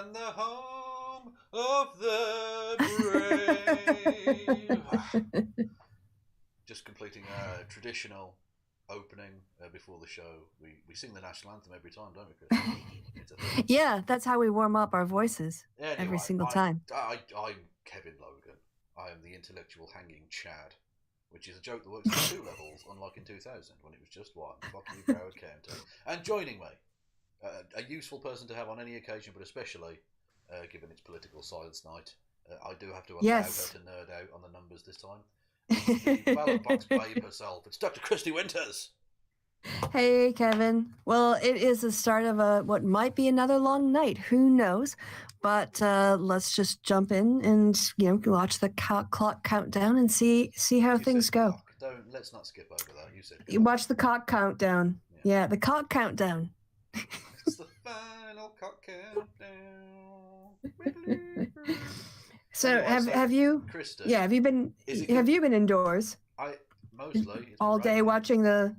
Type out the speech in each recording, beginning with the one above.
and the home of the brave. Just completing a traditional opening before the show. We sing the national anthem every time, don't we, Chris? Yeah, that's how we warm up our voices every single time. I'm Kevin Logan. I am the intellectual hanging Chad, which is a joke that works on 2 levels, unlike in 2000 when it was just 1. Fuck you, Broward County. And joining me, a useful person to have on any occasion, but especially given it's political science night, I do have to allow her to nerd out on the numbers this time. The ballot box babe herself. It's Dr. Kristi Winters. Hey, Kevin. Well, it is the start of what might be another long night. Who knows? But let's just jump in and watch the clock countdown and see how things go. Let's not skip over that. You said you watch the cock countdown. Yeah, the cock countdown. It's the final cock countdown. So have you? Krista, yeah, have you been indoors? Mostly all day watching the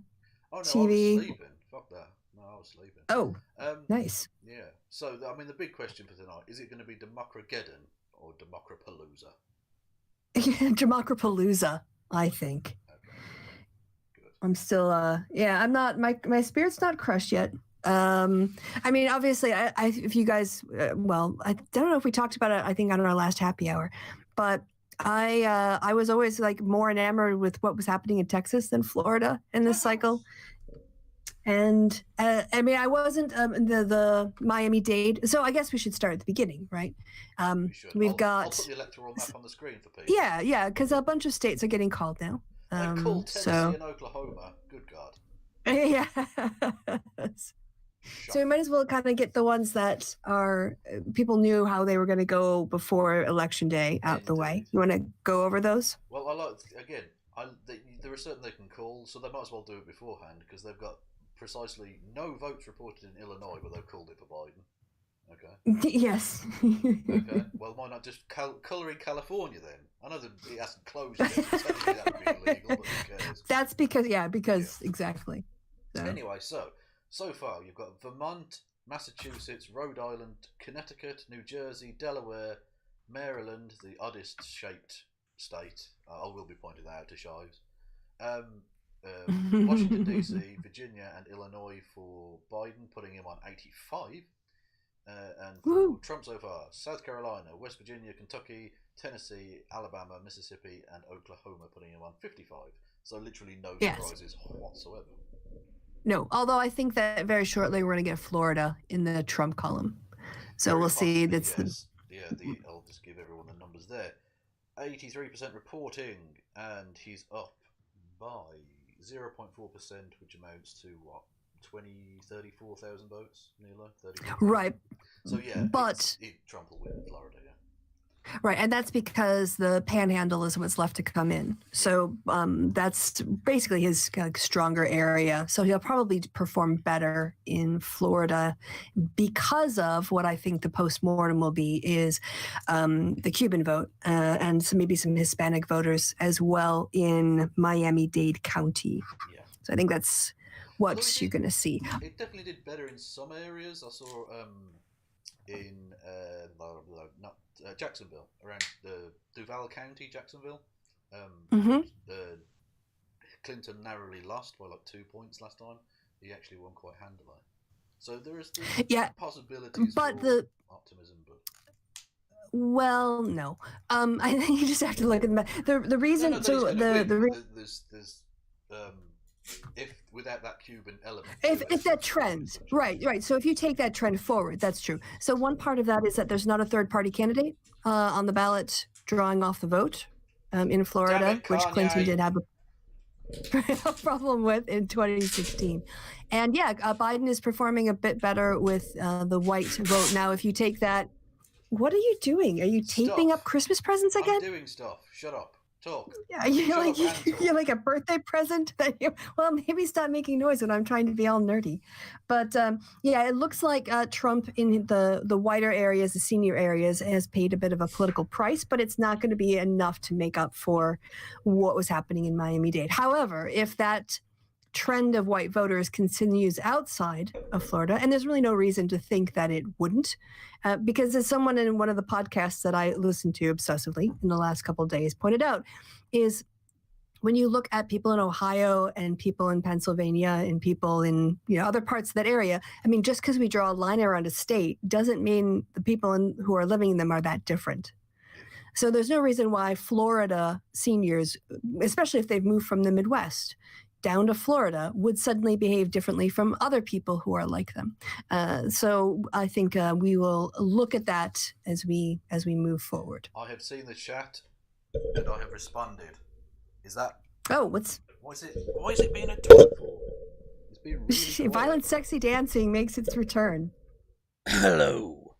TV. I was sleeping. Fuck that. No, I was sleeping. Oh, nice. Yeah. So I mean, the big question for tonight is: it going to be Democrageddon or Democrapalooza? Democrapalooza, I think. Okay. Good. I'm still. I'm not. My spirit's not crushed yet. I mean, obviously, if you guys, I don't know if we talked about it, I think on our last happy hour, but I was always like more enamored with what was happening in Texas than Florida in this cycle. And I mean, I wasn't the Miami-Dade, so I guess we should start at the beginning, right? I'll put the electoral map on the screen for people. Yeah, because a bunch of states are getting called now. Called Tennessee and Oklahoma. Good God. Yeah. So we might as well kind of get the ones that are people knew how they were going to go before Election Day out the way. You want to go over those? Well, there are certain they can call, so they might as well do it beforehand because they've got precisely no votes reported in Illinois, but they've called it for Biden. Okay. Yes. Okay. Well, why not just colour in California then? I know that it hasn't closed yet. Technically that would be illegal, but who cares? That's because exactly. So. Anyway, so far you've got Vermont, Massachusetts, Rhode Island, Connecticut, New Jersey, Delaware, Maryland, the oddest shaped state. I will be pointing that out to Shives. Washington DC, Virginia, and Illinois for Biden, putting him on 85. And for Trump so far, South Carolina, West Virginia, Kentucky, Tennessee, Alabama, Mississippi, and Oklahoma, putting him on 55. So literally no surprises whatsoever. No, although I think that very shortly we're going to get Florida in the Trump column. So we'll see. I'll just give everyone the numbers there. 83% reporting, and he's up by 0.4%, which amounts to what? 34,000 votes, nearly 30. Right. So yeah, but Trump will win in Florida. Yeah. Right, and that's because the panhandle is what's left to come in. So that's basically his stronger area. So he'll probably perform better in Florida because of what I think the postmortem will be is the Cuban vote and maybe some Hispanic voters as well in Miami-Dade County. Yeah. So I think that's what you're going to see. It definitely did better in some areas. I saw in Jacksonville, around the Duval County, Jacksonville. Clinton narrowly lost by like 2 points last time. He actually won quite handily. So there's possibilities for optimism, but. Well, no. I think you just have to look at the reason. There's if without that Cuban element. If that trend, right. So if you take that trend forward, that's true. So one part of that is that there's not a third party candidate on the ballot drawing off the vote in Florida, which Clinton did have a problem with in 2016. And Biden is performing a bit better with the white vote. Now, if you take that, what are you doing? Are you taping up Christmas presents again? I'm doing stuff. Shut up. Talk. Yeah, you're like a birthday present. Well, maybe stop making noise when I'm trying to be all nerdy. But it looks like Trump in the whiter areas, the senior areas, has paid a bit of a political price, but it's not going to be enough to make up for what was happening in Miami-Dade. However, if that trend of white voters continues outside of Florida, and there's really no reason to think that it wouldn't, because as someone in one of the podcasts that I listened to obsessively in the last couple of days pointed out, is when you look at people in Ohio and people in Pennsylvania and people in other parts of that area, I mean, just because we draw a line around a state doesn't mean the people who are living in them are that different. So there's no reason why Florida seniors, especially if they've moved from the Midwest down to Florida, would suddenly behave differently from other people who are like them. So I think we will look at that as we move forward. I have seen the chat and I have responded. Is that? Oh, what's? Why is it being a talk for? It's been really violent, sexy dancing makes its return. Hello.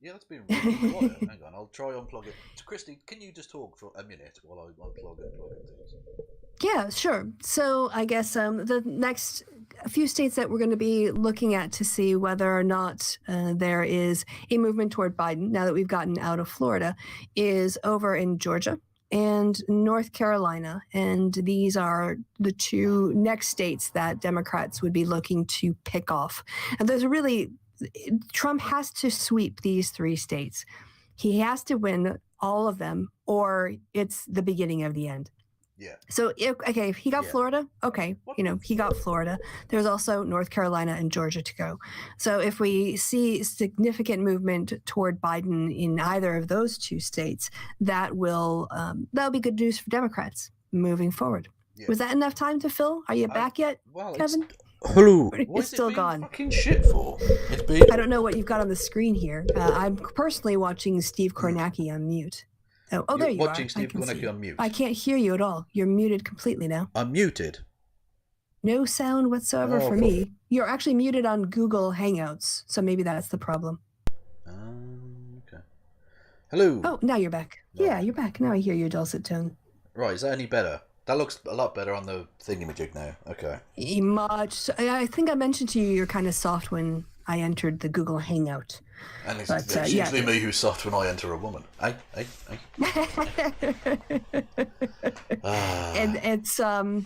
Yeah, that's been really quiet. Hang on, I'll try unplug it. So, Kristi, can you just talk for a minute while I unplug and plug in things? Yeah, sure. So I guess the next few states that we're going to be looking at to see whether or not there is a movement toward Biden now that we've gotten out of Florida is over in Georgia and North Carolina. And these are the two next states that Democrats would be looking to pick off. And Trump has to sweep these three states. He has to win all of them, or it's the beginning of the end. Yeah. So, if he got Florida, okay, he got Florida. There's also North Carolina and Georgia to go. So if we see significant movement toward Biden in either of those two states, that'll be good news for Democrats moving forward. Yeah. Was that enough time to fill? Are you back yet, Kevin? Hello. It's still gone. Fucking shit for? I don't know what you've got on the screen here. I'm personally watching Steve Kornacki on mute. Oh, there you are. Watching Steve Kornacki on mute. I can't hear you at all. You're muted completely now. I'm muted? No sound whatsoever for me. You're actually muted on Google Hangouts, so maybe that's the problem. Okay. Hello. Oh, now you're back. No. Yeah, you're back. Now I hear your dulcet tone. Right, is that any better? That looks a lot better on the thingamajig now. Okay. Much. I think I mentioned to you you're kind of soft when I entered the Google Hangout. And it's usually me who's soft when I enter a woman. Hey. And it's so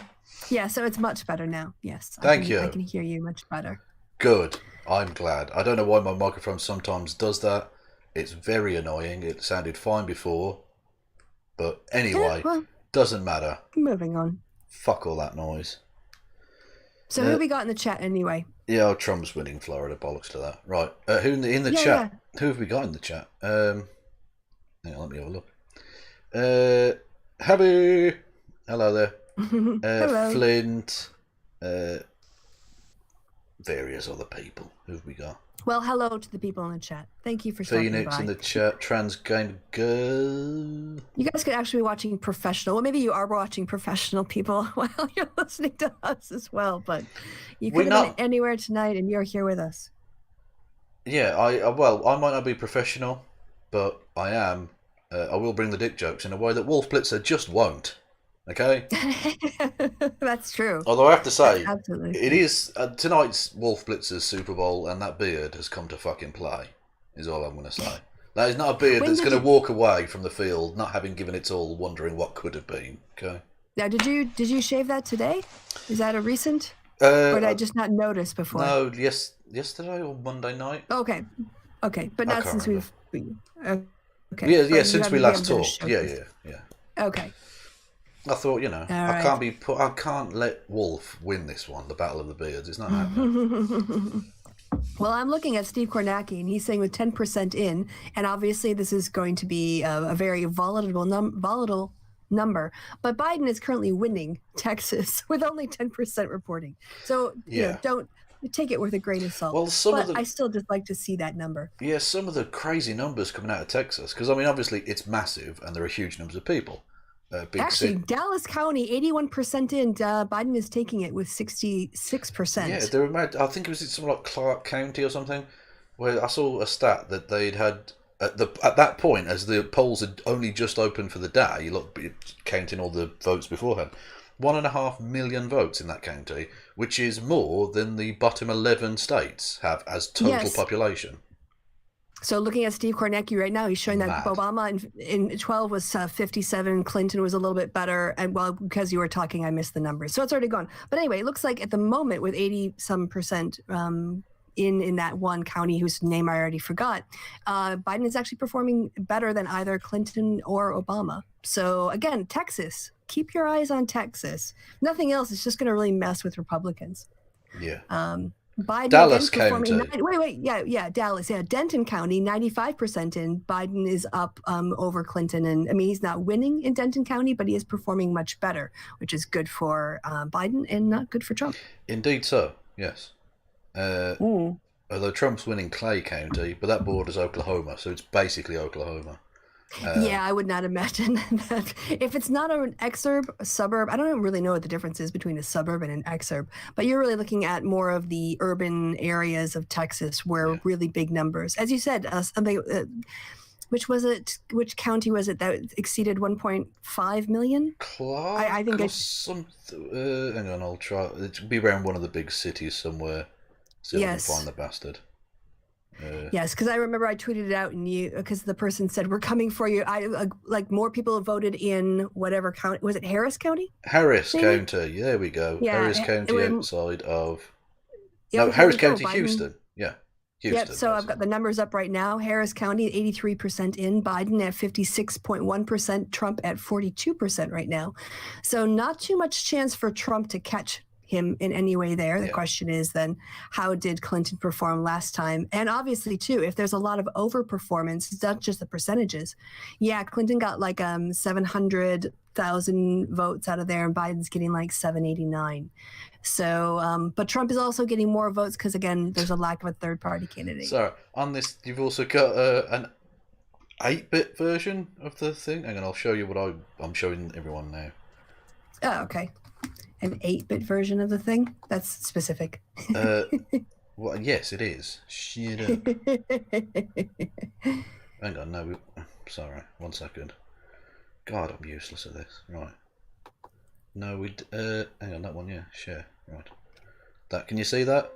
it's much better now. Yes. Thank you. I can hear you much better. Good. I'm glad. I don't know why my microphone sometimes does that. It's very annoying. It sounded fine before. But anyway, doesn't matter. Moving on. Fuck all that noise. So who we got in the chat anyway? Yeah, Trump's winning Florida. Bollocks to that. Right. Who in the chat? Yeah. Who have we got in the chat? Let me have a look. Habu. Hello there. Hello. Flint. Various other people. Who have we got? Well, hello to the people in the chat. Thank you for stopping by. Phoenix in the chat. Transgained girl. You guys could actually be watching professional. Well, maybe you are watching professional people while you're listening to us as well. But you could have been anywhere tonight, and you're here with us. Yeah, I might not be professional, but I am. I will bring the dick jokes in a way that Wolf Blitzer just won't. Okay? That's true. Although I have to say, absolutely. It is tonight's Wolf Blitzer's Super Bowl, and that beard has come to fucking play, is all I'm going to say. That is not a beard that's going to walk away from the field, not having given its all, wondering what could have been. Okay? Now, did you shave that today? Is that a recent? Or did I just not notice before? No, yesterday or Monday night. Okay. But not since remember. Okay. Yeah, since we last talked. Yeah. Okay. I thought, I can't let Wolf win this one, the Battle of the Beards. It's not happening. Well, I'm looking at Steve Kornacki, and he's saying with 10% in, and obviously this is going to be a very volatile number. But Biden is currently winning Texas with only 10% reporting. So don't take it with a grain of salt. Well, I still just like to see that number. Yeah, some of the crazy numbers coming out of Texas, because obviously it's massive, and there are huge numbers of people. Actually, Dallas County, 81% in. Biden is taking it with 66%. Yeah, I think it was something like Clark County or something, where I saw a stat that they'd had at that point, as the polls had only just opened for the day, counting all the votes beforehand, 1.5 million votes in that county, which is more than the bottom 11 states have as total population. So looking at Steve Kornacki right now, he's showing that Mad. Obama in 12 was 57, Clinton was a little bit better, and well, because you were talking, I missed the numbers, so it's already gone. But anyway, it looks like at the moment with 80% in that one county whose name I already forgot, Biden is actually performing better than either Clinton or Obama. So again, Texas, keep your eyes on Texas. Nothing else is just going to really mess with Republicans. Yeah. Biden Dallas again performing. County. Yeah, Dallas. Yeah, Denton County, 95% in. Biden is up over Clinton, and I mean he's not winning in Denton County, but he is performing much better, which is good for Biden and not good for Trump. Indeed, so yes. Although Trump's winning Clay County, but that borders Oklahoma, so it's basically Oklahoma. Yeah, I would not imagine that. If it's not an exurb, a suburb, I don't really know what the difference is between a suburb and an exurb, but you're really looking at more of the urban areas of Texas where really big numbers. As you said, something, which county was it that exceeded 1.5 million? Clark, I think it's hang on, I'll try. It'll be around one of the big cities somewhere. See if I can find the bastard. Yes, because I remember I tweeted it out, and because the person said we're coming for you. Like more people have voted in whatever county. Was it Harris County? Harris County. There we go. Yeah, Harris County outside of. Yeah, no, Harris County, Houston. Yeah, Houston. Yep. So I've got the numbers up right now. Harris County, 83% in. Biden at 56.1%. Trump at 42% right now. So not too much chance for Trump to catch him in any way there. The question is then, how did Clinton perform last time? And obviously too, if there's a lot of overperformance, it's not just the percentages. Yeah, Clinton got like 700,000 votes out of there, and Biden's getting like 789. So, but Trump is also getting more votes because again, there's a lack of a third party candidate. So on this, you've also got an 8-bit version of the thing. Hang on, I'll show you what I'm showing everyone now. Oh, okay. An 8-bit version of the thing? That's specific. Well, yes, it is. Shut up. Hang on, no. Sorry, 1 second. God, I'm useless at this. Right. No, hang on, that one, yeah, share. Right. That, can you see that?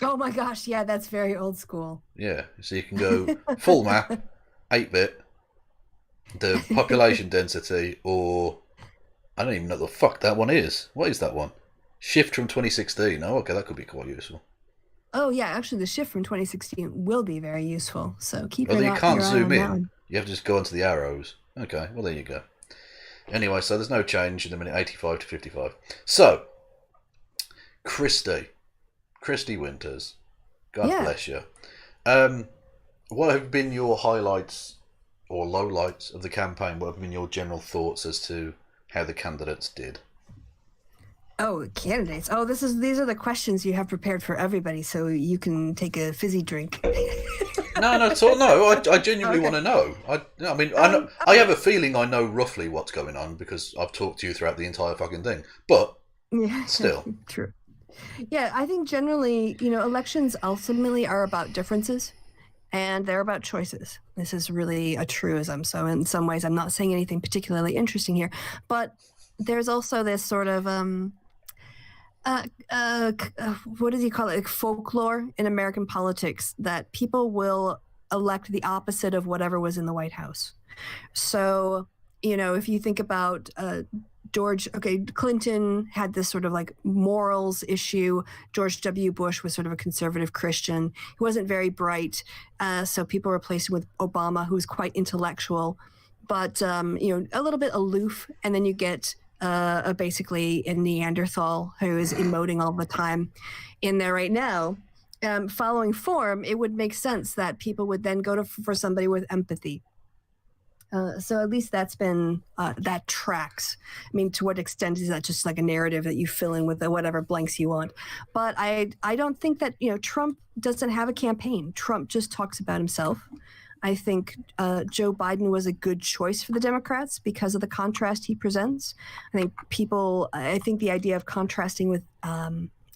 Oh my gosh, yeah, that's very old school. Yeah, so you can go full map, 8-bit, the population density, or I don't even know what the fuck that one is. What is that one? Shift from 2016. Oh, okay, that could be quite useful. Oh, yeah, actually, the shift from 2016 will be very useful. So keep well, you can't zoom in. That. You have to just go onto the arrows. Okay, well, there you go. Anyway, so there's no change in a minute, 85 to 55. So, Kristi Winters, God bless you. What have been your highlights or lowlights of the campaign? What have been your general thoughts as to how the candidates did? Oh, candidates. Oh, these are the questions you have prepared for everybody, so you can take a fizzy drink. No, at all. No, I genuinely want to know. I mean, I have a feeling I know roughly what's going on because I've talked to you throughout the entire fucking thing. But still, true. Yeah, I think generally, elections ultimately are about differences, and they're about choices. This is really a truism. So in some ways, I'm not saying anything particularly interesting here, but there's also this sort of what does he call it? Like folklore in American politics that people will elect the opposite of whatever was in the White House. So, if you think about Clinton had this sort of like morals issue. George W. Bush was sort of a conservative Christian. He wasn't very bright. So people replaced him with Obama, who was quite intellectual, but, a little bit aloof. And then you get basically a Neanderthal who is emoting all the time in there right now. Following form, it would make sense that people would then go for somebody with empathy. So at least that's been, that tracks. I mean, to what extent is that just like a narrative that you fill in with whatever blanks you want? But I don't think that, Trump doesn't have a campaign. Trump just talks about himself. I think Joe Biden was a good choice for the Democrats because of the contrast he presents. I think the idea of contrasting with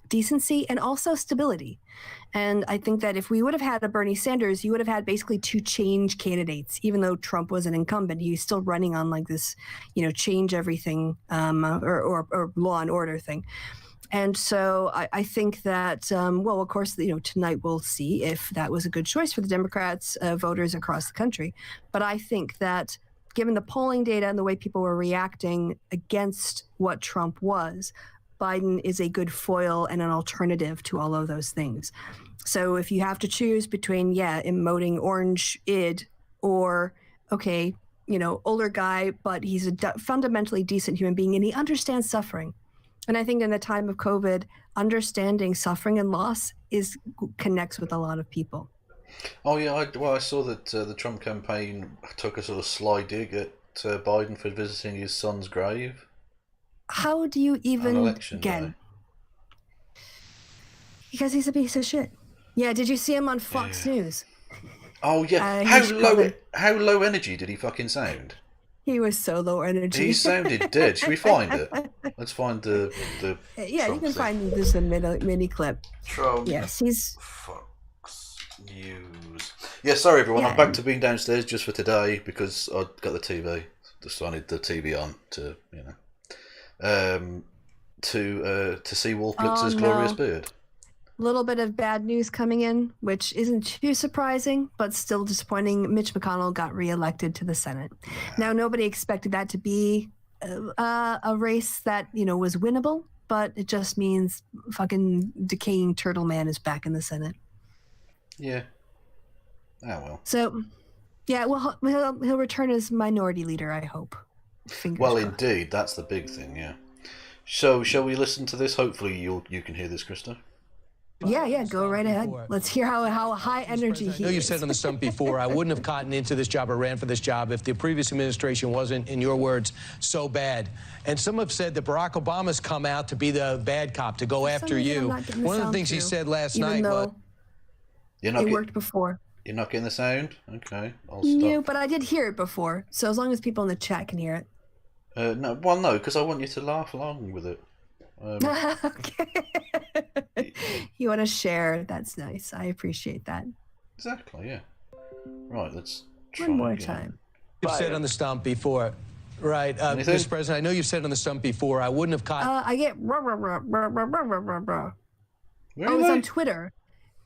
decency and also stability. And I think that if we would have had a Bernie Sanders, you would have had basically two change candidates. Even though Trump was an incumbent, he's still running on like this, change everything or law and order thing. And so I think that, well, of course, tonight we'll see if that was a good choice for the Democrats voters across the country. But I think that given the polling data and the way people were reacting against what Trump was, Biden is a good foil and an alternative to all of those things. So if you have to choose between, emoting orange id or, okay, older guy, but he's a fundamentally decent human being and he understands suffering. And I think in the time of COVID, understanding suffering and loss connects with a lot of people. Oh yeah, I saw that the Trump campaign took a sort of sly dig at Biden for visiting his son's grave. How do you even on election again? day. Because he's a piece of shit. Yeah, did you see him on Fox News? Oh yeah, how low energy did he fucking sound? He was so low energy. He sounded dead. Should we find it? Let's find the yeah, Trump you can thing. find this a mini clip. Trump. Yes, he's Fox News. Yeah, sorry everyone. I'm back to being downstairs just for today because I got the TV. Just wanted the TV on to to see Wolf Blitzer's glorious beard. Little bit of bad news coming in, which isn't too surprising, but still disappointing. Mitch McConnell got reelected to the Senate. Yeah. Now, nobody expected that to be a race that, was winnable, but it just means fucking decaying turtle man is back in the Senate. Yeah. Oh, well. So, yeah, well, he'll return as minority leader, I hope. Fingers crossed. Indeed, that's the big thing, yeah. So, shall we listen to this? Hopefully you can hear this, Krista. Yeah, go right ahead. Let's hear how high energy he is. I know you said on the stump before, I wouldn't have gotten into this job or ran for this job if the previous administration wasn't, in your words, so bad. And some have said that Barack Obama's come out to be the bad cop, to go after you. One of the things he said last night was... It worked before. You're not getting the sound? Okay, I'll stop. No, but I did hear it before, so as long as people in the chat can hear it. No, because I want you to laugh along with it. Okay. You want to share? That's nice. I appreciate that. Exactly, yeah. Right, let's try one more again. time. You've said on the stump before, right? Mr. President, I know you've said on the stump before, I wouldn't have caught... I get... Oh, it's on Twitter.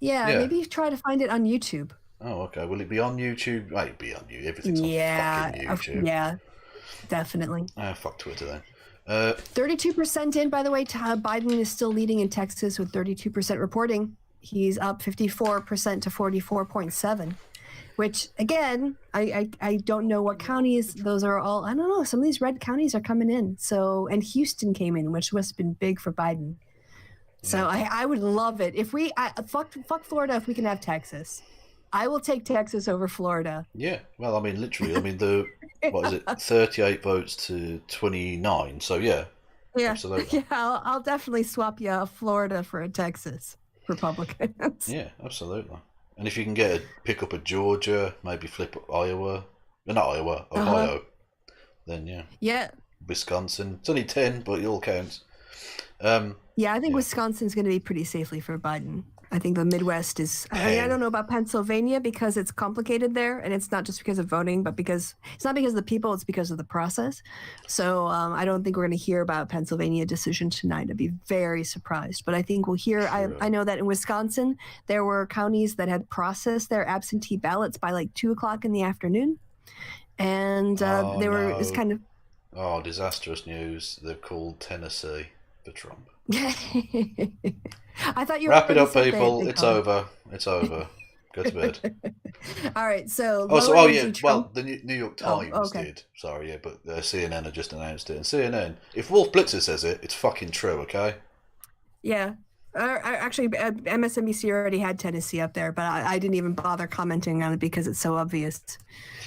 Yeah, maybe try to find it on YouTube. Oh, okay. Will it be on YouTube? It'll be on YouTube. Everything's on fucking YouTube. Yeah, definitely. Fuck Twitter then. 32% in, by the way. Biden is still leading in Texas with 32% reporting. He's up 54% to 44.7, which again, I don't know what counties those are all. I don't know. Some of these red counties are coming in. So, and Houston came in, which must have been big for Biden. So I would love it if fuck Florida if we can have Texas. I will take Texas over Florida. Yeah, well, I mean, literally, what is it, 38 votes to 29, so yeah. Yeah, absolutely. Yeah, I'll definitely swap you Florida for a Texas Republicans. Yeah, absolutely. And if you can pick up a Georgia, maybe flip Iowa, not Iowa, Ohio, then yeah. Yeah. Wisconsin, it's only 10, but it all counts. Yeah, I think Wisconsin's going to be pretty safely for Biden. I think the Midwest is... I don't know about Pennsylvania because it's complicated there, and it's not just because of voting, but because... It's not because of the people, it's because of the process. So I don't think we're going to hear about Pennsylvania decision tonight. I'd be very surprised. But I think we'll hear... Sure. I know that in Wisconsin, there were counties that had processed their absentee ballots by like 2 o'clock in the afternoon. And it was kind of... Oh, disastrous news. They've called Tennessee for Trump. I thought you were wrap it up, people. It's over. It's over. Go to bed. All right. So. Well, the New York Times did. Sorry, but CNN had just announced it. And CNN, if Wolf Blitzer says it, it's fucking true. Okay. Yeah. Actually, MSNBC already had Tennessee up there, but I didn't even bother commenting on it because it's so obvious.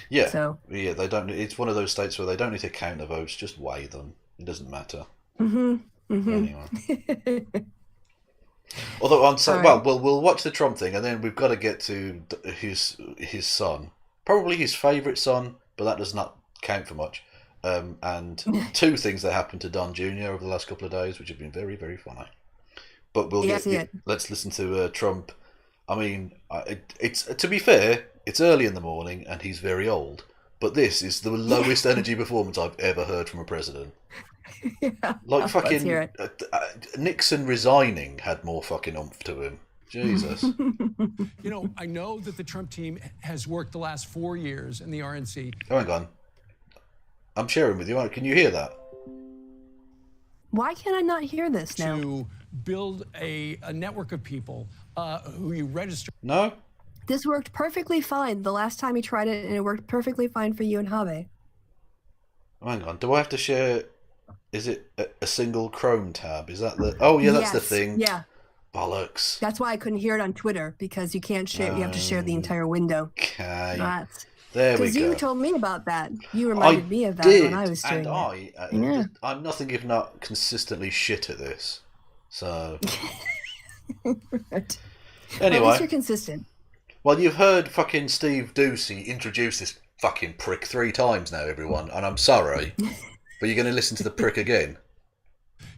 Yeah. So. Yeah, they don't. It's one of those states where they don't need to count the votes; just weigh them. It doesn't matter. Mm-hmm. Anyway. Although we'll watch the Trump thing, and then we've got to get to his son, probably his favourite son, but that does not count for much. And two things that happened to Don Jr. over the last couple of days, which have been very, very funny. But let's listen to Trump. I mean, it's to be fair, it's early in the morning, and he's very old. But this is the lowest energy performance I've ever heard from a president. Yeah, Like let's fucking hear it. Nixon resigning had more fucking oomph to him. Jesus. You know, I know that the Trump team has worked the last 4 years in the RNC. Oh, hang on. I'm sharing with you. Can you hear that? Why can I not hear this now? To build a network of people who you register. No? This worked perfectly fine the last time he tried it, and it worked perfectly fine for you and Habe. Oh, hang on. Do I have to share? Is it a single Chrome tab? Is that the? Oh yeah, that's the Yes, thing. Yeah. Bollocks. That's why I couldn't hear it on Twitter, because you can't share. You have to share the entire window. Okay. That's There we because go. you told me about that. You reminded me of that did, when I was doing and it. I'm nothing if not consistently shit at this. So Right. anyway, Well, at least you're consistent. well, you've heard fucking Steve Doocy introduce this fucking prick 3 times now, everyone, and I'm sorry, but you're going to listen to the prick again.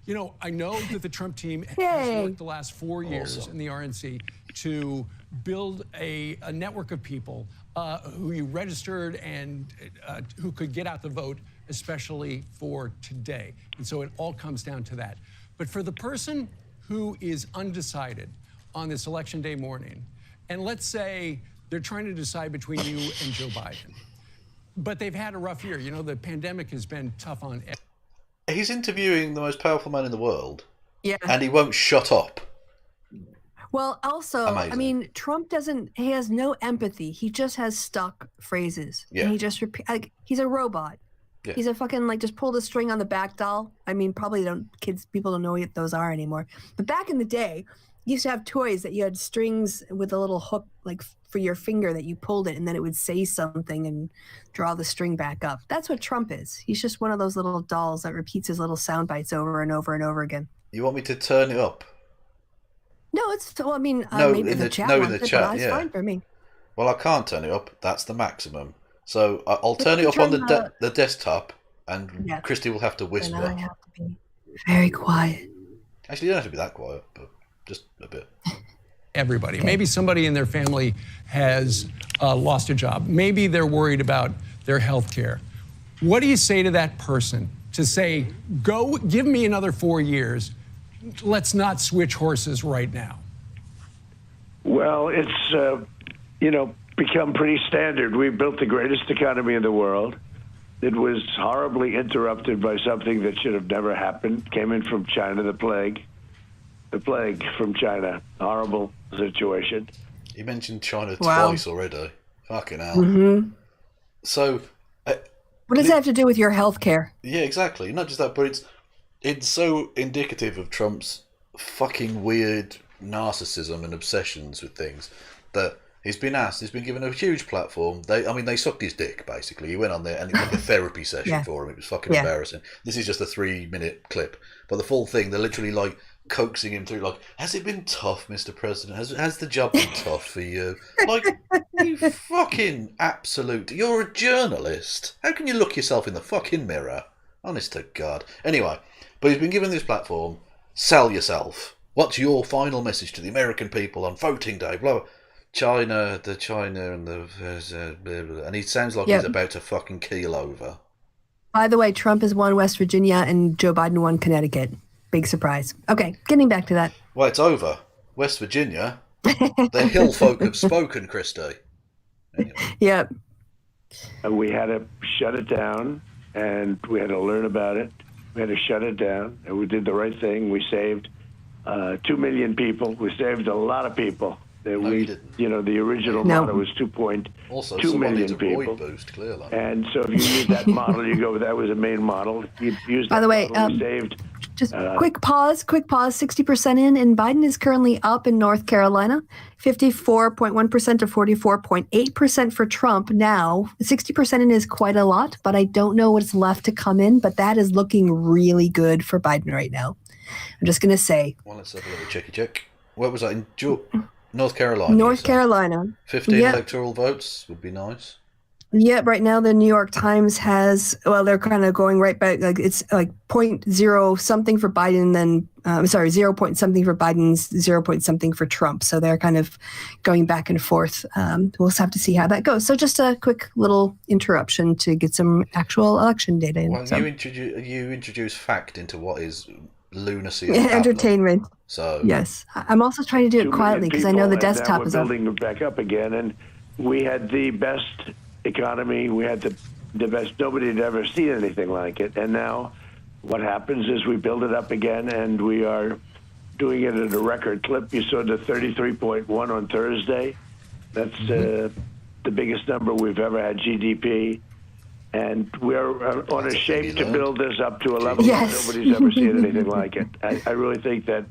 You know, I know that the Trump team has Yay. worked the last 4 years Awesome. in the RNC to build a network of people who you registered and who could get out the vote, especially for today. And so it all comes down to that. But for the person who is undecided on this election day morning, and let's say they're trying to decide between you and Joe Biden, but they've had a rough year. You know, the pandemic has been tough on everyone. He's interviewing the most powerful man in the world, Yeah. and he won't shut up. Well, also, Amazing. I mean, Trump he has no empathy. He just has stuck phrases. Yeah. And he just he's a robot. Yeah. He's a fucking, like, just pull the string on the back doll. I mean, probably people don't know what those are anymore. But back in the day, you used to have toys that you had strings with a little hook, like, for your finger that you pulled it, and then it would say something and draw the string back up. That's what Trump is. He's just one of those little dolls that repeats his little sound bites over and over and over again. You want me to turn it up? No, I mean, No, maybe in the the- chat no, in wants the it, but chat, that's yeah. fine for me. Well, I can't turn it up. That's the maximum. So I'll turn it you up on turn the desktop, and Yeah. Kristi will have to And whisper. I have to be very quiet. Actually, you don't have to be that quiet, but just a bit. Everybody. Maybe somebody in their family has lost a job. Maybe they're worried about their health care. What do you say to that person to say, go, give me another 4 years. Let's not switch horses right now? Well, it's, become pretty standard. We built the greatest economy in the world. It was horribly interrupted by something that should have never happened. Came in from China, the plague. The plague from China. Horrible situation. You mentioned China Wow. twice already. Fucking hell. Mm-hmm. So, What does that have to do with your health care? yeah, exactly. Not just that, but it's so indicative of Trump's fucking weird narcissism and obsessions with things that he's been given a huge platform. They sucked his dick, basically. He went on there and it was like a therapy session Yeah. for him. It was fucking Yeah. embarrassing. This is just a 3-minute clip. But the full thing, they're literally like coaxing him through, like, has it been tough, Mr. President? Has the job been tough for you? Like, you fucking absolute... You're a journalist. How can you look yourself in the fucking mirror? Honest to God. Anyway, but he's been given this platform. Sell yourself. What's your final message to the American people on voting day? Blah, blah. China, and and he sounds like Yep. he's about to fucking keel over. By the way, Trump has won West Virginia and Joe Biden won Connecticut. Big surprise. Okay, getting back to that. Well, it's over. West Virginia. The hill folk have spoken, Kristi. Anyway. Yep. We had to shut it down, and we had to learn about it. We had to shut it down, and we did the right thing. We saved 2 million people. We saved a lot of people. No, you didn't. The original No. model was 2.2 Also, someone needs million a roid people. boost, clearly. And so if you use that model, you go, that was a main model. You use By that the way, model, we saved. Just quick pause, 60% in, and Biden is currently up in North Carolina, 54.1% to 44.8% for Trump now. 60% in is quite a lot, but I don't know what's left to come in, but that is looking really good for Biden right now. I'm just going to say. Well, let's have a little check. What was that in North Carolina? North Carolina. 15 Yep. electoral votes would be nice. Yeah, right now the New York Times has, well, they're kind of going right back, like it's like point zero something for Biden, then, sorry, 0 point something for Biden's, 0 point something for Trump. So they're kind of going back and forth. We'll just have to see how that goes. So just a quick little interruption to get some actual election data in. Well, So, you introduce fact into what is lunacy and entertainment. So Yes. I'm also trying to do Too it many quietly because I know people, the and now desktop we're is up. building it back up again, and we had the best economy. We had the best. Nobody had ever seen anything like it. And now, what happens is we build it up again, and we are doing it at a record clip. You saw the 33.1 on Thursday. That's the biggest number we've ever had GDP. And we're on a shape to build this up to a level Yes. that nobody's ever seen anything like it. I really think that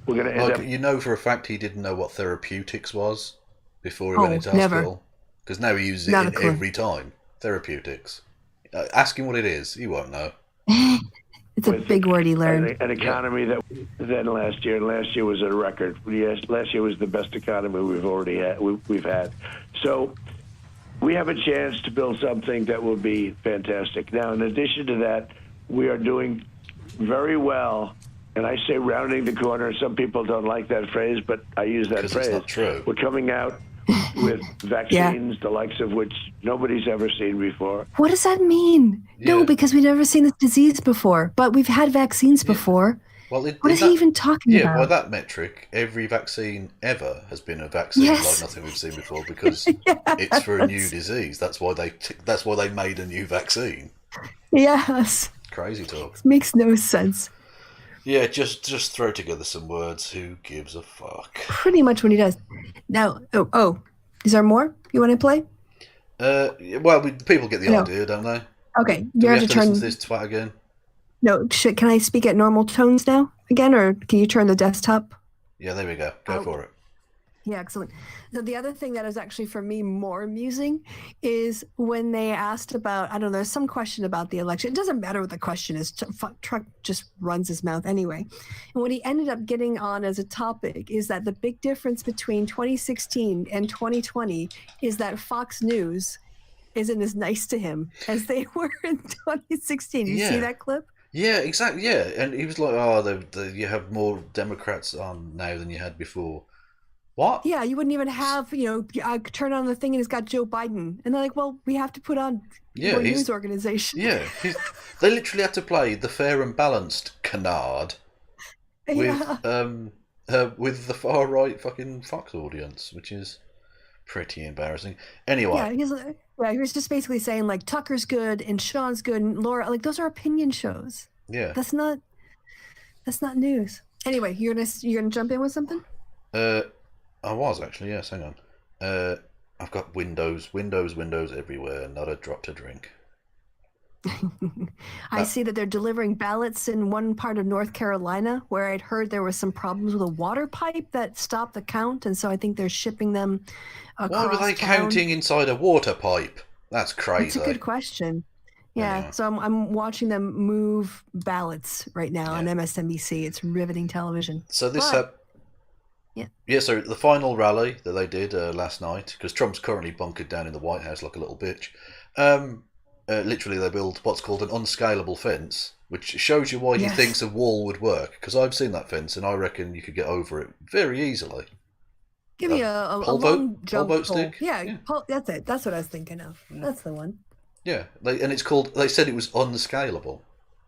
we're going to end like, up. you know for a fact he didn't know what therapeutics was before he Oh, went into never. hospital. Because now he uses Not a it in clue. every time. Therapeutics. Ask him what it is. He won't know. It's a big word he learned. An economy that than last year. Last year was a record. Yes, last year was the best economy we've had. So we have a chance to build something that will be fantastic. Now, in addition to that, we are doing very well. And I say rounding the corner. Some people don't like that phrase, but I use that 'Cause phrase. it's not true. We're coming out with vaccines, the likes of which nobody's ever seen before. What does that mean? Yeah. No, because we've never seen this disease before, but we've had vaccines before. Well, What is he even talking Yeah, by about? that metric, every vaccine ever has been a vaccine Yes. like nothing we've seen before because it's for a new disease. That's why they made a new vaccine. Yes. Crazy talk. Makes no sense. Yeah, just throw together some words. Who gives a fuck? Pretty much what he does. Now, is there more you want to play? Well, people get the No. idea, don't they? Okay, Do you we have to to listen turn. to this twat again? No, can I speak at normal tones now again, or can you turn the desktop? Yeah, there we go. Go Oh. for it. Yeah, excellent. So the other thing that is actually for me more amusing is when they asked about, I don't know, there's some question about the election. It doesn't matter what the question is. Trump just runs his mouth anyway. And what he ended up getting on as a topic is that the big difference between 2016 and 2020 is that Fox News isn't as nice to him as they were in 2016. You see Yeah. that clip? Yeah, exactly. Yeah, and he was like, "Oh, you have more Democrats on now than you had before." What? Yeah, you wouldn't even have, turn on the thing and it's got Joe Biden. And they're like, well, we have to put on Yeah, one he's- news organization. Yeah, they literally had to play the fair and balanced canard with Yeah. with the far right fucking Fox audience, which is pretty embarrassing. Anyway, He was just basically saying like Tucker's good and Sean's good and Laura, like those are opinion shows. yeah. That's not news. Anyway, you're gonna jump in with something? I was actually, yes. Hang on. I've got windows everywhere, not a drop to drink. I see that they're delivering ballots in one part of North Carolina where I'd heard there was some problems with a water pipe that stopped the count, and so I think they're shipping them across Why were they town. counting inside a water pipe? That's crazy. That's a good question. Yeah, Anyway. so I'm watching them move ballots right now on Yeah. MSNBC. It's riveting television. So this But- Yeah. So the final rally that they did last night, because Trump's currently bunkered down in the White House like a little bitch. Literally, they built what's called an unscalable fence, which shows you why Yes. he thinks a wall would work. Because I've seen that fence, and I reckon you could get over it very easily. Give me a pole long boat- jump pole boat pole. stick? Yeah, Yeah. that's it. That's what I was thinking of. That's the one. Yeah, and it's called. They said it was unscalable.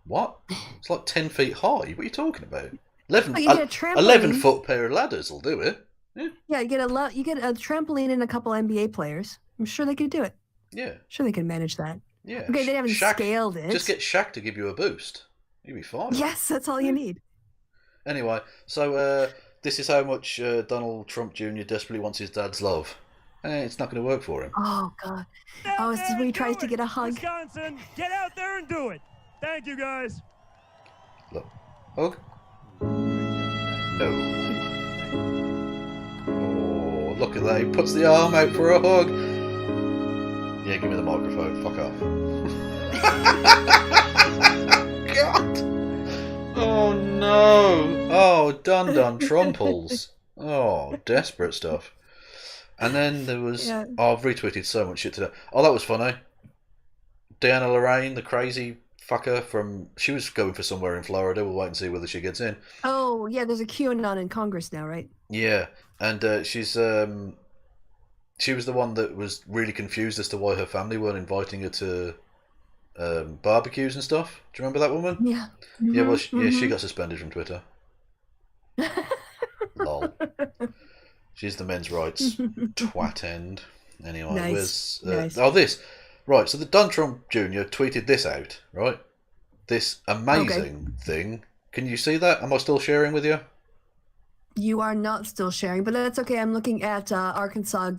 What? It's like 10 feet high. What are you talking about? 11, Oh, you get a trampoline. 11-foot pair of ladders will do it. Yeah, you get a trampoline and a couple NBA players. I'm sure they could do it. Yeah, Sure they can manage that. yeah. Okay, they haven't scaled it. Just get Shaq to give you a boost. You'll be fine. Yes, that's all you need. Anyway, so this is how much Donald Trump Jr. desperately wants his dad's love. It's not going to work for him. Oh God. Out Oh, is there this when he and tries do to it. get a hug? Wisconsin, get out there and do it. Thank you, guys. Look. Hug? No. Oh, look at that. He puts the arm out for a hug. Yeah, give me the microphone. Fuck off. God. Oh, no. Oh, Dun Trumples. Oh, desperate stuff. And then there was... Yeah. Oh, I've retweeted so much shit today. Oh, that was funny. Deanna Lorraine, the crazy fucker from... She was going for somewhere in Florida. We'll wait and see whether she gets in. Oh, yeah, there's a QAnon in Congress now, right? Yeah, and she's... She was the one that was really confused as to why her family weren't inviting her to barbecues and stuff. Do you remember that woman? Yeah. Yeah, well, she got suspended from Twitter. Lol. She's the men's rights twat end. Anyway, Nice. Nice. oh, this. Right, so the Don Trump Jr. tweeted this out, right? This amazing thing. Can you see that? Am I still sharing with you? You are not still sharing, but that's okay. I'm looking at Arkansas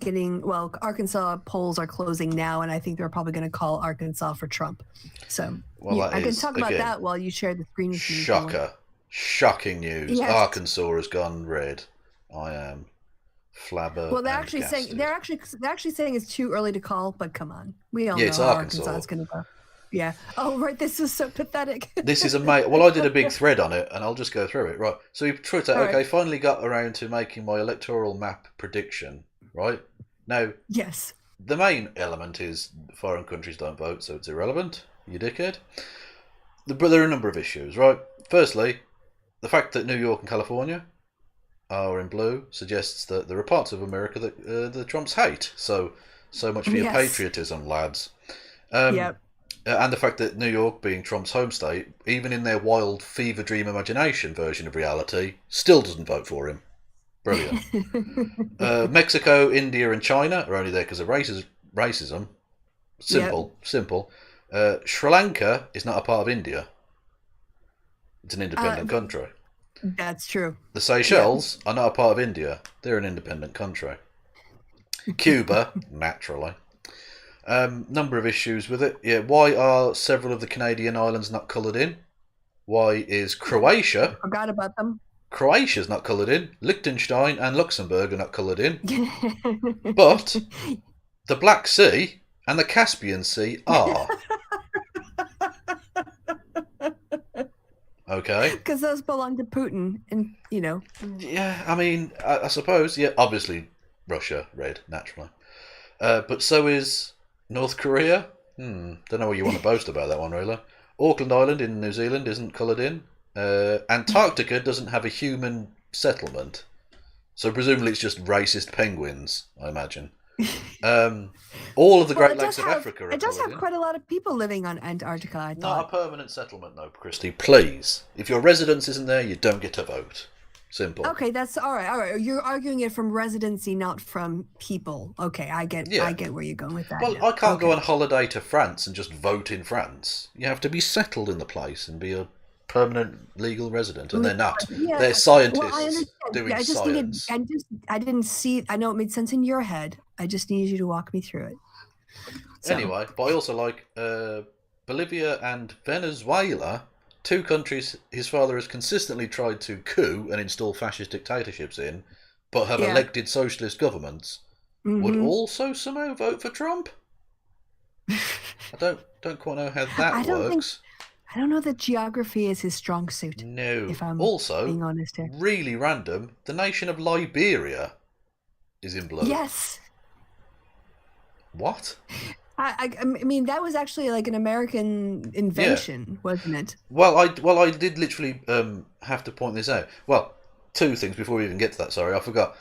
Arkansas polls are closing now, and I think they're probably going to call Arkansas for Trump. So Well, I can talk about that while you share the screen with me. Shocker. Shocking news. Yes. Arkansas has gone red. I am flabber. Well, they're actually saying it's too early to call, but come on, we all know it's how Arkansas. Arkansas is going to go. Yeah. Oh, right. This is so pathetic. This is amazing. Well, I did a big thread on it, and I'll just go through it. Right. So Twitter, All right. okay, finally got around to making my electoral map prediction. Right. Now, Yes. the main element is foreign countries don't vote, so it's irrelevant. You dickhead. But there are a number of issues, right? Firstly, the fact that New York and California are in blue suggests that there are parts of America that the Trumps hate. So much for your patriotism, lads. Yep. And the fact that New York, being Trump's home state, even in their wild fever dream imagination version of reality, still doesn't vote for him. Brilliant. Mexico, India, and China are only there because of racism. Simple. Sri Lanka is not a part of India. It's an independent country. That's true. The Seychelles are not a part of India. They're an independent country. Cuba, naturally. Number of issues with it. Yeah, why are several of the Canadian islands not coloured in? Why is Croatia... Forgot about them. Croatia's not coloured in. Liechtenstein and Luxembourg are not coloured in. But the Black Sea and the Caspian Sea are. Okay. Because those belong to Putin, and Yeah, I mean, I suppose. Yeah, obviously Russia, red, naturally. But so is North Korea. Don't know what you want to boast about that one, really. Auckland Island in New Zealand isn't coloured in. Antarctica doesn't have a human settlement, so presumably it's just racist penguins, I imagine. All of the Great Lakes of Africa are it does have in. quite a lot of people living on Antarctica, I Not thought. a permanent settlement, no, Christy. Please, if your residence isn't there, you don't get to vote. Simple. Okay, that's all right. You're arguing it from residency, not from people. Okay, I get where you're going with that. Well, now. I can't go on holiday to France and just vote in France. You have to be settled in the place and be a permanent legal resident, and they're not. Yeah. They're scientists Well, I understand. doing I just science. I didn't see. I know it made sense in your head. I just needed you to walk me through it. So, Anyway, but I also like Bolivia and Venezuela, two countries his father has consistently tried to coup and install fascist dictatorships in, but have elected socialist governments, would also somehow vote for Trump. I don't quite know how that works. I don't know that geography is his strong suit. No. If I'm Also, being honest here. really random, the nation of Liberia is in blue. Yes. What? I mean, that was actually like an American invention, wasn't it? Well, I did literally have to point this out. Well, two things before we even get to that. Sorry, I forgot.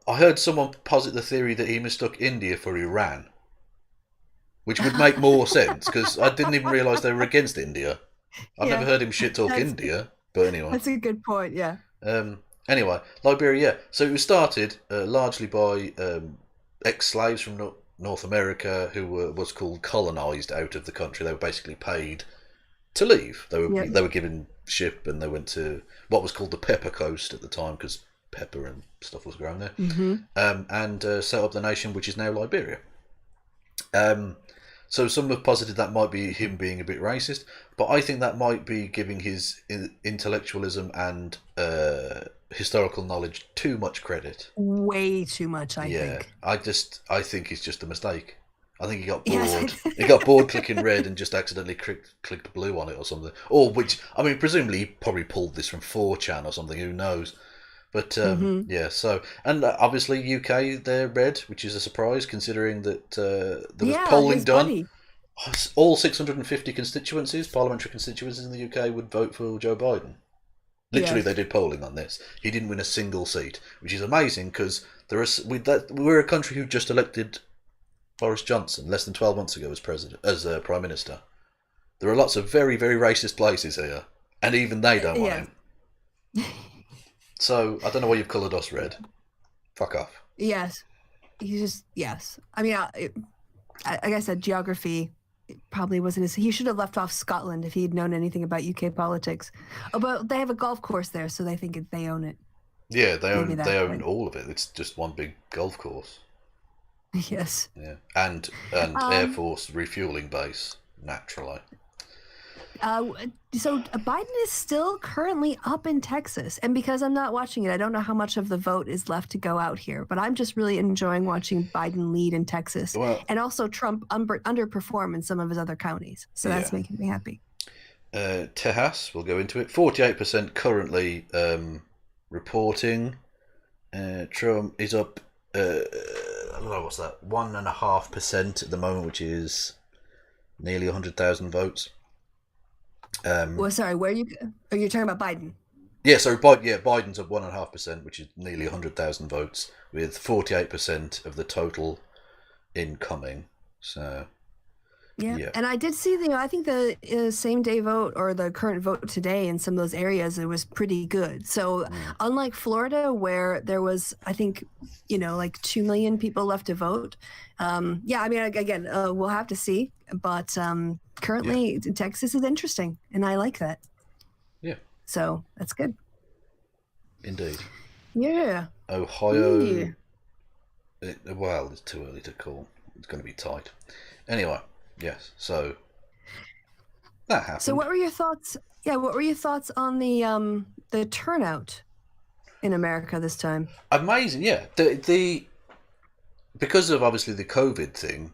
I heard someone posit the theory that he mistook India for Iran, which would make more sense because I didn't even realise they were against India. I've never heard him shit talk India, but anyway. That's a good point. Yeah. Anyway, Liberia. Yeah. So it was started largely by ex-slaves from North America who were what's called colonised out of the country. They were basically paid to leave. They were given ship and they went to what was called the Pepper Coast at the time because pepper and stuff was grown there, and set up the nation which is now Liberia. So some have posited that might be him being a bit racist, but I think that might be giving his intellectualism and historical knowledge too much credit. Way too much, I think. I think it's just a mistake. I think he got bored. He got bored clicking red and just accidentally clicked blue on it or something. Or presumably he probably pulled this from 4chan or something. Who knows? But yeah, so and obviously UK they're red, which is a surprise considering that there was polling his done. buddy. All 650 constituencies, parliamentary constituencies in the UK, would vote for Joe Biden. Literally, Yes. they did polling on this. He didn't win a single seat, which is amazing because we're a country who just elected Boris Johnson less than 12 months ago as prime minister. There are lots of very, very racist places here, and even they don't want him. So I don't know why you've coloured us red. Fuck off. Yes. Yes. I mean, like I said, geography probably wasn't his. He should have left off Scotland if he had known anything about UK politics. Oh, but they have a golf course there, so they think they own it. Yeah, they Maybe own all of it. It's just one big golf course. Yes. Yeah, and Air Force refueling base naturally. So Biden is still currently up in Texas, and because I'm not watching it, I don't know how much of the vote is left to go out here. But I'm just really enjoying watching Biden lead in Texas, and also Trump underperform in some of his other counties. So that's making me happy. Tejas, we'll go into it. 48% currently reporting. Trump is up. I don't know what's that. 1.5% at the moment, which is nearly 100,000 votes. Well, sorry, are you talking about Biden? Yeah, so Biden's up 1.5%, which is nearly 100,000 votes, with 48% of the total incoming. So, yeah. And I did see I think the same day vote or the current vote today in some of those areas, it was pretty good. So unlike Florida, where there was, I think, like 2 million people left to vote. I mean, again, we'll have to see, but currently Texas is interesting, and I like that. Yeah. So that's good. Indeed. Yeah. Ohio. Yeah. It's too early to call. It's going to be tight. Anyway, yes. So that happened. So what were your thoughts? Yeah, what were your thoughts on the turnout in America this time? Amazing. Yeah. The because of obviously the COVID thing,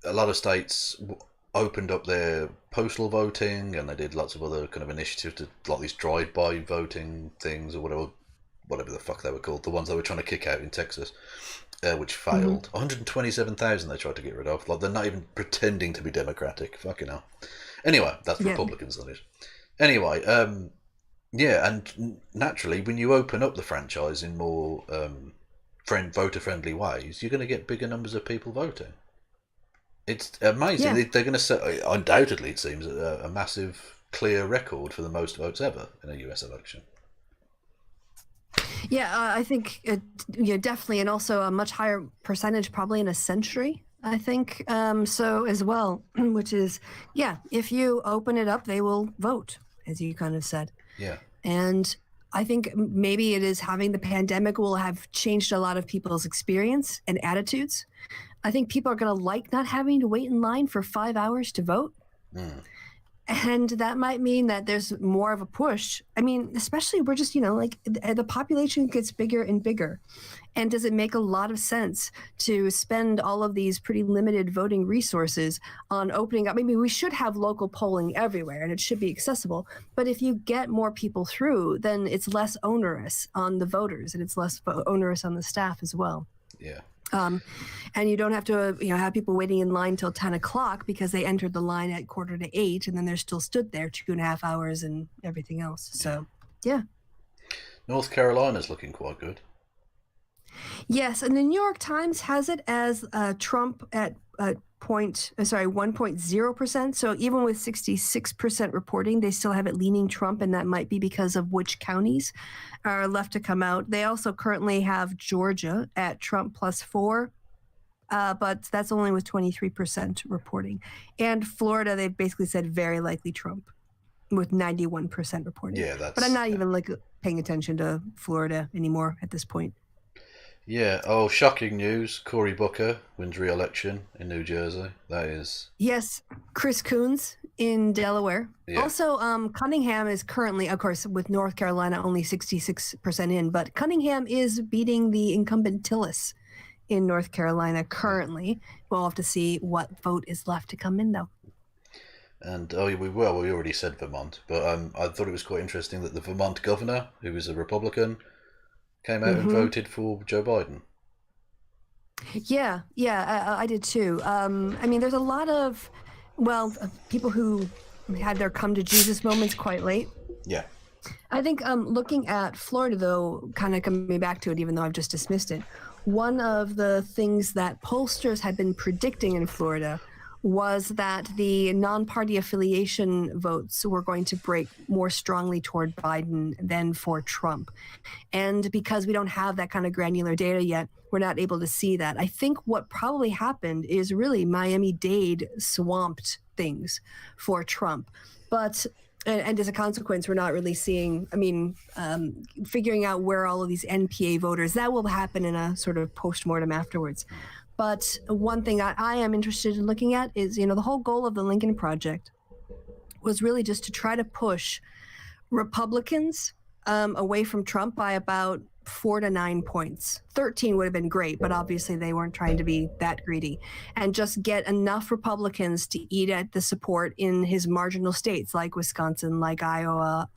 a lot of states opened up their postal voting, and they did lots of other kind of initiatives to like these drive-by voting things or whatever the fuck they were called, the ones they were trying to kick out in Texas, which failed. 127,000 they tried to get rid of. Like, they're not even pretending to be democratic. Fucking hell. Anyway, that's Republicans on it. Anyway, and naturally, when you open up the franchise in more voter-friendly ways, you're going to get bigger numbers of people voting. It's amazing. Yeah. They're going to set, undoubtedly, it seems, a massive, clear record for the most votes ever in a US election. Yeah, I think definitely, and also a much higher percentage, probably in a century. I think so as well, which is if you open it up, they will vote, as you kind of said. Yeah, and I think maybe it is having the pandemic will have changed a lot of people's experience and attitudes. I think people are going to like not having to wait in line for 5 hours to vote. And that might mean that there's more of a push. I mean, especially we're just, like the population gets bigger and bigger. And does it make a lot of sense to spend all of these pretty limited voting resources on opening up? Maybe we should have local polling everywhere and it should be accessible. But if you get more people through, then it's less onerous on the voters and it's less onerous on the staff as well. Yeah. And you don't have to, have people waiting in line till 10 o'clock because they entered the line at 7:45, and then they're still stood there 2.5 hours and everything else. So, yeah. North Carolina's looking quite good. Yes, and the New York Times has it as Trump at 1.0%. So even with 66% reporting, they still have it leaning Trump, and that might be because of which counties are left to come out. They also currently have Georgia at Trump +4, but that's only with 23% reporting. And Florida, they've basically said very likely Trump with 91% reporting. Yeah, but I'm not even paying attention to Florida anymore at this point. Yeah. Oh, shocking news. Cory Booker wins re-election in New Jersey. That is... Yes. Chris Coons in Delaware. Yeah. Also, Cunningham is currently, of course, with North Carolina only 66% in, but Cunningham is beating the incumbent Tillis in North Carolina currently. We'll have to see what vote is left to come in, though. And we already said Vermont, but I thought it was quite interesting that the Vermont governor, who is a Republican, came out and voted for Joe Biden. Yeah, I did too. I mean, there's a lot of, people who had their come to Jesus moments quite late. Yeah. I think looking at Florida, though, kind of coming back to it, even though I've just dismissed it, one of the things that pollsters had been predicting in Florida was that the non-party affiliation votes were going to break more strongly toward Biden than for Trump. And because we don't have that kind of granular data yet, we're not able to see that. I think what probably happened is really Miami-Dade swamped things for Trump. But and as a consequence, we're not really seeing, figuring out where all of these NPA voters, that will happen in a sort of post-mortem afterwards. But one thing I am interested in looking at is, the whole goal of the Lincoln Project was really just to try to push Republicans away from Trump by about 4 to 9 points. 13 would have been great, but obviously they weren't trying to be that greedy. And just get enough Republicans to eat at the support in his marginal states like Wisconsin, like Ohio,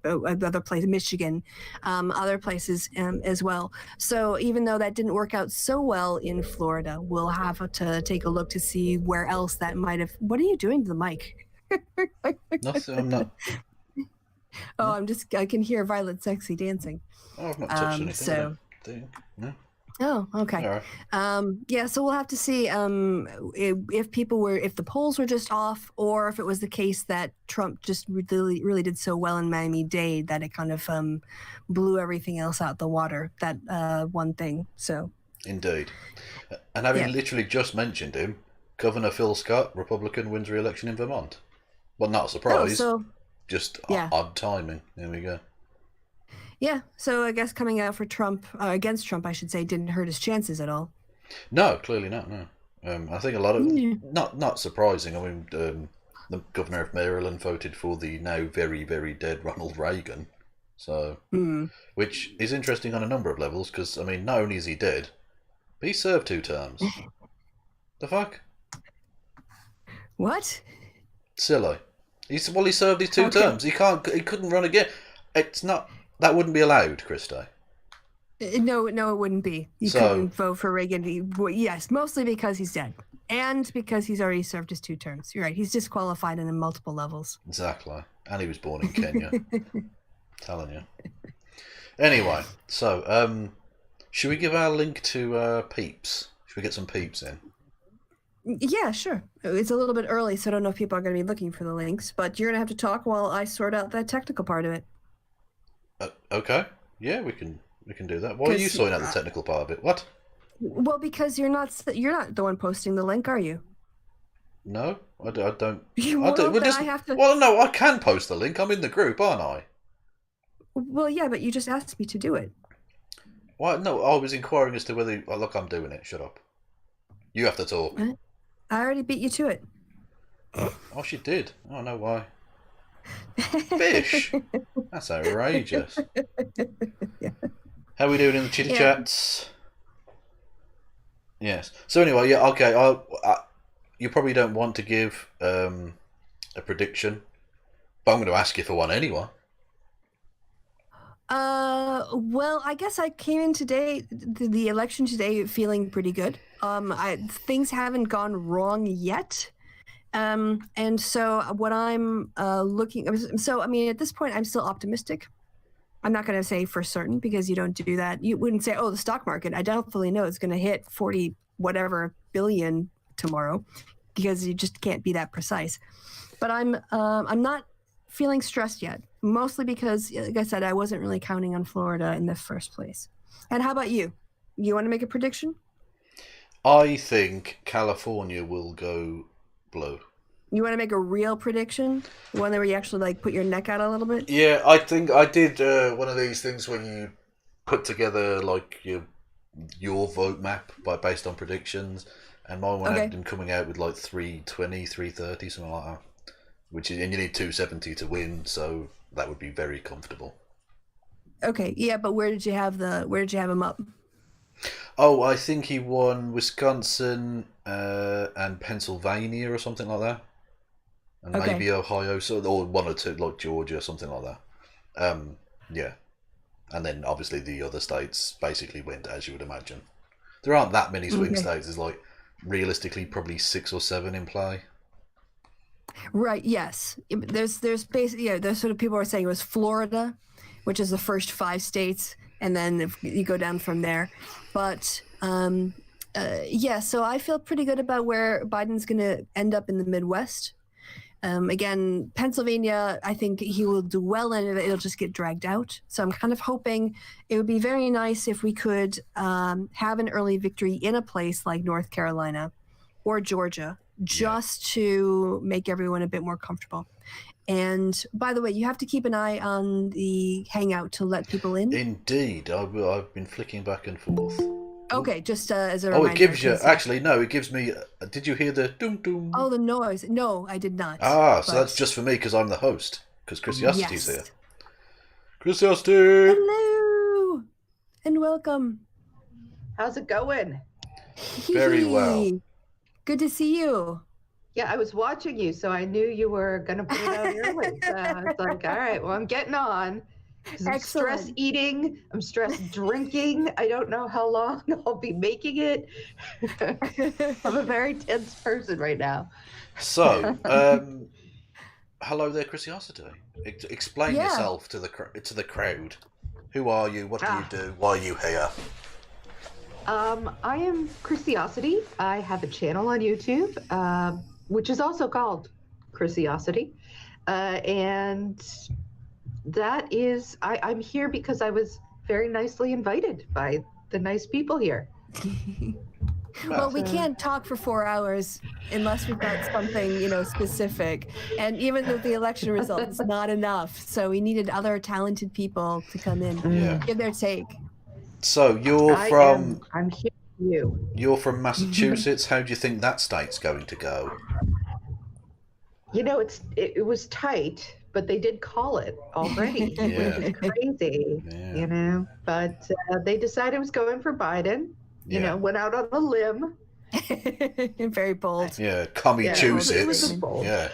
other places, Michigan, other places as well. So even though that didn't work out so well in Florida, we'll have to take a look to see where else that might have. What are you doing to the mic? Nothing, I'm not. Oh, I can hear Violet sexy dancing. Oh, I've not touched anything. So. No. Oh, okay. All right. So we'll have to see if the polls were just off, or if it was the case that Trump just really, really did so well in Miami-Dade that it kind of blew everything else out the water. That one thing. So. Indeed. And having literally just mentioned him, Governor Phil Scott, Republican, wins re-election in Vermont. Well, not a surprise. Just odd timing. There we go. Yeah, so I guess coming out for Trump, against Trump, I should say, didn't hurt his chances at all. No, clearly not. No, I think a lot of not surprising. I mean, the governor of Maryland voted for the now very, very dead Ronald Reagan. So, which is interesting on a number of levels because not only is he dead, but he served 2 terms. The fuck? What? Silly. He served his 2 terms. He couldn't run again. It's not. That wouldn't be allowed, Kristi. No, it wouldn't be. You couldn't vote for Reagan. Yes, mostly because he's dead. And because he's already served his 2 terms. You're right. He's disqualified on multiple levels. Exactly. And he was born in Kenya. Telling you. Anyway, so, should we give our link to Peeps? Should we get some Peeps in? Yeah, sure. It's a little bit early, so I don't know if people are going to be looking for the links, but you're going to have to talk while I sort out that technical part of it. Okay. Yeah, we can do that. Why are you sorting out the technical part of it? What? Well, because you're not the one posting the link, are you? No, I don't. You I don't. I have to. Well, no, I can post the link. I'm in the group, aren't I? Well, yeah, but you just asked me to do it. Well, no, I was inquiring as to whether. Oh, look, I'm doing it. Shut up. You have to talk. I already beat you to it. Oh, she did. Oh, no, why? Fish. That's outrageous. Yeah. How are we doing in the chitty chats? Yes. So anyway, yeah, okay. You probably don't want to give a prediction, but I'm going to ask you for one anyway. Well, I guess I came in today, the election today, feeling pretty good. Things haven't gone wrong yet. And so what I'm looking, at this point, I'm still optimistic. I'm not going to say for certain because you don't do that. You wouldn't say, oh, the stock market, I definitely know it's going to hit 40 whatever billion tomorrow because you just can't be that precise. But I'm not feeling stressed yet, mostly because, like I said, I wasn't really counting on Florida in the first place. And how about you? You want to make a prediction? I think California will go blue. You want to make a real prediction? One where you actually put your neck out a little bit? Yeah, I think I did one of these things where you put together your vote map based on predictions, and mine had been coming out with 320, 330, something like that. And you need 270 to win, so that would be very comfortable. Okay, yeah, but where did you have them up? Oh, I think he won Wisconsin and Pennsylvania or something like that, and Okay. maybe Ohio, or one or two, like Georgia, something like that. Yeah, and then obviously the other states basically went as you would imagine. There aren't that many swing states. There's like realistically probably 6 or 7 in play. Right. Yes. There's basically there's sort of people are saying it was Florida, which is the first 5 states, and then if you go down from there. But yeah, so I feel pretty good about where Biden's going to end up in the Midwest. Again, Pennsylvania, I think he will do well in it. It'll just get dragged out. So I'm kind of hoping it would be very nice if we could have an early victory in a place like North Carolina or Georgia, just to make everyone a bit more comfortable. And by the way, you have to keep an eye on the Hangout to let people in. Indeed, I've been flicking back and forth. Okay, just as a reminder. Oh, it gives you... Actually, no, it gives me... did you hear the doom-doom? Oh, the noise. No, I did not. So that's just for me because I'm the host. Because Christiosity's here. Christiosity! Hello! And welcome. How's it going? Very well. Good to see you. Yeah, I was watching you, so I knew you were going to put it out early. So I was like, all right, well, I'm getting on. I'm stress eating. I'm stress drinking. I don't know how long I'll be making it. I'm a very tense person right now. So, hello there, Christiosity. Explain yourself to the crowd. Who are you? What do you do? Why are you here? I am Christiosity. I have a channel on YouTube, which is also called Christiosity, and that is, I'm here because I was very nicely invited by the nice people here. Well, we can't talk for 4 hours unless we've got something, specific. And even with the election results, not enough. So we needed other talented people to come in, give their take. So I'm here for you. You're from Massachusetts. How do you think that state's going to go? It was tight, but they did call it already, which is crazy, But they decided it was going for Biden. Went out on a limb. Very bold. Yeah, Massachusetts. Yeah.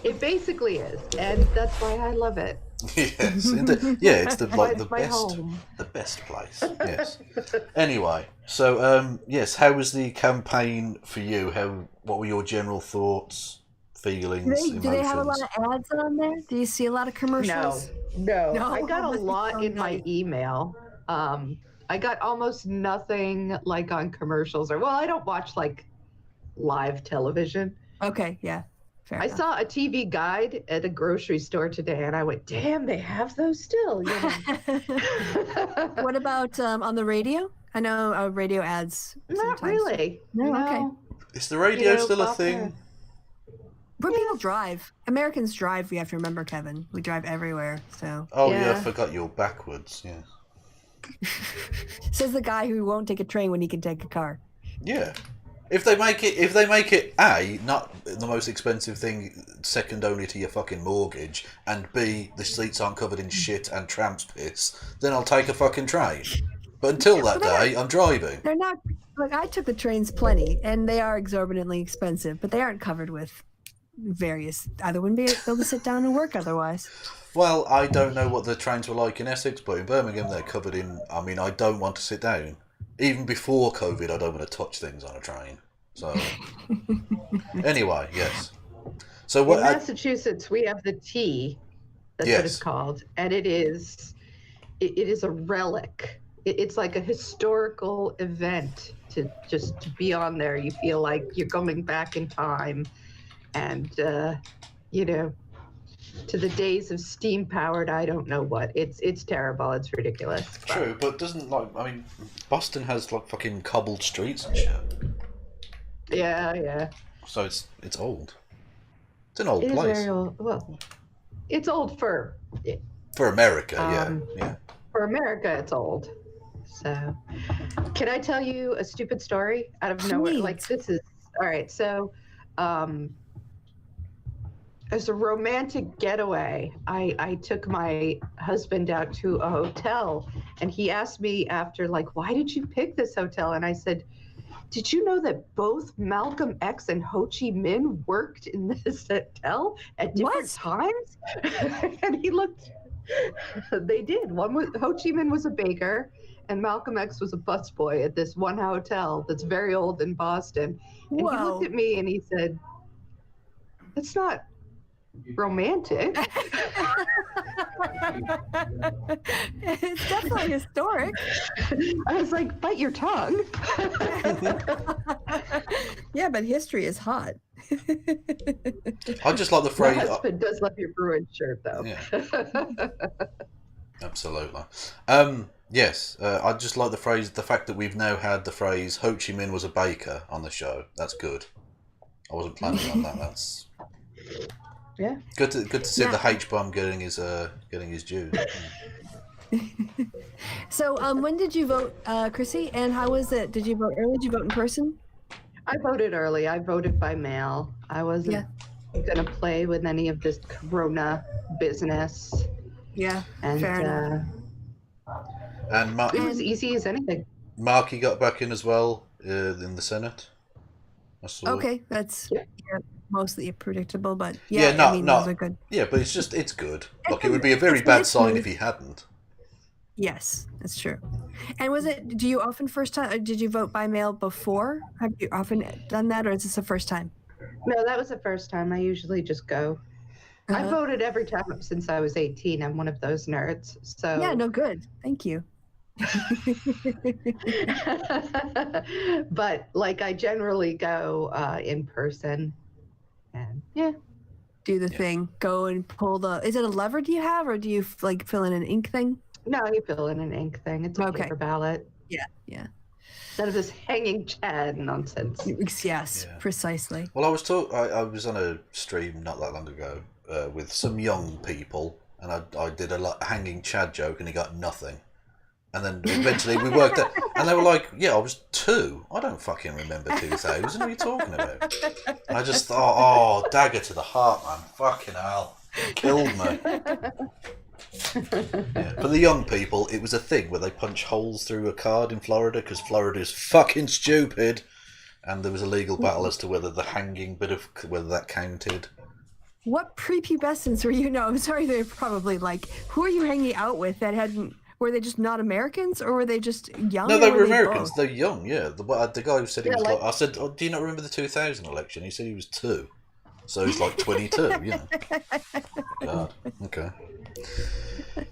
It basically is, and that's why I love it. Yes, it's the best place. Yes. Anyway, so yes, how was the campaign for you? What were your general thoughts, feelings, emotions? Do they have a lot of ads on there? Do you see a lot of commercials? No. I got a lot in my email. I got almost nothing like on commercials I don't watch like live television. Okay, yeah. Fair enough. Saw a TV guide at a grocery store today and I went, damn, they have those still. What about on the radio? I know radio ads. Not really. No, okay. Is the radio still a thing? Where people drive. Americans drive, we have to remember, Kevin. We drive everywhere, so. Oh, yeah, I forgot you're backwards, yeah. Says the guy who won't take a train when he can take a car. Yeah. If they make it A, not the most expensive thing, second only to your fucking mortgage, and B, the seats aren't covered in shit and tramp's piss, then I'll take a fucking train. But until that day, I'm driving. They're not, I took the trains plenty, and they are exorbitantly expensive, but they aren't covered with various, I wouldn't be able to sit down and work otherwise. Well, I don't know what the trains were like in Essex, but in Birmingham they're covered in, I don't want to sit down. Even before COVID, I don't want to touch things on a train. So, anyway, yes. So what? In Massachusetts, we have the T. That's what it's called, and it is a relic. It's like a historical event to be on there. You feel like you're going back in time, and to the days of steam-powered, I don't know what. It's terrible. It's ridiculous. True, but doesn't Boston has fucking cobbled streets and shit. Yeah. So it's old. It's an old place. It is very old. Well, it's old for America, yeah. For America, it's old. So, can I tell you a stupid story out of nowhere? Like, this is all right. So, as a romantic getaway, I took my husband out to a hotel And he asked me after, like, why did you pick this hotel? And I said, did you know that both Malcolm X and Ho Chi Minh worked in this hotel at different times? And he looked, they did. Ho Chi Minh was a baker, and Malcolm X was a busboy at this one hotel that's very old in Boston. And he looked at me and he said, that's not romantic. It's definitely historic. I was like, bite your tongue. Yeah, but history is hot. I just like the phrase. My husband does love your Bruin shirt, though. Yeah. Absolutely. Yes, I just like the phrase. The fact that we've now had the phrase "Ho Chi Minh was a baker" on the show. That's good. I wasn't planning on that. That's good to see the H-bomb getting his dues. So, when did you vote, Chrissy? And how was it? Did you vote early? Did you vote in person? I voted early. I voted by mail. I wasn't going to play with any of this Corona business. Yeah, and fair enough. And it was easy as anything. Markey got back in as well in the Senate. Okay, that's mostly predictable, but those are good. Yeah, but it's good. Like, it would be a very bad sign if he hadn't. Yes, that's true. And did you often did you vote by mail before? Have you often done that, or is this the first time? No, that was the first time. I usually just go. I voted every time since I was 18. I'm one of those nerds. So yeah, no, good. Thank you. But like, I generally go in person, and do the thing. Go and pull the. Is it a lever? Do you have, or do you like fill in an ink thing? No, you fill in an ink thing. It's a paper ballot. Yeah. Instead of this hanging Chad nonsense. Yes, precisely. Well, I was on a stream not that long ago with some young people, and I did a hanging Chad joke, and he got nothing. And then eventually we worked out, and they were like, "Yeah, I was 2. I don't fucking remember 2000. What are you talking about?" And I just thought, "Oh, dagger to the heart, man! Fucking hell, killed me." Yeah. For the young people, it was a thing where they punch holes through a card in Florida because Florida is fucking stupid, and there was a legal battle as to whether the hanging whether that counted. What prepubescents were you? No, I'm sorry. They're probably like, who are you hanging out with that hadn't? Were they just not Americans, or were they just young? No, they were Americans. They're young. Yeah, the guy who said he was like, I said, "Oh, do you not remember the 2000 election?" He said he was 2, so he's like 22. You know. God. Okay.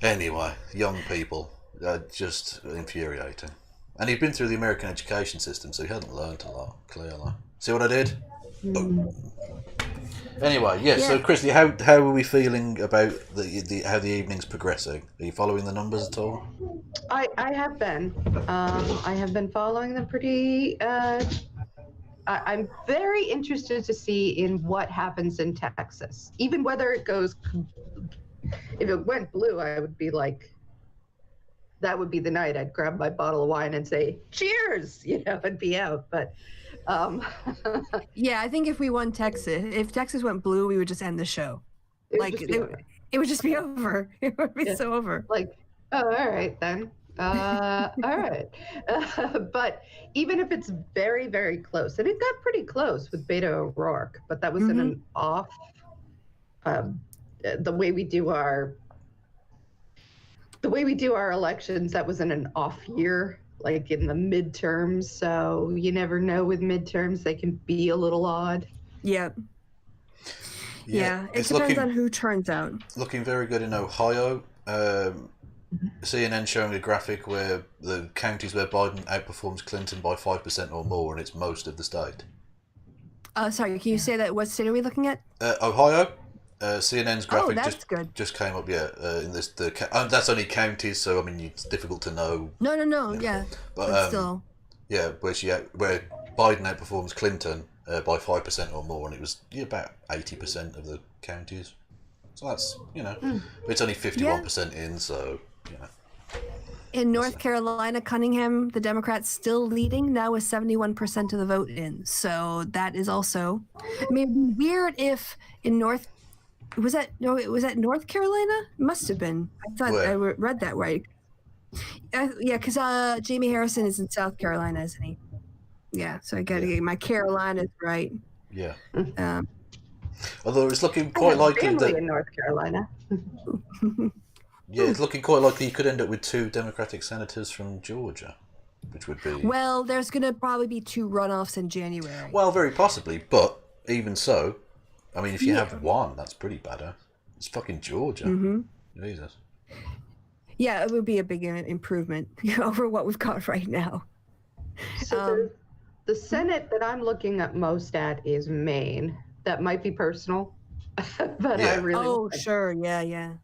Anyway, young people, just infuriating. And he'd been through the American education system, so he hadn't learned a lot, clearly. See what I did? Boom. Anyway, so Christy, how are we feeling about how the evening's progressing? Are you following the numbers at all? I have been. I have been following them pretty... I'm very interested to see in what happens in Texas. Even whether it goes... If it went blue, I would be like, that would be the night I'd grab my bottle of wine and say, cheers, and be out. But yeah, I think if we won Texas, if Texas went blue, we would just end the show. It would just be over. It would be so over. Like, oh, all right then. All right. But even if it's very, very close, and it got pretty close with Beto O'Rourke, but that was in an off, the way we do our elections, that was in an off year, like in the midterms. So you never know with midterms, they can be a little odd. Yep. Yeah, it depends on who turns out. Looking very good in Ohio. CNN showing a graphic where the counties where Biden outperforms Clinton by 5% or more, and it's most of the state. Sorry, can you say that? What state are we looking at? Ohio. CNN's graphic just came up. In this that's only counties, so I mean it's difficult to know. No. Yeah, but still. Yeah, where Biden outperforms Clinton by 5% or more, and it was about 80% of the counties. So that's it's only 51% in, so In North Carolina, Cunningham, the Democrats still leading now with 71% of the vote in. So that is also, I mean, it'd be weird if in was that North Carolina? It must have been. I thought I read that right. Yeah, because Jamie Harrison is in South Carolina, isn't he? Yeah, so I got to get my Carolinas right. Yeah. Um, Although it's looking I quite have likely family that in North Carolina. it's looking quite likely you could end up with 2 Democratic senators from Georgia, which would be well, there's going to probably be 2 runoffs in January. well, very possibly. But even so, I mean, if you Yeah. have 1, that's pretty bad. It's fucking Georgia. Jesus. Yeah, it would be a big improvement over what we've got right now. So the Senate that I'm looking at most at is Maine. That might be personal, but Yeah. I really Sure, yeah.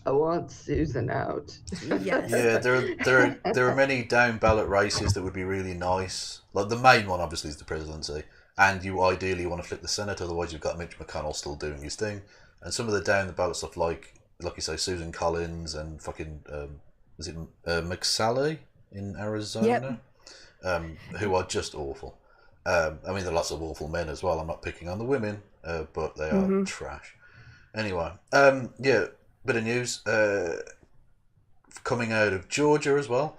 I want Susan out. Yes. Yeah, there are many down ballot races that would be really nice. Like the main one, obviously, is the presidency, and you ideally want to flip the Senate. Otherwise, you've got Mitch McConnell still doing his thing, and some of the down the ballot stuff, like you say, Susan Collins and fucking is it McSally in Arizona, who are just awful. I mean, there are lots of awful men as well. I'm not picking on the women, but they are trash. Anyway, yeah. Bit of news coming out of Georgia as well.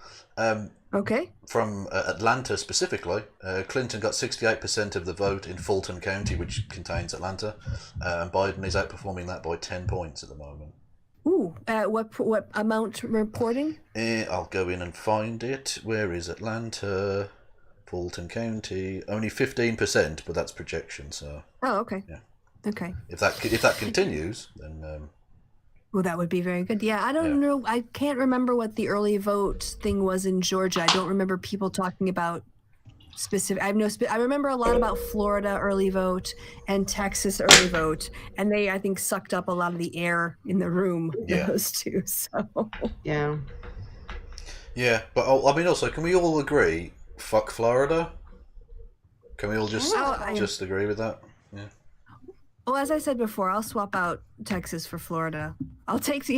Okay. From Atlanta specifically, Clinton got 68% of the vote in Fulton County, which contains Atlanta, and Biden is outperforming that by 10 points at the moment. Ooh, what amount reporting? I'll go in and find it. Where is Atlanta? Fulton County, only 15%, but that's projection. So. Oh, okay. Yeah. Okay. If that continues, then. Well, that would be very good. Yeah, I don't know. I can't remember what the early vote thing was in Georgia. I don't remember people talking about specific. I have no. I remember a lot about Florida early vote and Texas early vote, and they, I think, sucked up a lot of the air in the room. Yeah. Those two. So. Yeah. Yeah, but I mean, also, can we all agree? Fuck Florida. Can we all just agree with that? Yeah. Well, as I said before, I'll swap out Texas for Florida. I'll take,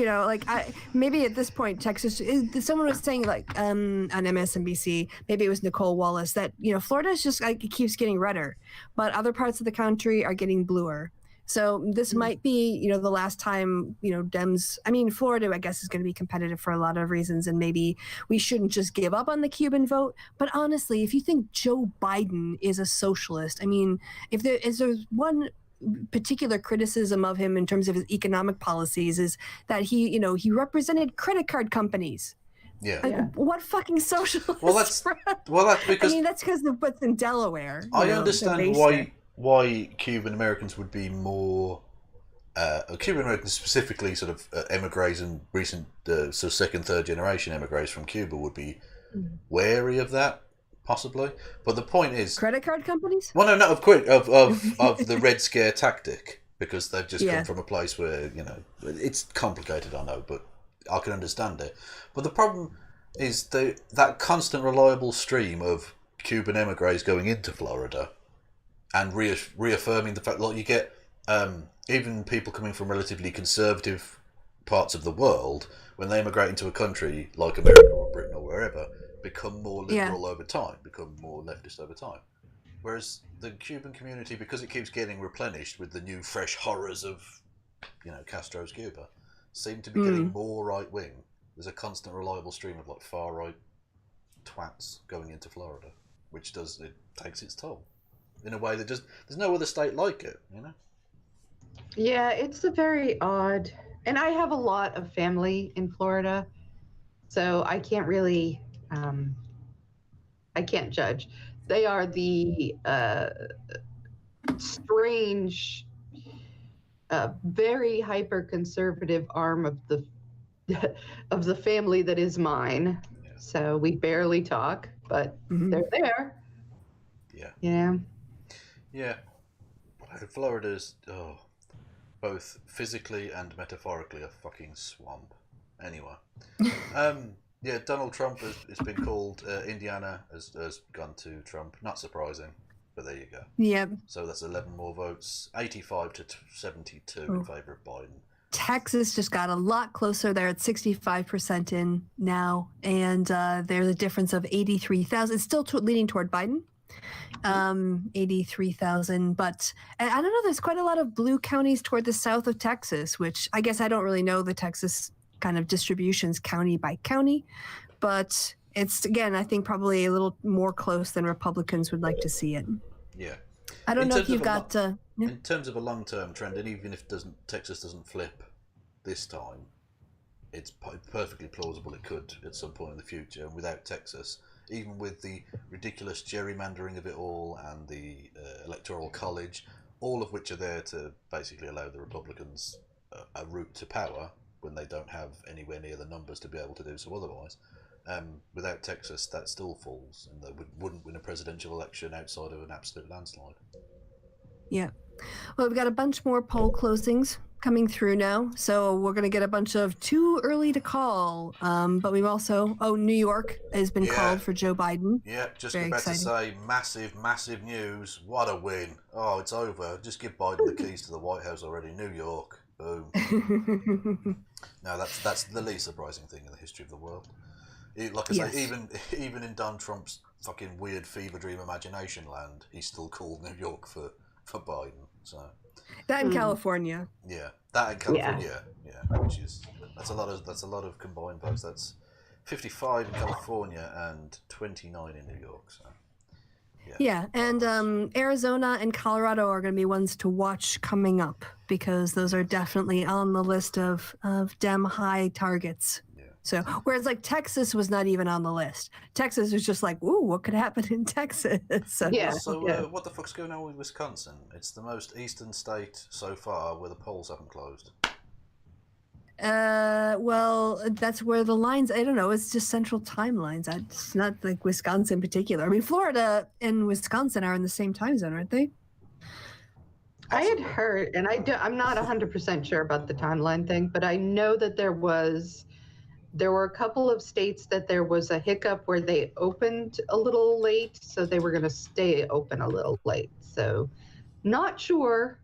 maybe at this point, Texas, someone was saying on MSNBC, maybe it was Nicole Wallace, that, Florida is just, it keeps getting redder, but other parts of the country are getting bluer. So this might be, the last time, Dems, Florida, I guess, is going to be competitive for a lot of reasons. And maybe we shouldn't just give up on the Cuban vote. But honestly, if you think Joe Biden is a socialist, if there's one particular criticism of him in terms of his economic policies is that he represented credit card companies. Yeah. What fucking socialist? Well, that's because that's because of what's in Delaware. I understand why Cuban Americans would be more. Cuban Americans specifically, sort of emigres and recent sort of second, third generation emigres from Cuba would be wary of that. Possibly, but the point is, credit card companies. Well, no, not of the Red Scare tactic, because they've just come from a place where it's complicated. I know, but I can understand it. But the problem is that constant, reliable stream of Cuban emigres going into Florida and reaffirming the fact that you get even people coming from relatively conservative parts of the world when they immigrate into a country like America or Britain or wherever. Become more liberal over time, become more leftist over time. Whereas the Cuban community, because it keeps getting replenished with the new fresh horrors of, Castro's Cuba, seem to be getting more right wing. There's a constant, reliable stream of far right twats going into Florida, which takes its toll in a way that there's no other state like it. Yeah, it's a very odd, and I have a lot of family in Florida, so I can't really. I can't judge. They are the strange, very hyper-conservative arm of the family that is mine. Yeah. So we barely talk, but they're there. Yeah. Yeah. Yeah. Florida's both physically and metaphorically a fucking swamp. Anyway. Yeah, Donald Trump has been called. Indiana has gone to Trump. Not surprising, but there you go. Yep. So that's 11 more votes, 85 to 72 in favor of Biden. Texas just got a lot closer. They're at 65% in now, and there's a difference of 83,000. It's still leaning toward Biden, 83,000. But I don't know. There's quite a lot of blue counties toward the south of Texas, which I guess I don't really know the Texas kind of distributions county by county. But it's, again, I think probably a little more close than Republicans would like to see it. Yeah. I don't know if you've got... In terms of a long-term trend, and even if Texas doesn't flip this time, it's perfectly plausible it could at some point in the future. And without Texas, even with the ridiculous gerrymandering of it all and the electoral college, all of which are there to basically allow the Republicans a route to power when they don't have anywhere near the numbers to be able to do so otherwise. Without Texas, that still falls, and they wouldn't win a presidential election outside of an absolute landslide. Yeah. Well, we've got a bunch more poll closings coming through now, so we're going to get a bunch of too early to call. But we've also, New York has been called for Joe Biden. Yeah, just Very about exciting. to say, massive news. What a win. Oh, it's over. Just give Biden the keys to the White House already. New York. Boom. No, that's the least surprising thing in the history of the world. Like I say, even in Donald Trump's fucking weird fever dream imagination land, he still called New York for Biden. So that in California. Yeah, that in California. Yeah, which is that's a lot of combined votes. That's 55 in California and 29 in New York. So yeah, and Arizona and Colorado are going to be ones to watch coming up, because those are definitely on the list of Dem high targets. So, whereas like Texas was not even on the list. Texas was just like, ooh, what could happen in Texas? So, what the fuck's going on with Wisconsin? It's the most eastern state so far where the polls haven't closed. Well, that's where the lines, I don't know, it's just central timelines. It's not like Wisconsin in particular. I mean, Florida and Wisconsin are in the same time zone, aren't they? I had heard, and I'm not 100% sure about the timeline thing, but I know that there were a couple of states that there was a hiccup where they opened a little late, so they were going to stay open a little late. So not sure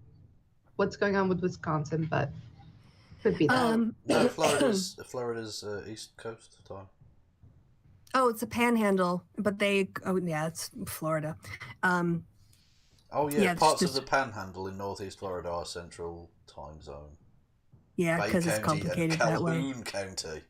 what's going on with Wisconsin, but could be that. No, Florida's east coast time. Oh, it's a panhandle, but it's Florida. Parts of the panhandle in northeast Florida are central time zone. Yeah, because it's complicated that way. Calhoun County.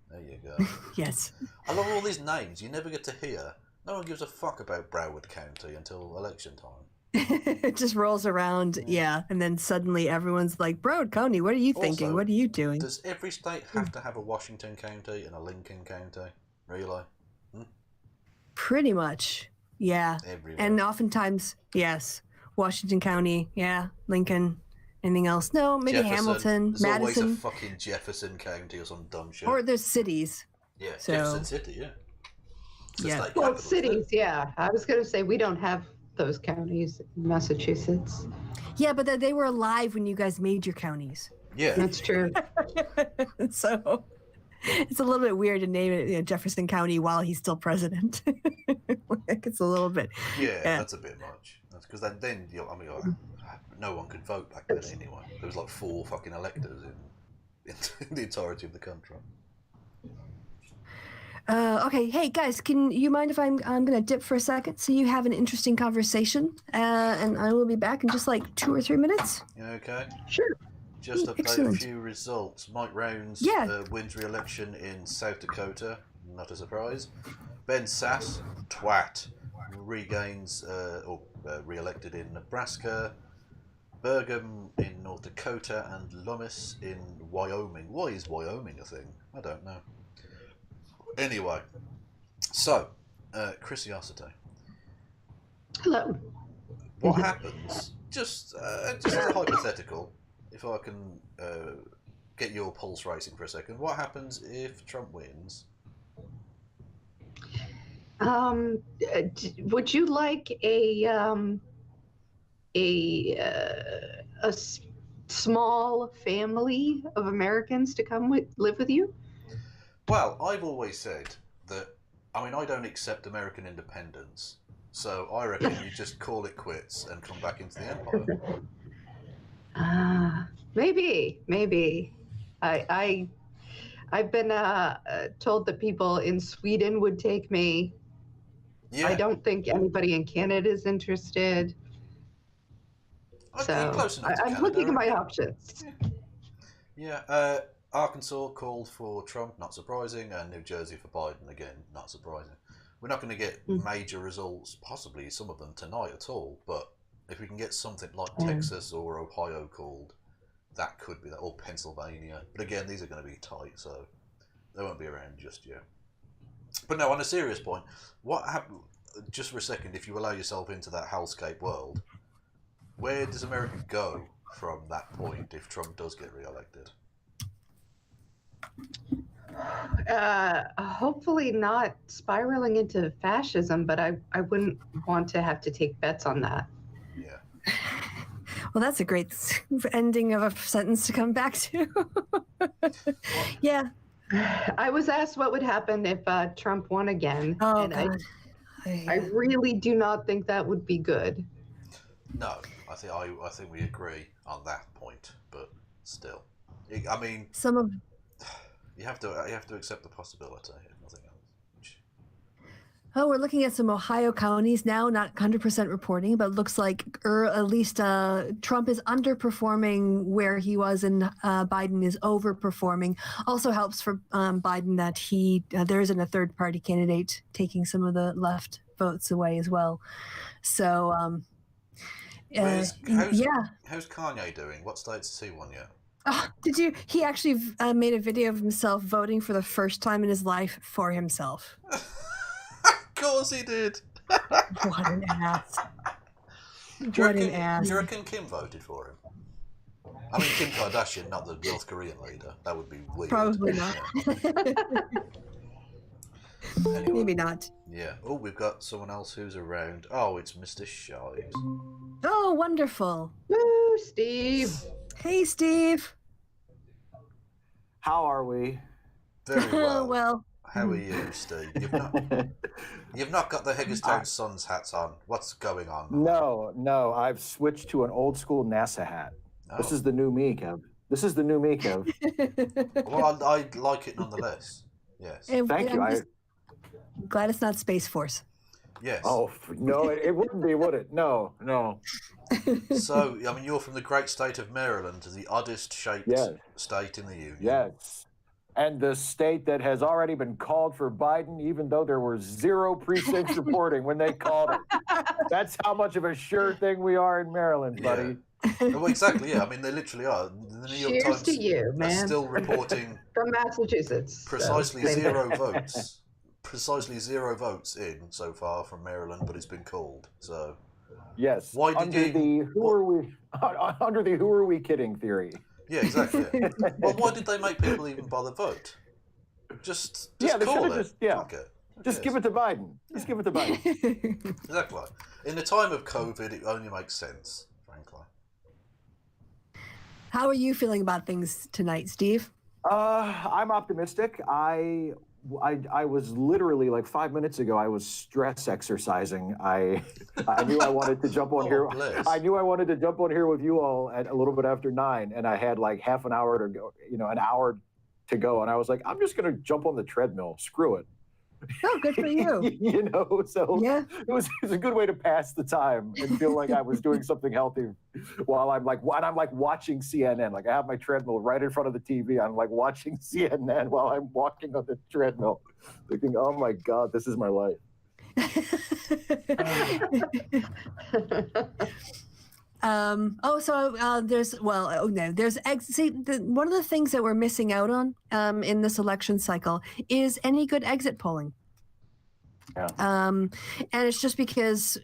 There you go. Yes. I love all these names you never get to hear. No one gives a fuck about Broward County until election time. It just rolls around, and then suddenly everyone's like, Broward County, what are you thinking? What are you doing? Does every state have to have a Washington County and a Lincoln County? Really? Pretty much, yeah. Everywhere. And oftentimes, yes, Washington County, Lincoln. Anything else? No, maybe Jefferson. Hamilton, There's Madison. Always a fucking Jefferson County or some dumb shit. Or there's cities. Yeah, so, Jefferson City, yeah. Well, cities, I was going to say we don't have those counties in Massachusetts. Yeah, but they were alive when you guys made your counties. Yeah. That's true. So it's a little bit weird to name it Jefferson County while he's still president. It's a little bit. Yeah, that's a bit much. Because then no one could vote back then anyway. There was like 4 fucking electors in the entirety of the country. Okay, hey guys, can you mind if I'm going to dip for a second so you have an interesting conversation, and I will be back in just like 2 or 3 minutes. Yeah, okay. Sure. Just update Excellent. a few results. Mike Rounds wins re-election in South Dakota. Not a surprise. Ben Sass, twat, regains re-elected in Nebraska. Burgum in North Dakota and Lummis in Wyoming. Why is Wyoming a thing? I don't know. Anyway, so Kristi. Hello. What happens? Just as a hypothetical, if I can get your pulse racing for a second, what happens if Trump wins? Would you like a small family of Americans to come live with you? Well, I've always said that, I don't accept American independence, so I reckon you just call it quits and come back into the empire. Maybe. I've been told that people in Sweden would take me. Yeah. I don't think anybody in Canada is interested. I'm looking at my options. Yeah. Arkansas called for Trump, not surprising, and New Jersey for Biden, again, not surprising. We're not going to get major results, possibly some of them tonight at all, but if we can get something like Texas or Ohio called, that could be that, or Pennsylvania. But again, these are going to be tight, so they won't be around just yet. But no, on a serious point, what happened? Just for a second, if you allow yourself into that hellscape world, where does America go from that point if Trump does get re-elected? Hopefully not spiraling into fascism, but I wouldn't want to have to take bets on that. Yeah. Well, that's a great ending of a sentence to come back to. Yeah. I was asked what would happen if Trump won again. Oh, and God. I really do not think that would be good. No, I think we agree on that point, but still, I mean, you have to accept the possibility, if nothing else. Oh, we're looking at some Ohio counties now, not 100% reporting, but looks like at least Trump is underperforming where he was and Biden is overperforming. Also helps for Biden that there isn't a third party candidate taking some of the left votes away as well. So, How's Kanye doing? What states has he won yet? Oh, he actually made a video of himself voting for the first time in his life for himself. Of course he did. What an ass. Do you reckon Kim voted for him? I mean, Kim Kardashian, not the North Korean leader. That would be weird. Probably not. Anyway, maybe not. Yeah. Oh, we've got someone else who's around. Oh, it's Mr. Shives. Oh, wonderful. Woo, Steve. Hey, Steve. How are we? Very well. Well. How are you, Steve? You've not got the Hagerstown Suns hats on. What's going on? No. I've switched to an old school NASA hat. Oh. This is the new me, Kev. Well, I like it nonetheless. Yes. Thank you. I'm glad it's not Space Force. Yes. Oh, no, it wouldn't be, would it? No. So, I mean, you're from the great state of Maryland, the oddest shaped state in the Union. Yes. And the state that has already been called for Biden, even though there were 0 precincts reporting when they called it. That's how much of a sure thing we are in Maryland, buddy. Yeah. Well, exactly, yeah. I mean, they literally are. The New York Times to you, man. are still reporting from Massachusetts. Precisely 0 votes. Precisely 0 votes in so far from Maryland, but it's been called. So yes. Why did under the who are we kidding theory. Yeah, exactly. Well, why did they make people even bother vote? Just call it. Just give it to Biden. Exactly. In the time of COVID, it only makes sense, frankly. How are you feeling about things tonight, Steve? I'm optimistic. I was literally like 5 minutes ago, I was stress exercising. I knew I wanted to jump on here. Bless. I knew I wanted to jump on here with you all at a little bit after 9, and I had like half an hour to go, an hour to go. And I was like, I'm just going to jump on the treadmill. Screw it. Oh, good for you. So yeah. it was a good way to pass the time and feel like I was doing something healthy while I'm watching CNN. Like I have my treadmill right in front of the TV. I'm like watching CNN while I'm walking on the treadmill, thinking, oh my God, this is my life. One of the things that we're missing out on in this election cycle is any good exit polling. Yeah. And it's just because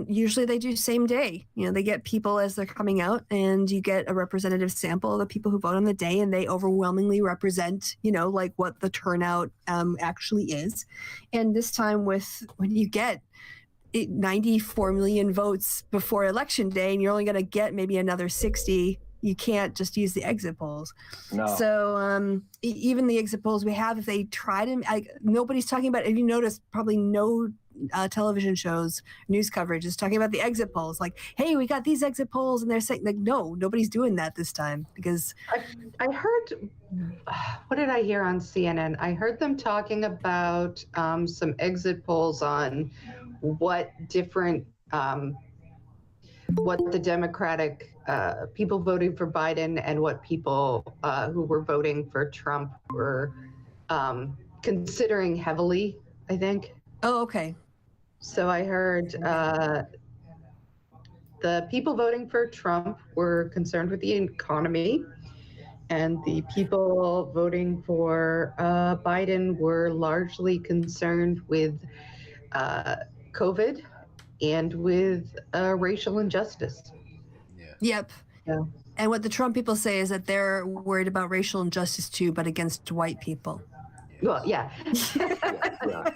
usually they do same day. They get people as they're coming out, and you get a representative sample of the people who vote on the day, and they overwhelmingly represent, like what the turnout actually is. And this time, when you get 94 million votes before election day, and you're only going to get maybe another 60. You can't just use the exit polls. No. So even the exit polls we have, if they try to, nobody's talking about. If you notice, probably no television shows, news coverage is talking about the exit polls. Like, hey, we got these exit polls, and they're saying like, no, nobody's doing that this time because I heard. What did I hear on CNN? I heard them talking about some exit polls on what the Democratic people voting for Biden and what people who were voting for Trump were considering heavily, I think. Oh, okay. So I heard the people voting for Trump were concerned with the economy, and the people voting for Biden were largely concerned with COVID and with racial injustice. Yeah. Yep. Yeah. And what the Trump people say is that they're worried about racial injustice too, but against white people. Well, yeah. Yeah.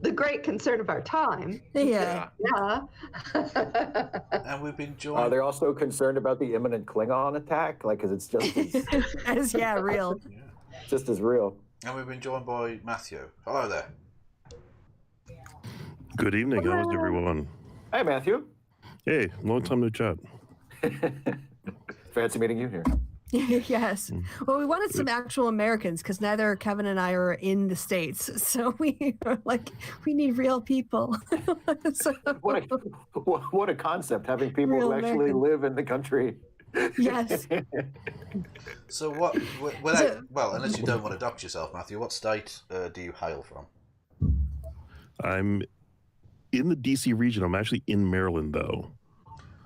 The great concern of our time. Yeah. Yeah. And we've been joined. They're also concerned about the imminent Klingon attack, like, because it's just as, Real. Yeah. just as real. And we've been joined by Matthew. Hello there. Good evening. How's everyone? Hey, Matthew. Hey, long time no chat. Fancy meeting you here. Yes. Well, we wanted some actual Americans because neither Kevin and I are in the States. So we were like, we need real people. So, What a concept, having people Real who actually American. live in the country. yes. So unless you don't want to dox yourself, Matthew, what state do you hail from? I'm in the DC region. I'm actually in Maryland, though.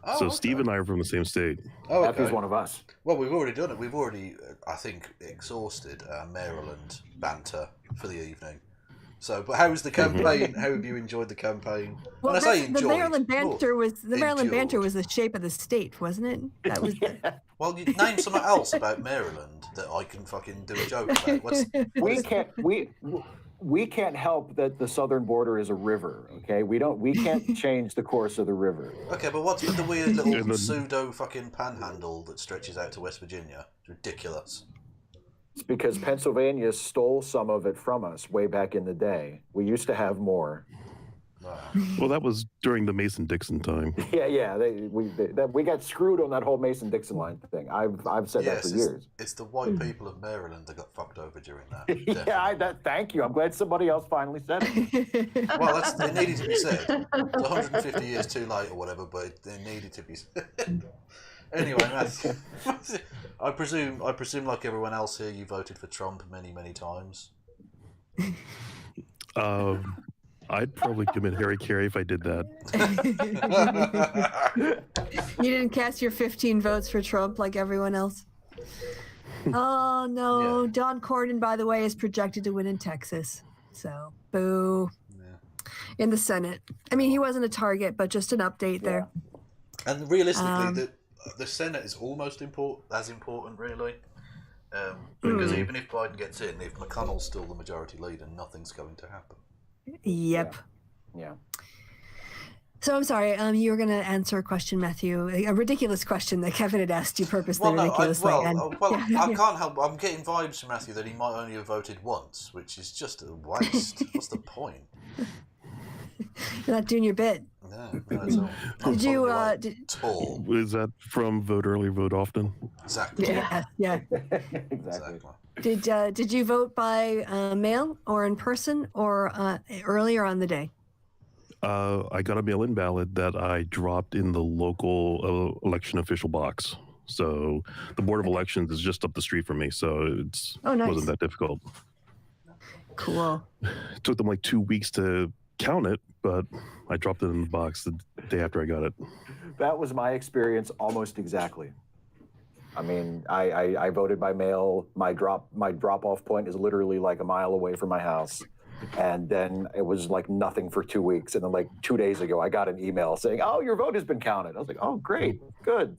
Oh, So okay. Steve and I are from the same state. Oh, Matthew's okay. one of us. Well, we've already done it. We've already, I think, exhausted Maryland banter for the evening. So, but how was the campaign? How have you enjoyed the campaign? Well, When I say the enjoyed, Maryland banter was endured. the shape of the state, wasn't it? That was Well, you name something else about Maryland that I can fucking do a joke about. We can't help that the southern border is a river. Okay, we can't change the course of the river. Okay, but what's with the weird little pseudo fucking panhandle that stretches out to West Virginia? It's ridiculous. It's because Pennsylvania stole some of it from us way back in the day. We used to have more. Wow. Well, that was during the Mason-Dixon time. Yeah. We got screwed on that whole Mason-Dixon line thing. I've said that for years. It's the white people of Maryland that got fucked over during that. Thank you. I'm glad somebody else finally said it. Well, it needed to be said. It's 150 years too late or whatever, but it needed to be said. Anyway, Matthew, I presume, like everyone else here, you voted for Trump many, many times. I'd probably commit Harry Carey if I did that. You didn't cast your 15 votes for Trump like everyone else. Oh no, Yeah. Don Cornyn, by the way, is projected to win in Texas. So boo. Yeah. In the Senate. I mean, he wasn't a target, but just an update there. And realistically, the Senate is almost as important, really. Because even if Biden gets in, if McConnell's still the majority leader, nothing's going to happen. Yep. Yeah. So I'm sorry, you were going to answer a question, Matthew, a ridiculous question that Kevin had asked you purposely ridiculously. I can't help. I'm getting vibes from Matthew that he might only have voted once, which is just a waste. What's the point? You're not doing your bit. No, it's all. Did you? Tall. Is that from Vote Early, Vote Often? Exactly. Yeah. Exactly. Did you vote by mail or in person or earlier on the day? I got a mail-in ballot that I dropped in the local election official box. So the Board of Elections is just up the street from me, so it wasn't that difficult. Cool. It took them like 2 weeks to count it, but I dropped it in the box the day after I got it. That was my experience almost exactly. I mean, I voted by mail. My drop-off point is literally like a mile away from my house. And then it was like nothing for 2 weeks. And then like 2 days ago, I got an email saying, "Oh, your vote has been counted." I was like, "Oh, great, good."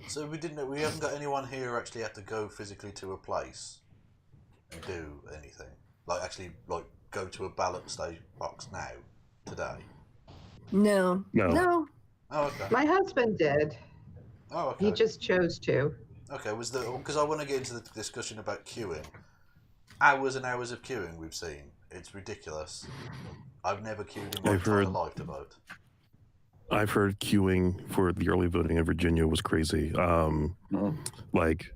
So we haven't got anyone here who actually had to go physically to a place and do anything. Like go to a ballot stage box now, today. No. Oh, okay. My husband did. Oh, okay. He just chose to. Okay, because I want to get into the discussion about queuing. Hours and hours of queuing we've seen. It's ridiculous. I've never queued in my entire life to vote. I've heard queuing for the early voting in Virginia was crazy. Like,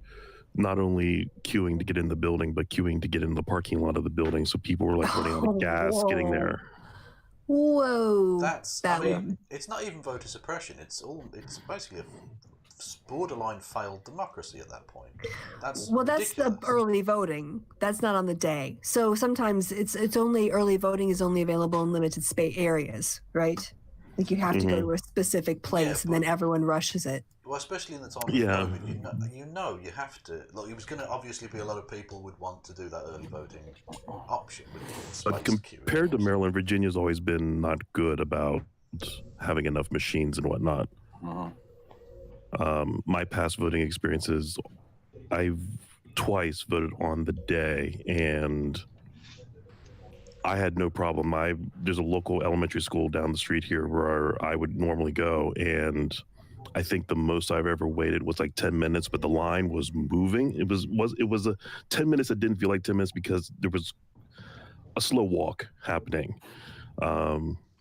not only queuing to get in the building, but queuing to get in the parking lot of the building. So people were like running out of gas getting there. Whoa. It's not even voter suppression. It's basically a borderline failed democracy at that point. That's the early voting. That's not on the day. So sometimes it's only early voting is only available in limited areas, right? Like you have to go to a specific place, and then everyone rushes it. Well, especially in the time of COVID, you have to. Look, it was going to obviously be a lot of people would want to do that early voting option. But compared to Maryland, Virginia's always been not good about having enough machines and whatnot. My past voting experiences, I've twice voted on the day, and I had no problem. There's a local elementary school down the street here where I would normally go, and I think the most I've ever waited was like 10 minutes, but the line was moving. It was a 10 minutes that didn't feel like 10 minutes because there was a slow walk happening.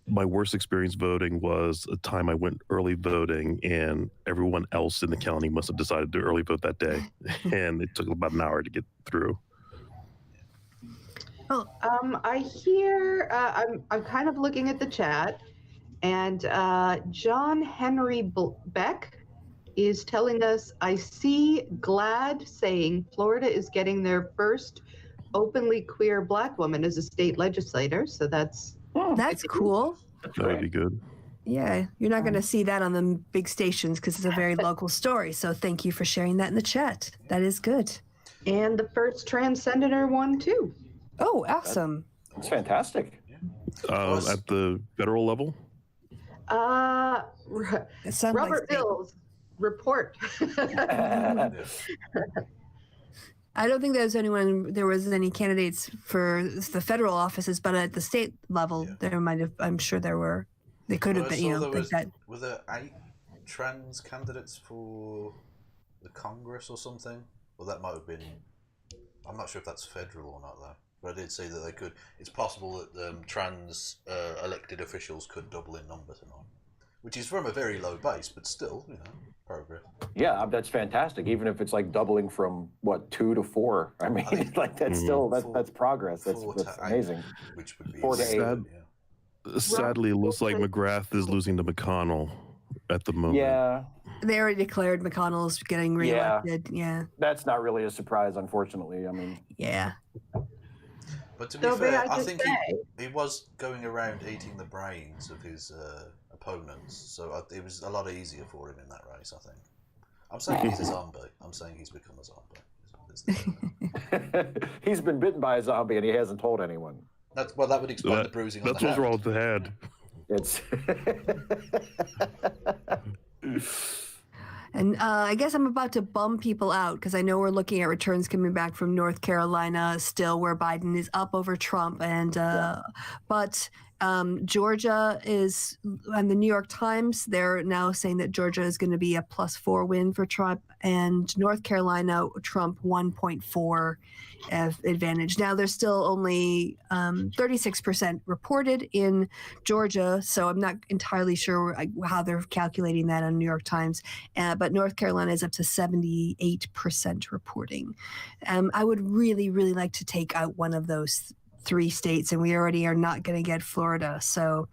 My worst experience voting was a time I went early voting, and everyone else in the county must have decided to early vote that day, and it took about an hour to get through. I hear, I'm kind of looking at the chat, and John Henry Beck is telling us, I see GLAD saying Florida is getting their first openly queer Black woman as a state legislator. So that's cool. That would be good. Yeah, you're not going to see that on the big stations because it's a very local story. So thank you for sharing that in the chat. That is good. And the first trans senator won too. Oh, awesome. That's fantastic. At the federal level? Robert Mills, report. I don't think there was any candidates for the federal offices, but at the state level, there might have. I'm sure there were. They could have been. Were there 8 trans candidates for the Congress or something? Well, that might have been. I'm not sure if that's federal or not, though. But I did see that they could. It's possible that trans elected officials could double in number tonight, which is from a very low base, but still, progress. Yeah, that's fantastic. Even if it's like doubling from 2 to 4. I mean, like that's still that's progress. That's amazing. Which would be 4 to 8. Sadly, it looks like McGrath is losing to McConnell at the moment. Yeah. They already declared McConnell's getting reelected. Yeah. That's not really a surprise, unfortunately. I mean. Yeah. But to be fair, I think he was going around eating the brains of his opponents, so it was a lot easier for him in that race, I think. I'm saying he's a zombie. I'm saying he's become a zombie. He's been bitten by a zombie and he hasn't told anyone. That would explain the bruising on the hand. That's what's wrong with the head. It's... And I guess I'm about to bum people out because I know we're looking at returns coming back from North Carolina still, where Biden is up over Trump, and but Georgia is, and the New York Times, they're now saying that Georgia is going to be a +4 win for Trump, and North Carolina, Trump 1.4 advantage. Now there's still only 36% reported in Georgia, so I'm not entirely sure how they're calculating that on New York Times, but North Carolina is up to 78% reporting. I would really, really like to take out one of those 3 states, and we already are not going to get Florida. So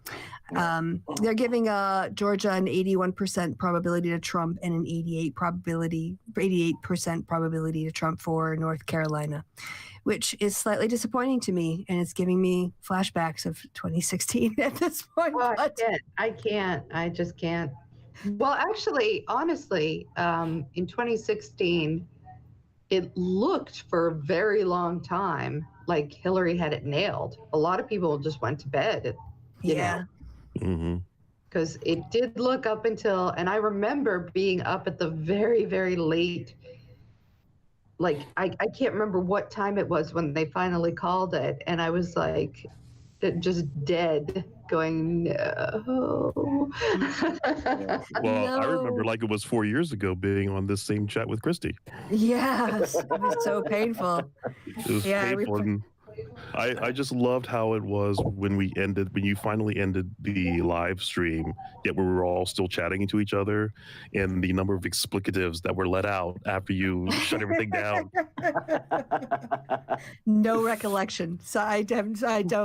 they're giving Georgia an 81% probability to Trump and an 88% probability to Trump for North Carolina, which is slightly disappointing to me, and it's giving me flashbacks of 2016 at this point. Well, I just can't. Well, actually, honestly, in 2016, it looked for a very long time like Hillary had it nailed. A lot of people just went to bed, you know, because it did look up until, and I remember being up at the very, very late, like, I can't remember what time it was when they finally called it. And I was like, just dead, going, no. Well, I remember like it was 4 years ago being on this same chat with Kristi. Yes, it was so painful. It was painful. I just loved how it was when you finally ended the live stream, yet we were all still chatting to each other, and the number of explicatives that were let out after you shut everything down. No recollection. So I don't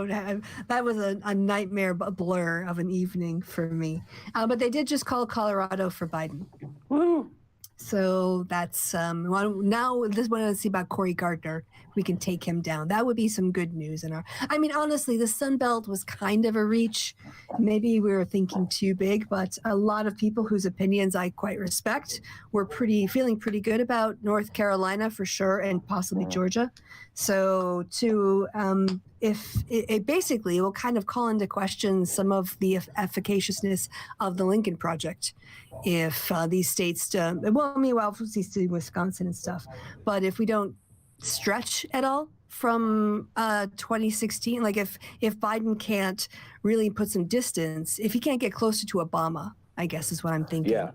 have. That was a nightmare blur of an evening for me. But they did just call Colorado for Biden. Woo! So that's now this one to see about Cory Gardner. We can take him down. That would be some good news I mean, honestly, the Sun Belt was kind of a reach. Maybe we were thinking too big, but a lot of people whose opinions I quite respect were feeling pretty good about North Carolina for sure, and possibly Georgia. So if it basically will kind of call into question some of the efficaciousness of the Lincoln Project. If these states, obviously Wisconsin and stuff, but if we don't stretch at all from 2016, like if Biden can't really put some distance, if he can't get closer to Obama, I guess is what I'm thinking. Yeah.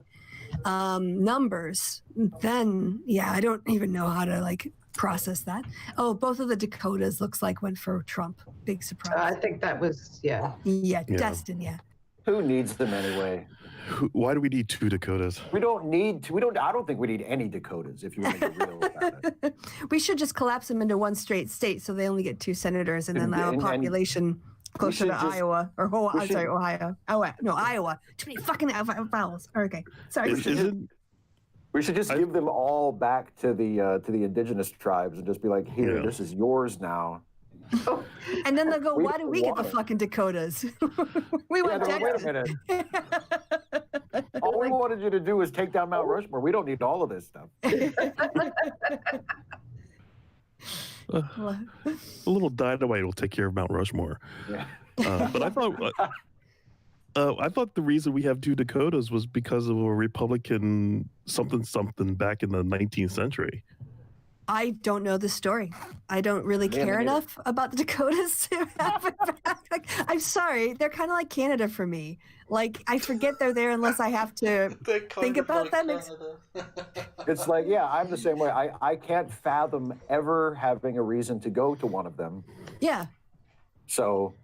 Numbers, then I don't even know how to process that. Oh, both of the Dakotas looks like went for Trump. Big surprise. I think that was destined. Yeah. Who needs them anyway? Why do we need 2 Dakotas? We don't need to. I don't think we need any Dakotas. If you want to get real about it, we should just collapse them into one straight state, so they only get 2 senators, and then our population closer to Iowa or Ohio. Oh no, Iowa. Too many fucking vowels. Okay, sorry. We should just give them all back to the indigenous tribes and just be like, here, this is yours now. And then they'll go, why do we get the fucking Dakotas? We want Texas. Wait a minute. All we wanted you to do was take down Mount Rushmore. We don't need all of this stuff. A little dynamite will take care of Mount Rushmore. Yeah. But I thought the reason we have 2 Dakotas was because of a Republican something back in the 19th century. I don't know the story. I don't really care enough about the Dakotas to have it back. I'm sorry. They're kind of like Canada for me. I forget they're there unless I have to think about them. It's I'm the same way. I can't fathom ever having a reason to go to one of them. Yeah. So.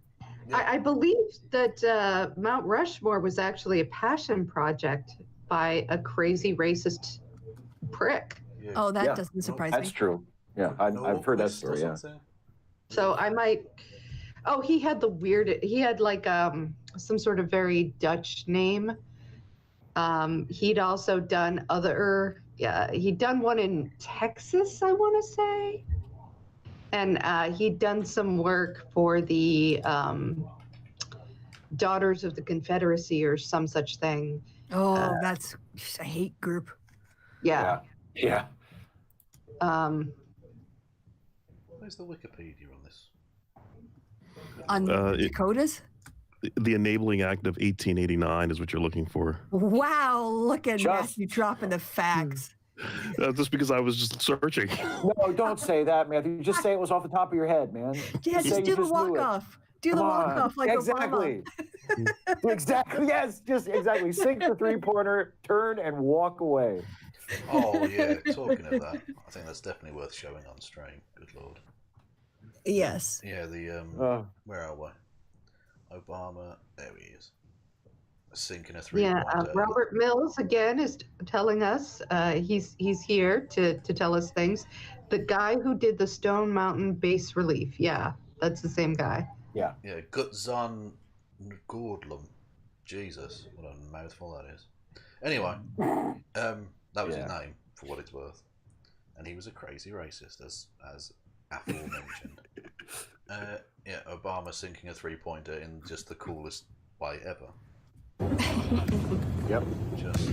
I believe that Mount Rushmore was actually a passion project by a crazy racist prick. Yeah. Oh, that doesn't surprise me. That's true. Yeah, I've heard that story. Yeah. So I might. Oh, he had he had some sort of very Dutch name. He'd also done he'd done one in Texas, I want to say. And he'd done some work for the Daughters of the Confederacy or some such thing. Oh, that's a hate group. Yeah. Yeah. Where's the Wikipedia on this? On Dakotas? The Enabling Act of 1889 is what you're looking for. Wow, look at Matthew dropping the facts. Just because I was just searching. No, don't say that, Matthew. Just say it was off the top of your head, man. Yeah, just do the walk-off. Do the walk-off like exactly. Obama. Exactly, yes. Just exactly. Sink the 3-pointer, turn, and walk away. Oh, yeah. Talking of that, I think that's definitely worth showing on stream. Good Lord. Yes. Yeah, where are we? Obama. There he is. Sinking a 3-pointer. Robert Mills again is telling us he's here to tell us things. The guy who did the Stone Mountain bas relief. Yeah, that's the same guy. Yeah. Yeah, Gutzon Gordlum. Jesus, what a mouthful that is. Anyway, that was his name, for what it's worth. And he was a crazy racist, as aforementioned. Obama sinking a 3-pointer in just the coolest way ever. Yep. Just.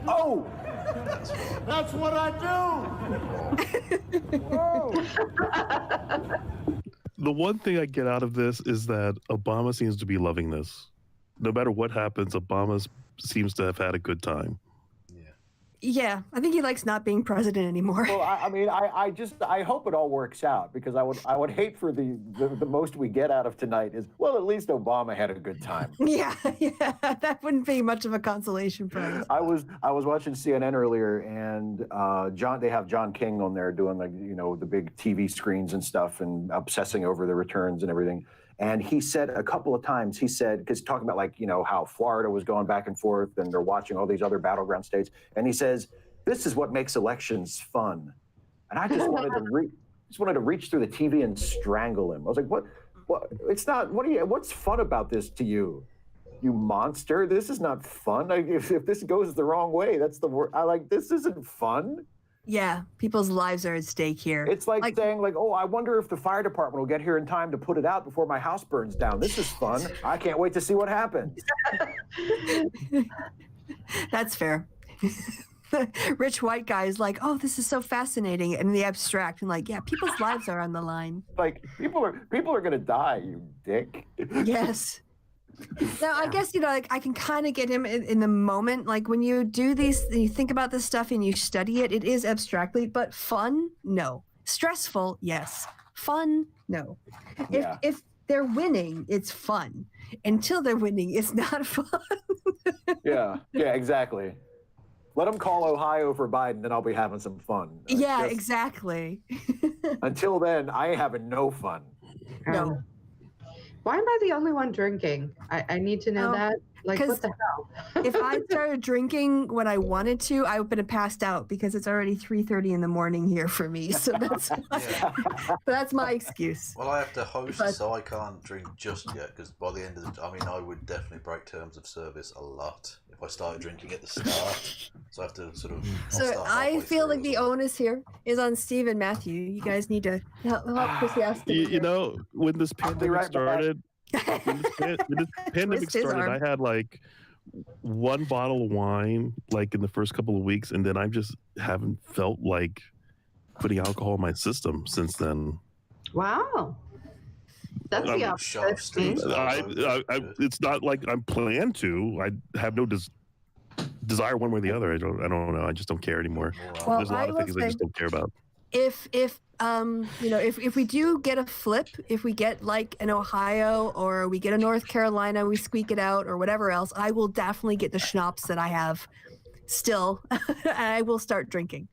Oh! That's what I do! The one thing I get out of this is that Obama seems to be loving this. No matter what happens, Obama seems to have had a good time. Yeah, I think he likes not being president anymore. Well, I mean, I hope it all works out, because I would hate for the most we get out of tonight is, well, at least Obama had a good time. Yeah, that wouldn't be much of a consolation prize. I was watching CNN earlier, and they have John King on there doing, like, the big TV screens and stuff and obsessing over the returns and everything. And he said a couple of times, because talking about, like, how Florida was going back and forth and they're watching all these other battleground states. And he says, this is what makes elections fun. And I just wanted to reach through the TV and strangle him. I was like, what? It's not, what's fun about this to you? You monster. This is not fun. If this goes the wrong way, that's the word. This isn't fun. Yeah, people's lives are at stake here. It's like saying, like, oh, I wonder if the fire department will get here in time to put it out before my house burns down. This is fun. I can't wait to see what happens. That's fair. Rich white guy is like, oh, this is so fascinating. And in the abstract, and like, yeah, people's lives are on the line. Like, people are going to die, you dick. Yes. Now, I guess, like, I can kind of get him in the moment. Like, when you do these, you think about this stuff and you study it, it is abstractly, but fun? No. Stressful? Yes. Fun? No. Yeah. If they're winning, it's fun. Until they're winning, it's not fun. Yeah, exactly. Let them call Ohio for Biden, then I'll be having some fun. Yeah, exactly. Until then, I ain't having no fun. No. Why am I the only one drinking? I need to know that. Like, what the hell? If I started drinking when I wanted to, I would have passed out, because it's already 3:30 in the morning here for me. So that's my excuse. Well, I have to host, so I can't drink just yet, because by the end of I would definitely break terms of service a lot if I started drinking at the start. So I have to sort of. So I feel like the onus here is on Steve and Matthew. You guys need to help Kristi out. When this pandemic started. When this pandemic started, I had like one bottle of wine like in the first couple of weeks, and then I just haven't felt like putting alcohol in my system since then. Wow. That's the opposite. It's not like I'm planned to. I have no desire one way or the other. I don't know. I just don't care anymore. Well, there's a lot of things I just don't care about. If we do get a flip, if we get like an Ohio or we get a North Carolina, we squeak it out or whatever else, I will definitely get the schnapps that I have still. I will start drinking.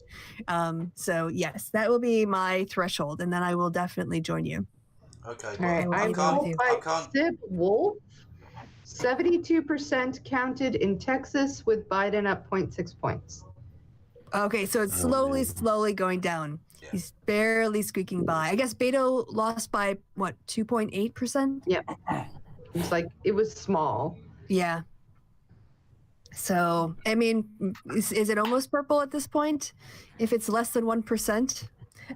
So yes, that will be my threshold, and then I will definitely join you. Okay. All right. I can't. Sip Wolf. 72% counted in Texas, with Biden up 0.6 points. Okay, so it's slowly going down. Yeah. He's barely squeaking by. I guess Beto lost by, what, 2.8%? Yep. It's like, it was small. Yeah. So, I mean, is it almost purple at this point? If it's less than 1%?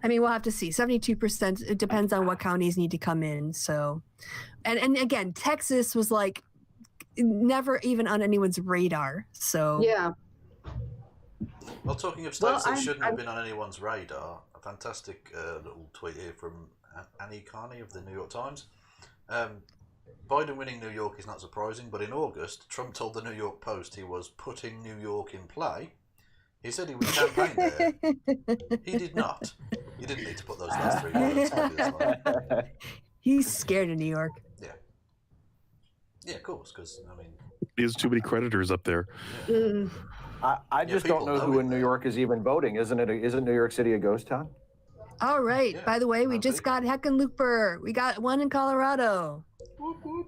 I mean, we'll have to see. 72%, it depends on what counties need to come in. So, and again, Texas was like never even on anyone's radar. So, yeah. Well, talking of states that shouldn't have been on anyone's radar, a fantastic little tweet here from Annie Carney of the New York Times. Biden winning New York is not surprising, but in August, Trump told the New York Post he was putting New York in play. He said he would campaign there. He did not. You didn't need to put those last three words, obviously. He's scared of New York. Yeah. Yeah, of course, because, I mean... There's too many creditors up there. Yeah. I just don't know who in New York is even voting. Isn't New York City a ghost town? All right. Yeah, by the way, we just got Heckenlooper. We got one in Colorado. Whoop, whoop.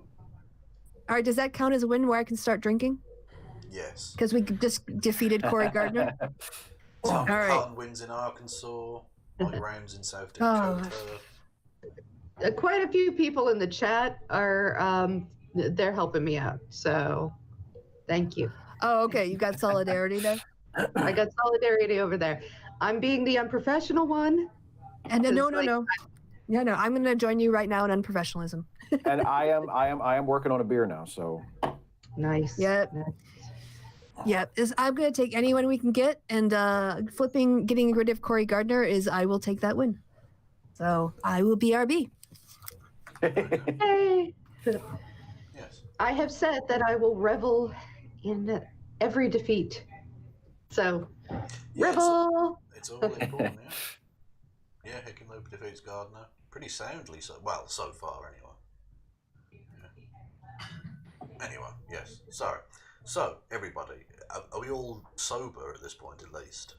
All right. Does that count as a win where I can start drinking? Yes. Because we just defeated Cory Gardner. Tom Cotton wins in Arkansas. Mike Rams in South Dakota. Quite a few people in the chat are they're helping me out. So, thank you. Oh, okay. You got solidarity there? I got solidarity over there. I'm being the unprofessional one. And no. I'm going to join you right now in unprofessionalism. And I am working on a beer now. So nice. Yep. Yep. I'm going to take anyone we can get, and getting rid of Cory Gardner I will take that win. So I will BRB. Hey. Yes. I have said that I will revel in every defeat. So Yeah, Rebel. it's all important, yeah. Yeah, Hickenlooper defeats Gardner. Pretty soundly, so far, anyway. Yeah. Anyway, yes. Sorry. So, everybody, are we all sober at this point, at least?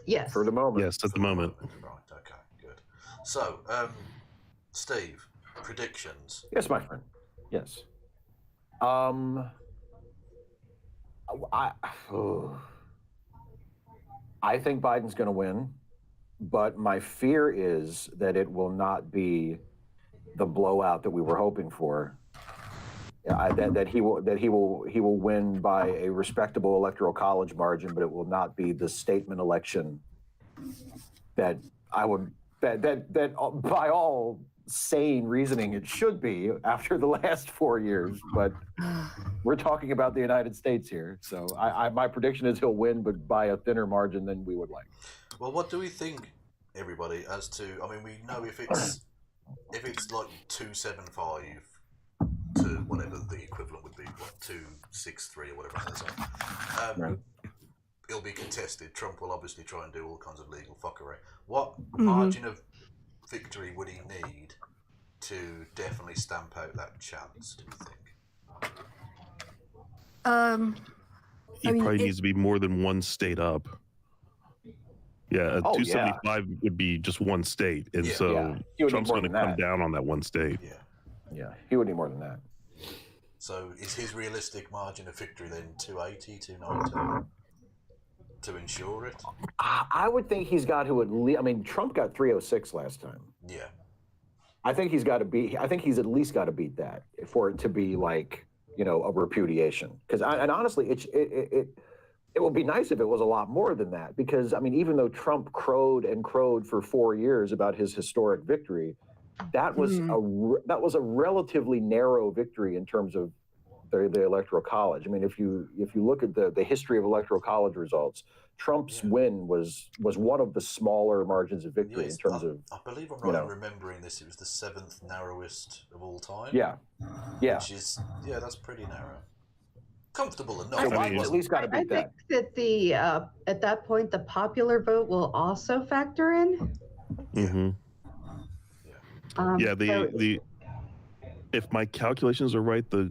Yes. For the moment. Yes, at the moment. Right, okay, good. So, Steve, predictions. Yes, my friend. Yes. I think Biden's going to win, but my fear is that it will not be the blowout that we were hoping for. That he will win by a respectable electoral college margin, but it will not be the statement election that by all sane reasoning it should be after the last 4 years. But we're talking about the United States here, so my prediction is he'll win, but by a thinner margin than we would like. Well, what do we think, everybody, as to? I mean, we know if it's like 275 to whatever the equivalent would be, what 263 or whatever it is. Right. It'll be contested. Trump will obviously try and do all kinds of legal fuckery. What margin of victory would he need to definitely stamp out that chance, do you think? He probably needs to be more than one state up. Yeah, 275 would be just one state, and so Trump's going to come down on that one state. Yeah, he would need more than that. So is his realistic margin of victory then 280, 290 to ensure it? I would think he's got to at least. I mean, Trump got 306 last time. Yeah. I think he's got to be. I think he's at least got to beat that for it to be like a repudiation. Because and honestly, it would be nice if it was a lot more than that. Because I mean, even though Trump crowed for 4 years about his historic victory, that was a relatively narrow victory in terms of the electoral college. I mean, if you look at the history of electoral college results, Trump's win was one of the smaller margins of victory in terms of. I believe I'm right in remembering this. It was the 7th narrowest of all time. Yeah. Which is that's pretty narrow. Comfortable enough. So Biden's at least got to beat that. I think that at that point the popular vote will also factor in. Mm-hmm. If my calculations are right, the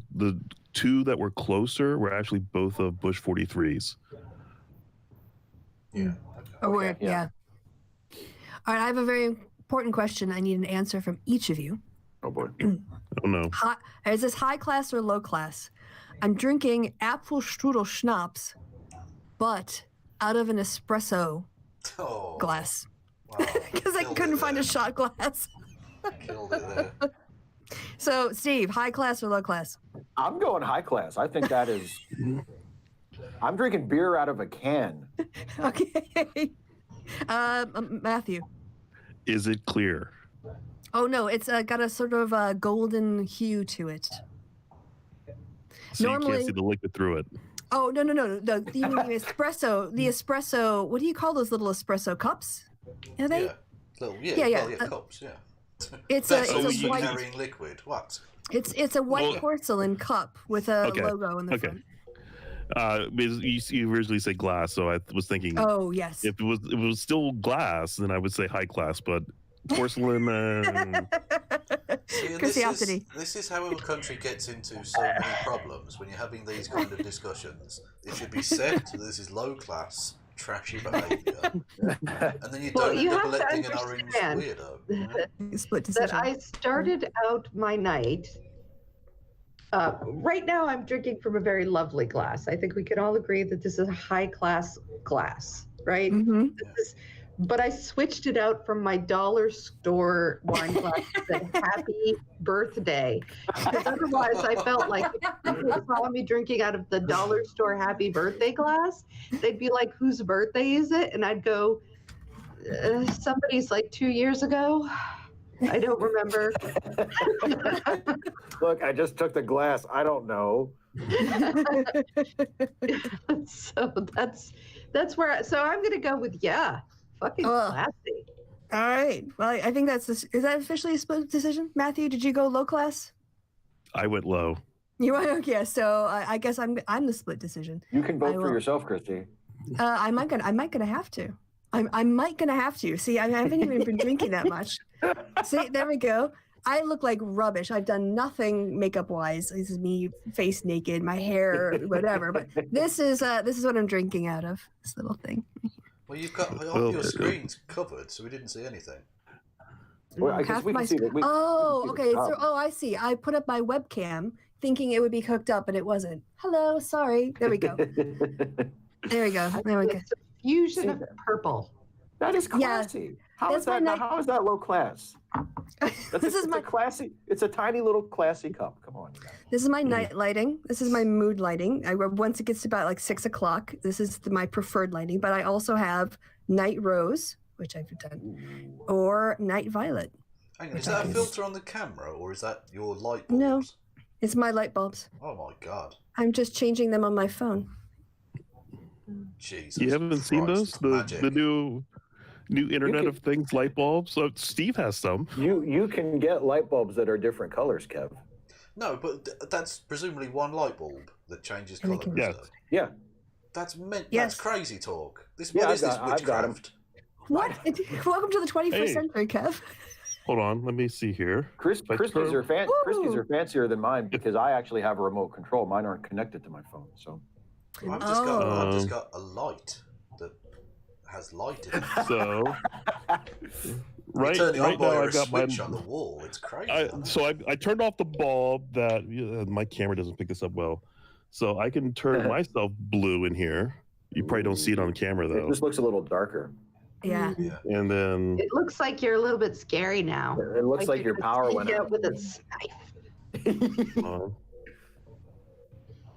two that were closer were actually both of Bush 43s. Yeah. Yeah. All right, I have a very important question. I need an answer from each of you. Oh boy. Oh no. Is this high class or low class? I'm drinking Apfelstrudel schnapps, but out of an espresso glass. Because I couldn't find a shot glass. Killed it there. So, Steve, high class or low class? I'm going high class. I think that is. I'm drinking beer out of a can. Okay. Matthew. Is it clear? Oh, no. It's got a sort of golden hue to it. So you can't see the liquid through it. Oh, no. The espresso. The espresso. What do you call those little espresso cups? Are they? Cups, yeah. It's a white carrying liquid. What? It's a white porcelain cup with a logo in the front. You originally said glass, so I was thinking. Oh yes. If it was still glass, then I would say high class, but porcelain. Curiosity. This is how a country gets into so many problems when you're having these kind of discussions. It should be said that this is low class. Trashy behaviour, and then you don't end up electing an orange weirdo. Split decision. That I started out my night. Right now, I'm drinking from a very lovely glass. I think we can all agree that this is a high class glass, right? Mm-hmm. But I switched it out from my dollar store wine glass that said "Happy Birthday," because otherwise I felt like if people saw me drinking out of the dollar store Happy Birthday glass, they'd be like, "Whose birthday is it?" And I'd go, "Somebody's like 2 years ago. I don't remember." Look, I just took the glass. I don't know. So that's where. So I'm gonna go with fucking classy. All right. Well, I think is that officially a split decision? Matthew, did you go low class? I went low. You went okay. So I guess I'm the split decision. You can vote for yourself, Kristi. I might gonna have to. I might gonna have to. See, I haven't even been drinking that much. See, there we go. I look like rubbish. I've done nothing makeup wise. This is me face naked, my hair, whatever. But this is what I'm drinking out of. This little thing. Well, you've got half your screen's covered, so we didn't see anything. Well, I guess we can see that. Okay. I see. I put up my webcam thinking it would be hooked up, but it wasn't. Hello, sorry. There we go. There we go. It's a fusion of purple. That is classy. How is that low class? Classy. It's a tiny little classy cup. Come on. This is my night lighting. This is my mood lighting. Once it gets to about like 6 o'clock, this is my preferred lighting. But I also have night rose, which I've done, or night violet. Hang on, is that a filter on the camera, or is that your light bulbs? No, it's my light bulbs. Oh my god. I'm just changing them on my phone. Jesus. You haven't seen those? The new Internet of Things light bulbs? So Steve has some. You can get light bulbs that are different colors, Kev. No, but that's presumably one light bulb that changes colour. Yeah. Yeah. That's Yes. crazy talk. This Yeah, what is this I've got 'em. witchcraft? What? Welcome to the 21st century, Kev. Hold on, let me see here. Christie's are fancier than mine because I actually have a remote control. Mine aren't connected to my phone, so. I've just got a light that has light in it. So, You turn the on right boy now or I've a got my. switch on the wall. It's crazy. I turned off the bulb that my camera doesn't pick this up well, so I can turn myself blue in here. You probably don't see it on camera though. It just looks a little darker. Yeah. And then It looks like you're a little bit scary now. It looks like your power went out. With a knife.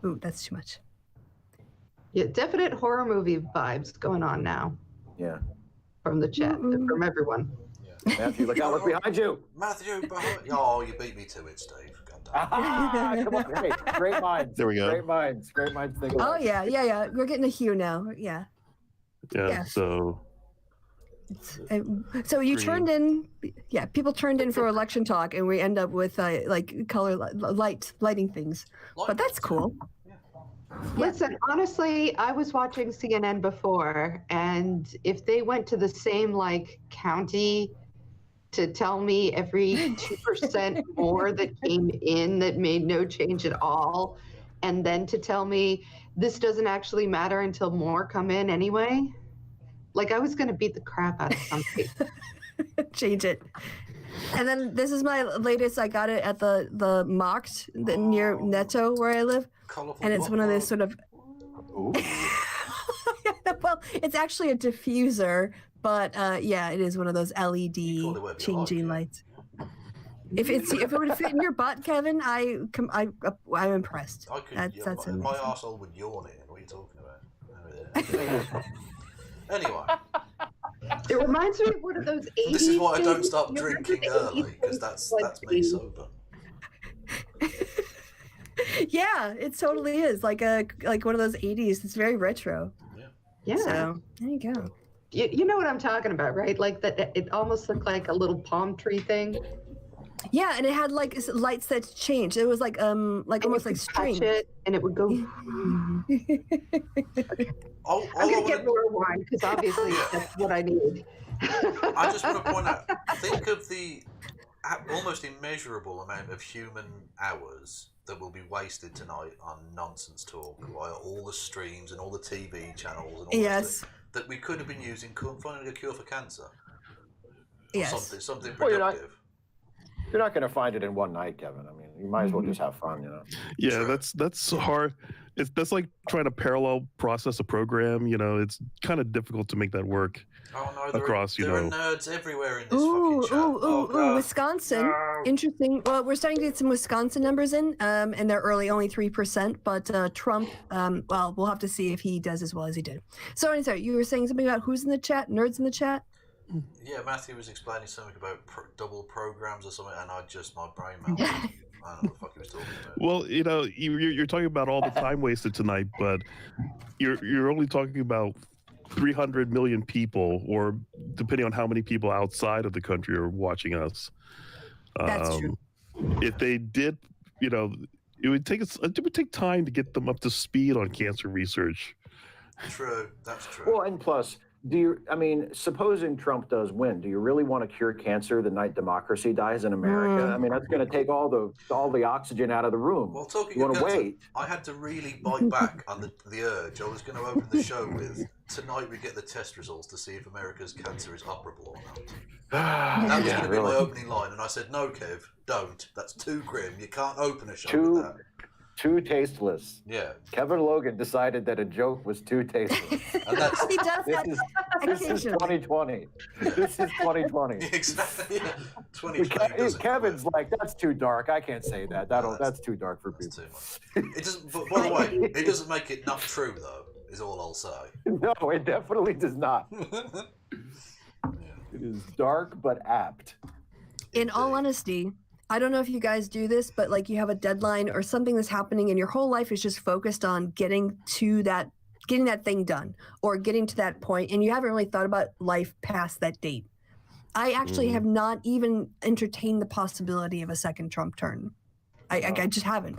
Ooh, that's too much. Yeah, definite horror movie vibes going on now. Yeah. From the chat, from everyone. Matthew, look behind you. Matthew, behind. Oh, you beat me to it, Steve. Come on, hey, great minds. There we go. Great minds think alike. Oh yeah. We're getting a hue now. Yeah. Yeah. So you turned in. Yeah, people turned in for election talk, and we end up with like color lighting things. But that's cool. Listen, honestly, I was watching CNN before, and if they went to the same like county to tell me every 2% more that came in that made no change at all, and then to tell me this doesn't actually matter until more come in anyway, like I was going to beat the crap out of something. Change it. And then this is my latest. I got it at the Mocked near Netto where I live. And it's one of those sort of. Well, it's actually a diffuser, but yeah, it is one of those LED changing lights. If it would fit in your butt, Kevin, I'm impressed. That's my arsehole would yawn in. What are you talking about? Anyway. It reminds me of one of those 80s. This is why I don't stop drinking early, because that's me sober. Yeah, it totally is like one of those 80s. It's very retro. Yeah. So there you go. You know what I'm talking about, right? Like that. It almost looked like a little palm tree thing. Yeah, and it had like lights that changed. It was like almost like string. Touch it, and it would go. I'm gonna get more wine because obviously that's what I need. I just want to point out. Think of the almost immeasurable amount of human hours that will be wasted tonight on nonsense talk via all the streams and all the TV channels and all that we could have been using finding a cure for cancer. Yes. Something productive. You're not going to find it in one night, Kevin. I mean, you might as well just have fun, you know. Yeah, that's hard. That's like trying to parallel process a program. You know, it's kind of difficult to make that work. Oh no, across, there are nerds everywhere in this fucking chat. Wisconsin. No. Interesting. Well, we're starting to get some Wisconsin numbers in, and they're early, only 3%. But Trump, well, we'll have to see if he does as well as he did. So, anyway, you were saying something about who's in the chat? Nerds in the chat? Yeah, Matthew was explaining something about double programs or something, and my brain melted. I don't know what the fuck he was talking about. Well, you know, you're talking about all the time wasted tonight, but you're only talking about 300 million people, or depending on how many people outside of the country are watching us. That's true. If they did, you know, it would take time to get them up to speed on cancer research. True, that's true. Well, and plus, supposing Trump does win, do you really want to cure cancer the night democracy dies in America? I mean, that's going to take all the oxygen out of the room. Well, talking you of want to cancer, wait. I had to really bite back on the urge. I was going to open the show with, tonight we get the test results to see if America's cancer is operable or not. That was going to be my opening line, and I said, no, Kev, don't. That's too grim. You can't open a show with that. Too tasteless. Yeah. Kevin Logan decided that a joke was too tasteless. And that's, He does that This is occasionally. 2020. This is 2020. exactly. Yeah. 2020 doesn't Kevin's quit. like, that's too dark. I can't say that. That's too dark for That's people. too much. It doesn't. But by the way, it doesn't make it not true, though. Is all I'll say. No, it definitely does not. Yeah. It is dark but apt. In all honesty, I don't know if you guys do this, but like you have a deadline or something that's happening and your whole life is just focused on getting that thing done or getting to that point, and you haven't really thought about life past that date. I actually have not even entertained the possibility of a second Trump turn. I just haven't.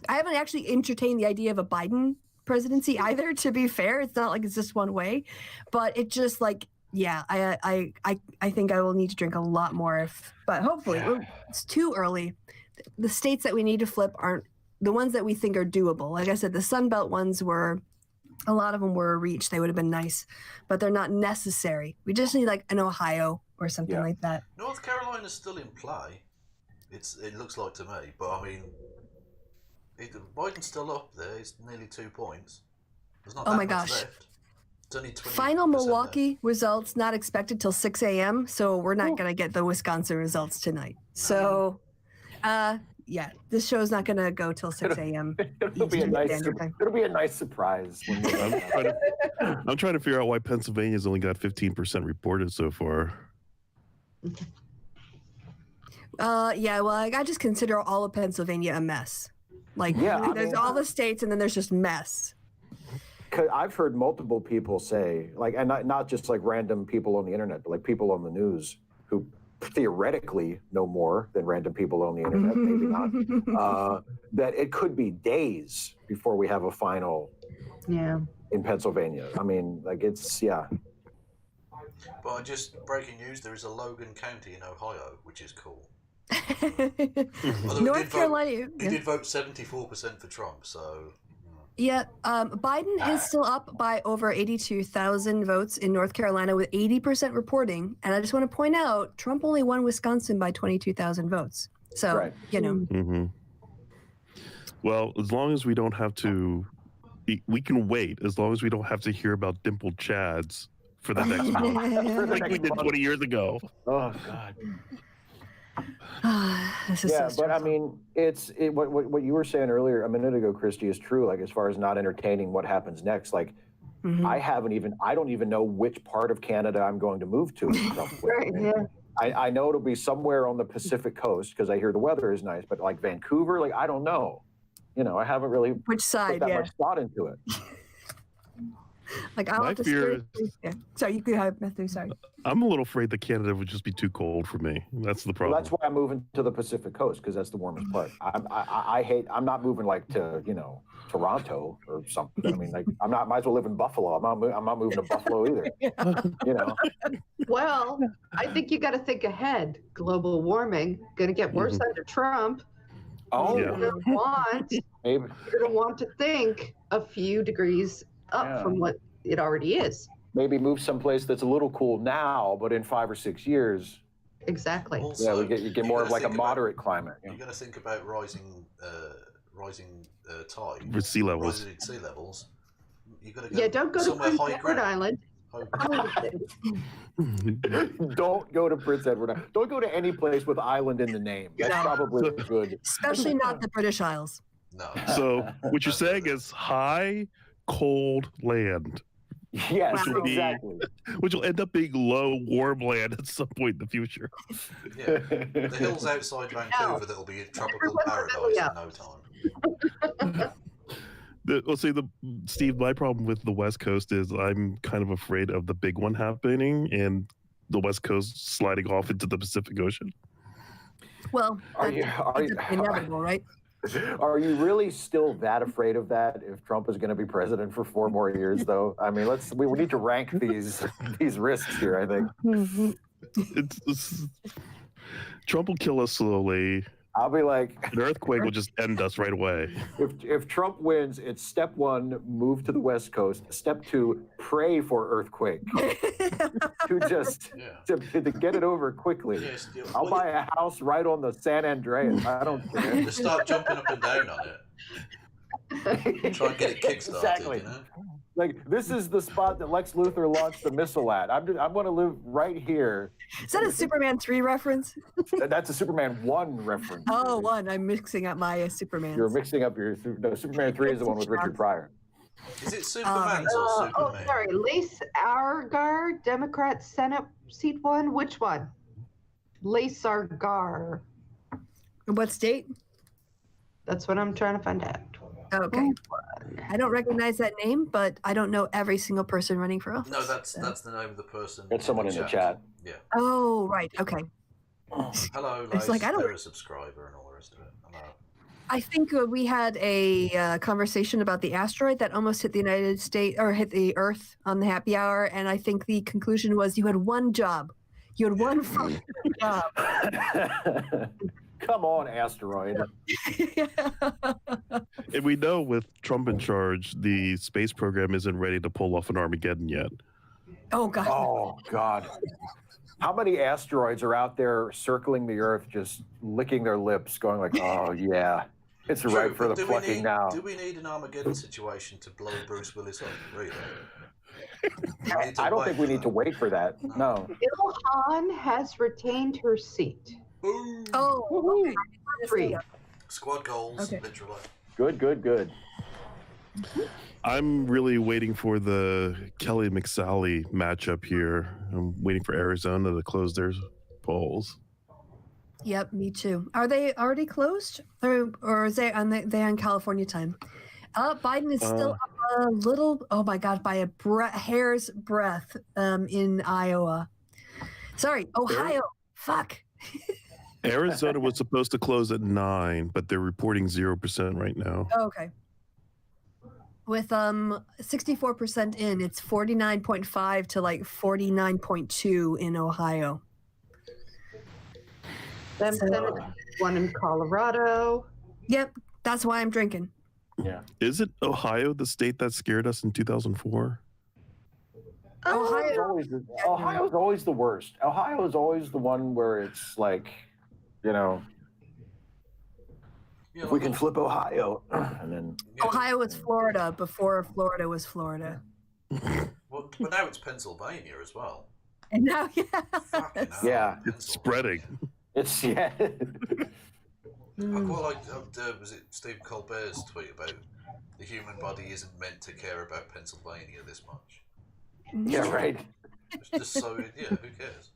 I haven't actually entertained the idea of a Biden presidency either, to be fair. It's not like it's just one way, but it just like, yeah, I think I will need to drink a lot more but hopefully it's too early. The states that we need to flip aren't the ones that we think are doable. Like I said, the Sunbelt ones a lot of them were a reach. They would have been nice, but they're not necessary. We just need like an Ohio or something like that. North Carolina's still in play. It looks like to me, but I mean, Biden's still up there. It's nearly 2 points. There's not that much left. It's only 20% Final Milwaukee left. results not expected till 6 a.m. So we're not going to get the Wisconsin results tonight. So, yeah, this show's not going to go till 6 a.m. It'll be a nice surprise. When I'm trying to figure out why Pennsylvania's only got 15% reported so far. Yeah, well, I just consider all of Pennsylvania a mess. Like, there's all the states, and then there's just mess. I've heard multiple people say, like, and not just like random people on the internet, but like people on the news who theoretically know more than random people on the internet, maybe not, that it could be days before we have a final in Pennsylvania. I mean, like But breaking news, there is a Logan County in Ohio, which is cool. North Carolina. He did vote 74% for Trump, so... Yeah, Biden is still up by over 82,000 votes in North Carolina with 80% reporting. And I just want to point out, Trump only won Wisconsin by 22,000 votes. So, you know. Mm-hmm. Well, as long as we don't have to, we can wait as long as we don't have to hear about dimpled chads for the next month. Like we did 20 years ago. Oh, God. This is but I mean, what you were saying earlier a minute ago, Kristi, is true. Like as far as not entertaining what happens next, like I don't even know which part of Canada I'm going to move to. I know it'll be somewhere on the Pacific coast because I hear the weather is nice, but like Vancouver, like I don't know. You know, I haven't really which side put that much thought into it. Like I'll have to Sorry, you could have Matthew. Sorry. I'm a little afraid that Canada would just be too cold for me. That's the problem. Well, that's why I'm moving to the Pacific coast because that's the warmest part. I'm not moving like to Toronto or something. I mean, like might as well live in Buffalo. I'm not moving to Buffalo either. You know. Well, I think you got to think ahead. Global warming going to get worse under Trump. Oh, you're going to want to think a few degrees up from what it already is. Maybe move someplace that's a little cool now, but in 5 or 6 years. Exactly. Also, you get more of like a moderate climate. You're going to think about rising tide. With sea levels. Rising sea levels. You got to go don't go to Prince Edward Island. Don't go to Prince Edward Island. Don't go to any place with island in the name. That's probably good. Especially not the British Isles. No. So what you're saying is high, cold land. Yes, exactly. Which will end up being low, warm land at some point in the future. Yeah, the hills outside Vancouver that'll be a tropical paradise in no time. Steve, my problem with the West Coast is I'm kind of afraid of the big one happening and the West Coast sliding off into the Pacific Ocean. Well, it's inevitable, right? Are you really still that afraid of that if Trump is going to be president for 4 more years, though? I mean, we need to rank these risks here, I think. Trump will kill us slowly. I'll be like, an earthquake will just end us right away. If Trump wins, it's step 1, move to the West Coast. Step 2, pray for earthquake. to get it over quickly. Yes, I'll buy a house right on the San Andreas. I don't care. Just start jumping up and down on it. Try and get it kickstarted. Exactly. You know? Like, this is the spot that Lex Luthor launched the missile at. I'm going to live right here. Is that a Superman 3 reference? That's a Superman 1 reference. Oh, 1. I'm mixing up my Superman. You're mixing up your... No, Superman 3 is the one with Richard Pryor. Is it Superman's or Superman? Oh, sorry. Lace Argar, Democrat Senate seat 1. Which one? Lace Argar. What state? That's what I'm trying to find out. Okay. I don't recognize that name, but I don't know every single person running for office. No, that's the name of the person. It's someone in the chat. Yeah. Oh, right. Okay. Hello, It's like, I don't... they're a subscriber and all the rest of it. Hello. I think we had a conversation about the asteroid that almost hit the United States or hit the Earth on the happy hour, and I think the conclusion was you had one job. You had one fucking job. Come on, asteroid. And we know with Trump in charge, the space program isn't ready to pull off an Armageddon yet. Oh, God. Oh, God. How many asteroids are out there circling the Earth, just licking their lips, going like, oh, yeah, it's right for the plucking now. Do we need an Armageddon situation to blow Bruce Willis up, really? I don't think we need to wait for that. No. Ilhan has retained her seat. Oh, okay. Free. Squad goals, literally. Good. I'm really waiting for the Kelly McSally matchup here. I'm waiting for Arizona to close their polls. Yep, me too. Are they already closed, or is they on California time? Biden is still up a little. Oh my God, by a hair's breadth in Iowa. Sorry, Ohio. Fuck. Arizona was supposed to close at 9, but they're reporting 0% right now. Oh, okay. With 64% in, it's 49.5 to like 49.2 in Ohio. Then one in Colorado. Yep, that's why I'm drinking. Yeah. Is it Ohio, the state that scared us in 2004? Ohio's always the worst. Ohio is always the one where it's like, if we can flip Ohio, and then Ohio was Florida before Florida was Florida. Well, but now it's Pennsylvania as well. And now, yeah, it's spreading. It's I quite like was it Steve Colbert's tweet about the human body isn't meant to care about Pennsylvania this much. Yeah, right. It's just so who cares?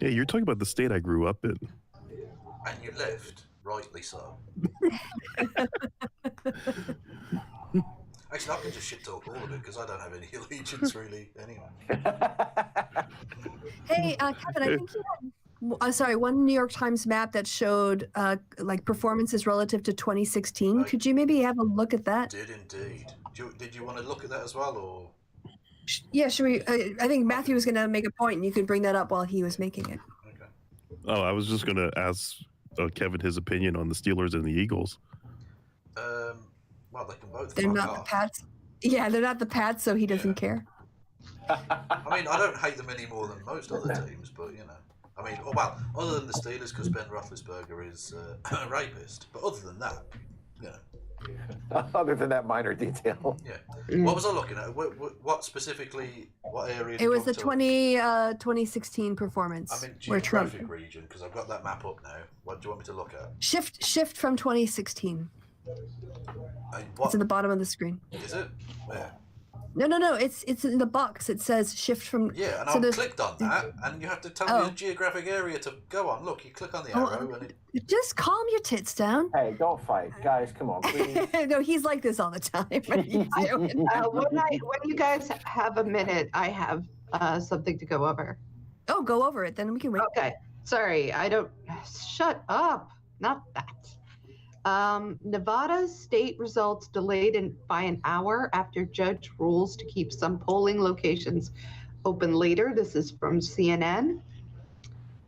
Hey, you're talking about the state I grew up in. And you left, rightly so. Actually, I can just shit talk all of it because I don't have any allegiance really anyway. Hey, Kevin, I think you had one New York Times map that showed like performances relative to 2016. Could you maybe have a look at that? Did indeed. Did you want to look at that as well, or? Yeah, should we? I think Matthew was going to make a point, and you could bring that up while he was making it. Okay. Oh, I was just going to ask Kevin his opinion on the Steelers and the Eagles. Well, they can both. They're not the Pats. Yeah, they're not the Pats, so he doesn't care. I mean, I don't hate them any more than most other teams, but I mean, other than the Steelers, because Ben Roethlisberger is a rapist. But other than that, Other than that minor detail. Yeah. What was I looking at? What specifically? What area? It was the 2016 performance. I mean, geographic region, because I've got that map up now. What do you want me to look at? Shift from 2016. It's in the bottom of the screen. Is it? Where? No. It's in the box. It says shift from. Yeah, and I clicked on that, and you have to tell me the geographic area to go on. Look, you click on the arrow, and it. Just calm your tits down. Hey, don't fight, guys. Come on, please. No, he's like this all the time. When you guys have a minute, I have something to go over. Oh, go over it, then we can wait. Okay. Sorry, I don't. Shut up. Not that. Nevada state results delayed by an hour after judge rules to keep some polling locations open later. This is from CNN.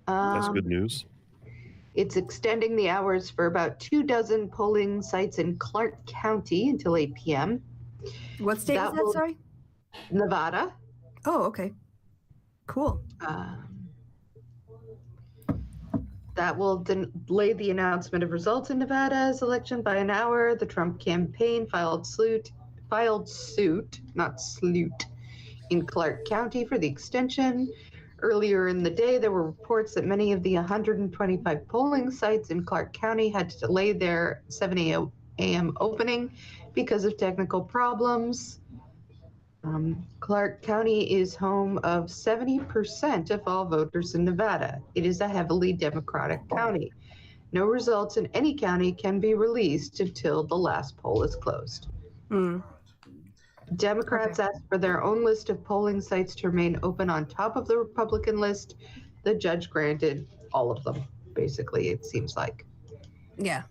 That's good news. It's extending the hours for about 24 polling sites in Clark County until 8 p.m. What state is that, sorry? Nevada. Oh, okay. Cool. That will delay the announcement of results in Nevada's election by an hour. The Trump campaign filed suit, not salute, in Clark County for the extension. Earlier in the day, there were reports that many of the 125 polling sites in Clark County had to delay their 7 a.m. opening because of technical problems. Clark County is home of 70% of all voters in Nevada. It is a heavily Democratic county. No results in any county can be released until the last poll is closed. Democrats asked for their own list of polling sites to remain open on top of the Republican list. The judge granted all of them, basically, it seems like. Yeah.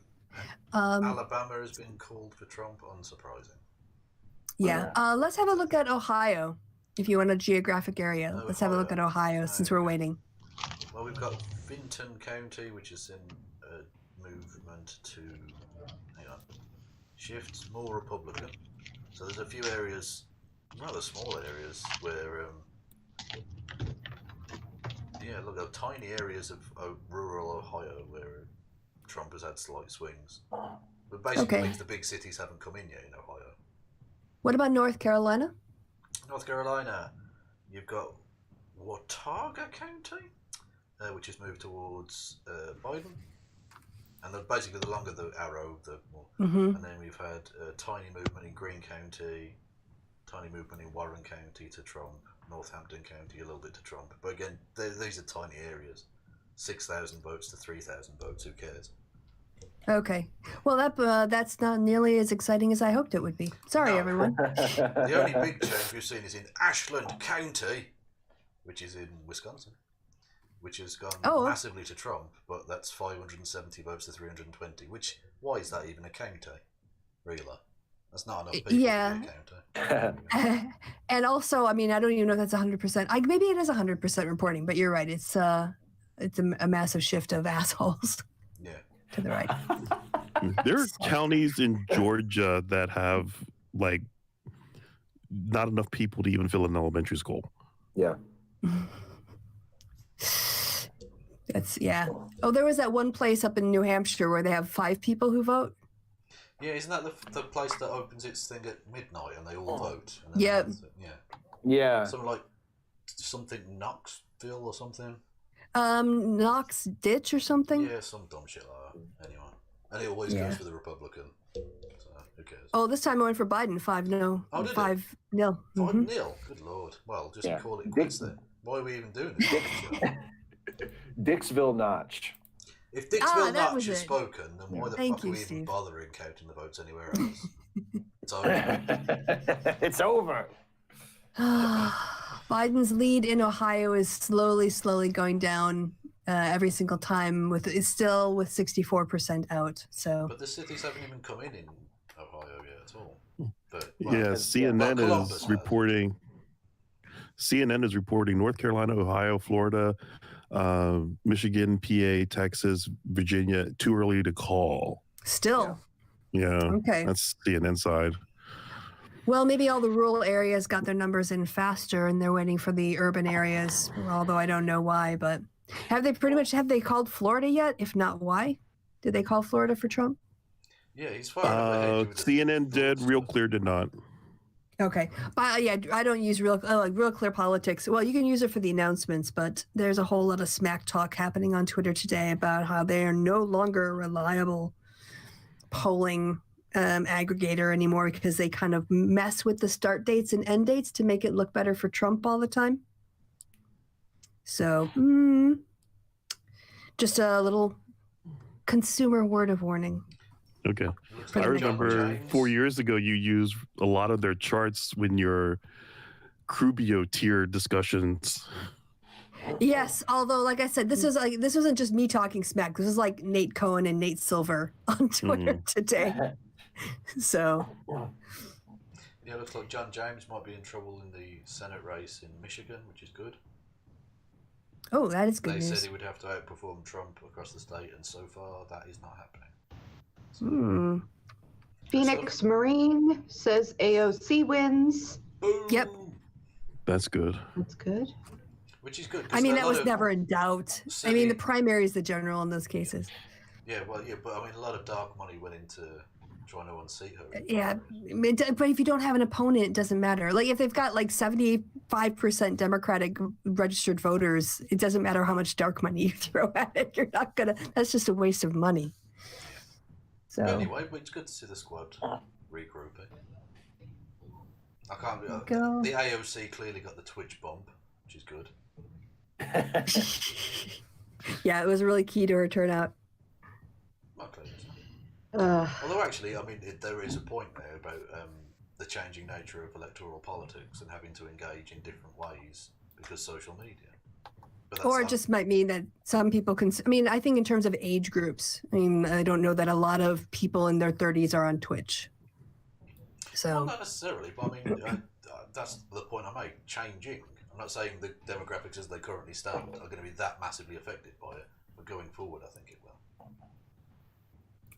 Alabama has been called for Trump, unsurprising. Yeah. Let's have a look at Ohio. If you want a geographic area, let's have a look at Ohio since we're waiting. Well, we've got Vinton County, which is in movement to, shift more Republican. So there's a few areas, rather small areas, where, look at tiny areas of rural Ohio where Trump has had slight swings. But basically means the big cities haven't come in yet in Ohio. What about North Carolina? North Carolina, you've got Watauga County, which has moved towards Biden. And then basically, the longer the arrow, the more. And then we've had a tiny movement in Greene County, tiny movement in Warren County to Trump, Northampton County a little bit to Trump. But again, these are tiny areas. 6,000 votes to 3,000 votes, who cares? Okay. Well, that's not nearly as exciting as I hoped it would be. Sorry, everyone. The only big change we've seen is in Ashland County, which is in Wisconsin, which has gone massively to Trump, but that's 570 votes to 320, why is that even a county? Really? That's not enough people to be a county. And also, I mean, I don't even know if that's 100%. Maybe it is 100% reporting, but you're right. It's a massive shift of assholes. Yeah. To the right. There are counties in Georgia that have not enough people to even fill an elementary school. Yeah. Oh, there was that one place up in New Hampshire where they have 5 people who vote. Yeah, isn't that the place that opens its thing at midnight and they all vote? Yeah. Yeah. Something Knoxville or something. Knox Ditch or something. Yeah, some dumb shit like that. Anyway, and it always goes for the Republican. So who cares? Oh, this time I went for Biden. 5-0. Oh, did 5-0. 5-0. Good lord. Well, just call it quits then. Why are we even doing this? Dixville Notch. If Dixville Notch has spoken, then why the fuck are we even bothering counting the votes anywhere else? It's over. It's over. Biden's lead in Ohio is slowly going down every single time. It's still with 64% out. So, but the cities haven't even come in Ohio yet at all. But, CNN is reporting. CNN is reporting North Carolina, Ohio, Florida, Michigan, PA, Texas, Virginia. Too early to call. Still. Yeah. Okay. That's CNN side. Well, maybe all the rural areas got their numbers in faster and they're waiting for the urban areas, although I don't know why. But have they called Florida yet? If not, why? Did they call Florida for Trump? Yeah, he's fine. CNN did. Real Clear did not. Okay. But I don't use Real Clear Politics. Well, you can use it for the announcements, but there's a whole lot of smack talk happening on Twitter today about how they are no longer a reliable polling aggregator anymore because they kind of mess with the start dates and end dates to make it look better for Trump all the time. So, just a little consumer word of warning. Okay. I remember 4 years ago you used a lot of their charts when your Crubio tier discussions. Yes, although like I said, this wasn't just me talking smack. This was like Nate Cohen and Nate Silver on Twitter today. So Yeah, it looks like John James might be in trouble in the Senate race in Michigan, which is good. Oh, that is good They news. said he would have to outperform Trump across the state, and so far that is not happening. So, Phoenix Marine says AOC wins. boom! Yep. That's good. That's good. Which is good. I mean, that was never in doubt. I mean, the primary is the general in those cases. Yeah, well, yeah, but I mean, a lot of dark money went into trying to unseat her. Yeah, but if you don't have an opponent, it doesn't matter. Like if they've got like 75% Democratic registered voters, it doesn't matter how much dark money you throw at it. You're not gonna. That's just a waste of money. So Anyway, but it's good to see the squad regrouping. I can't. Go. The AOC clearly got the Twitch bump, which is good. yeah, it was really key to her turnout. Not clearly, isn't it? Uh, Although actually, I mean, there is a point there about the changing nature of electoral politics and having to engage in different ways because social media. But that's Or it not- just might mean that some people can. I mean, I think in terms of age groups, I mean, I don't know that a lot of people in their 30s are on Twitch. Well, So not necessarily, but I mean, that's the point I make. Changing. I'm not saying the demographics as they currently stand are going to be that massively affected by it, but going forward, I think it will.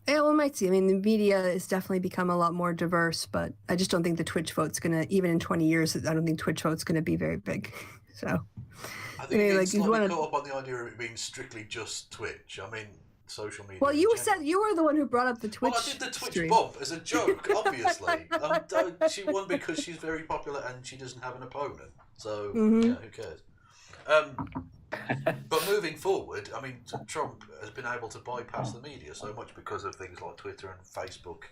yeah, we might see. I mean, the media has definitely become a lot more diverse, but I just don't think the Twitch vote's gonna. Even in 20 years, I don't think Twitch vote's gonna be very big. So. I think mean, it's like, you slightly wanna- caught up on the idea of it being strictly just Twitch. I mean, social media. Well, in you general. said you were the one who brought up the Twitch. Well, I did the Twitch stream. bump as a joke, obviously. She won because she's very popular and she doesn't have an opponent. So, yeah, who cares? But moving forward, I mean, Trump has been able to bypass the media so much because of things like Twitter and Facebook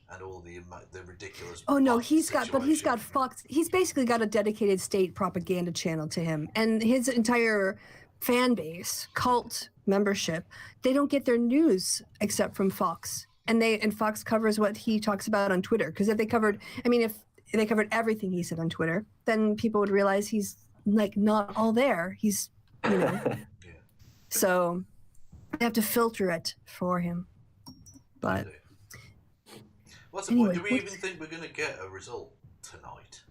and all the ridiculous. Oh no, bot he's got situation. Fox. He's basically got a dedicated state propaganda channel to him, and his entire fan base, cult membership, they don't get their news except from Fox, and Fox covers what he talks about on Twitter. Because if they covered everything he said on Twitter, then people would realize he's like not all there. He's, so they have to filter it for him. But What's the point? Do we even think we're going to get a result tonight?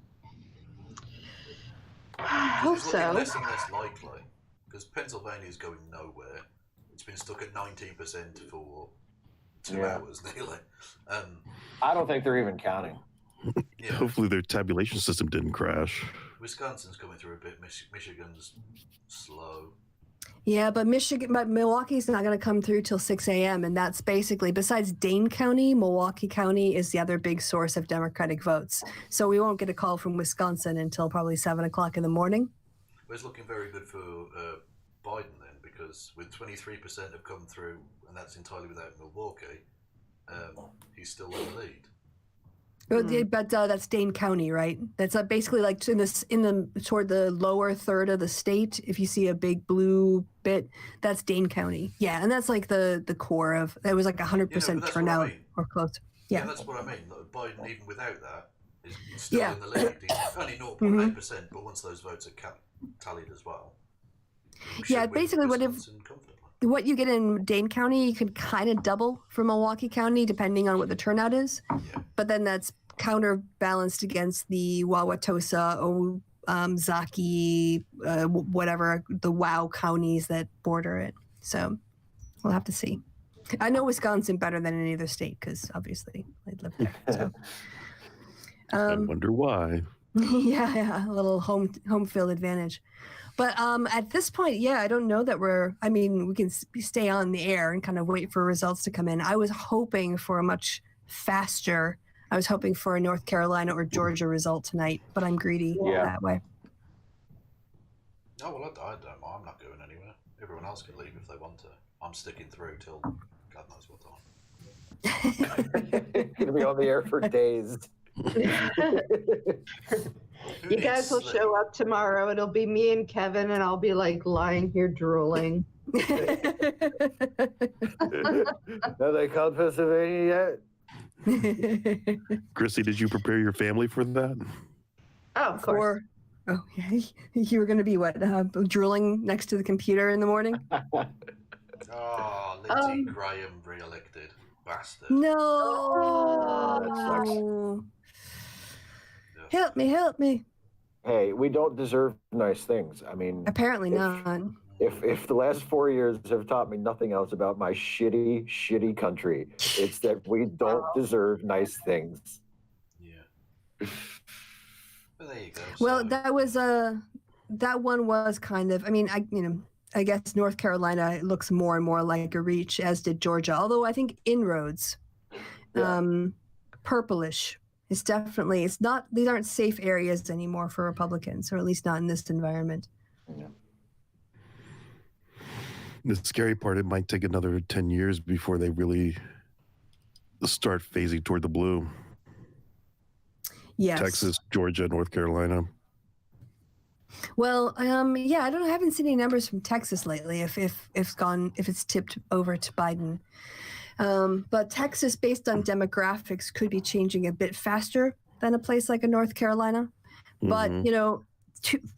I hope It's looking so. less and less likely because Pennsylvania is going nowhere. It's been stuck at 19% for 2 hours nearly. I don't think they're even counting. Yeah. Hopefully their tabulation system didn't crash. Wisconsin's coming through a bit. Michigan's slow. yeah, but Milwaukee's not going to come through till 6 a.m. And that's basically, besides Dane County, Milwaukee County is the other big source of Democratic votes. So we won't get a call from Wisconsin until probably 7 o'clock in the morning. But it's looking very good for Biden then, because with 23% have come through, and that's entirely without Milwaukee, he's still in the lead. But that's Dane County, right? That's basically like toward the lower third of the state. If you see a big blue bit, that's Dane County. Yeah, and that's like the core of. It was like 100% turnout or close. Yeah, that's what I mean. Like, Biden, even without that, is still in the lead. He's only 0.8%, but once those votes are tallied as well. Yeah, basically what you get in Dane County, you could kind of double for Milwaukee County, depending on what the turnout is. Yeah. But then that's counterbalanced against the Wauwatosa, Zaki, whatever, the WOW counties that border it. So we'll have to see. I know Wisconsin better than any other state because obviously I live there. So. I wonder why. Yeah, a little home field advantage. But at this point, yeah, I don't know that we can stay on the air and kind of wait for results to come in. I was hoping for a much faster, I was hoping for a North Carolina or Georgia result tonight, but I'm greedy that way. Oh, well, I don't mind. I'm not going anywhere. Everyone else can leave if they want to. I'm sticking through till God knows what time. Going to be on the air for days. You guys will show up tomorrow. It'll be me and Kevin, and I'll be like lying here drooling. No, they called Pennsylvania yet? Chrissy, did you prepare your family for that? Oh, of course. Oh, yeah. You were going to be what? Drooling next to the computer in the morning? Oh, Lindsey Graham re-elected. Bastard. No. That sucks. Help me, help me. Hey, we don't deserve nice things. I mean, Apparently not. If the last 4 years have taught me nothing else about my shitty country, it's that we don't deserve nice things. Yeah. But there you go. Well, so- that one was kind of. I mean, I guess North Carolina looks more and more like a reach, as did Georgia. Although I think inroads, purplish. It's definitely. It's not. These aren't safe areas anymore for Republicans, or at least not in this environment. Yeah. The scary part, it might take another 10 years before they really start phasing toward the blue. Yes. Texas, Georgia, North Carolina. Well, yeah, I don't know. I haven't seen any numbers from Texas lately. If it's tipped over to Biden, but Texas, based on demographics, could be changing a bit faster than a place like a North Carolina. But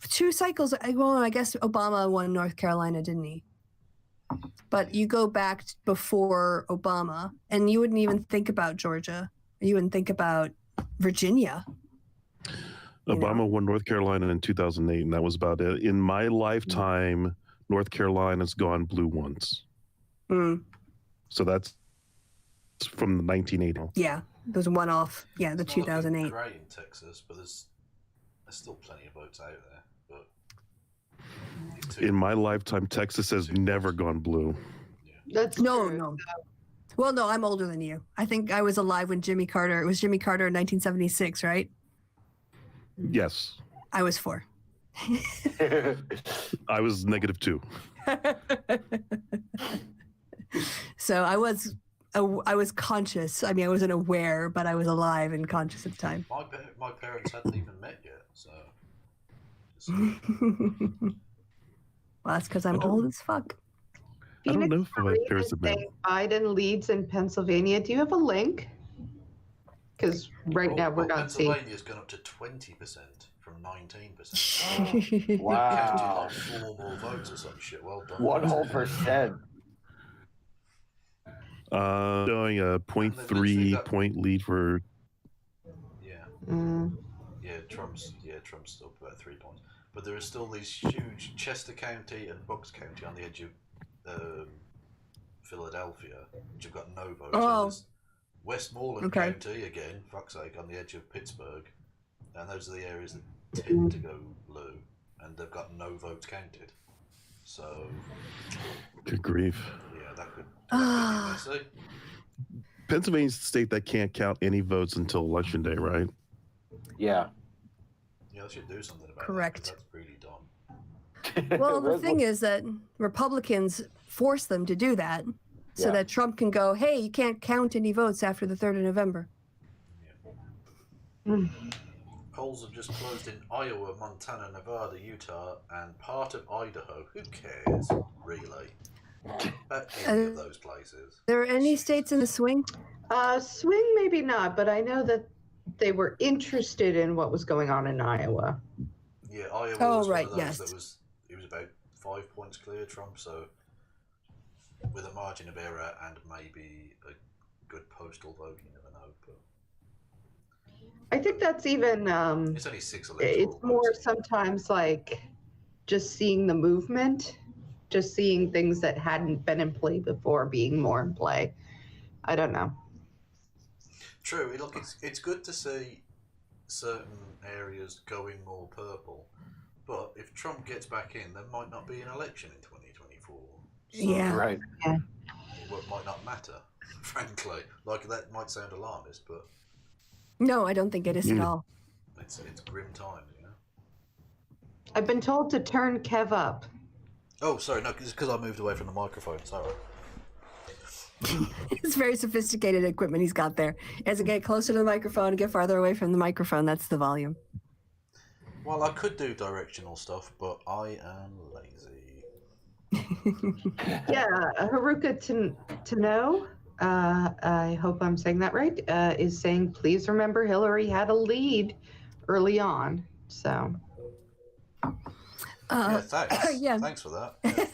two cycles. Well, I guess Obama won North Carolina, didn't he? But you go back before Obama, and you wouldn't even think about Georgia. You wouldn't think about Virginia. Obama won North Carolina in 2008, and that was about it. In my lifetime, North Carolina's gone blue once. So that's from the 1980. Yeah, there's one off. Yeah, the It's not looking 2008. great in Texas, but there's still plenty of votes out there. But In my lifetime, Texas has never gone blue. That's No, true. no. Well, no, I'm older than you. I think I was alive when Jimmy Carter. It was Jimmy Carter in 1976, right? Yes. I was 4. I was -2. So I was conscious. I mean, I wasn't aware, but I was alive and conscious at the time. my parents hadn't even met yet, so. Well, that's because I'm old as fuck. I don't know if my Phoenix parents have met. saying Biden leads in Pennsylvania. Do you have a link? Because right now we're not seeing. Pennsylvania's gone up to 20% from 19%. Counted Wow. like 4 more votes or some shit. Well done. 100%. Showing a 0.3 point lead for. Yeah. Mm. Yeah, Trump's still about 3 points. But there are still these huge Chester County and Bucks County on the edge of Philadelphia, which have got no votes. Oh. There's Westmoreland Okay. County, again, fuck's sake, on the edge of Pittsburgh. And those are the areas that tend to go blue, and they've got no votes counted. So, Good grief. yeah, that could be messy. Pennsylvania's the state that can't count any votes until Election Day, right? Yeah. Yeah, they should do something about Correct. that, 'cause that's really dumb. Well, the thing is that Republicans force them to do that so Yeah. that Trump can go, hey, you can't count any votes after the 3rd of November. Polls have just closed in Iowa, Montana, Nevada, Utah, and part of Idaho. Who cares, really? About any of those places. There are any states in the swing? Swing, maybe not, but I know that they were interested in what was going on in Iowa. Yeah, Iowa Oh, was right, one of those yes. it was about 5 points clear Trump, so with a margin of error and maybe a good postal vote, you never know. But I think that's even. it's only 6 electoral It's more votes. sometimes like just seeing the movement, just seeing things that hadn't been in play before being more in play. I don't know. True. Look, it's good to see certain areas going more purple, but if Trump gets back in, there might not be an election in 2024. So Yeah. Right. it might not matter, frankly. Like, that might sound alarmist, but No, I don't think it is at all. it's grim times, you know. I've been told to turn Kev up. Oh, sorry, no, it's because I moved away from the microphone. Sorry. It's very sophisticated equipment he's got there. As it get closer to the microphone and get farther away from the microphone, that's the volume. Well, I could do directional stuff, but I am lazy. Yeah, Haruka Tano, I hope I'm saying that right, is saying, please remember Hillary had a lead early on. So, Yeah, thanks. Yeah. Thanks for that. Yeah.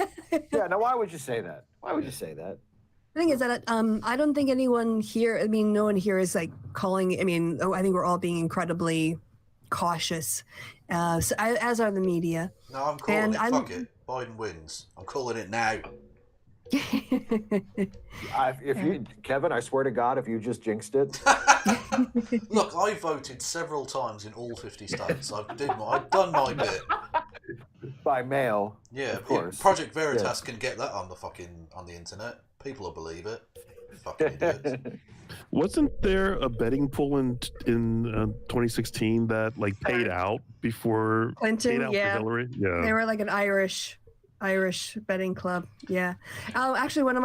Yeah. Now, why would you say that? Why would you say that? The thing is that I don't think anyone here, I mean, no one here is like calling, I mean, I think we're all being incredibly cautious, so, as are the media. No, I'm calling it. Fuck it. Biden wins. I'm calling it now. Kevin, I swear to God, if you just jinxed it. Look, I voted several times in all 50 states. I've done my bit. By mail. Yeah, of course. Project Veritas can get that on the internet. People will believe it. Fucking idiots. Wasn't there a betting pool in 2016 that like paid out before Clinton? paid out for Hillary? Yeah, they were like an Irish betting club. Yeah. Oh, actually, one of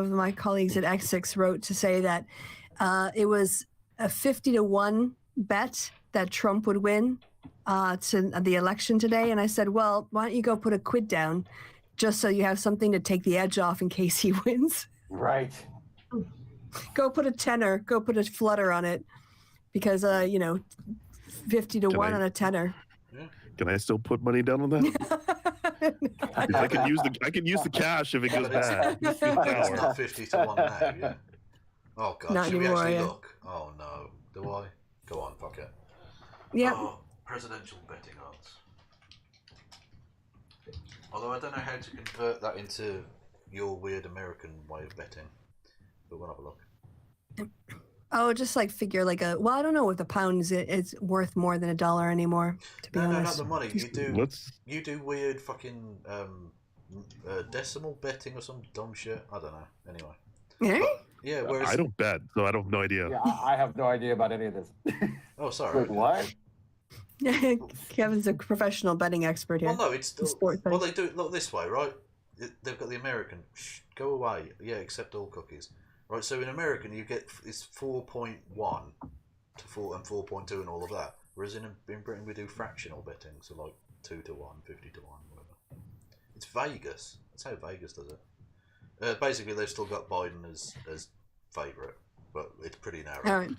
my colleagues at X6 wrote to say that it was a 50-1 bet that Trump would win to the election today, and I said, well, why don't you go put a quid down, just so you have something to take the edge off in case he wins. Right. Go put a tenner. Go put a flutter on it, because 50-1 on a tenner. Can I still put money down on that? I can use the cash if it goes bad. It's not 50-1 now. Yeah. Oh God. Not Should anymore, we actually yeah. look? Oh no. Do I? Go on. Fuck it. Yeah. Oh, presidential betting odds. Although I don't know how to convert that into your weird American way of betting. But we'll have a look. Oh, just like figure like I don't know if the pound is worth more than $1 anymore, to be honest. No, not the money. You do weird fucking decimal betting or some dumb shit. I don't know. Anyway. Yeah? Yeah, whereas... I don't bet, so I have no idea. Yeah, I have no idea about any of this. Oh, sorry. Wait, what? Kevin's a professional betting expert here. Well, no, it's still... Well, they do it look this way, right? They've got the American. Shh, go away. Yeah, accept all cookies. Right, so in American you get it's 4.1 to 4 and 4.2 and all of that. Whereas in Britain we do fractional betting, so like 2-1, 50-1, whatever. It's Vegas. That's how Vegas does it. Basically, they've still got Biden as favourite, but it's pretty narrow. All right.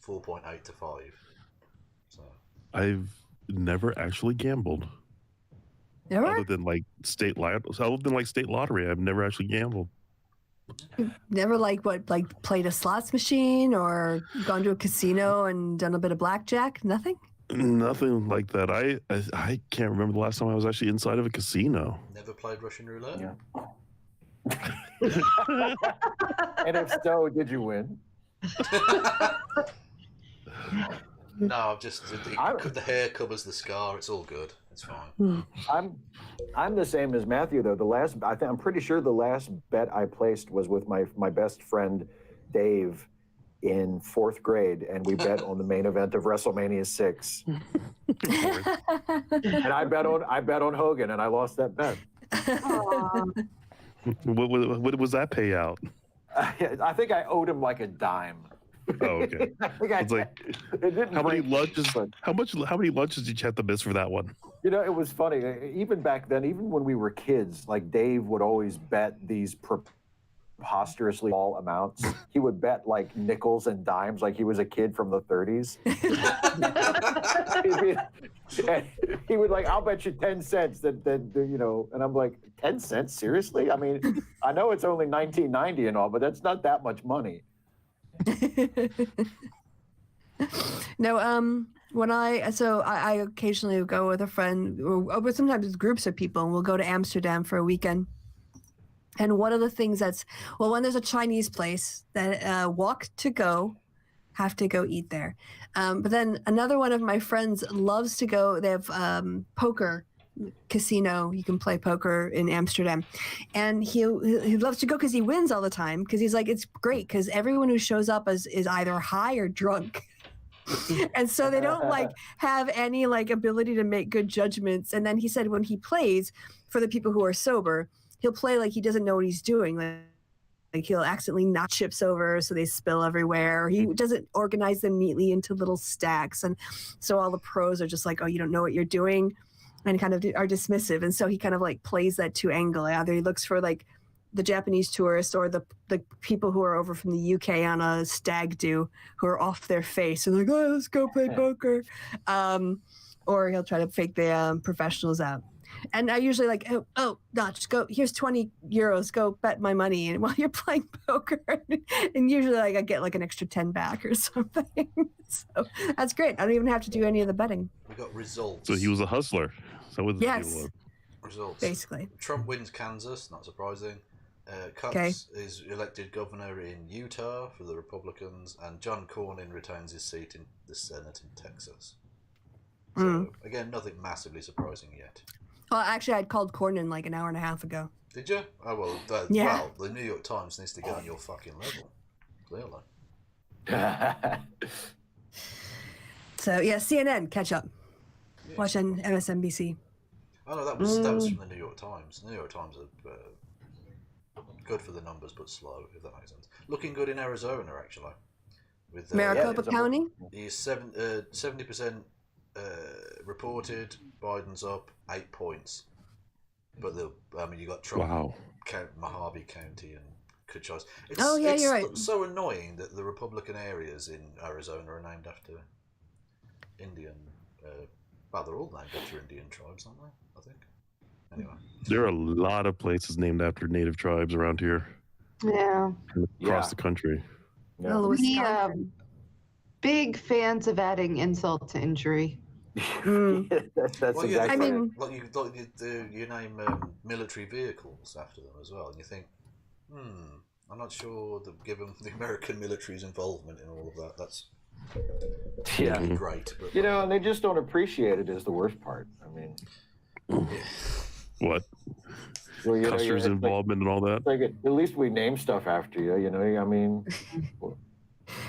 4.8 to 5. So I've never actually gambled. Never? Other than like state lottery, I've never actually gambled. Never played a slots machine or gone to a casino and done a bit of blackjack? Nothing? Nothing like that. I can't remember the last time I was actually inside of a casino. Never played Russian roulette? Yeah. And if so, did you win? No, I've just the hair covers the scar. It's all good. It's fine. I'm the same as Matthew though. I'm pretty sure the last bet I placed was with my best friend Dave in 4th grade, and we bet on the main event of WrestleMania 6. And I bet on Hogan, and I lost that bet. What was that payout? I think I owed him like a dime. Oh, okay. It's like, how many lunches? How many lunches did you have to miss for that one? You know, it was funny. Even back then, even when we were kids, like Dave would always bet these preposterously small amounts. He would bet like nickels and dimes, like he was a kid from the 30s. He would like, I'll bet you 10 cents that you know, and I'm like, 10 cents? Seriously? I mean, I know it's only 1990 and all, but that's not that much money. No, when I occasionally go with a friend, or sometimes groups of people, and we'll go to Amsterdam for a weekend. And one of the things when there's a Chinese place that walk to go, have to go eat there. But then another one of my friends loves to go. They have poker casino. You can play poker in Amsterdam, and he loves to go because he wins all the time. Because he's like, it's great because everyone who shows up is either high or drunk. And so they don't like have any like ability to make good judgments. And then he said when he plays for the people who are sober, he'll play like he doesn't know what he's doing. Like he'll accidentally knock chips over so they spill everywhere. He doesn't organize them neatly into little stacks. And so all the pros are just like, oh, you don't know what you're doing, and kind of are dismissive. And so he kind of like plays that two angle. Either he looks for like the Japanese tourists or the people who are over from the UK on a stag do who are off their face and like, oh, let's go play poker. or he'll try to fake the professionals out. And I usually like, oh, no, just go. Here's 20 euros. Go bet my money. And while you're playing poker, and usually like I get like an extra 10 back or something. So that's great. I don't even have to do any of the betting. We got results. So he was a hustler. So what Yes. Results. Basically. Trump wins Kansas. Not surprising. Cox is elected governor in Utah for the Republicans, and John Cornyn retains his seat in the Senate in Texas. So again, nothing massively surprising yet. Well, actually, I'd called Cornyn like an hour and a half ago. Did you? Oh, well, well, the New York Times needs to get on your fucking level. Clearly. So, yeah, CNN, catch up. Yeah. Watch on MSNBC. Oh, no, that was from the New York Times. The New York Times are good for the numbers, but slow, if that makes sense. Looking good in Arizona, actually. With Maricopa County? He's 70% reported. Biden's up 8 points, but you got Trump, Mojave County, and Cochise. You're right. It's so annoying that the Republican areas in Arizona are named after Indian. Well, they're all named after Indian tribes, aren't they? I think. Anyway, there are a lot of places named after native tribes around here. Yeah. Across the country. Yeah. We big fans of adding insult to injury. That's exactly. I mean, you name military vehicles after them as well, and you think, I'm not sure that given the American military's involvement in all of that, that's great. But, and they just don't appreciate it is the worst part. I mean, what? Well, Custer's involvement and all that. Like at least we name stuff after you. I mean.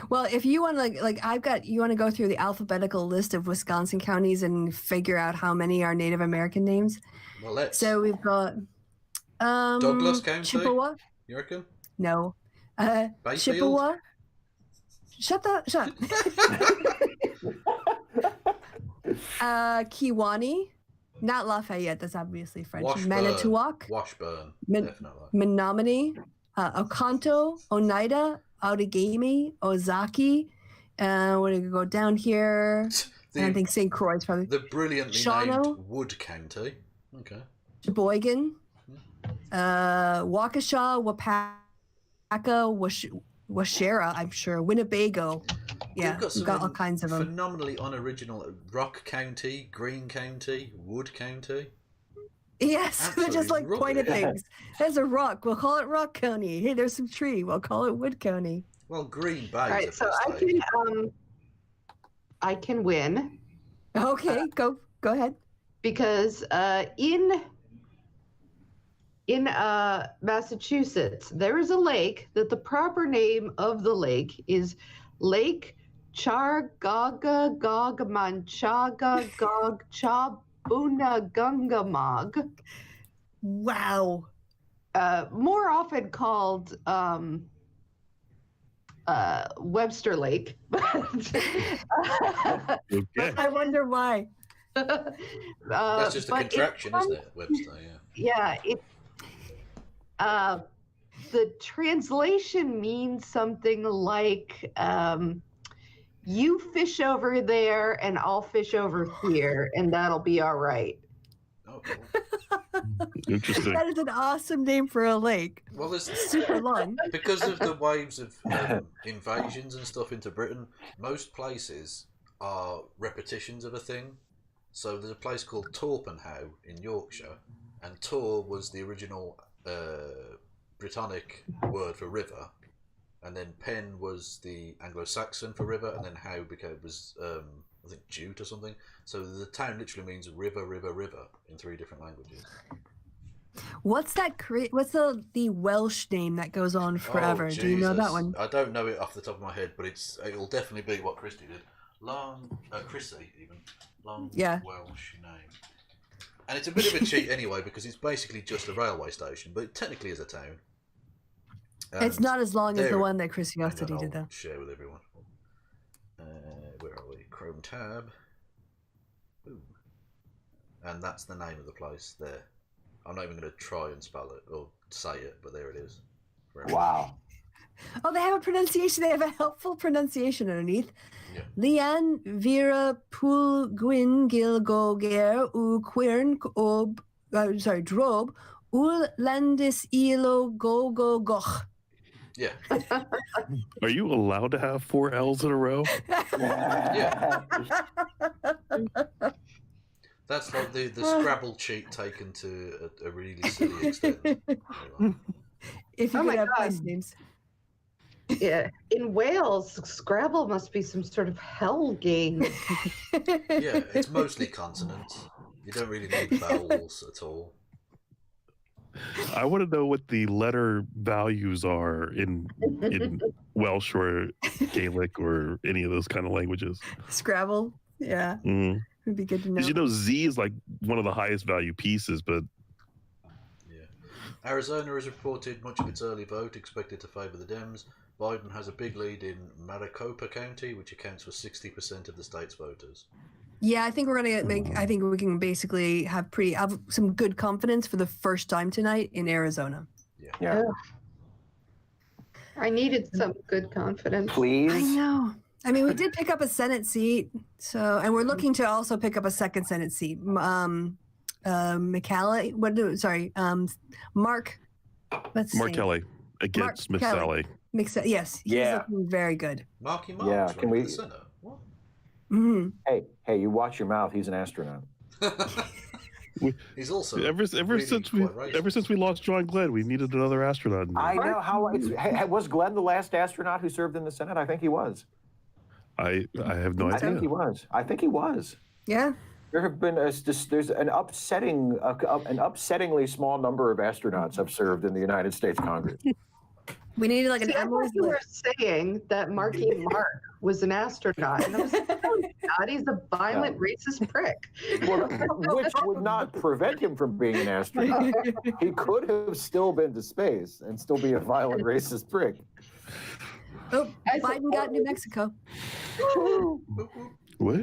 Well, if you want to, you want to go through the alphabetical list of Wisconsin counties and figure out how many are Native American names. Well, let's. So we've got Douglas County. Chippewa. You reckon? No. Chippewa. Shut. Kewaunee. Not Lafayette. That's obviously French. Washburn. Manitowoc. Washburn. Definitely. Menominee. Oconto. Oneida. Outagamie, Ozaki, we're going to go down here. I think St. Croix probably. The brilliantly named Wood County. Okay. Sheboygan, Waukesha, Wapaka, Washera, I'm sure, Winnebago. Yeah, we've got all kinds of them. Phenomenally unoriginal. Rock County, Green County, Wood County. Yes, absolutely they're just like rubbish. Pointed things. There's a rock. We'll call it Rock County. Hey, there's some tree. We'll call it Wood County. Well, Green Bay. All right, so I can win. Okay, go ahead. Because in Massachusetts, there is a lake that the proper name of the lake is Lake Chargaga Gog Manchaga Gog Chabunagungumog. Wow. More often called Webster Lake. I wonder why. That's just a contraction, isn't it, Webster? Yeah. The translation means something like you fish over there and I'll fish over here and that'll be all right. Oh, cool. Interesting. That is an awesome name for a lake. Well, there's super long. Because of the waves of invasions and stuff into Britain, most places are repetitions of a thing. So there's a place called Torpenhow in Yorkshire, and Tor was the original Britannic word for river, and then Pen was the Anglo-Saxon for river, and then How was I think Jute or something. So the town literally means river, river, river in 3 different languages. What's that? What's the Welsh name that goes on forever? Oh, do you know that one? I don't know it off the top of my head, but it'll definitely be what Kristi did. Chrissy even. Long Welsh name. And it's a bit of a cheat anyway, because it's basically just a railway station, but it technically is a town. It's not as long as the one that Kristi did, though. Share with everyone. Where are we? Chrome tab. Ooh. And that's the name of the place there. I'm not even going to try and spell it or say it, but there it is. Wow. Oh, they have a pronunciation. They have a helpful pronunciation underneath. Yeah. Lian Vera Pul Gwyn Gil Goger U Quirn Ob Drob Ul Landis Ilo Go Go Goch. Yeah. Are you allowed to have 4 L's in a row? Yeah. That's like the Scrabble cheat taken to a really silly extent. If you Oh could my have God. place names. Yeah. In Wales, Scrabble must be some sort of hell game. Yeah, it's mostly consonants. You don't really need vowels at all. I want to know what the letter values are in Welsh or Gaelic or any of those kind of languages. Scrabble. Yeah. Mm. Would be good to know. Because you know Z is like one of the highest value pieces, but Yeah. Arizona has reported much of its early vote expected to favour the Dems. Biden has a big lead in Maricopa County, which accounts for 60% of the state's voters. Yeah, I think we're gonna make. I think we can basically have some good confidence for the first time tonight in Arizona. Yeah. I needed some good confidence. Please. I know. I mean, we did pick up a Senate seat, and we're looking to also pick up a second Senate seat. McCalley. Mark. Let's Mark see. Kelly against Miss Kelly. Sally. Yes, he's looking very good. Marky Mark. Yeah, can we- The Senate. What? Mm-hmm. Hey, you watch your mouth. He's an astronaut. He's also Ever really since quite racist. we lost John Glenn, we needed another astronaut. I know how. Was Glenn the last astronaut who served in the Senate? I think he was. I have no I think he idea. was. I think he was. Yeah. There have been there's an upsettingly small number of astronauts have served in the United States Congress. We needed like an See, I Emily's thought you were list. saying that Marky Mark was an astronaut. And I was like, no, he's not. He's a violent, racist prick. Well, which would not prevent him from being an astronaut. He could have still been to space and still be a violent, racist prick. Oh, Biden got New Mexico. What?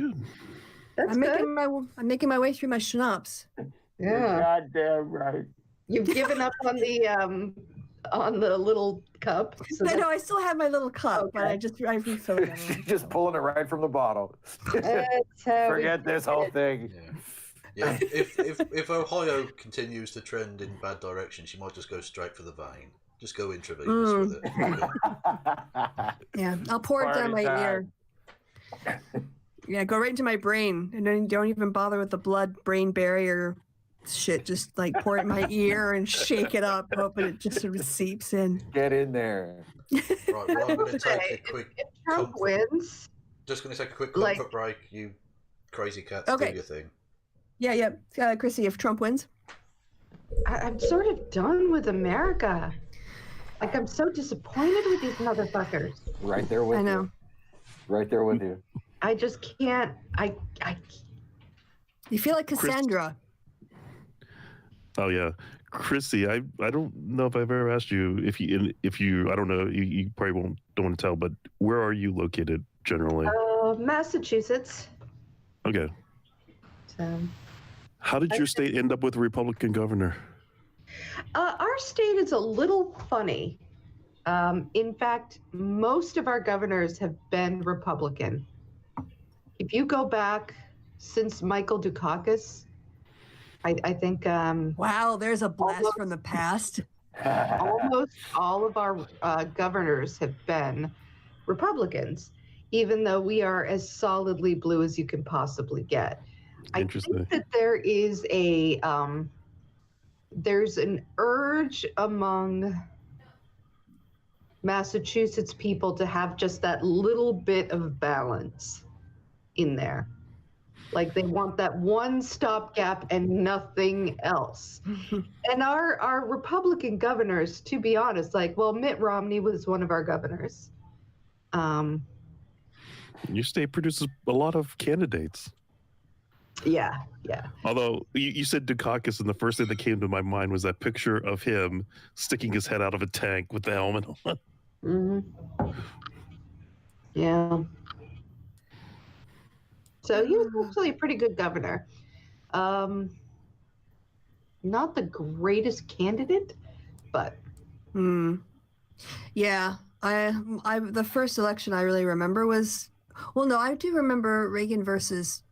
That's I'm good. making my way through my schnapps. Yeah. Goddamn right. You've given up on the little cup. So I know I still have my little cup, but I refilled it. She's just pulling it right from the bottle. that's how we Forget this do whole it. thing. Yeah. If Ohio continues to trend in bad direction, she might just go straight for the vein. Just go intravenous with it. Yeah, I'll pour it down my Party ear. Yeah, go right into my brain, and then don't even bother with the blood-brain barrier shit. Just like pour it in my ear and shake it up, hoping it just sort of seeps in. Get in there. Right, well, I'm going to take Say, a quick. if Trump wins, Just going to take a quick Like- comfort break. You crazy cats, Okay. do your thing. Yeah. Chrissy, if Trump wins, I'm sort of done with America. Like, I'm so disappointed with these motherfuckers. Right there with I know. you. Right there with you. I just can't. I You feel like Cassandra. Oh yeah, Chrissy. I don't know if I've ever asked you if you I don't know. You probably don't want to tell, but where are you located generally? Massachusetts. Okay. So, How did your state end up with a Republican governor? our state is a little funny. In fact, most of our governors have been Republican. If you go back since Michael Dukakis, I think Wow, there's a blast Almost. from the past. almost all of our governors have been Republicans, even though we are as solidly blue as you can possibly get. I Interesting. think that there is there's an urge among Massachusetts people to have just that little bit of balance in there. Like they want that one stopgap and nothing else. And our Republican governors, to be honest, Mitt Romney was one of our governors. Your state produces a lot of candidates. Yeah. Although you said Dukakis, and the first thing that came to my mind was that picture of him sticking his head out of a tank with the helmet on. Mm-hmm. Yeah. So he was actually a pretty good governor. Not the greatest candidate, but Yeah. The first election I really remember was, well, no, I do remember Reagan versus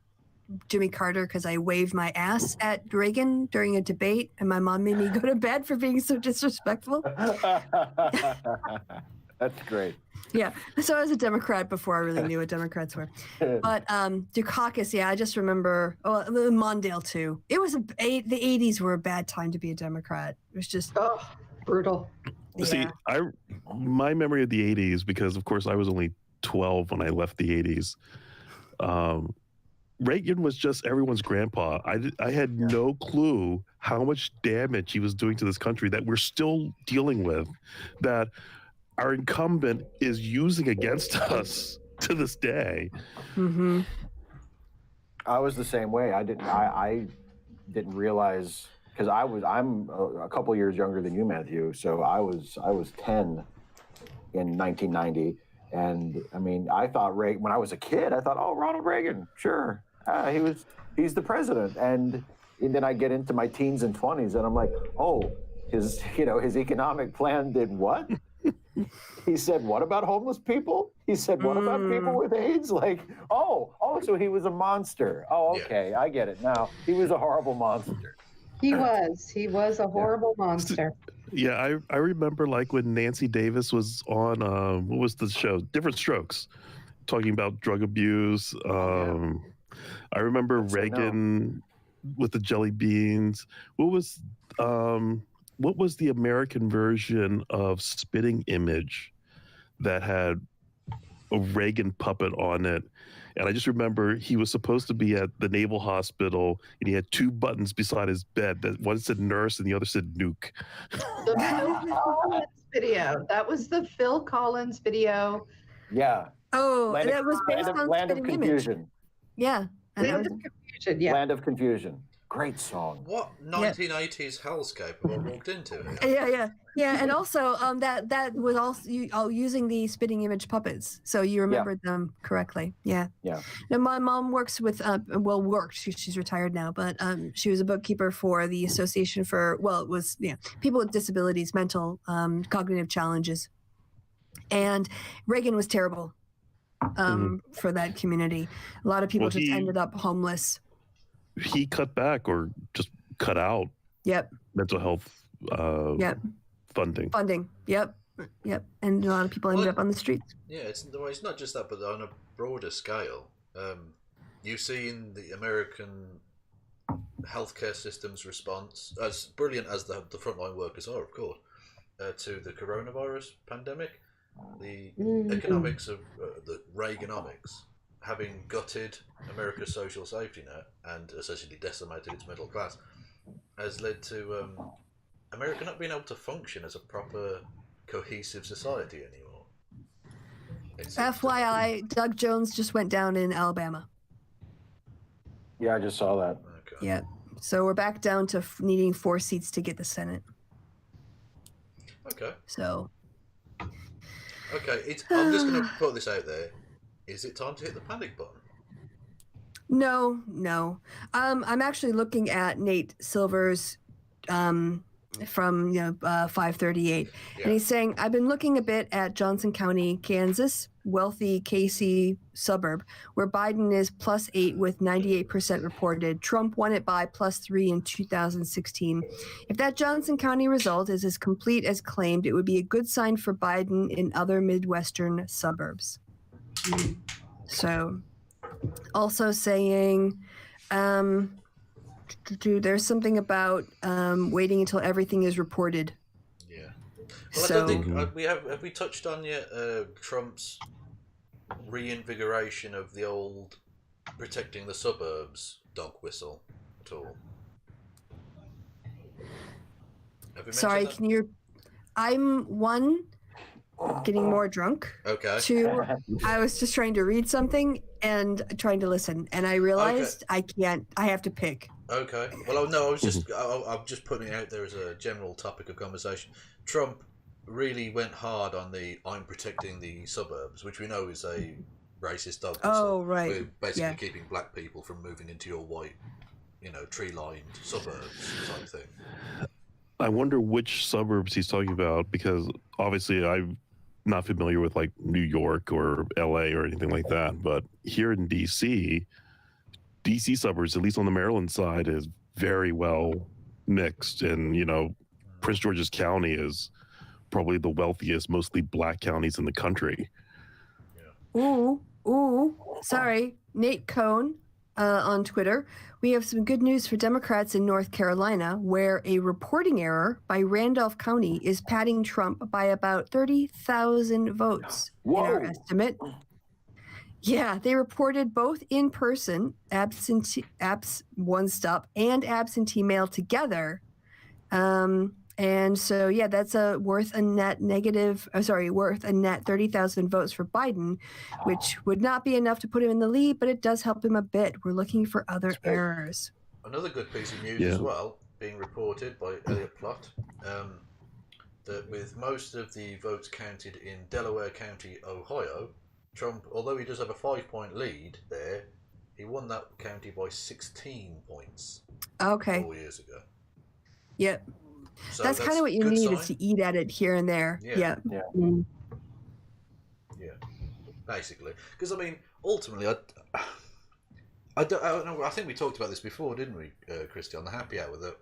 Jimmy Carter because I waved my ass at Reagan during a debate, and my mom made me go to bed for being so disrespectful. That's great. Yeah, so I was a Democrat before I really knew what Democrats were. But Dukakis, yeah, I just remember. Oh, Mondale too. It was the '80s were a bad time to be a Democrat. It was just brutal. See, my memory of the '80s, because of course I was only 12 when I left the '80s. Reagan was just everyone's grandpa. I had no clue how much damage he was doing to this country that we're still dealing with, that our incumbent is using against us to this day. Mm-hmm. I was the same way. I didn't realize, because I'm a couple years younger than you, Matthew. So I was 10 in 1990. And I mean, I thought when I was a kid, I thought, oh, Ronald Reagan, sure. He's the president. And then I get into my teens and 20s and I'm like, oh, his economic plan did what? He said, what about homeless people? He said, what about people with AIDS? Like, oh, so he was a monster. Oh, okay, I get it now. He was a horrible monster. He was a horrible monster. Yeah, I remember like when Nancy Davis was on, what was the show? Different Strokes, talking about drug abuse. I remember Reagan with the jelly beans. What was the American version of Spitting Image that had a Reagan puppet on it? And I just remember he was supposed to be at the Naval Hospital, and he had two buttons beside his bed. That one said nurse, and the other said nuke. The Phil Collins video. That was the Phil Collins video. Yeah. Oh, that was based on Land of Spitting Confusion. Image. Yeah. Land of Confusion. Yeah. Land of Confusion. Great song. What 1980s hellscape have I walked into Yeah, here? and also that was also using the Spitting Image puppets, so you remembered them correctly. Yeah. Now my mom works with she's retired now, but she was a bookkeeper for the Association for people with disabilities, mental cognitive challenges, and Reagan was terrible for that community. A lot of people just ended up homeless. He cut back or just cut out mental health funding. Yep. And a lot of people ended up on the streets. Yeah, it's not just that, but on a broader scale. You've seen the American healthcare system's response, as brilliant as the frontline workers are, of course, to the coronavirus pandemic. The economics of the Reaganomics, having gutted America's social safety net and essentially decimated its middle class, has led to America not being able to function as a proper cohesive society anymore. FYI, Doug Jones just went down in Alabama. Yeah, I just saw that. Okay. Yeah. So we're back down to needing 4 seats to get the Senate. Okay. So. Okay, I'm just going to put this out there. Is it time to hit the panic button? No. I'm actually looking at Nate Silver's from 538, and he's saying, I've been looking a bit at Johnson County, Kansas, wealthy KC suburb, where Biden is +8 with 98% reported. Trump won it by +3 in 2016. If that Johnson County result is as complete as claimed, it would be a good sign for Biden in other Midwestern suburbs. So, also saying, there's something about waiting until everything is reported. Yeah. Well, I don't think have we touched on yet Trump's reinvigoration of the old protecting the suburbs dog whistle at all? Sorry, can you? I'm one. Getting more drunk. Okay. 2, I was just trying to read something and trying to listen, and I realized I can't. I have to pick. Okay. Well, no, I'm just putting it out there as a general topic of conversation. Trump really went hard on the "I'm protecting the suburbs," which we know is a racist dog whistle. Oh, right. We're basically keeping black people from moving into your white, tree-lined suburbs type thing. I wonder which suburbs he's talking about, because obviously I've not familiar with like New York or LA or anything like that, but here in DC suburbs, at least on the Maryland side, is very well mixed. And, you know, Prince George's County is probably the wealthiest, mostly black counties in the country. Sorry. Nate Cohn on Twitter. We have some good news for Democrats in North Carolina, where a reporting error by Randolph County is patting Trump by about 30,000 votes in our estimate. Yeah, they reported both in-person one-stop and absentee mail together. And so, yeah, that's worth a net 30,000 votes for Biden, which would not be enough to put him in the lead, but it does help him a bit. We're looking for other errors. Another good piece of news as well, being reported by Elliot Plott, that with most of the votes counted in Delaware County, Ohio, Trump, although he does have a 5-point lead there, he won that county by 16 points 4 years ago. Yep. So that's kind of what you need sign. is to eat at it here and there. Yeah. Basically, because I mean, ultimately, I don't know. I think we talked about this before, didn't we, Kristi, on the happy hour? That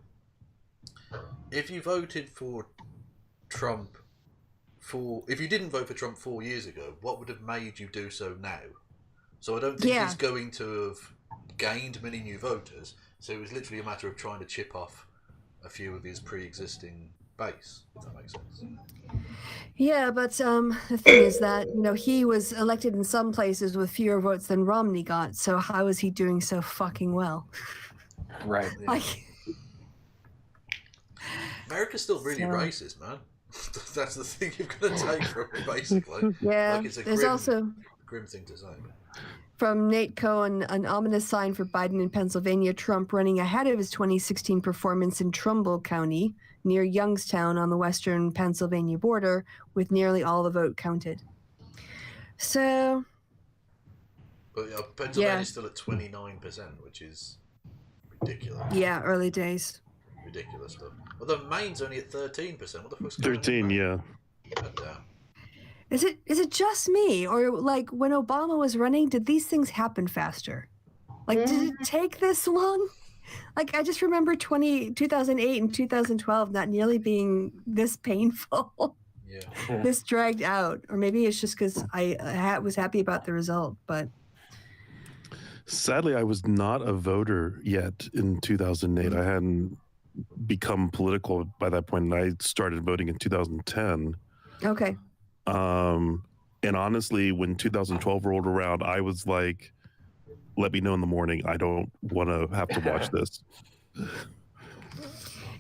if you voted for Trump if you didn't vote for Trump 4 years ago, what would have made you do so now? So I don't think he's going to have gained many new voters. So it was literally a matter of trying to chip off a few of his pre-existing base, if that makes sense. Yeah, but the thing is that, you know, he was elected in some places with fewer votes than Romney got. So how is he doing so fucking well? Right. Yeah. America's still really racist, man. That's the thing you've got to take from it, basically. Yeah, like it's a there's also grim thing to say. From Nate Cohn, an ominous sign for Biden in Pennsylvania, Trump running ahead of his 2016 performance in Trumbull County near Youngstown on the western Pennsylvania border, with nearly all the vote counted. So... But Pennsylvania's still at 29%, which is ridiculous. Yeah, early days. Ridiculous stuff. Although Maine's only at 13%. What the fuck's 13, yeah. God damn. Is it just me, or like when Obama was running, did these things happen faster? Like, did it take this long? Like, I just remember 2008 and 2012 not nearly being this painful, this dragged out. Or maybe it's just because I was happy about the result, but... Sadly, I was not a voter yet in 2008. I hadn't become political by that point, and I started voting in 2010. Okay. And honestly, when 2012 rolled around, I was like, let me know in the morning. I don't want to have to watch this.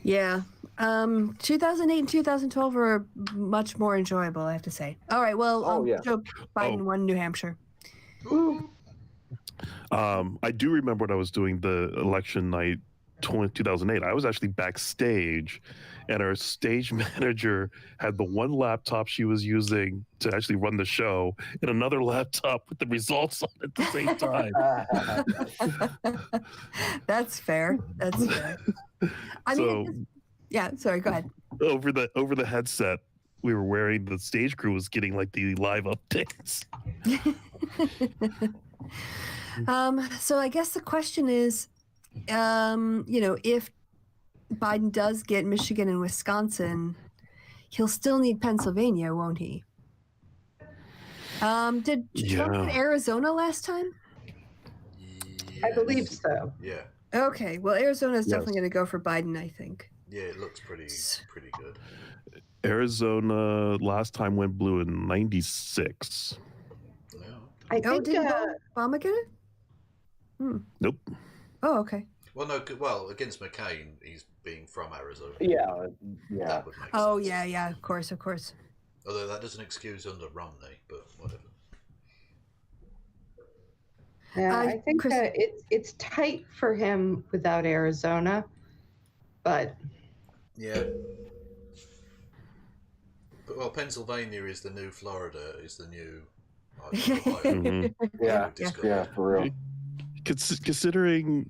Yeah. 2008 and 2012 were much more enjoyable, I have to say. All right. Well, Joe Biden won New Hampshire. I do remember when I was doing the election night 2008. I was actually backstage, and our stage manager had the one laptop she was using to actually run the show and another laptop with the results on at the same time. That's fair. That's fair. I mean, yeah, sorry, go ahead. Over the headset we were wearing, the stage crew was getting like the live updates. So I guess the question is, you know, if Biden does get Michigan and Wisconsin, he'll still need Pennsylvania, won't he? Did Trump get Arizona last time? I believe so. Yeah. Okay, well, Arizona is definitely going to go for Biden, I think. Yeah, it looks pretty good. Arizona last time went blue in '96. I think. Did Obama get it? Nope. Oh, okay. Well, no. Well, against McCain, he's being from Arizona. Yeah. That would make Oh, sense. yeah, of course. Although that doesn't excuse under Romney, but whatever. Yeah, I think it's tight for him without Arizona, but yeah. But, well, Pennsylvania is the new Florida, is the new. Yeah, for real. Considering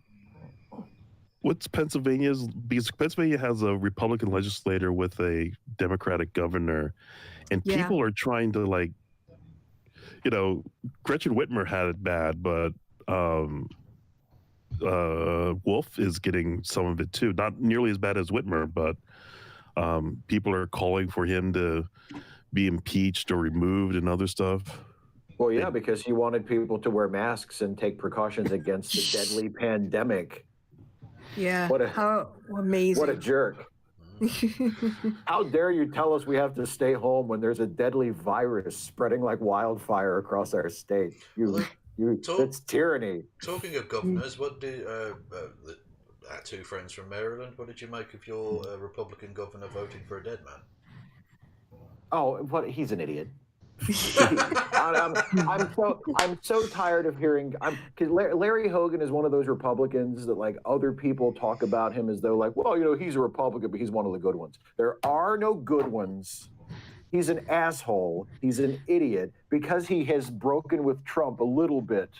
what's Pennsylvania's, because Pennsylvania has a Republican legislator with a Democratic governor, and Yeah. people are trying to like, Gretchen Whitmer had it bad, but Wolf is getting some of it too. Not nearly as bad as Whitmer, but people are calling for him to be impeached or removed and other stuff. Well, yeah, because he wanted people to wear masks and take precautions against the deadly pandemic. Yeah. What a- How amazing. What a jerk. How dare you tell us we have to stay home when there's a deadly virus spreading like wildfire across our state? That's tyranny. Talking of governors, what did our two friends from Maryland, what did you make of your Republican governor voting for a dead man? Oh, what? He's an idiot. I'm so tired of hearing. Because Larry Hogan is one of those Republicans that like other people talk about him as though like, well, he's a Republican, but he's one of the good ones. There are no good ones. He's an asshole. He's an idiot because he has broken with Trump a little bit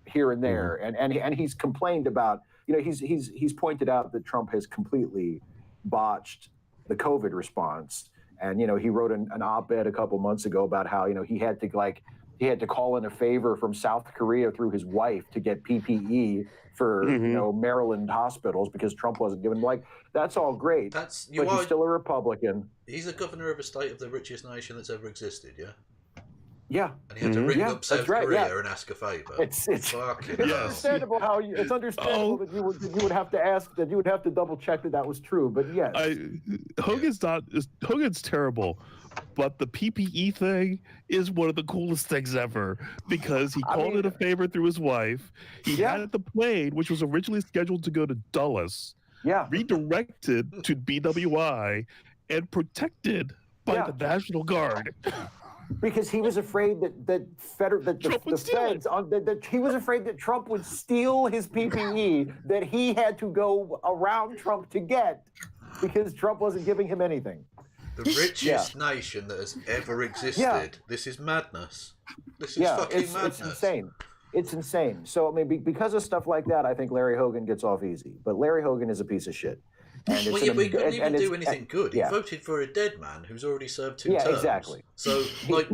here and there, and he's complained about. He's pointed out that Trump has completely botched the COVID response. And he wrote an op-ed a couple months ago about how he had to call in a favor from South Korea through his wife to get PPE for Maryland hospitals because Trump wasn't giving. Like, that's all great, but he's still a Republican. He's the governor of a state of the richest nation that's ever existed. Yeah. Yeah, and he had to ring up South Korea and ask a favor. It's understandable how it's understandable that you would have to ask, that you would have to double check that was true. But yes, Hogan's terrible, but the PPE thing is one of the coolest things ever because he called it a favor through his wife. He had the plane, which was originally scheduled to go to Dulles, redirected to BWI and protected by the National Guard. Because he was afraid that he was afraid that Trump would steal his PPE that he had to go around Trump to get because Trump wasn't giving him anything. The richest nation that has ever existed. Yeah. This is madness. This is fucking madness. It's insane. It's insane. So, I mean, because of stuff like that, I think Larry Hogan gets off easy. But Larry Hogan is a piece of shit. But he couldn't even do anything good. He voted for a dead man who's already served 2 terms. Exactly. So, like...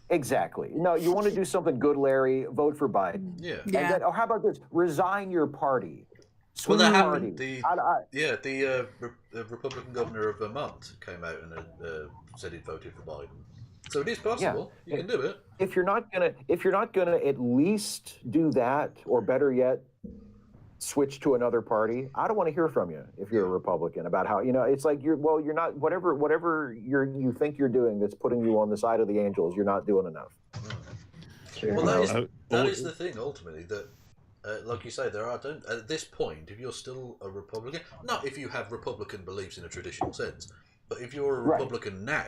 Exactly. No, you want to do something good, Larry, vote for Biden. Yeah. Then, or how about this? Resign your party. Well, that happened. The Republican governor of Vermont came out and said he'd voted for Biden. So it is possible. You can do it. If you're not gonna at least do that, or better yet, switch to another party, I don't want to hear from you if you're a Republican about how it's like you're not whatever you think you're doing that's putting you on the side of the angels. You're not doing enough. Well, that is the thing ultimately that. Like you say, at this point, if you're still a Republican, not if you have Republican beliefs in a traditional sense, but if you're a Republican now,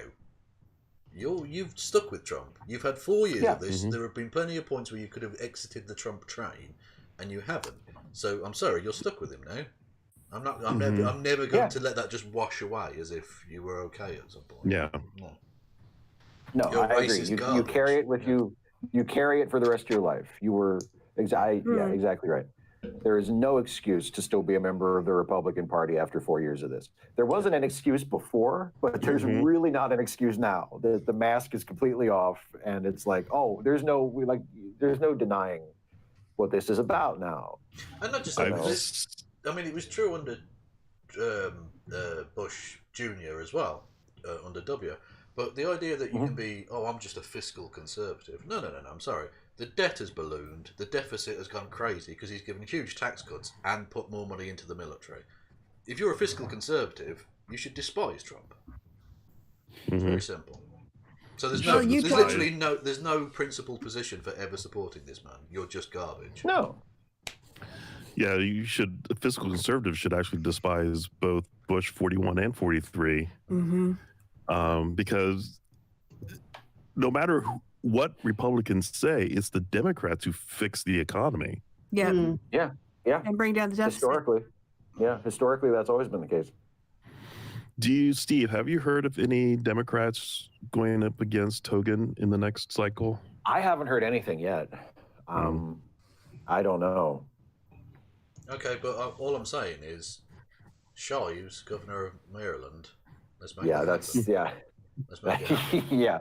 you've stuck with Trump. You've had 4 years of this. There have been plenty of points where you could have exited the Trump train, and you haven't. So I'm sorry, you're stuck with him now. I'm never going to let that just wash away as if you were okay at some point. Yeah. No, I agree. You carry it with you. You carry it for the rest of your life. You were. Exactly right. There is no excuse to still be a member of the Republican Party after 4 years of this. There wasn't an excuse before, but there's really not an excuse now. The mask is completely off, and it's like, there's no denying what this is about now. And not just this. I mean, it was true under Bush Jr. as well, under W. But the idea that you can be, I'm just a fiscal conservative. No, I'm sorry. The debt has ballooned. The deficit has gone crazy because he's given huge tax cuts and put more money into the military. If you're a fiscal conservative, you should despise Trump. It's very simple. So there's no principled position for ever supporting this man. You're just garbage. No. Yeah, a fiscal conservative should actually despise both Bush 41 and 43. Because no matter what Republicans say, it's the Democrats who fix the economy. Yeah. And bring down the deficit. Historically, that's always been the case. Steve, have you heard of any Democrats going up against Hogan in the next cycle? I haven't heard anything yet. I don't know. Okay, but all I'm saying is, Shaw, who's governor of Maryland, Let's make Yeah, it that's happen. yeah. Let's make it happen. Yeah.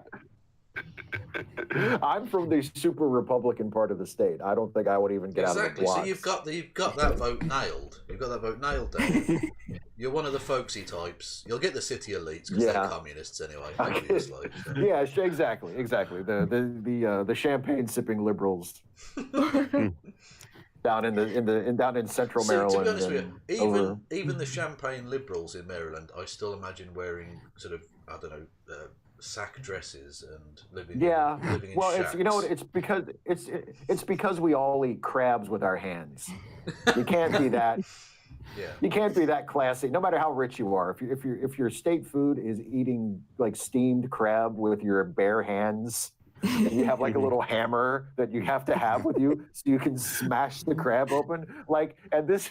I'm from the super Republican part of the state. I don't think I would even get out of the Exactly. blocks. So you've got that vote nailed. You've got that vote nailed down. You're one of the folksy types. You'll get the city elites because they're communists anyway. Obviously. So. Yeah, exactly. The champagne sipping liberals down in Central Maryland. To be honest with you, even the champagne liberals in Maryland, I still imagine wearing sort of sack dresses and living in shacks. It's because we all eat crabs with our hands. You can't be that. Yeah. You can't be that classy, no matter how rich you are. If your state food is eating like steamed crab with your bare hands, and you have like a little hammer that you have to have with you so you can smash the crab open, and it's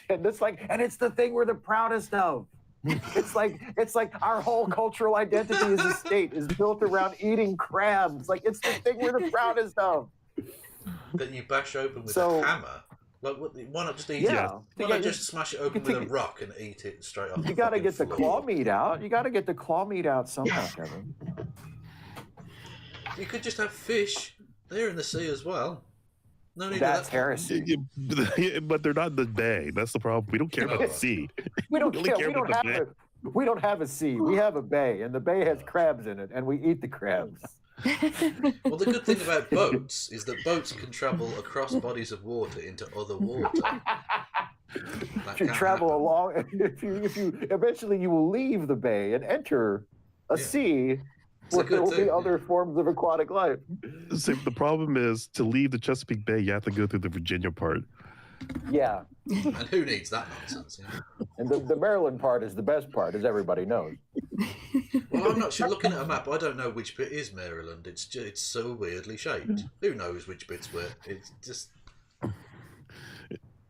the thing we're the proudest of. It's like our whole cultural identity as a state is built around eating crabs. Like it's the thing we're the proudest of. That you bash open with a hammer. Like, why not just eat it? Why not just smash it open with a rock and eat it straight off? You got to get the claw meat out. You got to get the claw meat out somehow, Kevin. You could just have fish. They're in the sea as well. No need That's of that. heresy. But they're not in the bay. That's the problem. We don't care about the sea. We don't care. We don't have a sea. We have a bay, and the bay has crabs in it, and we eat the crabs. Well, the good thing about boats is that boats can travel across bodies of water into other water. If you travel along, if you eventually you will leave the bay and enter a sea where there will be other forms of aquatic life. See, the problem is to leave the Chesapeake Bay, you have to go through the Virginia part. Yeah. And who needs that nonsense? Yeah. And the Maryland part is the best part, as everybody knows. Well, I'm not sure. Looking at a map, I don't know which bit is Maryland. It's so weirdly shaped. Who knows which bit's where? It's just...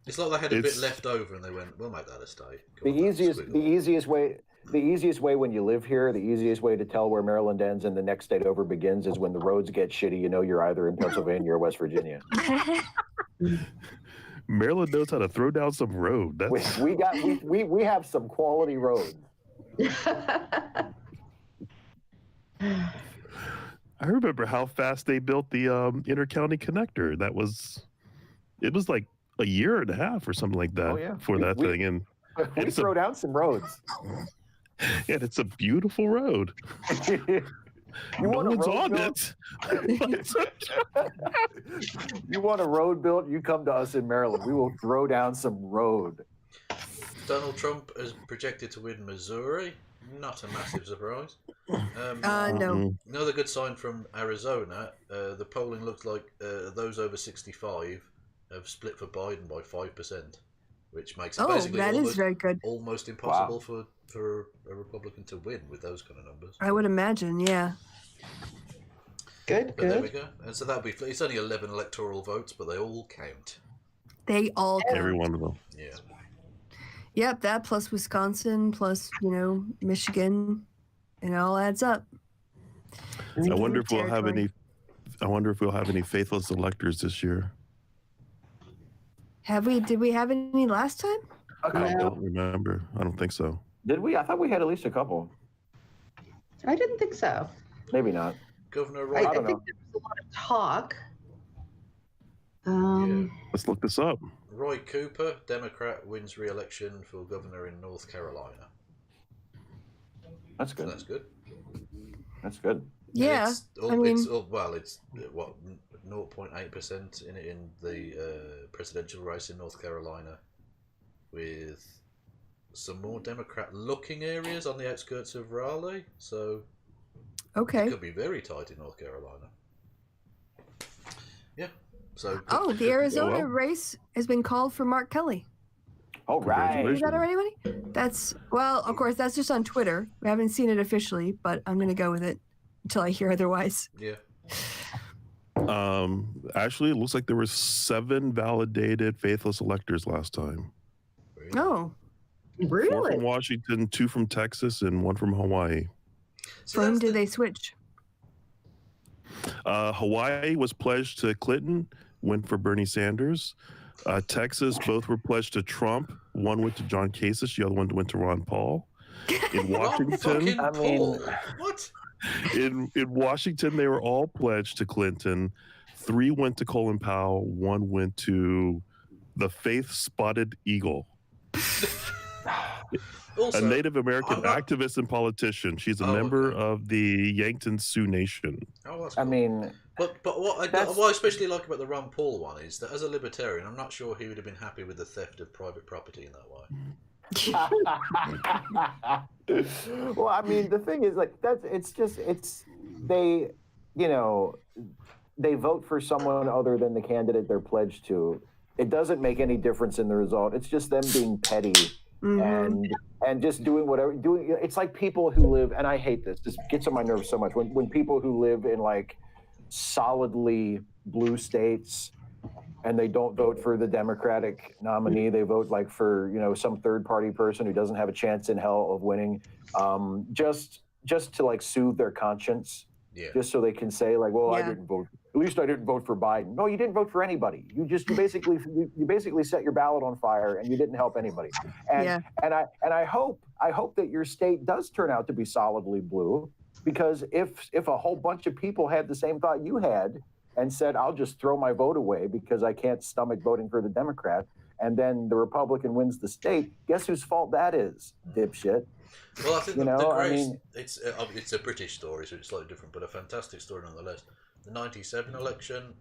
It's like they had a bit left over and they went, we'll make that a state. The easiest way when you live here, the easiest way to tell where Maryland ends and the next state over begins is when the roads get shitty, you know you're either in Pennsylvania or West Virginia. Maryland knows how to throw down some road. That's... We have some quality roads. I remember how fast they built the intercounty connector. It was like a year and a half or something like that for that thing. And we throw down some roads. And it's a beautiful road. No one's on it. You want a road built? You come to us in Maryland. We will throw down some road. Donald Trump is projected to win Missouri. Not a massive surprise. No. Another good sign from Arizona. The polling looks like those over 65 have split for Biden by 5%, which makes it basically very good. Almost impossible for a Republican to win with those kind of numbers. I would imagine, yeah. Good. There we go. And so that'll be. It's only 11 electoral votes, but they all count. They all count. Every one of them. Yeah. Yep, that plus Wisconsin, plus Michigan, it all adds up. I wonder if we'll have any. I wonder if we'll have any faithless electors this year. Did we have any last time? I don't remember. I don't think so. Did we? I thought we had at least a couple. I didn't think so. Maybe not. Governor I Roy. think there was a lot of talk. Let's look this up. Roy Cooper, Democrat, wins re-election for governor in North Carolina. That's good. So that's good. That's good. Yeah, It's 0.8% in the presidential race in North Carolina, with some more Democrat-looking areas on the outskirts of Raleigh. So okay. it could be very tight in North Carolina. Yeah. So. The Arizona race has been called for Mark Kelly. All right. Is that already, buddy? Of course, that's just on Twitter. We haven't seen it officially, but I'm going to go with it until I hear otherwise. Yeah. Actually, it looks like there were 7 validated faithless electors last time. Oh, really? 4 from Washington, 2 from Texas, and 1 from Hawaii. For whom did they switch? Hawaii was pledged to Clinton, went for Bernie Sanders. Texas, both were pledged to Trump. One went to John Kasich, the other one went to Ron Paul. In Washington, fucking I mean- Paul. What? in Washington, they were all pledged to Clinton. 3 went to Colin Powell. 1 went to the faith-spotted eagle, Also, a Native American I'm not- activist and politician. She's a Oh, member okay. of the Yankton Sioux Nation. Oh, that's I cool. mean, But what I especially like about the Ron Paul one is that as a libertarian, I'm not sure he would have been happy with the theft of private property in that way. well, I mean, the thing is, like, they, you know, they vote for someone other than the candidate they're pledged to. It doesn't make any difference in the result. It's just them being petty and just doing whatever. It's like people who live, and I hate this. This gets on my nerves so much when people who live in like solidly blue states and they don't vote for the Democratic nominee. They vote like for, you know, some third party person who doesn't have a chance in hell of winning, just to like soothe their conscience, just so they can say like, well, I didn't vote. At least I didn't vote for Biden. No, you didn't vote for anybody. You basically set your ballot on fire and you didn't help anybody. And I hope that your state does turn out to be solidly blue, because if a whole bunch of people had the same thought you had and said, I'll just throw my vote away because I can't stomach voting for the Democrat, and then the Republican wins the state, guess whose fault that is, dipshit? Well, I think I mean, it's a British story, so it's slightly different, but a fantastic story nonetheless. The 97 election,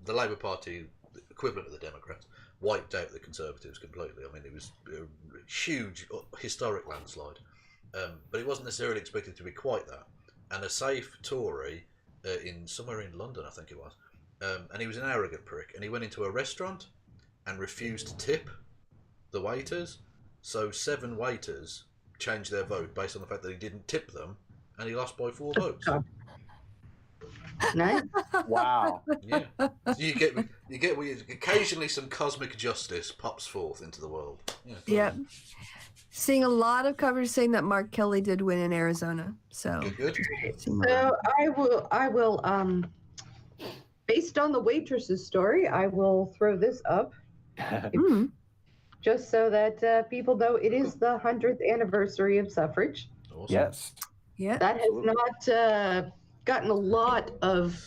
the Labour Party, the equivalent of the Democrats, wiped out the Conservatives completely. I mean, it was a huge, historic landslide. But it wasn't necessarily expected to be quite that. And a safe Tory somewhere in London, I think it was, and he was an arrogant prick, and he went into a restaurant and refused to tip the waiters. So 7 waiters changed their vote based on the fact that he didn't tip them, and he lost by 4 votes. Nice. Wow. Yeah, you get occasionally some cosmic justice pops forth into the world. Yeah. Seeing a lot of coverage saying that Mark Kelly did win in Arizona. So good. So I will based on the waitress's story, I will throw this up just so that people know it is the 100th anniversary of suffrage. Awesome. Yes. Yeah. That has not gotten a lot of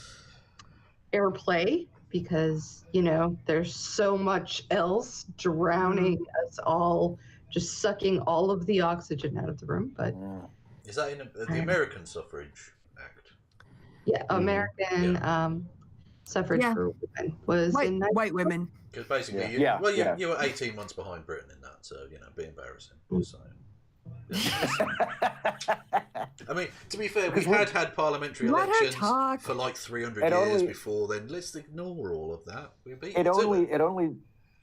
airplay because, you know, there's so much else drowning us all, just sucking all of the oxygen out of the room. But is that in the American Suffrage Act? Yeah, American suffrage for women was white women. Because basically, you were 18 months behind Britain in that, so you know, be embarrassing. So. I mean, to be fair, we had parliamentary elections for like 300 years before then. Let's ignore all of that. We beat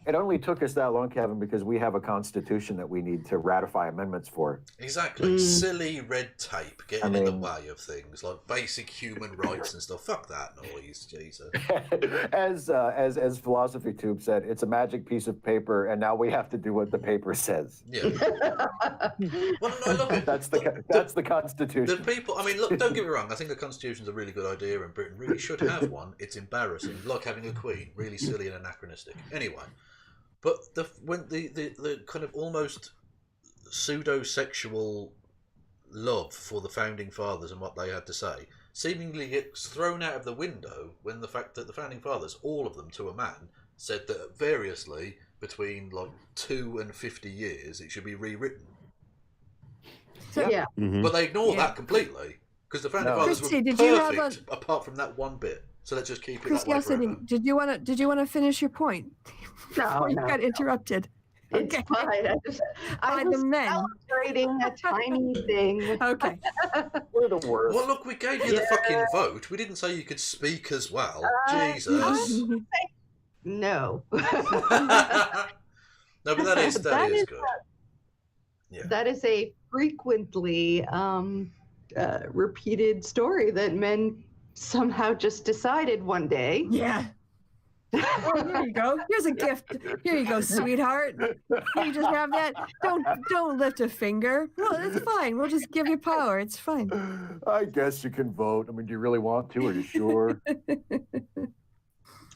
It only took us that long, Kevin, because we have a constitution that we need to ratify amendments for. Exactly. Silly red tape getting in the way of things like basic human rights and stuff. Fuck that noise, Jesus. As Philosophy Tube said, it's a magic piece of paper, and now we have to do what the paper says. Yeah. Well, no, look, that's the Constitution. The people. I mean, look. Don't get me wrong. I think the Constitution's a really good idea, and Britain really should have one. It's embarrassing, like having a queen. Really silly and anachronistic. Anyway. But when the kind of almost pseudo-sexual love for the founding fathers and what they had to say seemingly gets thrown out of the window when the fact that the founding fathers, all of them to a man, said that variously between like 2 and 50 years it should be rewritten. So, But they ignore that completely because the founding fathers were perfect apart from that one bit. So let's just keep it that way forever. Did you want to finish your point? No, you got interrupted. It's fine. I was celebrating a tiny thing. Okay. We're the worst. Well, look, we gave you the fucking vote. We didn't say you could speak as well. Jesus. No. No, but that is good. That is a frequently repeated story that men somehow just decided one day. Yeah. Oh, here you go. Here's a gift. Here you go, sweetheart. You just have that. Don't lift a finger. No, it's fine. We'll just give you power. It's fine. I guess you can vote. I mean, do you really want to? Are you sure?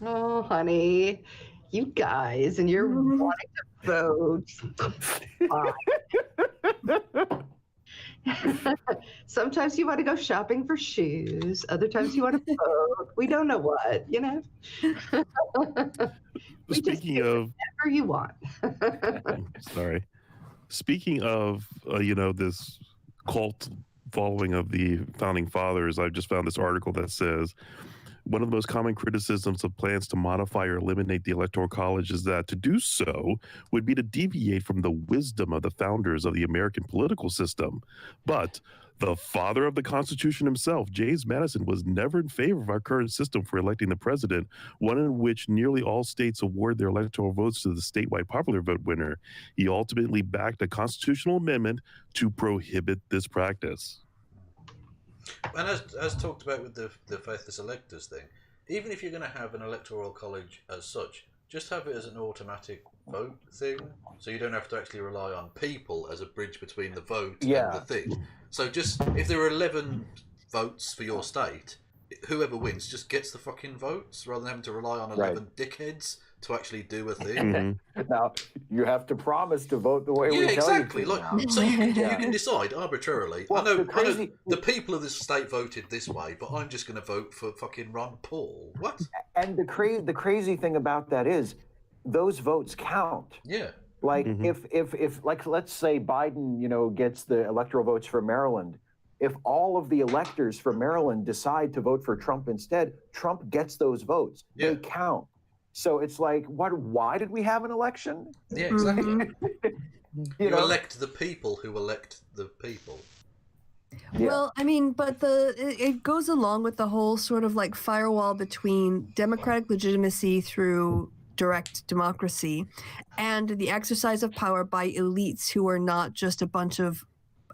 Oh, honey, you guys, and you're wanting to vote. Sometimes you want to go shopping for shoes. Other times you want to vote. We don't know what, you know. We just Speaking pick of, whatever you want. sorry. Speaking of, this cult following of the founding fathers, I just found this article that says one of the most common criticisms of plans to modify or eliminate the Electoral College is that to do so would be to deviate from the wisdom of the founders of the American political system. But the father of the Constitution himself, James Madison, was never in favor of our current system for electing the president, one in which nearly all states award their electoral votes to the statewide popular vote winner. He ultimately backed a constitutional amendment to prohibit this practice. And as talked about with the faithless electors thing, even if you're going to have an electoral college as such, just have it as an automatic vote thing, so you don't have to actually rely on people as a bridge between the vote and the thing. So just, if there are 11 votes for your state, whoever wins just gets the fucking votes, rather than having to rely on 11 dickheads to actually do a thing. Now, you have to promise to vote the way we tell exactly. you to. Like, so you can decide arbitrarily. Well, I know the people of this state voted this way, but I'm just going to vote for fucking Ron Paul. What? And the crazy thing about that is, those votes count. Yeah. Like if like let's say Biden, gets the electoral votes for Maryland. If all of the electors for Maryland decide to vote for Trump instead, Trump gets those votes. Yeah. They count. So it's like, why did we have an election? Yeah, exactly. You know? elect the people who elect the people. Yeah. Well, I mean, but it goes along with the whole sort of like firewall between democratic legitimacy through direct democracy and the exercise of power by elites who are not just a bunch of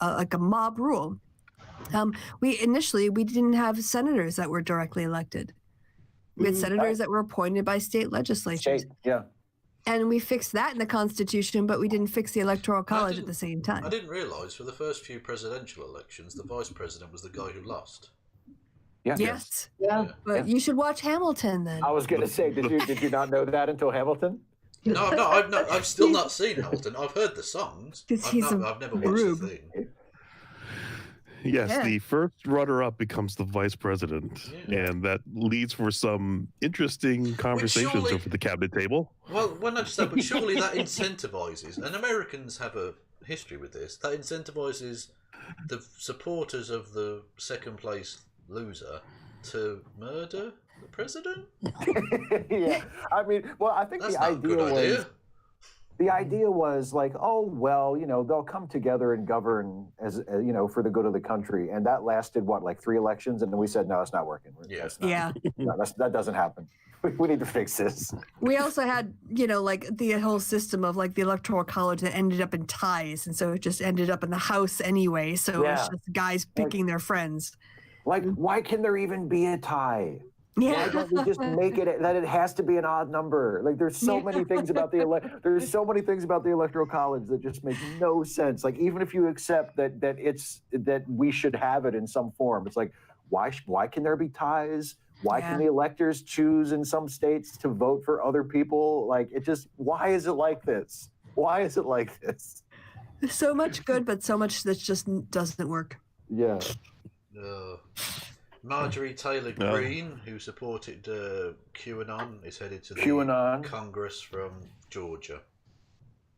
like a mob rule. We didn't have senators that were directly elected. We had senators that were appointed by state legislatures. And we fixed that in the Constitution, but we didn't fix the Electoral College at the same time. I didn't realise for the first few presidential elections, the vice president was the guy who lost. Yeah. Yes. Yeah. But you should watch Hamilton then. I was going to say, did you not know that until Hamilton? No, I've still not seen Hamilton. I've heard the songs. I've never watched the thing. Yes, the first runner-up becomes the vice president, and that leads for some interesting conversations over the cabinet table. Well, not just that, but surely that incentivizes, and Americans have a history with this, that incentivizes the supporters of the second place loser to murder the president? Yeah, I mean, well, I think that's the not a good idea. The idea was like, oh, well, they'll come together and govern as for the good of the country. And that lasted, like 3 elections? And then we said, no, it's not working. That doesn't happen. We need to fix this. We also had, like the whole system of like the Electoral College that ended up in ties. And so it just ended up in the House anyway. So it's just guys picking their friends. Like, why can there even be a tie? Yeah. Why don't we just make it that it has to be an odd number? Like, there's so many things about the Electoral College that just make no sense. Like, even if you accept that we should have it in some form, it's like, why can there be ties? Why can the electors choose in some states to vote for other people? Like, why is it like this? Why is it like this? So much good, but so much that just doesn't work. Yeah. Marjorie Taylor Greene, who supported QAnon, is headed to the Congress from Georgia.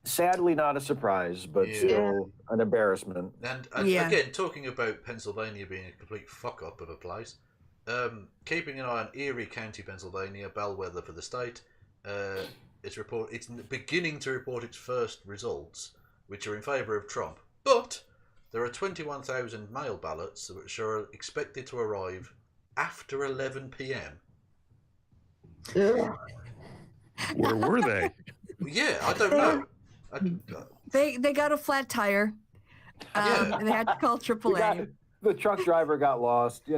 Sadly, not a surprise, but still an embarrassment. And again, talking about Pennsylvania being a complete fuck-up of a place, keeping an eye on Erie County, Pennsylvania, bellwether for the state, it's beginning to report its first results, which are in favour of Trump. But there are 21,000 mail ballots which are expected to arrive after 11 p.m. Where were they? Yeah, I don't know. They got a flat tire. And they had to call AAA. The truck driver got lost, That's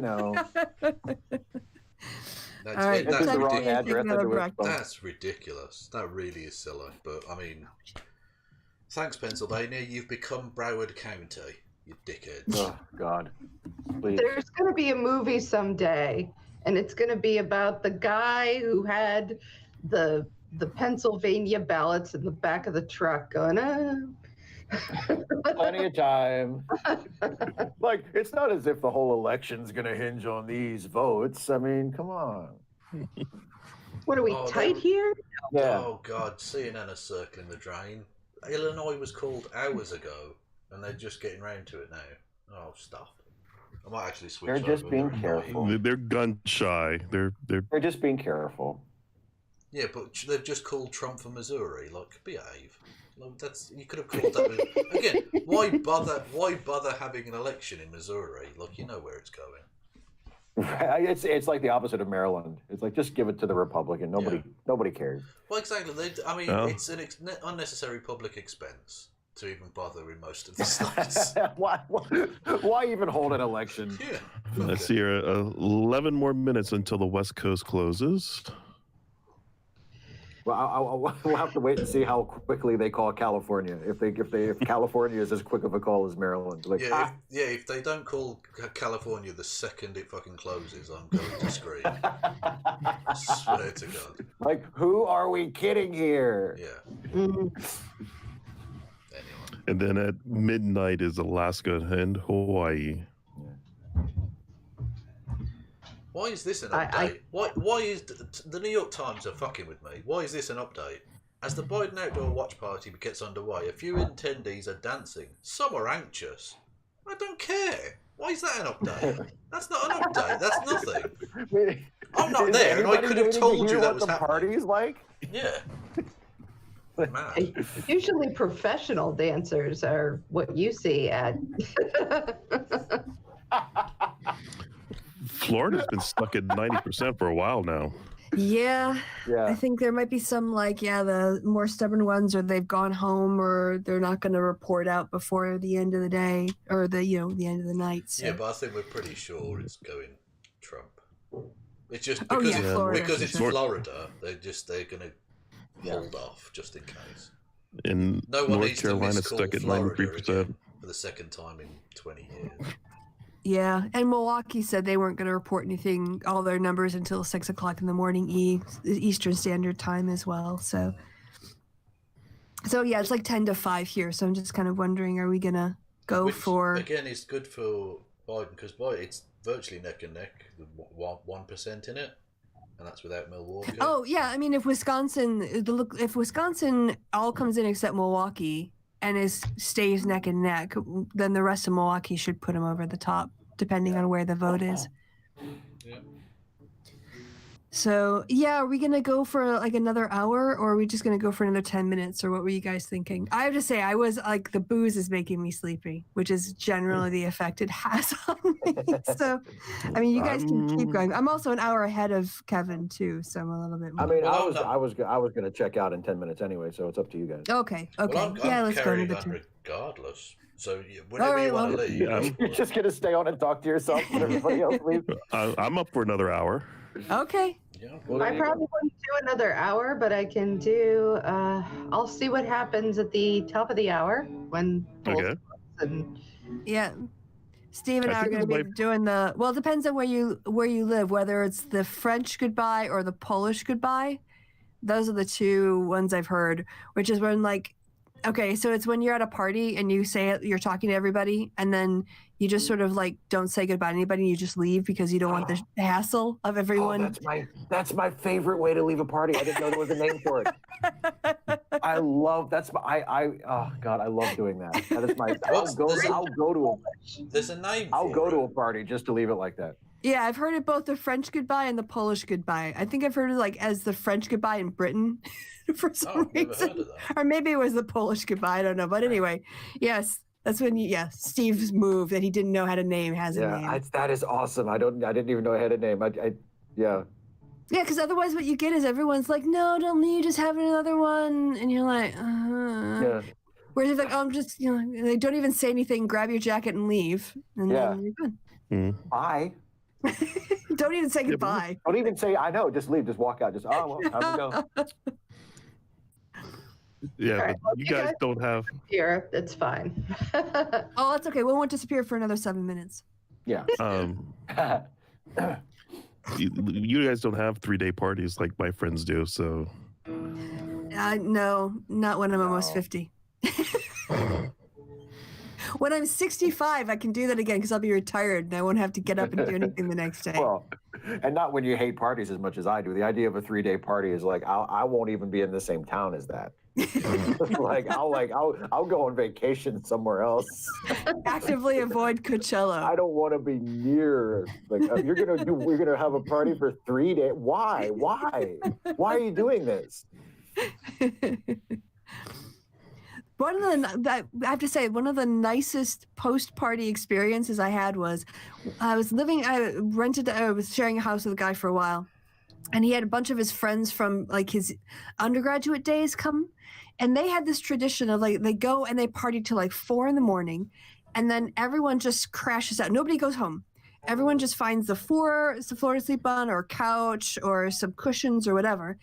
ridiculous. That really is silly. But, I mean, thanks, Pennsylvania. You've become Broward County. You dickheads. Oh, God. Please. There's going to be a movie someday, and it's going to be about the guy who had the Pennsylvania ballots in the back of the truck going, Plenty of time. Like, it's not as if the whole election's going to hinge on these votes. I mean, come on. What are we tight here? Yeah. Oh God, CNN are circling the drain. Illinois was called hours ago, and they're just getting round to it now. Oh, stop! I might actually switch. They're just over. being They're careful. annoying. They're gun shy. They're just being careful. Yeah, but they've just called Trump for Missouri. Like, behave. Like, that's you could have called that. Again, why bother? Why bother having an election in Missouri? Like, you know where it's going. It's like the opposite of Maryland. It's like, just give it to the Republican. Nobody cares. Well, exactly. It's an unnecessary public expense to even bother in most of the states. Why even hold an election? Yeah. Let's see here. 11 more minutes until the West Coast closes. Well, we'll have to wait and see how quickly they call California. If California is as quick of a call as Maryland. Like, if they don't call California the second it fucking closes, I'm going to scream. I swear to God. Like, who are we kidding here? Yeah. Anyway. And then at midnight is Alaska and Hawaii. Why is this an update? Why is the New York Times are fucking with me? Why is this an update? As the Biden outdoor watch party gets underway, a few attendees are dancing. Some are anxious. I don't care. Why is that an update? That's not an update. That's nothing. I'm not there, and I could have told you that was happening. Party's like? Yeah. Man. Usually professional dancers are what you see at. Florida's been stuck at 90% for a while now. Yeah. I think there might be some the more stubborn ones, or they've gone home, or they're not going to report out before the end of the day, or the end of the night. So. Yeah, but I think we're pretty sure it's going Trump. It's just because it's Florida. They're going to hold off just in case. In No one North needs Carolina, to miscall stuck at Florida 93%. again for the second time in 20 years. Yeah, and Milwaukee said they weren't going to report all their numbers until 6 o'clock in the morning Eastern Standard Time as well. So yeah, it's like 10 to 5 here. So I'm just kind of wondering, are we going to go for... Again, it's good for Biden because it's virtually neck and neck, 1% in it, and that's without Milwaukee. Oh, yeah, I mean, if Wisconsin all comes in except Milwaukee and stays neck and neck, then the rest of Milwaukee should put them over the top, depending on where the vote is. Yeah. So, yeah, are we going to go for like another hour, or are we just going to go for another 10 minutes, or what were you guys thinking? I have to say, I was like, the booze is making me sleepy, which is generally the effect it has on me. So, I mean, you guys can keep going. I'm also an hour ahead of Kevin, too, so I'm a little bit more. I mean, I was going to check out in 10 minutes anyway, so it's up to you guys. Okay. Well, let's go to the on regardless. So whenever you want to leave. You're just going to stay on and talk to yourself and everybody else leaves? I'm up for another hour. Okay. Yeah. I probably wouldn't do another hour, but I can do. I'll see what happens at the top of the hour when. Okay. Yeah, Steve and I are going to be doing the. Well, it depends on where you live, whether it's the French goodbye or the Polish goodbye. Those are the two ones I've heard, which is when okay, so it's when you're at a party and you say it, you're talking to everybody, and then you just sort of don't say goodbye to anybody, and you just leave because you don't want the hassle of everyone. That's my favorite way to leave a party. I didn't know there was a name for it. I love oh God, I love doing that. That is my. There's a name. I'll go to a party just to leave it like that. Yeah, I've heard it both the French goodbye and the Polish goodbye. I think I've heard it as the French goodbye in Britain for some reason. Or maybe it was the Polish goodbye, I don't know. But anyway, yes, that's when Steve's move that he didn't know how to name has a name. Yeah, that is awesome. I didn't even know I had a name. Yeah. Yeah, because otherwise what you get is everyone's like, no, don't leave, just have another one. And you're like, Yeah. Whereas if I'm just, they don't even say anything, grab your jacket and leave. And then you're good. Mm. Bye. Don't even say goodbye. Don't even say I know. Just leave. Just walk out. Just time to go. Yeah, right, but you guys don't have. Here, it's fine. Oh, that's okay. We won't disappear for another 7 minutes. Yeah. You guys don't have 3-day parties like my friends do, so. No, not when I'm almost 50. When I'm 65, I can do that again because I'll be retired and I won't have to get up and do anything the next day. Well, and not when you hate parties as much as I do. The idea of a 3-day party is like I won't even be in the same town as that. I'll go on vacation somewhere else. Actively avoid Coachella. I don't want to be near. Like we're gonna have a party for 3 days. Why? Why are you doing this? I have to say, one of the nicest post-party experiences I had was I was sharing a house with a guy for a while, and he had a bunch of his friends from like his undergraduate days come, and they had this tradition of like they go and they party till like 4 a.m, and then everyone just crashes out. Nobody goes home. Everyone just finds the floor to sleep on, or a couch, or some cushions, or whatever.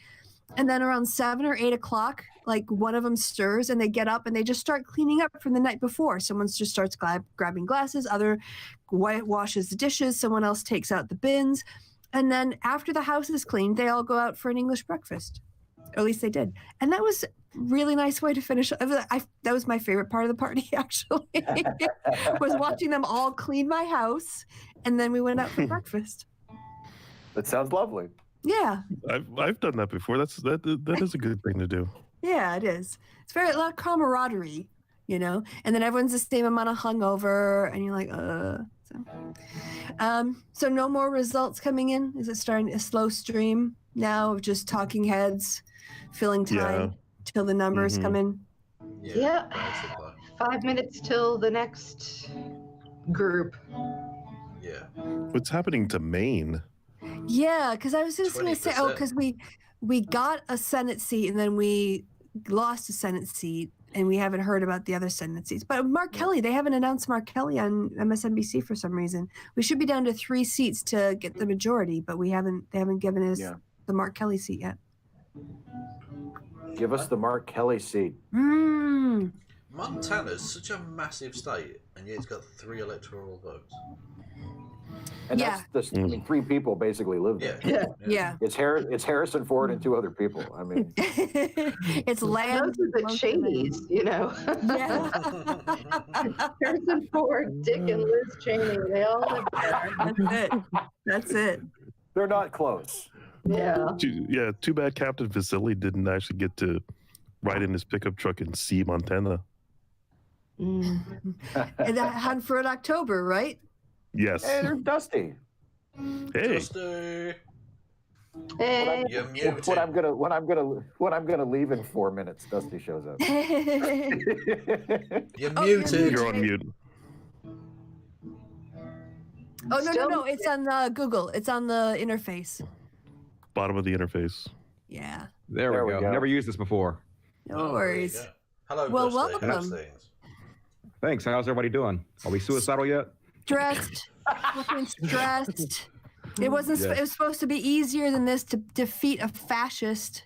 And then around 7 or 8 o'clock, like one of them stirs and they get up and they just start cleaning up from the night before. Someone just starts grabbing glasses, other washes the dishes, someone else takes out the bins. And then after the house is cleaned, they all go out for an English breakfast. Or at least they did. And that was a really nice way to finish. That was my favorite part of the party, actually, was watching them all clean my house. And then we went out for breakfast. That sounds lovely. Yeah. I've done that before. That is a good thing to do. Yeah, it is. It's a lot of camaraderie, you know. And then everyone's the same amount of hungover, and you're like, So no more results coming in. Is it starting a slow stream now of just talking heads, filling time till the numbers come in? Yeah. 5 minutes till the next group. Yeah. What's happening to Maine? Yeah, because I was just going to say, because we got a Senate seat and then we lost a Senate seat, and we haven't heard about the other Senate seats. But Mark Kelly, they haven't announced Mark Kelly on MSNBC for some reason. We should be down to 3 seats to get the majority, but they haven't given us the Mark Kelly seat yet. Give us the Mark Kelly seat. Montana's such a massive state, and yet it's got 3 electoral votes. And that's 3 people basically live there. Yeah. It's Harrison Ford and 2 other people. I mean, it's land. Those are the Cheneys, you know. Yeah. Harrison Ford, Dick, and Liz Cheney. They all live there. That's it. They're not close. Yeah. Too bad Captain Vasily didn't actually get to ride in his pickup truck and see Montana. And that hunt for an October, right? Yes. Hey, there's Dusty. Hey. Dusty. Hey. You're muted. When I'm gonna leave in 4 minutes, Dusty shows up. You're muted. You're on mute. Oh, no. It's on Google. It's on the interface. Bottom of the interface. Yeah. There we go. Never used this before. No worries. Hello, well, Dusty. welcome. Thanks. How's everybody doing? Are we suicidal yet? Stressed. Looking stressed. It wasn't. It was supposed to be easier than this to defeat a fascist.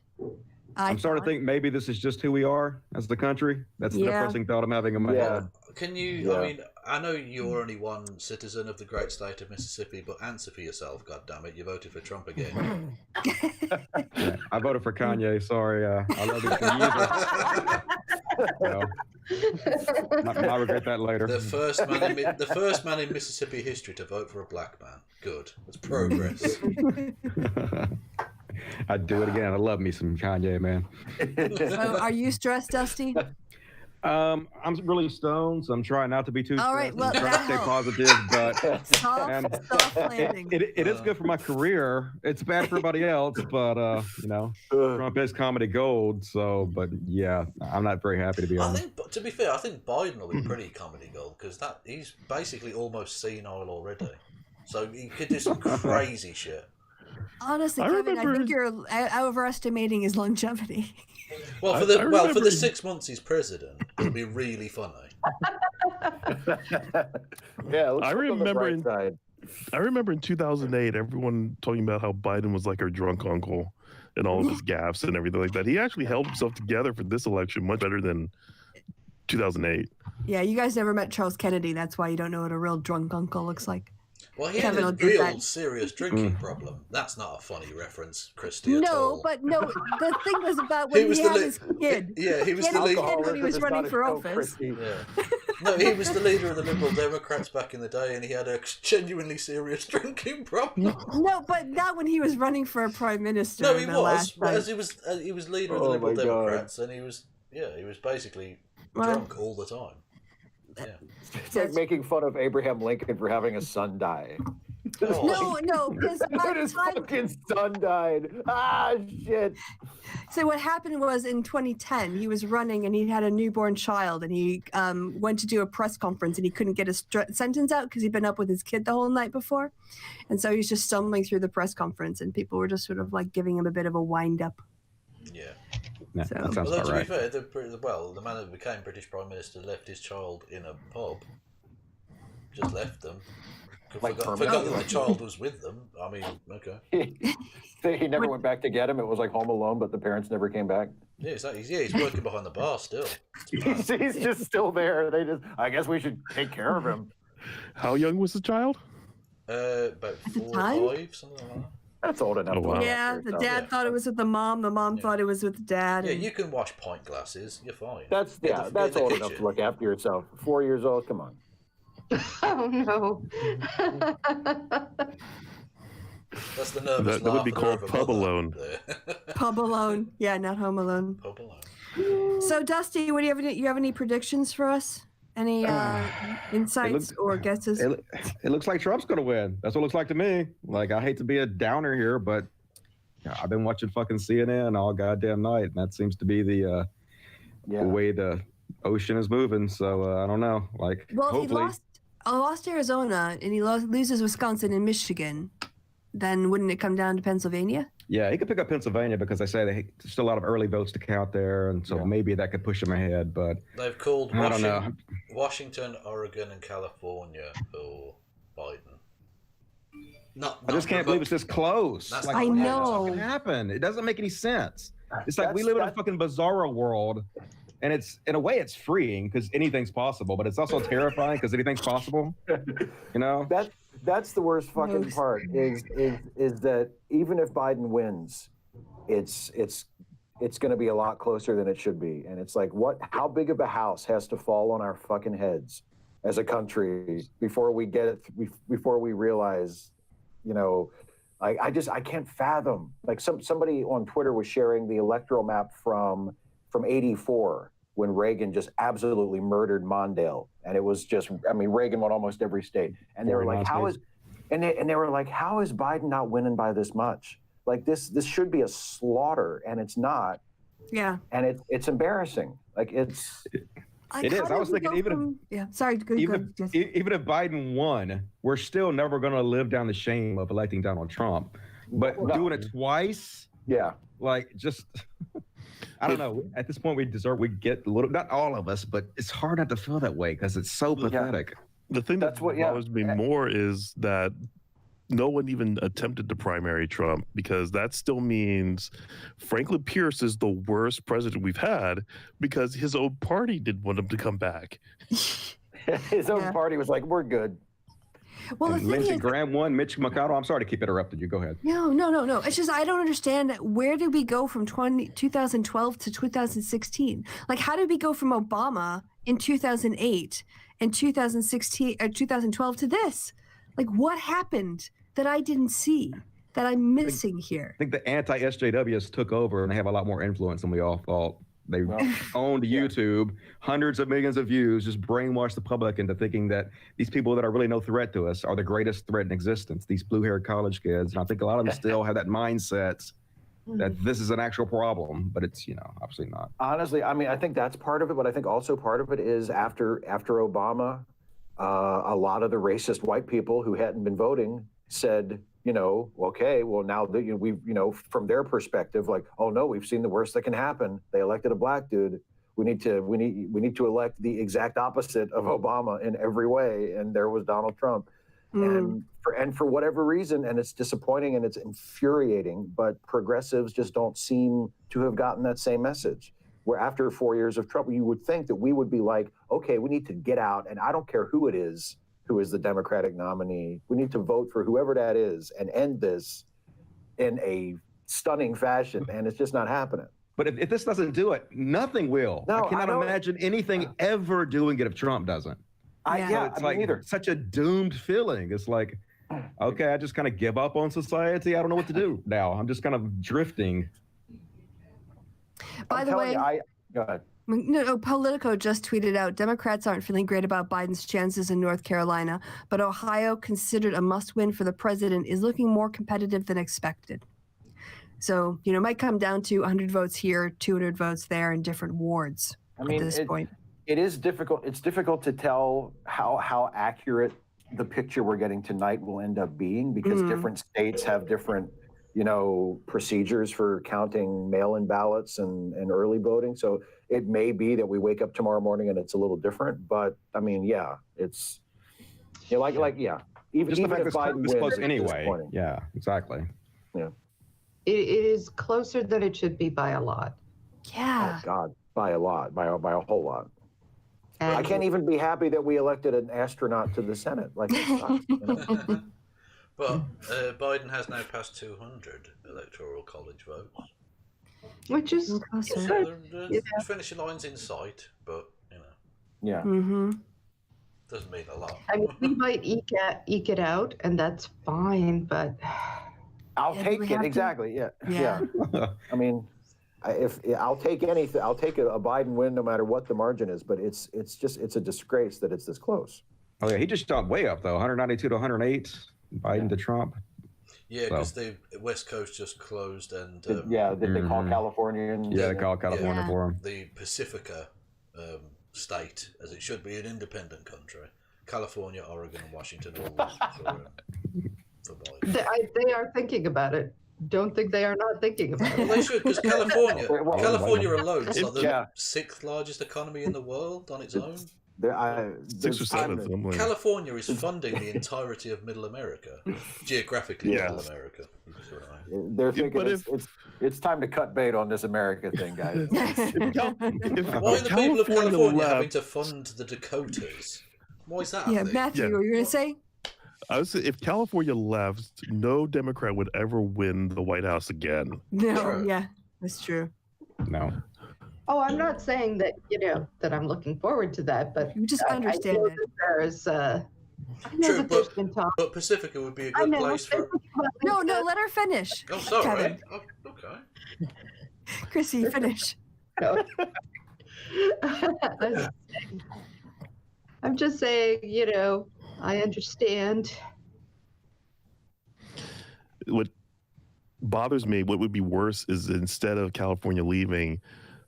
I'm starting to think maybe this is just who we are as the country. That's the depressing thought I'm having in my head. Can you? I mean, I know you're only one citizen of the great state of Mississippi, but answer for yourself. God damn it, you voted for Trump again. I voted for Kanye. Sorry, I love you. I regret that later. The first man in Mississippi history to vote for a black man. Good. That's progress. I'd do it again. I love me some Kanye, man. So are you stressed, Dusty? I'm really stoned, so I'm trying not to be too stressed. All right, well, I'm trying to stay positive, but soft landing. It is good for my career. It's bad for everybody else, but Trump is comedy gold. So, but yeah, I'm not very happy to be honest. To be fair, I think Biden will be pretty comedy gold because he's basically almost senile already, so he could do some crazy shit. Honestly, Kevin, I think you're overestimating his longevity. Well, for the 6 months he's president, it'll be really funny. I remember in 2008, everyone talking about how Biden was like our drunk uncle and all of his gaffes and everything like that. He actually held himself together for this election much better than 2008. Yeah, you guys never met Charles Kennedy. That's why you don't know what a real drunk uncle looks like. Well, he Kevin will had a get real that. serious drinking problem. That's not a funny reference, Kristi, at all. The thing was about when he had his kid. Yeah, he was He the had his leader. kid when he was running for joke, office. Kristi. Yeah. No, he was the leader of the Liberal Democrats back in the day, and he had a genuinely serious drinking problem. No, but not when he was running for a prime minister. No, he the was. last time. As he was leader of the Oh Liberal my God. Democrats, and he was basically drunk all the time. Yeah. It's like making fun of Abraham Lincoln for having a son die. No, because His fucking son died. Ah, shit. So what happened was in 2010, he was running and he had a newborn child, and he went to do a press conference and he couldn't get his sentence out because he'd been up with his kid the whole night before, and so he's just stumbling through the press conference, and people were just sort of like giving him a bit of a wind up. Yeah. Yeah, So- that sounds Although, about to right. be fair, the man who became British Prime Minister left his child in a pub. Just left them. Forgot that the child was with them. I mean, okay. He never went back to get him. It was like Home Alone, but the parents never came back. Yeah, exactly. He's working behind the bar still. He's just still there. I guess we should take care of him. How young was the child? About 4 or time? 5, something like that. That's old enough. Oh, wow. Yeah, the dad thought it was with the mom thought it was with the dad. Yeah, and- you can wash pint glasses. You're fine. That's Get the old enough kitchen. to look after yourself. 4 years old. Come on. Oh no. That's the nervous That would be laughter called of a pub mother alone. there. Pub alone. Yeah, not home alone. Pub alone. So Dusty, what do you have any predictions for us? Any insights or guesses? It looks like Trump's going to win. That's what it looks like to me. Like, I hate to be a downer here, but I've been watching fucking CNN all goddamn night, and that seems to be the way the ocean is moving. So I don't know. Like, Well, hopefully, if he lost Arizona and he loses Wisconsin and Michigan, then wouldn't it come down to Pennsylvania? yeah, he could pick up Pennsylvania because they say there's still a lot of early votes to count there, and so maybe that could push him ahead. But They've called I don't know. Washington, Oregon, and California for Biden. I just can't believe it's this close. That's Like, I what the hell know. fucking happened? It doesn't make any sense. It's like we live in a fucking bizarro world, and it's in a way it's freeing because anything's possible, but it's also terrifying because anything's possible. You know? That's the worst fucking part is that even if Biden wins, it's going to be a lot closer than it should be. And it's like, how big of a house has to fall on our fucking heads as a country before we get it, before we realize, you know, I can't fathom. Like somebody on Twitter was sharing the electoral map from 84 when Reagan just absolutely murdered Mondale. And it was just, I mean, Reagan won almost every state. And they were like, how is Biden not winning by this much? Like this should be a slaughter, and it's not. Yeah. And it's embarrassing. Like It is. I was thinking even if if Biden won, we're still never going to live down the shame of electing Donald Trump. But doing it twice, like just I don't know. At this point, we get a little. Not all of us, but it's hard not to feel that way because it's so pathetic. The thing that bothers me more is that no one even attempted to primary Trump, because that still means Franklin Pierce is the worst president we've had because his own party didn't want him to come back. His own party was like, we're good. Well, and Lindsey Graham won. Mitch McConnell. I'm sorry to keep interrupting you. Go ahead. No. It's just I don't understand where did we go from 2012 to 2016? Like, how did we go from Obama in 2008 and 2016 or 2012 to this? Like, what happened that I didn't see that I'm missing here? I think the anti-SJWs took over and they have a lot more influence than we all thought. They owned YouTube, hundreds of millions of views, just brainwashed the public into thinking that these people that are really no threat to us are the greatest threat in existence, these blue-haired college kids. And I think a lot of them still have that mindset that this is an actual problem, but it's, obviously not. Honestly, I mean, I think that's part of it, but I think also part of it is after Obama, a lot of the racist white people who hadn't been voting said, okay, well now that we've, from their perspective, like, oh no, we've seen the worst that can happen. They elected a black dude. We need to elect the exact opposite of Obama in every way. And there was Donald Trump. And for whatever reason, and it's disappointing and it's infuriating, but progressives just don't seem to have gotten that same message. Where after 4 years of Trump, you would think that we would be like, okay, we need to get out, and I don't care who it is, who is the Democratic nominee. We need to vote for whoever that is and end this in a stunning fashion, and it's just not happening. But if this doesn't do it, nothing will. No, I cannot imagine anything ever doing it if Trump doesn't. It's like such a doomed feeling. It's like, okay, I just kind of give up on society. I don't know what to do now. I'm just kind of drifting. By the way, go ahead. No, Politico just tweeted out, Democrats aren't feeling great about Biden's chances in North Carolina, but Ohio, considered a must-win for the president, is looking more competitive than expected. So, it might come down to 100 votes here, 200 votes there in different wards at this point. It is difficult. It's difficult to tell how accurate the picture we're getting tonight will end up being, because different states have different, procedures for counting mail-in ballots and early voting. So it may be that we wake up tomorrow morning and it's a little different. But I mean, it's even Just the fact if that Biden it's wins close at this anyway. point. Yeah, exactly. Yeah. It is closer than it should be by a lot. Yeah. Oh God, by a lot, by a whole lot. And I can't even be happy that we elected an astronaut to the Senate. Like, it sucks, But Biden has now passed 200 electoral college votes. which is So the finishing line's in sight, but Yeah. doesn't mean a lot. I mean, we might eke it out, and that's fine, but I'll Yeah, take we it. have to- Exactly. Yeah. Yeah. I mean, if I'll take anything, I'll take a Biden win no matter what the margin is. But it's a disgrace that it's this close. Oh yeah, he just jumped way up though, 192 to 108, Biden to Trump. Yeah, because the West Coast just closed, and Did they call California? They called California for him. the Pacifica state, as it should be an independent country. California, Oregon, and Washington all for Biden. they are thinking about it. Don't think they are not thinking about it. Well, they should, because California alone is like the Yeah. 6th largest economy in the world on its own. 6 or 7 somewhere. California is funding the entirety of Middle America, geographically Yeah. Middle America. They're thinking But it's time to cut bait on this America thing, guys. Why are the people of California having to fund the Dakotas? Why is that? a thing? Matthew, what were you going to say? I was if California left, no Democrat would ever win the White House again. No, True. yeah, that's true. No. Oh, I'm not saying that that I'm looking forward to that, but You just understand I know it. that there's I know True, that there's been talk. But Pacifica would be a I good know. place for. No, let her finish. Oh, sorry. Kevin. Oh, okay. Chrissy, finish. No. I'm just saying, I understand. What bothers me, what would be worse, is instead of California leaving,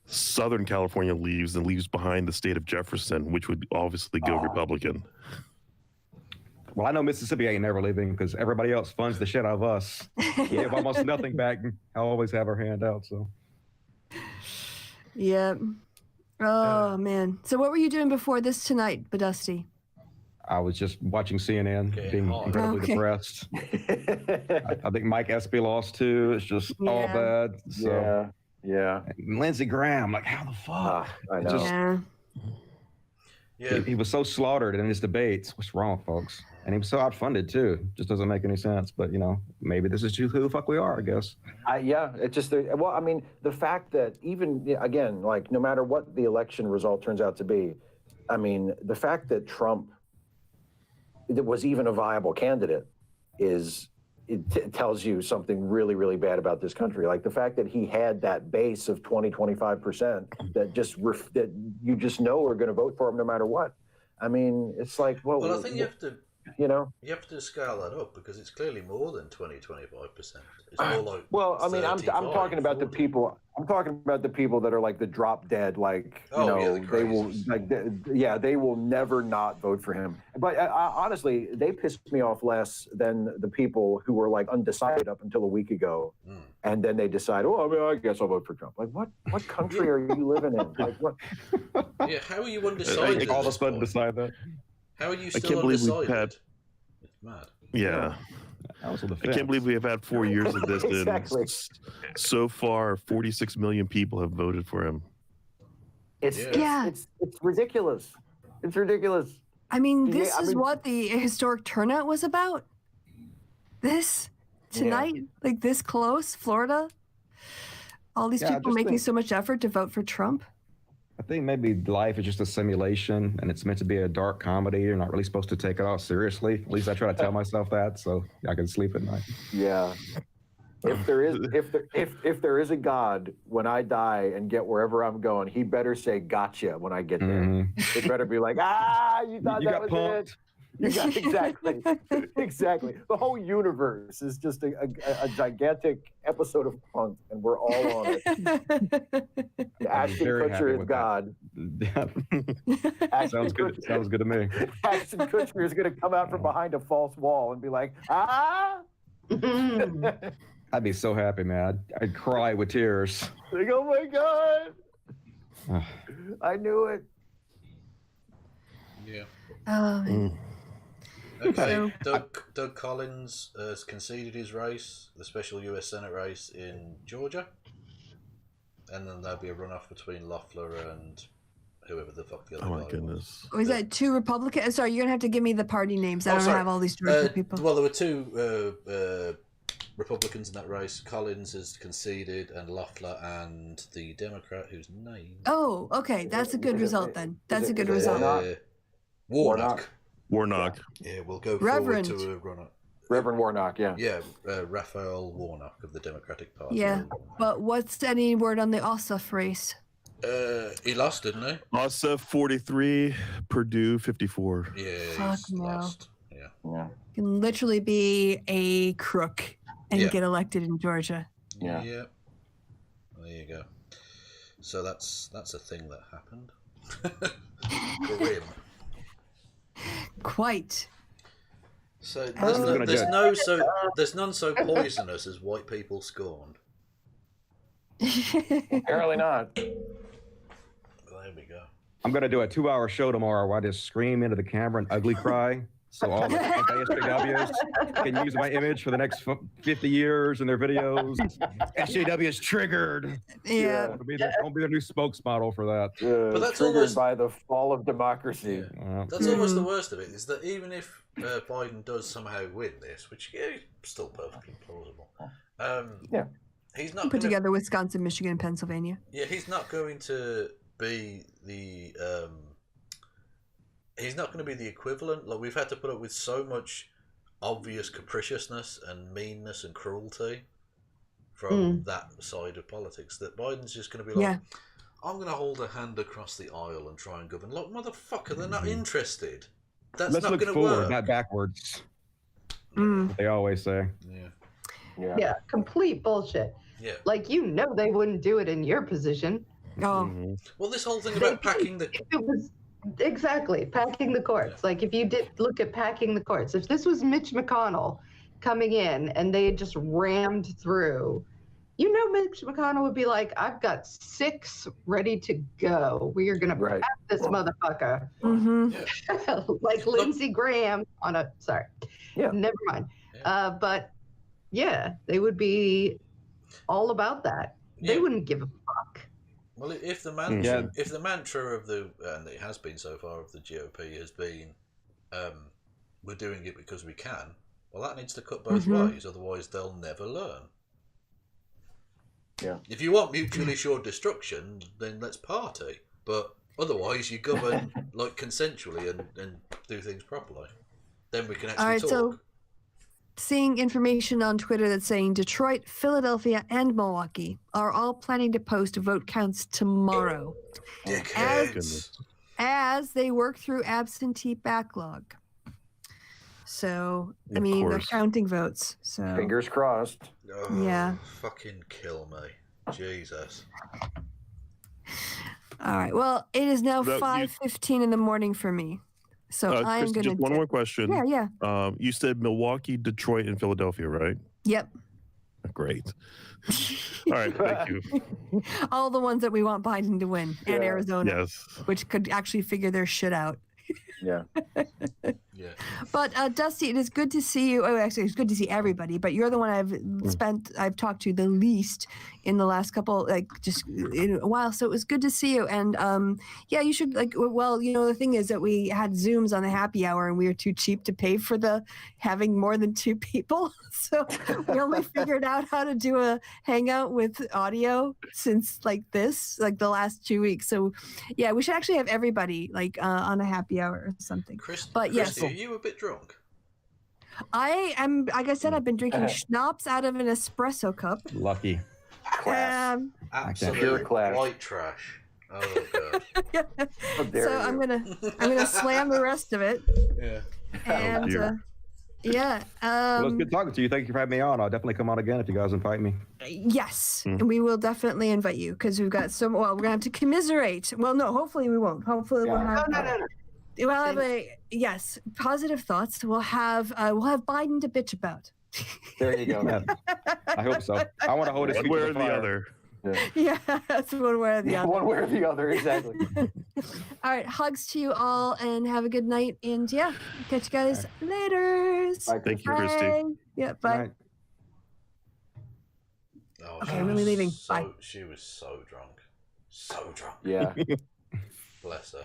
Southern California leaves and leaves behind the state of Jefferson, which would obviously go Republican. Well, I know Mississippi ain't never leaving because everybody else funds the shit out of us. We have almost nothing back. I always have our hand out. So. Yeah. Oh, man. So what were you doing before this tonight, Badusty? I was just watching CNN, being incredibly depressed. I think Mike Espy lost too. It's just all bad. So. Yeah. And Lindsey Graham, like, how the fuck? I know. He was so slaughtered in his debates. What's wrong, folks? And he was so outfunded too. Just doesn't make any sense. But maybe this is just who the fuck we are, I guess. It's just the fact that even again, like no matter what the election result turns out to be, I mean, the fact that Trump was even a viable candidate tells you something really, really bad about this country. Like the fact that he had that base of 20-25% that you just know are going to vote for him no matter what. I mean, it's like, well, I think you have to. You have to scale that up because it's clearly more than 20-25%. It's more like. Well, I mean, I'm talking about 40. The people. I'm talking about the people that are like the drop dead. Like they will they will never not vote for him. But honestly, they pissed me off less than the people who were like undecided up until a week ago, and then they decide, I guess I'll vote for Trump. Like what country are you living in? Like what? Yeah, how are you undecided? All of a sudden decide that. How are you still I can't believe we've had. It's mad. Yeah. I can't believe we have had 4 years of this. Exactly. And so far, 46 million people have voted for him. It's ridiculous. It's ridiculous. I mean, Yeah, this I is mean- what the historic turnout was about. This tonight, like this close, Florida. All these Yeah, I people just making think- so much effort to vote for Trump. I think maybe life is just a simulation and it's meant to be a dark comedy. You're not really supposed to take it all seriously. At least I try to tell myself that so I can sleep at night. Yeah. If there is a God, when I die and get wherever I'm going, he better say gotcha when I get there. Mhm. It better be like, you thought You that got was punked. it. You got exactly. The whole universe is just a gigantic episode of Punk, and we're all on it. Ashton very happy Kutcher is with God. Yeah. Ashton Sounds good. Kutcher- Sounds good to me. Ashton Kutcher is going to come out from behind a false wall and be like, I'd be so happy, man. I'd cry with tears. Like, oh my God. I knew it. Yeah. Um, Okay, Doug Collins has conceded his race, the special US Senate race in Georgia. And then there'll be a runoff between Loeffler and whoever the fuck the other Oh guy my was. goodness. Was that two Republicans? Sorry, you're gonna have to give me the party names. I don't sorry. have all these Georgia people. Well, there were two Republicans in that race. Collins has conceded, and Loeffler and the Democrat whose name. Oh, okay, that's a good Is it- result then. That's is a it- good is it result. Warnock? Warnock. Warnock. Yeah, we'll go Reverend. forward to a runoff. Reverend Warnock, yeah. Yeah, Raphael Warnock of the Democratic Party. Yeah, but what's any word on the Ossoff race? He lost, didn't he? Ossoff 43, Purdue 54. Yeah, Fuck he's no. lost. Yeah. Yeah. Can literally be a crook and Yeah. get elected in Georgia. Yeah. Yeah. There you go. So that's a thing that happened. Grim. Quite. So Oh. there's none so poisonous as white people scorned. Apparently not. There we go. I'm going to do a 2-hour show tomorrow where I just scream into the camera and ugly cry. So all the SJWs can use my image for the next 50 years in their videos. SJW is triggered. Yeah. I'll be the new spokesmodel for that. But that's triggered almost- by the fall of democracy. That's almost the worst of it, is that even if Biden does somehow win this, which is still perfectly plausible, he's not Put going to... together Wisconsin, Michigan, and Pennsylvania. Yeah, he's not going to be the... he's not going to be the equivalent. Like, we've had to put up with so much obvious capriciousness and meanness and cruelty from that side of politics that Biden's just going to be like, I'm going to hold a hand across the aisle and try and govern. Look, motherfucker, they're not interested. That's Let's not look going to forward, work. not backwards. Mm. They always say. Yeah, complete bullshit. Yeah. Like, they wouldn't do it in your position. Oh. Well, this whole thing about packing the... If it was exactly packing the courts. Like, if you did look at packing the courts, if this was Mitch McConnell coming in and they had just rammed through, Mitch McConnell would be like, I've got 6 ready to go. We are going to pack this motherfucker. Mm-hmm. Like Lindsey Graham on a, sorry. Yeah. Never mind. But yeah, they would be all about that. They wouldn't give a fuck. Well, if the mantra of the, and it has been so far, of the GOP has been, we're doing it because we can, well, that needs to cut both ways, otherwise they'll never learn. Yeah. If you want mutually assured destruction, then let's party. But otherwise, you govern like consensually and do things properly. Then we can actually All right, talk. so seeing information on Twitter that's saying Detroit, Philadelphia, and Milwaukee are all planning to post vote counts tomorrow as they work through absentee backlog. So, I mean, they're counting votes. So Fingers crossed. Oh, yeah. Fucking kill me. Jesus. All right. Well, it is now That you- 5:15 in the morning for me. So I'm Kristi, going to just one more question. Yeah. You said Milwaukee, Detroit, and Philadelphia, right? Yep. Great. All right, thank you. All the ones that we want Biden to win, and Arizona, Yes. which could actually figure their shit out. Yeah. Yeah. But Dusty, it is good to see you. Oh, actually, it's good to see everybody. But you're the one I've talked to the least in the last couple, just in a while. So it was good to see you. And yeah, you should the thing is that we had Zooms on the happy hour, and we were too cheap to pay for having more than 2 people. So we only figured out how to do a hangout with audio since the last 2 weeks. So yeah, we should actually have everybody on a happy hour or something. But yes, Kristi, are you a bit drunk? I am. Like I said, I've been drinking schnapps out of an espresso cup. Lucky. Absolute white trash. Oh god. So I'm gonna slam the rest of it. Yeah. And yeah. Well, it's good talking to you. Thank you for having me on. I'll definitely come on again if you guys invite me. Yes, and we will definitely invite you because we've got we're gonna have to commiserate. Well, no, hopefully we won't. Hopefully we'll have. No. We'll have positive thoughts. We'll have Biden to bitch about. There you go. I hope so. I want to hold his feet One way to or the the fire. other. Yeah, that's one way or the other. One way or the other, exactly. All right, hugs to you all, and have a good night. And yeah, catch you guys later. Thank you, Kristi. Yeah, bye. Oh, okay, I'm really leaving. Bye. She was so drunk. So drunk. Yeah. Bless her.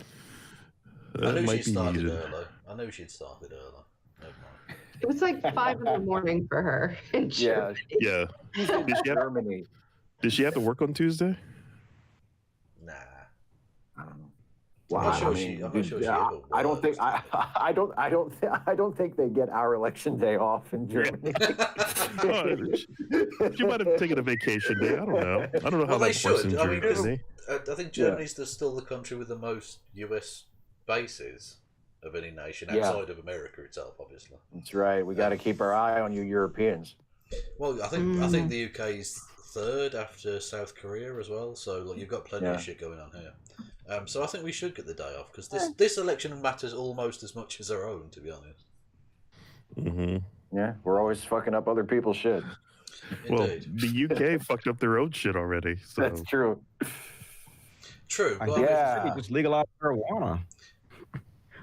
That I knew might she'd be started needed. early. I knew she'd started early. Never mind. It was like 5 in the morning for her. In Yeah. Yeah. Germany. Did she have to work on Tuesday? Nah. I don't know. I'm not sure she ever I don't think was. I don't think they get our election day off in Germany. She might have taken a vacation day. I don't know. I don't know how Well, they that works should. in I mean, Germany. I think Germany's still the country with the most US bases of any nation outside of America itself, obviously. That's right. We got to keep our eye on you Europeans. Well, I think the UK is third after South Korea as well. So you've got plenty of shit going on here. So I think we should get the day off because this election matters almost as much as our own, to be honest. Mm-hmm. Yeah, we're always fucking up other people's shit. Well, Indeed. the UK fucked up their own shit already. So. That's true. True. But They just legalized marijuana.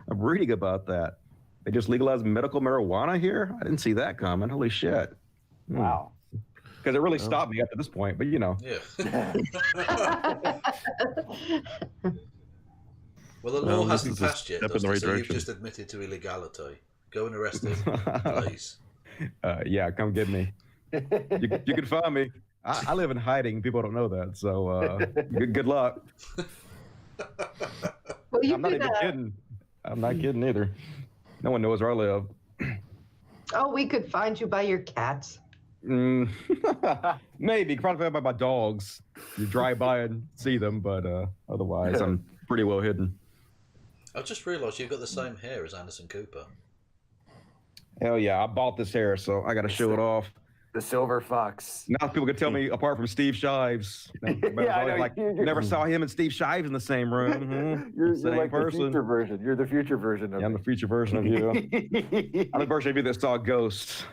I'm reading about that. They just legalized medical marijuana here? I didn't see that coming. Holy shit. Wow. Because it really stopped me up to this point, but Yeah. Well, the law hasn't passed yet, step in the right so direction. you've just admitted to illegality. Go and arrest him, please. Yeah, come get me. You can find me. I live in hiding. People don't know that, so good luck. Well, you I'm not could, even kidding. I'm not kidding either. No one knows where I live. we could find you by your cats. Maybe. You can probably find by my dogs. You drive by and see them, but otherwise, I'm pretty well hidden. I just realised you've got the same hair as Anderson Cooper. Hell yeah, I bought this hair, so I got to show it off. The silver fox. Now people can tell me apart from Steve Shives. I know, you never saw him and Steve Shives in the same room. Mm-hmm. You're Same like person. the future version. You're the future version of Yeah, I'm me. the future version of you. I'm the version of you that saw ghosts.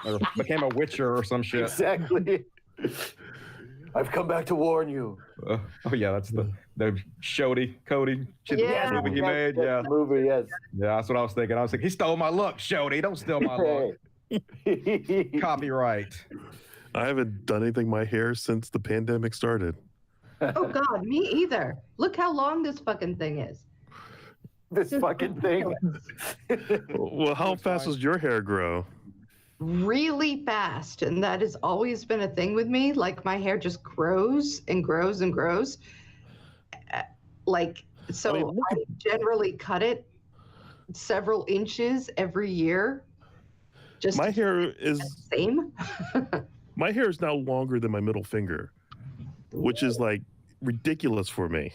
Or became a witcher or some shit. Exactly. I've come back to warn you. Oh yeah, that's the Cody movie he made. Yeah, movie. Yes. Yeah, that's what I was thinking. I was like, he stole my look, Shody. Don't steal my look. Copyright. I haven't done anything to my hair since the pandemic started. Oh God, me either. Look how long this fucking thing is. This fucking thing. Well, how fast does your hair grow? Really fast, and that has always been a thing with me. Like my hair just grows and grows and grows. I generally cut it several inches every year. Just My hair is same. my hair is now longer than my middle finger, which is like ridiculous for me.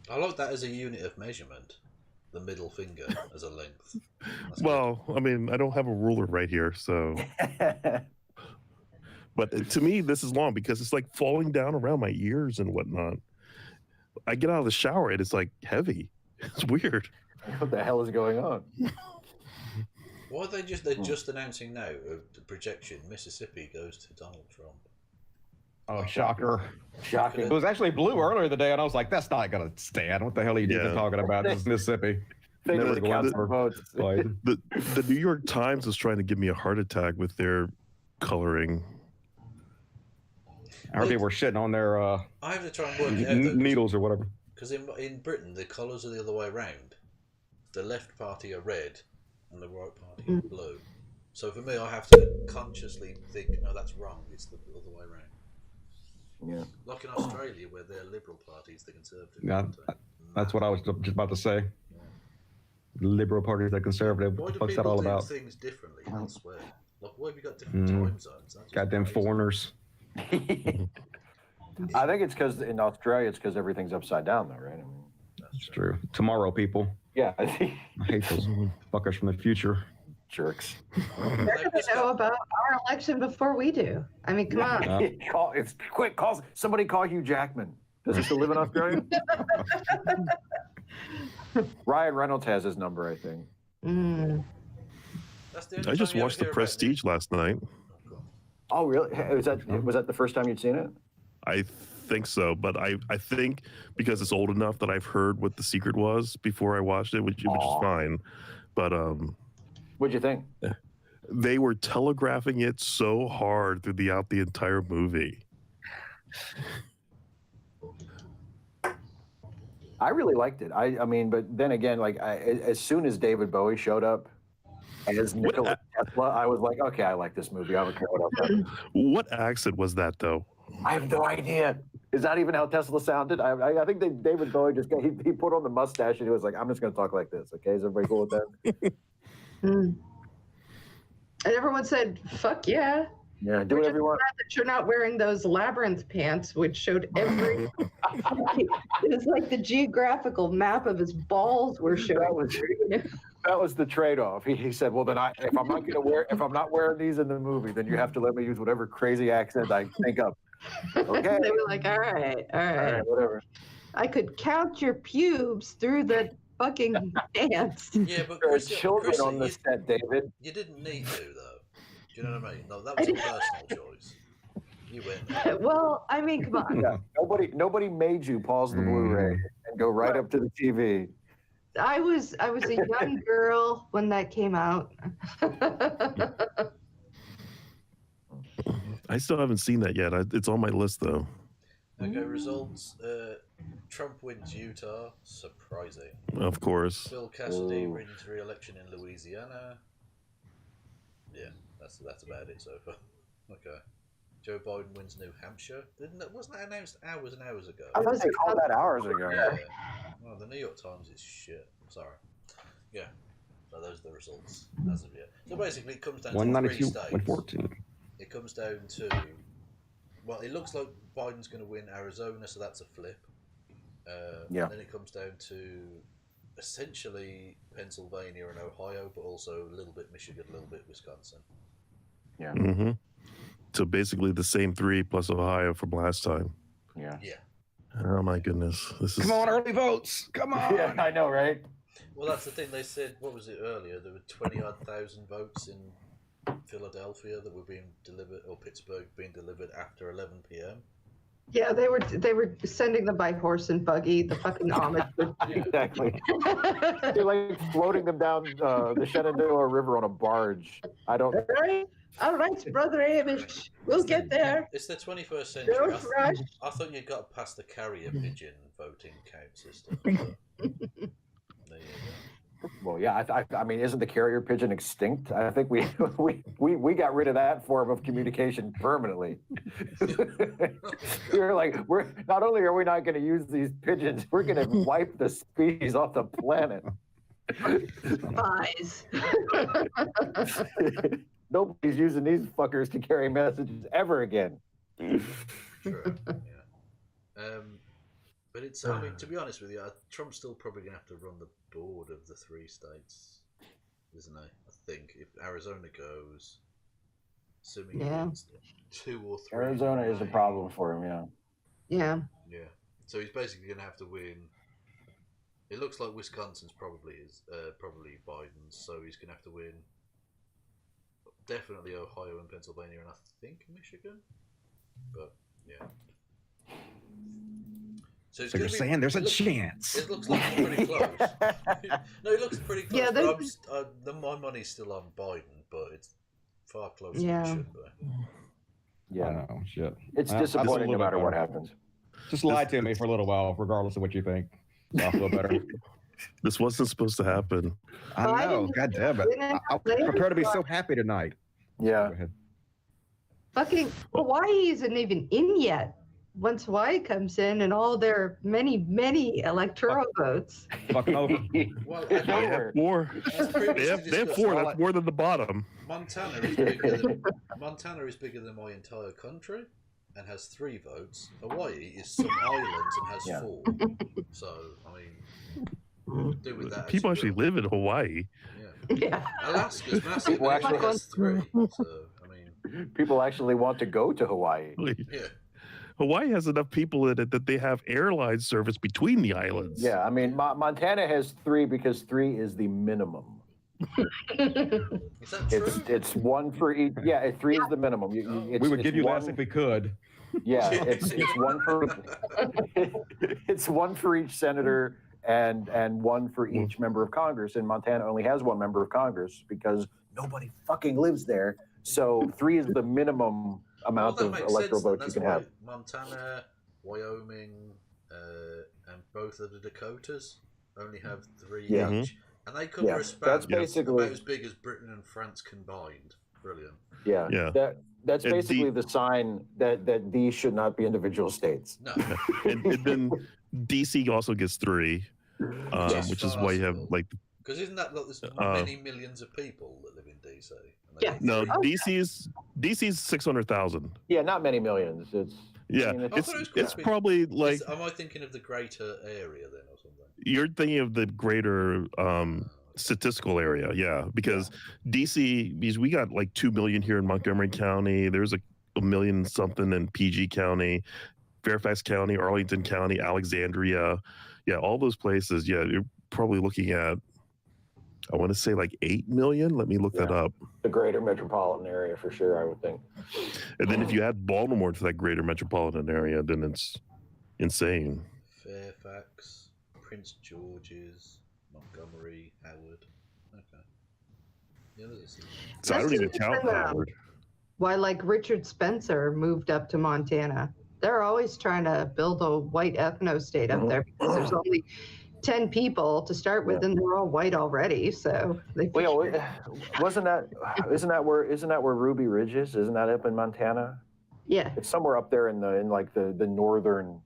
I like that as a unit of measurement. The middle finger as a length. That's Well, I mean, I don't have a ruler right here, so. But to me, this is long because it's like falling down around my ears and whatnot. I get out of the shower and it's like heavy. It's weird. What the hell is going on? Why are they're just announcing now the projection Mississippi goes to Donald Trump. Oh, shocker. Shocking. It was actually blue earlier today, and I was like, that's not going to stand. What the hell are you Yeah. talking about? This is Mississippi. They Never need to go count out some votes. Biden. The New York Times is trying to give me a heart attack with their coloring. Our people were shitting on their I have to try and work it out though, needles or whatever. because in Britain the colours are the other way around. The left party are red, and the right party are blue. So for me, I have to consciously think, no, that's wrong. It's the other way around. Yeah. Like in Australia, where their Liberal Party is the Conservative Yeah, Party. that's what I was just about to say. The Liberal Party is the Conservative. Why What do the fuck's that people all do about? things differently elsewhere? Like, why have you got different time zones? That's Goddamn crazy. foreigners. I think it's because in Australia, it's because everything's upside down, though, right? I mean, It's true. Tomorrow, people. yeah, I hate those fuckers from the future. jerks. They're going to know about our election before we do. I mean, come on. It's quick. Somebody call Hugh Jackman. Does he still live in Australia? Ryan Reynolds has his number, I think. That's the only I just time you watched The ever hear about Prestige last night. Oh, really? Was that the first time you'd seen it? I think so, but I think because it's old enough that I've heard what the secret was before I watched it, which is fine. But What'd you think? they were telegraphing it so hard throughout the entire movie. I really liked it. I mean, but then again, like as soon as David Bowie showed up as Nikola Tesla, I was like, okay, I like this movie. I don't care what else happens. What accent was that, though? I have no idea. Is that even how Tesla sounded? I think David Bowie just he put on the mustache and he was like, I'm just going to talk like this. Okay, is everybody cool with that? And everyone said, fuck yeah. Yeah, do whatever you want. That you're not wearing those labyrinth pants, which showed every. It was like the geographical map of his balls were showing. That was the trade-off. He said, "Well, then if I'm not wearing these in the movie, then you have to let me use whatever crazy accent I think of." Okay. They were like, all right, whatever. I could count your pubes through the fucking pants. Yeah, but There are Chris, children Chris, on the set, David. You didn't need to, though. Do you know what I mean? No, that was a personal choice. You went there. Well, I mean, come on. Yeah, nobody made you pause the Blu-ray and go right up to the TV. I was a young girl when that came out. I still haven't seen that yet. It's on my list, though. Okay, results. Trump wins Utah. Surprising. Of course. Bill Cassidy wins re-election in Louisiana. Yeah, that's about it so far. Okay. Joe Biden wins New Hampshire. Wasn't that announced hours and hours ago? I thought they called that hours ago. Yeah. Well, the New York Times is shit. I'm sorry. Yeah. So those are the results as of yet. So basically, it comes down to 192, 3 states. 114. It comes down to, well, it looks like Biden's going to win Arizona, so that's a flip. Yeah. And then it comes down to essentially Pennsylvania and Ohio, but also a little bit Michigan, a little bit Wisconsin. Yeah. Mm-hmm. So basically the same 3 plus Ohio from last time. Yeah. Yeah. Oh my goodness. This is Come on, early votes. Come on. Yeah, I know, right? Well, that's the thing. They said, what was it earlier? There were 20-odd thousand votes in Philadelphia that were being delivered, or Pittsburgh being delivered after 11 p.m. Yeah, they were sending them by horse and buggy. The fucking Amish. Exactly. They're like floating them down the Shenandoah River on a barge. I don't. All right, brother Amish, we'll get there. It's the 21st century. Don't rush. I thought you got past the carrier pigeon voting count system. But there you go. Well, yeah. I mean, isn't the carrier pigeon extinct? I think we got rid of that form of communication permanently. We're not only are we not going to use these pigeons, we're going to wipe the species off the planet. Spies. Nobody's using these fuckers to carry messages ever again. True. Yeah. But it's, I mean, to be honest with you, Trump's still probably going to have to run the board of the 3 states, isn't he? I think if Arizona goes, assuming it's 2 or 3. Arizona is a problem for him, yeah. Yeah. Yeah. So he's basically going to have to win. It looks like Wisconsin's probably Biden's, so he's going to have to win. Definitely Ohio and Pennsylvania, and I think Michigan. But yeah. So, it's So you're gonna be- saying there's a it looks- chance? It looks like it's pretty close. No, it looks pretty close. Yeah, but my money's still on Biden, but it's far closer Yeah. than it should be. Yeah, Oh, shit. it's I- I feel a disappointing no little bit matter what better. happens. Just lie to me for a little while, regardless of what you think. I'll feel better. This wasn't supposed to happen. I know. God damn it. I'm prepared to be so happy tonight. Yeah. Go ahead. Fucking Hawaii isn't even in yet. Once Hawaii comes in and all their many electoral votes. Fucking over. Well, They have four. as previously They have discussed, four. That's more than the bottom. Montana is bigger than my entire country and has 3 votes. Hawaii is some islands and has Yeah. 4. So, I mean, do with that. as People you actually will. live in Hawaii. Yeah. Yeah. Alaska's massive. People It only actually- has 3. So, I mean, People actually want to go to Hawaii. yeah. Hawaii has enough people in it that they have airline service between the islands. Yeah, I mean, Montana has 3 because 3 is the minimum. Is that true? It's 1 for each. Yeah, 3 is the minimum. We would give you less one, if we could. Yeah, it's 1 for it's 1 for each senator and 1 for each member of Congress. And Montana only has 1 member of Congress because nobody fucking lives there. So 3 is the minimum amount that of makes electoral sense, votes that's you can why have. Montana, Wyoming, and both of the Dakotas only have 3 Yeah. each, and they cover Yeah, a span that's basically- about as big as Britain and France combined. Brilliant. Yeah, Yeah. that's And basically the sign that these should not be individual states. No, And then DC also gets 3, Yes, which is why you have possible. like because isn't that like there's many millions of people that live in DC? And they Yeah. get no 3. DC's 600,000. Yeah, not many millions. It's Yeah, mean, I it's thought it was it's quite big. probably like Am I thinking of the greater area then, or something? you're thinking of the greater statistical area, yeah, because DC, because we got like 2 million here in Montgomery County. There's a million something in PG County, Fairfax County, Arlington County, Alexandria. Yeah, all those places. Yeah, you're probably looking at, I want to say like 8 million. Let me look that Yeah. up. the greater metropolitan area for sure, I would think. And then if you add Baltimore to that greater metropolitan area, then it's insane. Fairfax, Prince George's, Montgomery, Howard. Okay. Yeah, there's So I don't even count That's Howard. Why, like Richard Spencer moved up to Montana. They're always trying to build a white ethno state up there because there's only 10 people to start with, and they're all white already. So they. Well, isn't that where Ruby Ridge is? Isn't that up in Montana? Yeah. It's somewhere up there in the northern,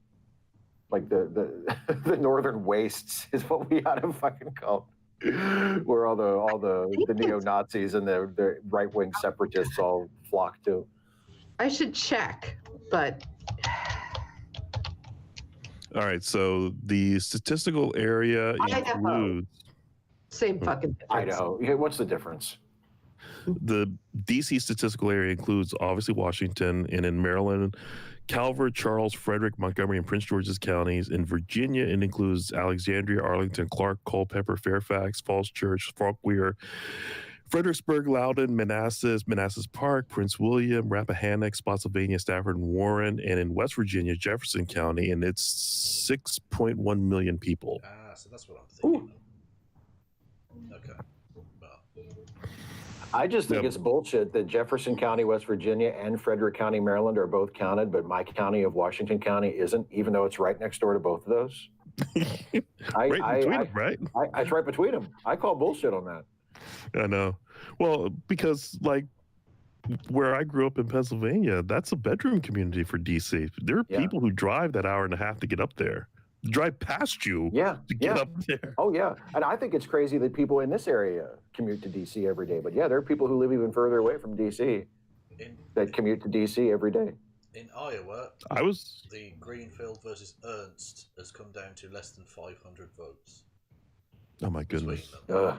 like the the northern wastes is what we ought to fucking call it. Where all the neo Nazis and the right wing separatists all flock to. I should check, but All right, so the statistical area Idaho. includes same fucking difference. Idaho. Yeah, what's the difference? the DC statistical area includes obviously Washington, and in Maryland, Calvert, Charles, Frederick, Montgomery, and Prince George's counties. In Virginia, it includes Alexandria, Arlington, Clark, Culpeper, Fairfax, Falls Church, Fauquier, Fredericksburg, Loudoun, Manassas, Manassas Park, Prince William, Rappahannock, Spotsylvania, Stafford, and Warren. And in West Virginia, Jefferson County, and it's 6.1 million people. so that's what I'm thinking. Okay. Well, I just think Yep. it's bullshit that Jefferson County, West Virginia, and Frederick County, Maryland are both counted, but my county of Washington County isn't, even though it's right next door to both of those. Right between them, right? It's right between them. I call bullshit on that. I know. Well, because like where I grew up in Pennsylvania, that's a bedroom community for DC. There are Yeah. people who drive that hour and a half to get up there, drive past you Yeah, to get yeah. up there. Oh yeah, and I think it's crazy that people in this area commute to DC every day. But yeah, there are people who live even further away from DC that commute to DC every day. in Iowa, I was the Greenfield versus Ernst has come down to less than 500 votes. oh my between goodness. them. Ugh.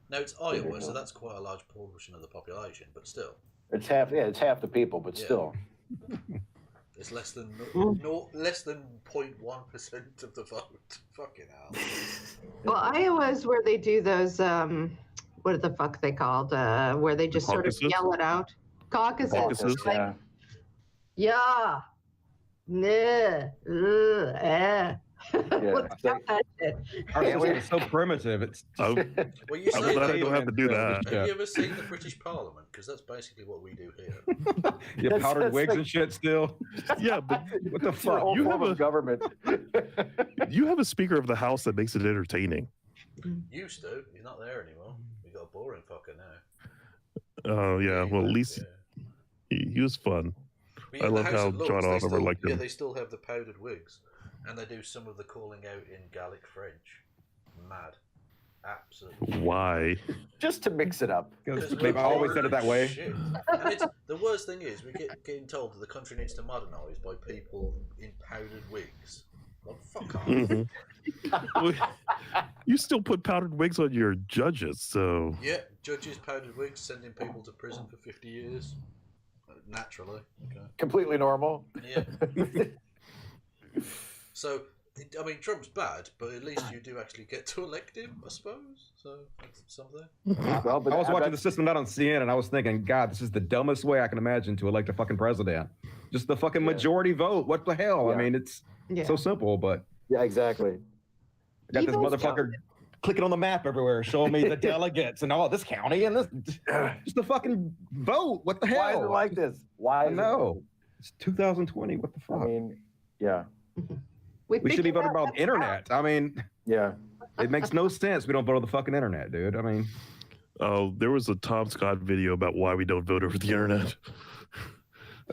Now it's Iowa, so that's quite a large portion of the population, but still, It's half. Yeah, it's half the people, but Yeah. still. it's less than 0.1% of the vote. Fucking hell. Well, Iowa is where they do those. What are the fuck they called? Where they just sort of caucuses? yell it out. Caucuses. Caucuses? Like, Yeah. yeah. Nah, Let's so- stop that shit. Our system is so primitive. It's Oh, Well, you I'm say glad I that. don't have to do that. Have you ever seen the British Parliament? Because that's basically what we do here. you have powdered that's wigs like- and shit still. Yeah, but What the It's your fuck? whole You form have of government. you have a Speaker of the House that makes it entertaining. Used to. He's not there anymore. We got a boring fucker now. Oh yeah, well at least Yeah. he was fun. But I the love House how of Lords, John they Oliver still- liked Yeah, him. they still have the powdered wigs, and they do some of the calling out in Gallic French. Mad, absolutely. Why? Just to mix it up. Because we're they've always said it that way. shit. And the worst thing is, we get getting told that the country needs to modernise by people in powdered wigs. Well, fuck off. Mhm. You still put powdered wigs on your judges, so Yeah, judges, powdered wigs, sending people to prison for 50 years. Naturally. Okay. Completely normal. Yeah. So, I mean, Trump's bad, but at least you do actually get to elect him, I suppose. So, that's something. Well, but I was I watching bet- the system not on CNN, and I was thinking, God, this is the dumbest way I can imagine to elect a fucking president. Just the fucking majority vote. What the hell? I Yeah. mean, it's Yeah. so simple, but Yeah, exactly. I got this Even- motherfucker clicking on the map everywhere, showing me the delegates and all this county and this. Just the fucking vote. What the hell? Why is it like this? Why? I is it know. It's 2020. What the like- fuck? I mean, yeah, we should be voting about the internet. I mean, yeah. it makes no sense. We don't vote on the fucking internet, dude. I mean, oh, there was a Tom Scott video about why we don't vote over the internet.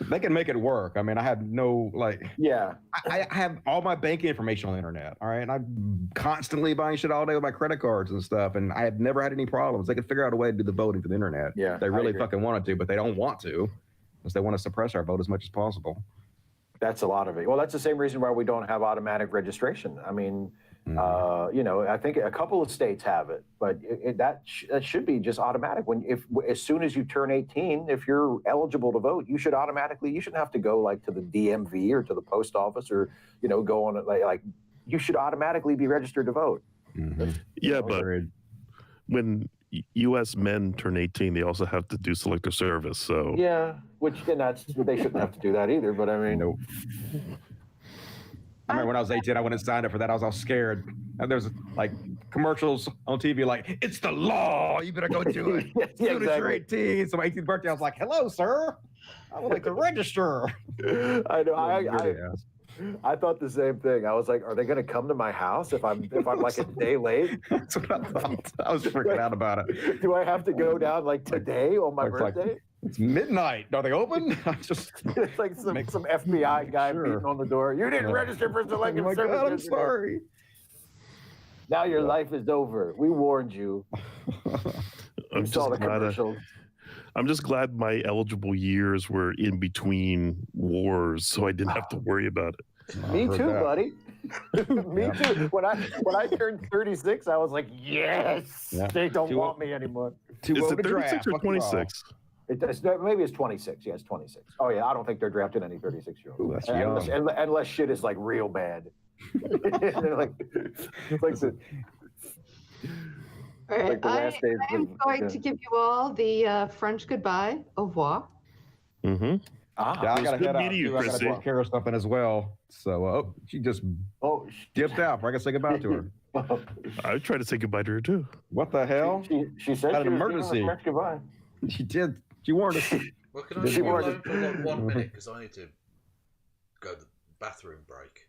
they can make it work. I mean, I have no like. Yeah. I have all my banking information on the internet. All right, and I'm constantly buying shit all day with my credit cards and stuff, and I have never had any problems. They can figure out a way to do the voting for the internet. Yeah, they I really agree. fucking wanted to, but they don't want to, because they want to suppress our vote as much as possible. That's a lot of it. Well, that's the same reason why we don't have automatic registration. I mean, you know, I think a couple of states have it, but that should be just automatic. As soon as you turn 18, if you're eligible to vote, you shouldn't have to go like to the DMV or to the post office or, you know, go on like you should automatically be registered to vote. Yeah, but when U.S. men turn 18, they also have to do selective service. So Yeah, they shouldn't have to do that either. But I mean, Nope. I remember when I was 18, I went and signed up for that. I was all scared. And there's like commercials on TV like, it's the law. You better go do it. Yeah, As soon as you're exactly. 18. So my 18th birthday, I was like, hello, sir. I would like to register. I know. I thought the same thing. I was like, are they going to come to my house if I'm like a day late? That's what I thought. I was freaking out about it. Do I have to go down like today on my It's like, birthday? it's midnight. Are they open? I just It's like some FBI guy Sure. beating on the door. You didn't Yeah. register for oh selective my service. God, I'm yesterday. sorry. Now your life is over. We warned you. I'm You saw the just glad. commercials. I'm just glad my eligible years were in between wars, so I didn't have to worry about it. Me heard too, that. buddy. Me too. When I turned 36, I was like, yes, Yeah. they don't Too want old. me anymore. Too Is old it to 36 draft. or Fuck you all. 26? Maybe it's 26. Yeah, it's 26. Oh yeah, I don't think they're drafting any 36-year-olds. Ooh, that's unless shit is like real bad. They're like All right, like the last days I am of- going yeah. to give you all the French goodbye, au revoir. Mm-hmm. Yeah, I gotta good head out meeting you, too. I gotta Chrissy. take care of something as well. So, she just Oh, dipped out. I gotta say goodbye to her. I tried to say goodbye to her too. What the hell? she said Had she an was emergency. giving us French goodbye. She did. She warned us. Well, can I She leave you was- alone for like 1 minute? Because I need to go to the bathroom break.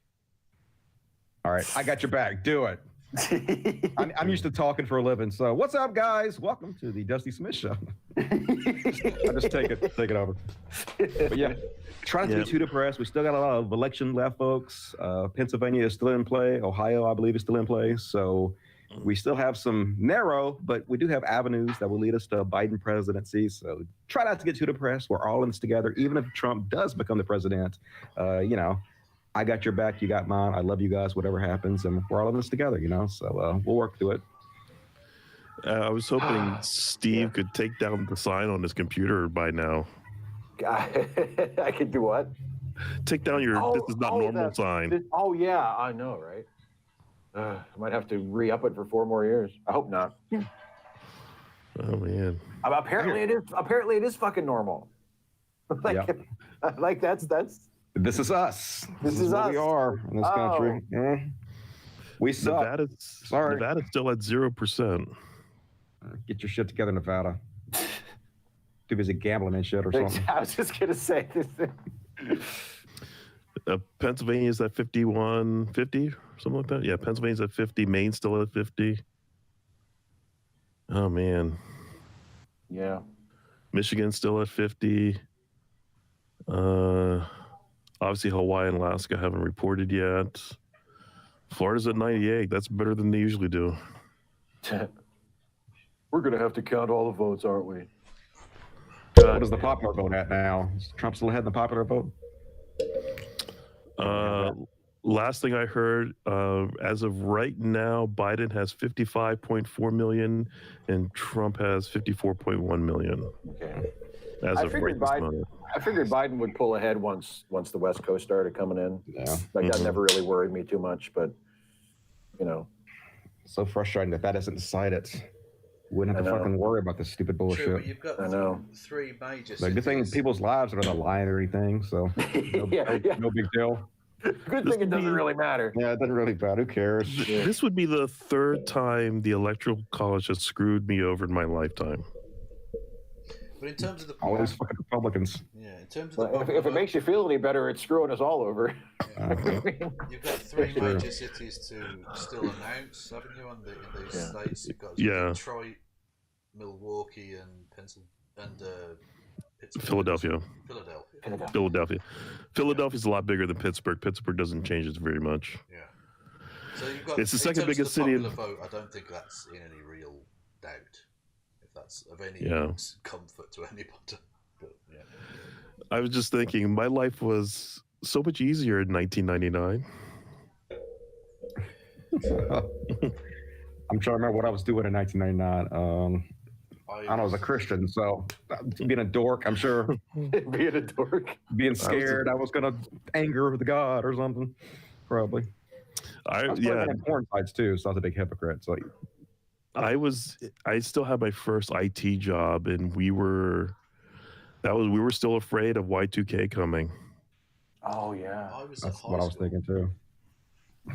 All right, I got your back. Do it. I'm used to talking for a living. So, what's up, guys? Welcome to the Dusty Smith Show. I just take it over. But yeah, try not to Yeah. be too depressed. We still got a lot of election left, folks. Pennsylvania is still in play. Ohio, I believe, is still in play. So we still have some narrow, but we do have avenues that will lead us to a Biden presidency. So try not to get too depressed. We're all in this together. Even if Trump does become the president, I got your back. You got mine. I love you guys, whatever happens. And we're all in this together, So we'll work through it. I was hoping Steve could take down the sign on his computer by now. I could do what? Take down your "this is not normal" sign. Oh yeah, I know, right? I might have to re-up it for 4 more years. I hope not. Oh man. Apparently it is. Apparently it is fucking normal. Like that's. This This is us. This is what us. we are in this country. We suck. Nevada's still at 0%. Get your shit together, Nevada. Too busy gambling and shit or something. I was just gonna say this thing. Pennsylvania's at 51, 50, something like that. Yeah, Pennsylvania's at 50. Maine's still at 50. Oh man. Yeah. Michigan's still at 50. Obviously Hawaii and Alaska haven't reported yet. Florida's at 98. That's better than they usually do. We're gonna have to count all the votes, aren't we? What is the popular vote at now? Is Trump still ahead in the popular vote? Last thing I heard, as of right now, Biden has 55.4 million and Trump has 54.1 million. Okay. As of right this moment. I figured Biden would pull ahead once the West Coast started coming in. Yeah. Like that never really worried me too much, but you know. So frustrating that isn't decided. Wouldn't have to fucking worry about this stupid bullshit. True, but you've got three major Like, good thing people's lives are on the line or anything, so no big deal. Good thing it doesn't really matter. Yeah, it doesn't really matter. Who cares? This would be the third time the Electoral College has screwed me over in my lifetime. But in terms of the all these fucking Republicans. Yeah, in terms of if it makes you feel any better, it's screwing us all over. You've got three major cities to still announce, haven't you? In these states, you've got Detroit, Milwaukee, and Philadelphia. Philadelphia's a lot bigger than Pittsburgh. Pittsburgh doesn't change it very much. Yeah. So you've got. It's the second biggest city. Vote, I don't think that's in any real doubt. If that's of any comfort to anybody. But, yeah. I was just thinking, my life was so much easier in 1999. I'm trying to remember what I was doing in 1999. I don't know, I was a Christian, so being a dork, I'm sure. Being a dork. Being scared I was going to anger the God or something, probably. I was on porn sites too, so I was a big hypocrite. So I still had my first IT job, and we were still afraid of Y2K coming. Oh yeah, that's what I was thinking too.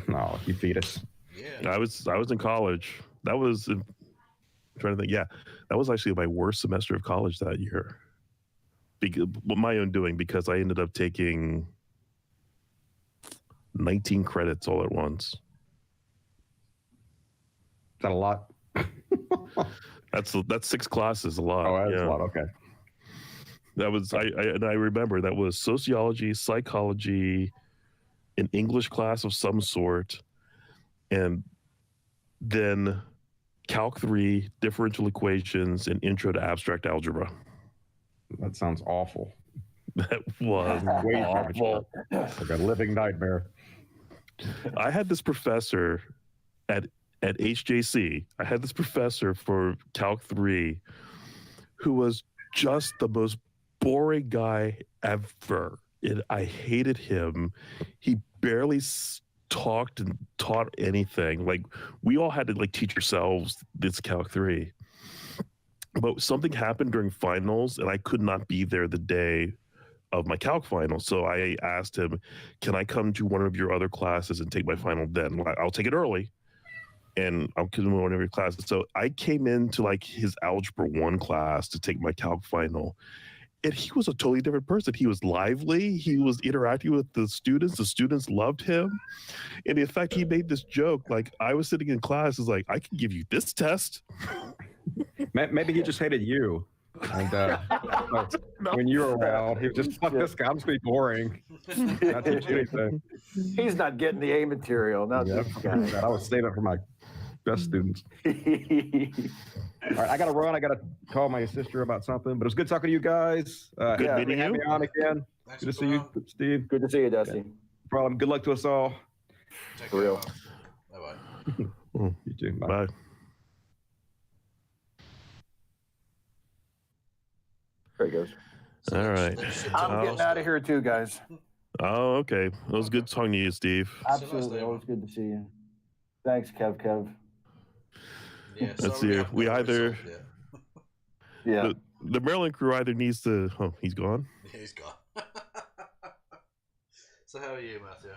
No, you fetus. Yeah, I was in college. That was. I'm trying to think. Yeah, that was actually my worst semester of college that year. My own doing, because I ended up taking 19 credits all at once. Is that a lot? That's 6 classes, a lot. Oh, that's a lot. Okay. That was I remember that was sociology, psychology, an English class of some sort, and then Calc 3, differential equations, and intro to abstract algebra. That sounds awful. That was way awful. Like a living nightmare. I had this professor at HJC. I had this professor for Calc 3 who was just the most boring guy ever. I hated him. He barely talked and taught anything. Like, we all had to teach yourselves this Calc 3. But something happened during finals, and I could not be there the day of my calc final. So I asked him, can I come to one of your other classes and take my final then? I'll take it early, and I'll come to one of your classes. So I came into his Algebra 1 class to take my calc final, and he was a totally different person. He was lively. He was interacting with the students. The students loved him. And in fact, he made this joke. I was sitting in class, is I can give you this test. Maybe he just hated you. And when you were around, he was just, fuck this guy, I'm just going to be boring. Not teach you anything. He's not getting the A material. Not this guy. I was saving it for my best students. All right, I got to run. I got to call my sister about something. But it was good talking to you guys. Good meeting you. Me on again. Good to see you, Steve. Good to see you, Dusty. No problem. Good luck to us all. For real. Bye-bye. You too. Bye. There he goes. All right. I'm getting out of here too, guys. Oh, okay. It was good talking to you, Steve. Absolutely. Always good to see you. Thanks, Kev. Yeah, let's see. We either. Yeah. The Maryland crew either needs to. Oh, he's gone. Yeah, he's gone. So how are you, Matthew?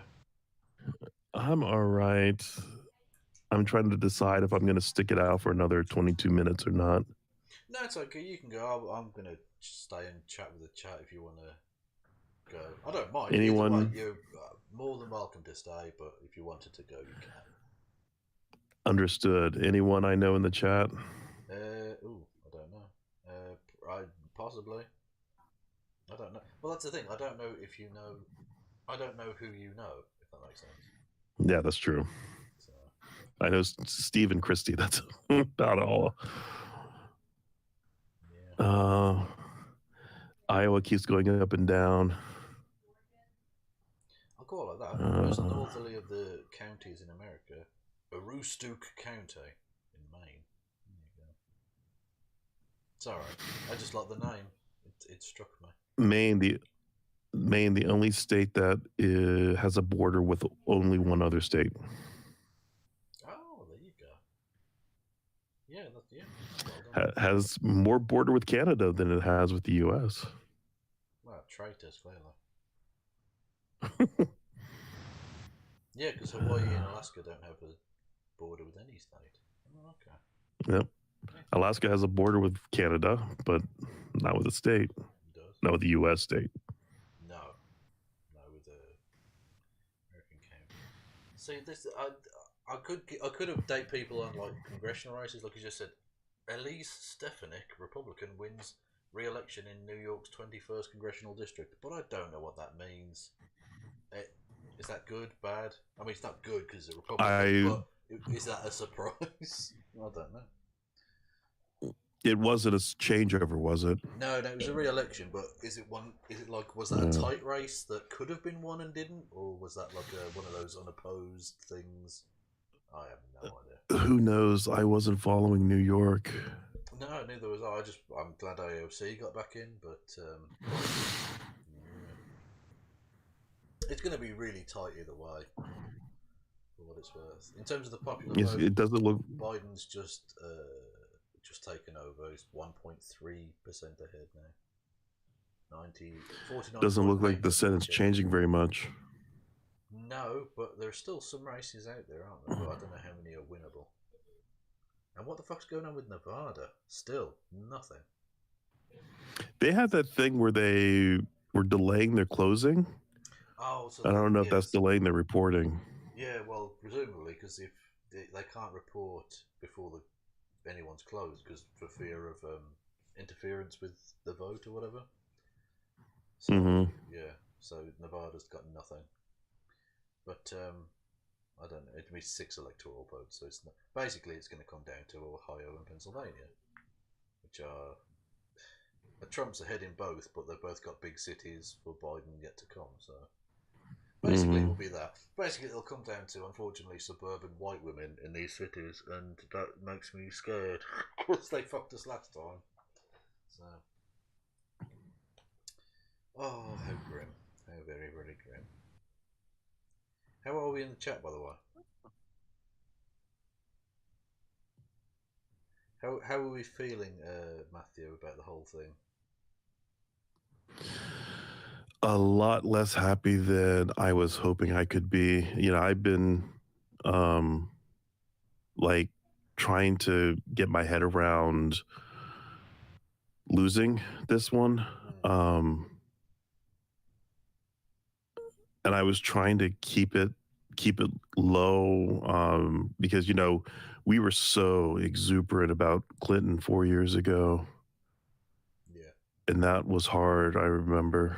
I'm all right. I'm trying to decide if I'm going to stick it out for another 22 minutes or not. No, it's okay. You can go. I'm going to stay and chat with the chat if you want to go. I don't mind. Anyone? Either way, you're more than welcome to stay, but if you wanted to go, you can. Understood. Anyone I know in the chat? I don't know. Possibly. I don't know. Well, that's the thing. I don't know if you know. I don't know who you know, if that makes sense. Yeah, that's true. So. I know Steve and Kristi. That's about all. Yeah. Iowa keeps going up and down. I'll call it like that. The most northerly of the counties in America, Aroostook County in Maine. There you go. It's all right. I just like the name. It struck me. Maine, the only state that has a border with only one other state. Oh, there you go. Yeah, well Has more border with Canada than it has with the U.S. Well, traitors, clearly. Yeah, because Hawaii and Alaska don't have a border with any state. Oh, okay. Yep. Alaska has a border with Canada, but not with a state. It does. Not with the U.S. state. No, with the American county. See, this I could update people on like congressional races, like you just said. Elise Stefanik, Republican, wins re-election in New York's 21st congressional district, but I don't know what that means. Is that good, bad? I mean, it's not good because it's a Republican, but is that a surprise? I don't know. It wasn't a changeover, was it? No, it was a re-election, but is it like, was that a tight race that could have been won and didn't, or was that like one of those unopposed things? I have no idea. Who knows? I wasn't following New York. No, neither was I. I'm glad AOC got back in, but it's going to be really tight either way. For what it's worth, in terms of the popular vote, It doesn't look. Biden's just taken over. He's 1.3% ahead now. 49. Doesn't look like the Senate's changing very much. No, but there are still some races out there, aren't there? But I don't know how many are winnable. And what the fuck's going on with Nevada? Still nothing. They had that thing where they were delaying their closing. Oh, so I don't know if that's delaying their reporting. Yeah, well, presumably, because if they can't report before anyone's closed, because for fear of interference with the vote or whatever. So yeah, so Nevada's got nothing. But I don't know. It'd be 6 electoral votes, so it's not, basically it's going to come down to Ohio and Pennsylvania, which are Trump's ahead in both, but they've both got big cities for Biden yet to come. So basically, it will be that. Basically, it'll come down to, unfortunately, suburban white women in these cities, and that makes me scared because they fucked us last time. So, oh, how grim! How very, very grim. How are we in the chat, by the way? How are we feeling, Matthew, about the whole thing? A lot less happy than I was hoping I could be. You know, I've been like trying to get my head around losing this one. And I was trying to keep it low because, you know, we were so exuberant about Clinton 4 years ago. Yeah. And that was hard, I remember.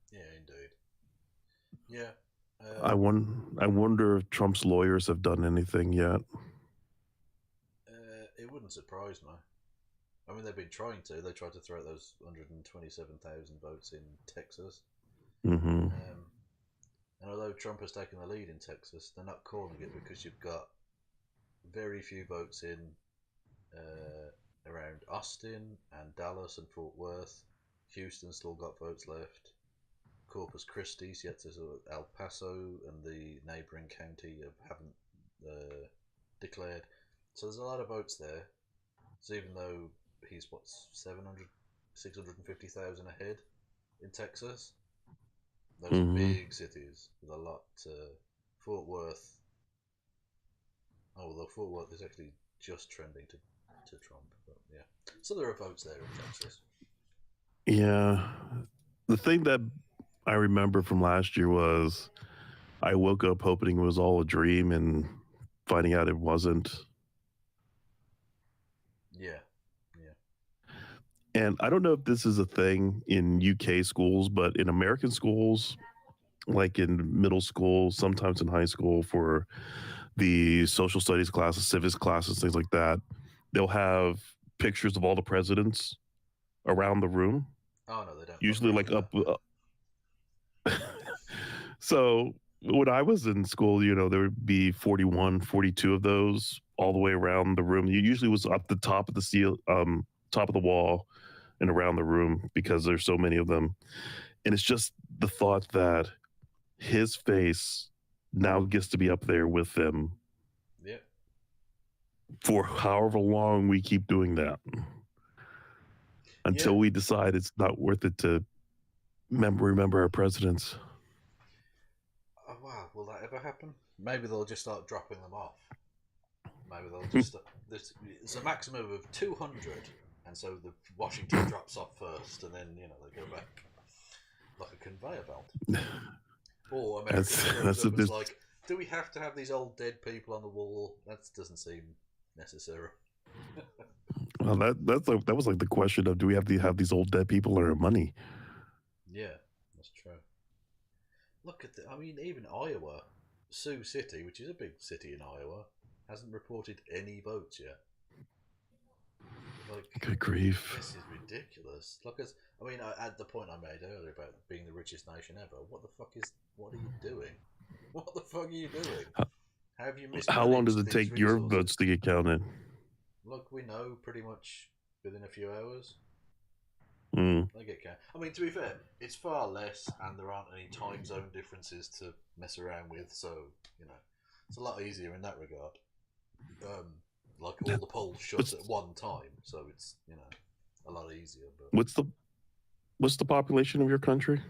Yeah, indeed. Yeah. I wonder if Trump's lawyers have done anything yet. It wouldn't surprise me. I mean, they've been trying to. They tried to throw out those 127,000 votes in Texas. Mm-hmm. And although Trump has taken the lead in Texas, they're not calling it because you've got very few votes in around Austin and Dallas and Fort Worth. Houston's still got votes left. Corpus Christi, yet there's El Paso and the neighbouring county haven't declared. So there's a lot of votes there. So even though he's 650,000 ahead, in Texas. Those big cities with a lot. Fort Worth. Oh, although Fort Worth is actually just trending to Trump. But yeah. So there are votes there in Texas. Yeah. The thing that I remember from last year was I woke up hoping it was all a dream and finding out it wasn't. Yeah. And I don't know if this is a thing in UK schools, but in American schools, like in middle school, sometimes in high school, for the social studies classes, civics classes, things like that, they'll have pictures of all the presidents around the room. Oh no, they don't. Usually, like up. So when I was in school, there would be 41, 42 of those all the way around the room. It usually was up the top of the top of the wall, and around the room because there's so many of them. And it's just the thought that his face now gets to be up there with them. Yeah. For however long we keep doing that. Until we decide it's not worth it to remember our presidents. Oh, wow, will that ever happen? Maybe they'll just start dropping them off. Maybe they'll just... It's a maximum of 200, and so the Washington drops off first, and then, they go back like a conveyor belt. Or America goes up and like, do we have to have these old dead people on the wall? That doesn't seem necessary. Well, that was like the question of, do we have to have these old dead people or money? Yeah, that's true. Look at even Iowa, Sioux City, which is a big city in Iowa, hasn't reported any votes yet. Like, good grief. This is ridiculous. Look, at the point I made earlier about being the richest nation ever, what are you doing? What the fuck are you doing? Have you missed? How long does it take your votes to get counted? Look, we know pretty much within a few hours. They get counted. To be fair, it's far less, and there aren't any time zone differences to mess around with, so it's a lot easier in that regard. Like all the polls shut at one time, so it's a lot easier. But what's the population of your country?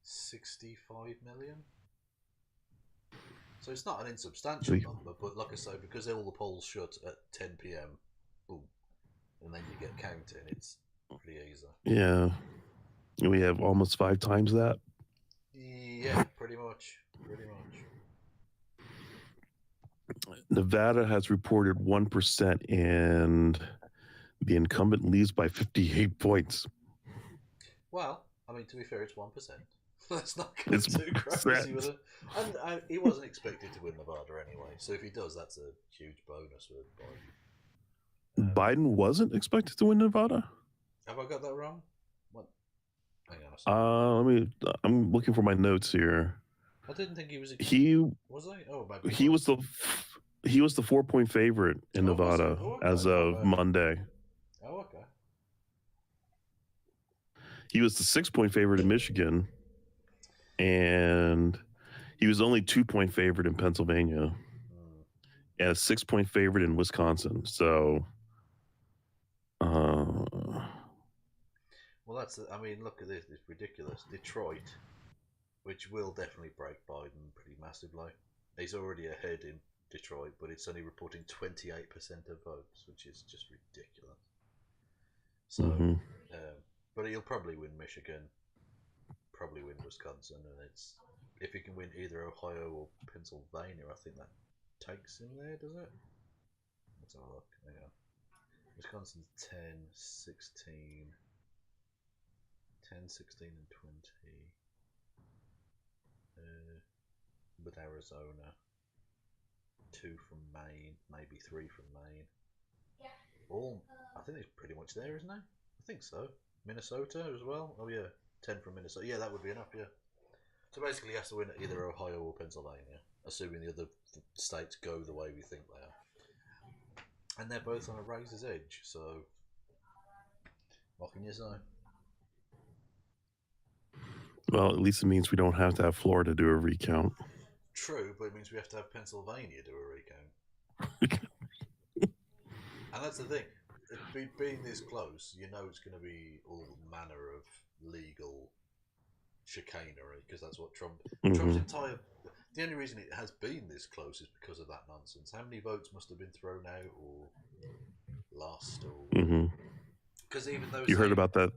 65 million. So it's not an insubstantial number, but like I say, because all the polls shut at 10 p.m, boom, and then you get counting, it's pretty easy. Yeah, we have almost 5 times that. Yeah, pretty much. Nevada has reported 1%, and the incumbent leads by 58 points. Well, to be fair, it's 1%. Let's not go too crazy with it. And he wasn't expected to win Nevada anyway, so if he does, that's a huge bonus for Biden. Biden wasn't expected to win Nevada? Have I got that wrong? What? Hang on a second. I'm looking for my notes here. I didn't think he was. Was he? Oh, maybe he was the 4-point favorite in Nevada as of Monday. Oh, okay. He was the 6-point favorite in Michigan, and he was only 2-point favorite in Pennsylvania, and a 6-point favorite in Wisconsin. So, well, look at this. It's ridiculous. Detroit, which will definitely break Biden pretty massively. He's already ahead in Detroit, but it's only reporting 28% of votes, which is just ridiculous. So, but he'll probably win Michigan, probably win Wisconsin, and if he can win either Ohio or Pennsylvania, I think that takes him there, does it? Let's have a look. Hang on. Wisconsin's 10, 16, and 20. With Arizona, 2 from Maine, maybe 3 from Maine. I think it's pretty much there, isn't it? I think so. Minnesota as well. Oh yeah, 10 from Minnesota. Yeah, that would be enough. Yeah. So basically, he has to win either Ohio or Pennsylvania, assuming the other states go the way we think they are. And they're both on a razor's edge. So, what can you say? Well, at least it means we don't have to have Florida do a recount. True, but it means we have to have Pennsylvania do a recount. And that's the thing. Being this close, it's going to be all manner of legal chicanery, because that's what Trump's Mm-hmm. entire. The only reason it has been this close is because of that nonsense. How many votes must have been thrown out or lost, or Mm-hmm. because even though You heard about that?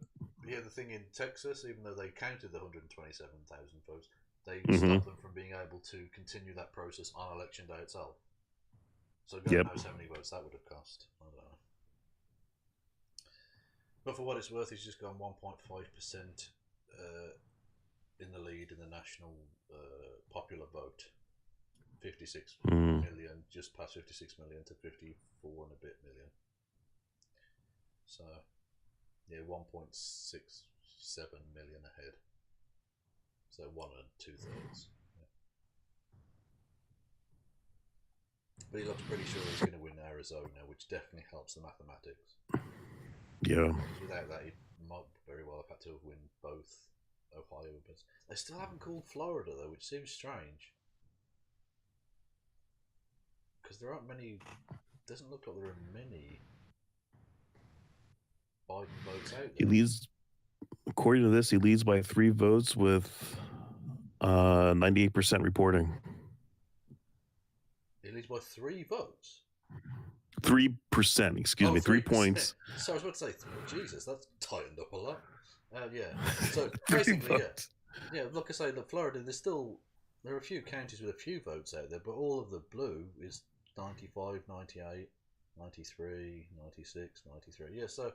yeah, the thing in Texas, even though they counted the 127,000 votes, they Mm-hmm. stopped them from being able to continue that process on election day itself. So God Yep. knows how many votes that would have cost. I don't know. But for what it's worth, he's just gone 1.5% in the lead in the national popular vote. 56 million, just past 56 million to 54 and a bit million. So, yeah, 1.67 million ahead. So 1 2/3. Yeah. But he looks pretty sure he's going to win Arizona, which definitely helps the mathematics. Yeah. Without that, he might very well have had to win both Ohio and Pennsylvania. They still haven't called Florida, though, which seems strange. Because there aren't many. Doesn't look like there are many Biden votes out He there. leads, according to this, he leads by 3 votes with 98% reporting. He leads by 3 votes. 3%, excuse me, 3 3%. points. So I was about to say, Jesus, that's tightened up a lot. Yeah. 3 So basically, votes. yeah. Like I say, look, Florida. There are a few counties with a few votes out there, but all of the blue is 95, 98, 93, 96, 93. Yeah. So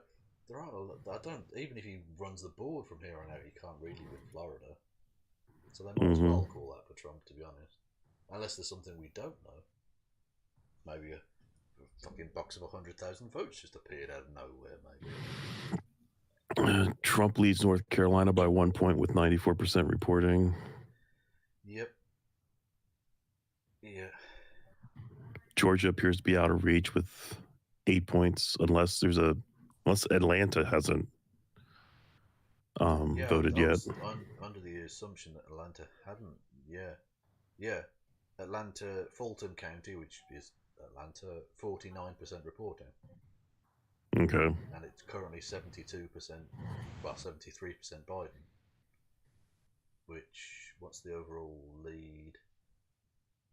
there aren't a lot. I don't. Even if he runs the board from here on out, he can't really win Florida. So they might as well call that for Trump, to be honest. Unless there's something we don't know. Maybe a fucking box of 100,000 votes just appeared out of nowhere, maybe. Trump leads North Carolina by 1 point with 94% reporting. Yep. Yeah. Georgia appears to be out of reach with 8 points, unless Atlanta hasn't voted I yet. was under the assumption that Atlanta hadn't. Yeah. Atlanta, Fulton County, which is Atlanta, 49% reporting. Okay. And it's currently 72%, well, 73% Biden. Which, what's the overall lead?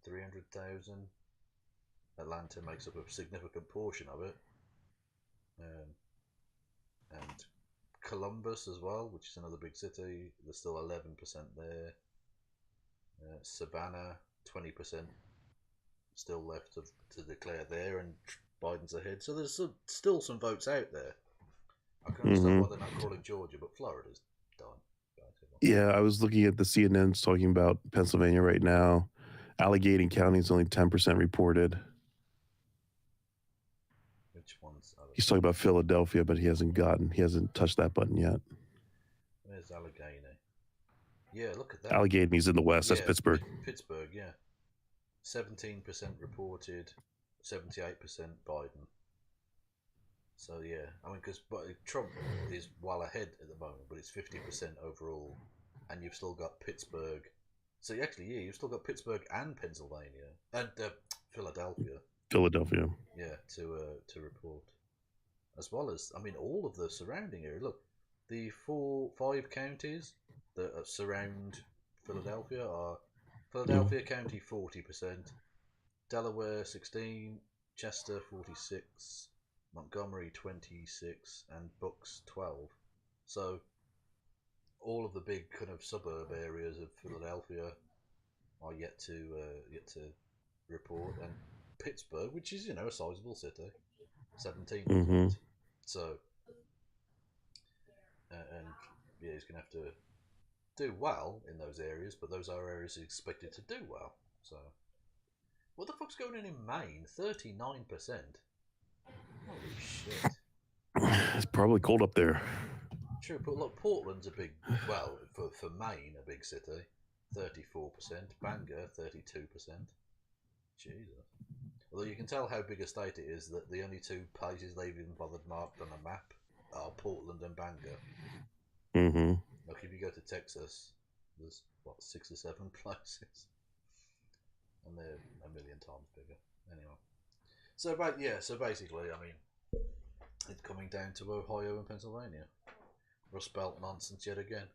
300,000. Atlanta makes up a significant portion of it. And Columbus as well, which is another big city. There's still 11% there. Savannah, 20% still left to declare there, and Biden's ahead. So there's still some votes out there. I can understand why they're not calling Georgia, but Florida's done. Yeah, I was looking at the CNN's talking about Pennsylvania right now. Allegheny County is only 10% reported. Which one's? He's talking about Philadelphia, but he hasn't touched that button yet. Where's Allegheny? Yeah, look at that. Allegheny's in the west. That's Pittsburgh. Pittsburgh, yeah. 17% reported, 78% Biden. So yeah, I mean, because Trump is well ahead at the moment, but it's 50% overall, and you've still got Pittsburgh. So you've still got Pittsburgh and Pennsylvania and Philadelphia. Yeah, to report, as well as all of the surrounding area. Look, the 5 counties that surround Philadelphia are Philadelphia County 40%, Delaware 16, Chester 46. Montgomery 26 and Bucks 12. So all of the big kind of suburb areas of Philadelphia are yet to report, and Pittsburgh, which is a sizable city, 17%. So he's going to have to do well in those areas, but those are areas he's expected to do well. So what the fuck's going on in Maine? 39%. Holy shit. It's probably cold up there. True, but look, Portland's a big, well, for Maine, a big city. 34%. Bangor, 32%. Jesus. Although you can tell how big a state it is that the only 2 places they've even bothered marked on a map are Portland and Bangor. Look, if you go to Texas, there's, 6 or 7 places? And they're a million times bigger. Anyway. So basically, it's coming down to Ohio and Pennsylvania. Rust Belt nonsense yet again.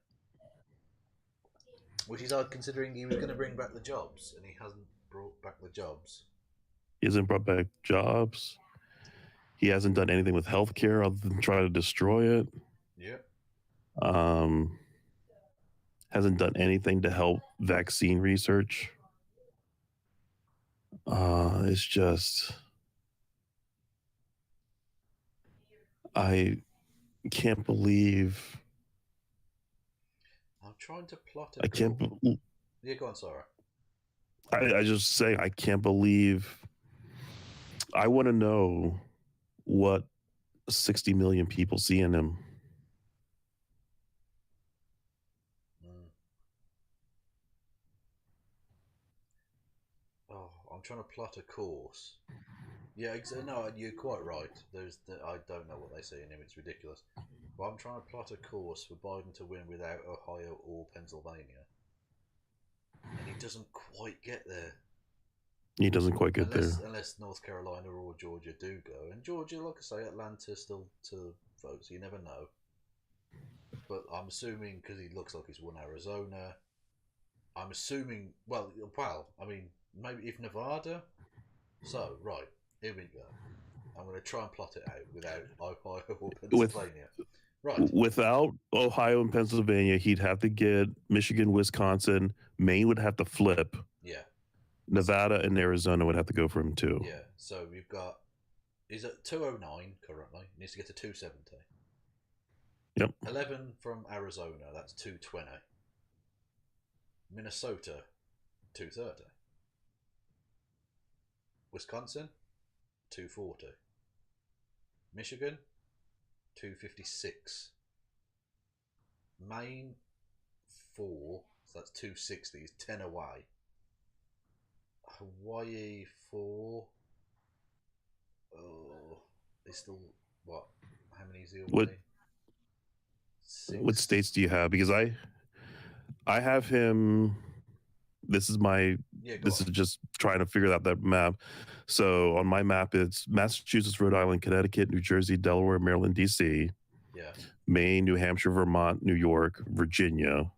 Which is odd considering he was going to bring back the jobs, and he hasn't brought back the jobs. He hasn't brought back jobs. He hasn't done anything with healthcare other than try to destroy it. Yep. Hasn't done anything to help vaccine research. It's just, I can't believe. I'm trying to plot I can't. Yeah, go on, Sarah. I just say I can't believe. I want to know what 60 million people see in him. Oh, I'm trying to plot a course. Yeah, no, you're quite right. I don't know what they see in him. It's ridiculous. But I'm trying to plot a course for Biden to win without Ohio or Pennsylvania, and he doesn't quite get there. He doesn't quite get there. Unless North Carolina or Georgia do go. And Georgia, like I say, Atlanta still to vote, so you never know. But I'm assuming, because he looks like he's won Arizona, I'm assuming, well, I mean, maybe if Nevada. So, right, here we go. I'm going to try and plot it out without Ohio or Pennsylvania. Right. Without Ohio and Pennsylvania, he'd have to get Michigan, Wisconsin. Maine would have to flip. Yeah. Nevada and Arizona would have to go for him too. Yeah. So we've got, he's at 209 currently. He needs to get to 270. Yep. 11 from Arizona, that's 220. Minnesota, 230. Wisconsin, 240. Michigan, 256. Maine, 4, so that's 260. He's 10 away. Hawaii, 4. Oh, he's still, what? How many is he away? What states do you have? Because I have him. This is my. This is just trying to figure out that map. So on my map, it's Massachusetts, Rhode Island, Connecticut, New Jersey, Delaware, Maryland, D.C. Yeah. Maine, New Hampshire, Vermont, New York, Virginia,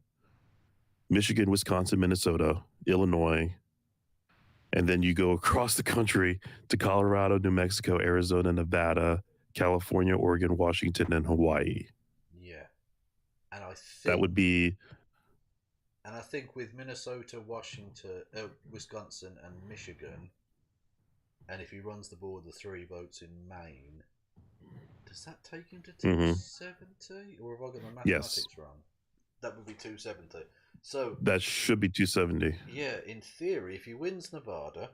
Michigan, Wisconsin, Minnesota, Illinois, and then you go across the country to Colorado, New Mexico, Arizona, Nevada, California, Oregon, Washington, and Hawaii. Yeah. And I think that would be. And I think with Minnesota, Washington, Wisconsin, and Michigan, and if he runs the board, the 3 votes in Maine, does that take him to 270? Or have I got the mathematics wrong? That would be 270. So that should be 270. Yeah, in theory, if he wins Nevada,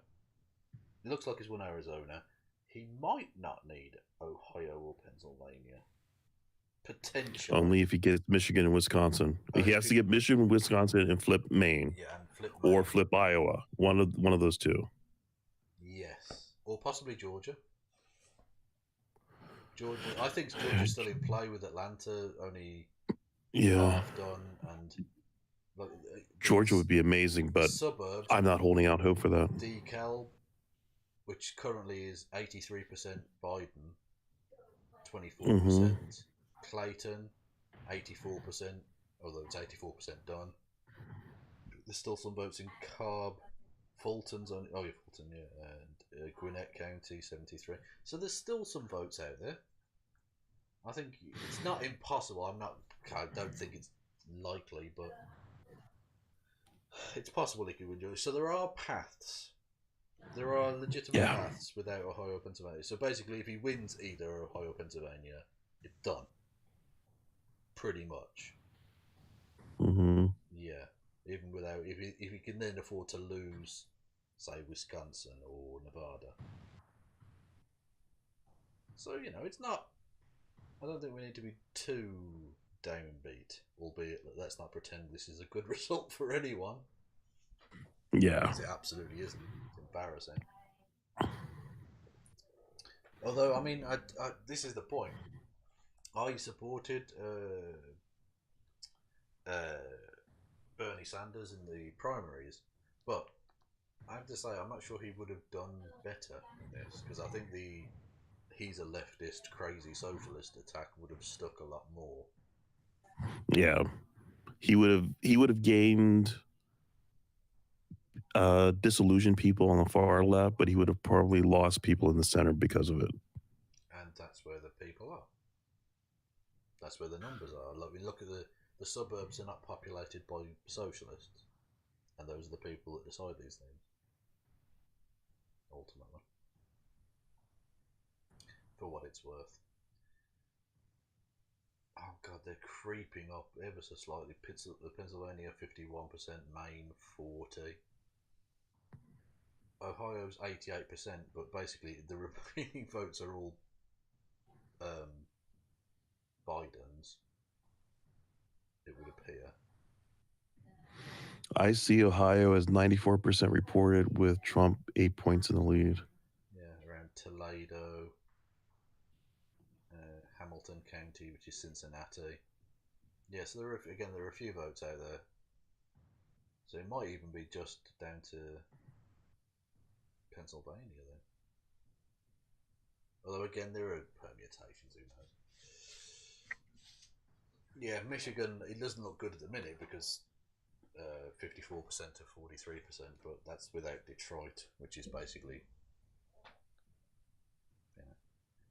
it looks like he's won Arizona. He might not need Ohio or Pennsylvania. Potentially. Only if he gets Michigan and Wisconsin. He has to get Michigan, Wisconsin, and flip Maine. Yeah, and flip Maine. Or flip Iowa. One of those two. Yes, or possibly Georgia. I think Georgia's still in play with Atlanta. Only half done, and Georgia would be amazing, but suburbs, I'm not holding out hope for that. DeKalb, which currently is 83% Biden, 24%. Clayton, 84%, although it's 84% done. There's still some votes in Cobb. Fulton's only, Fulton, and Gwinnett County, 73. So there's still some votes out there. I think it's not impossible. I don't think it's likely, but it's possible he could win Georgia. So there are paths. There are legitimate paths without Ohio, Pennsylvania. So basically, if he wins either Ohio, Pennsylvania, it's done. Pretty much. Yeah. Even without, if he can then afford to lose, say, Wisconsin or Nevada. So, it's not, I don't think we need to be too downbeat, albeit let's not pretend this is a good result for anyone. Yeah. Because it absolutely isn't. It's embarrassing. Although, I mean, this is the point. I supported Bernie Sanders in the primaries, but I have to say I'm not sure he would have done better in this, because I think he's a leftist, crazy socialist attack would have stuck a lot more. Yeah, he would have gained disillusioned people on the far left, but he would have probably lost people in the center because of it. And that's where the people are. That's where the numbers are. Like, we look at the suburbs are not populated by socialists, and those are the people that decide these things. Ultimately, for what it's worth. Oh God, they're creeping up ever so slightly. Pennsylvania 51%, Maine 40%. Ohio's 88%, but basically the remaining votes are all Biden's, it would appear. I see Ohio as 94% reported, with Trump 8 points in the lead. Yeah, around Toledo, Hamilton County, which is Cincinnati. Yeah, so there are a few votes out there. So it might even be just down to Pennsylvania then. Although again, there are permutations, who knows. Yeah, Michigan, it doesn't look good at the minute because 54% to 43%, but that's without Detroit, which is basically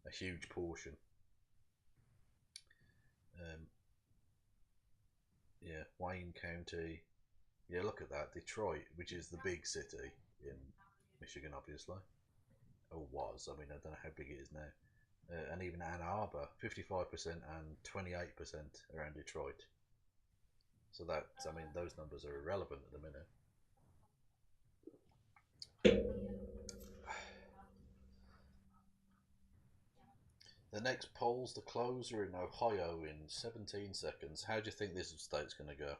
a huge portion. Yeah, Wayne County. Yeah, look at that. Detroit, which is the big city in Michigan, obviously. Or was. I mean, I don't know how big it is now. And even Ann Arbor, 55% and 28% around Detroit. So that, I mean, those numbers are irrelevant at the minute. The next polls to close are in Ohio in 17 seconds. How do you think this state's going to go?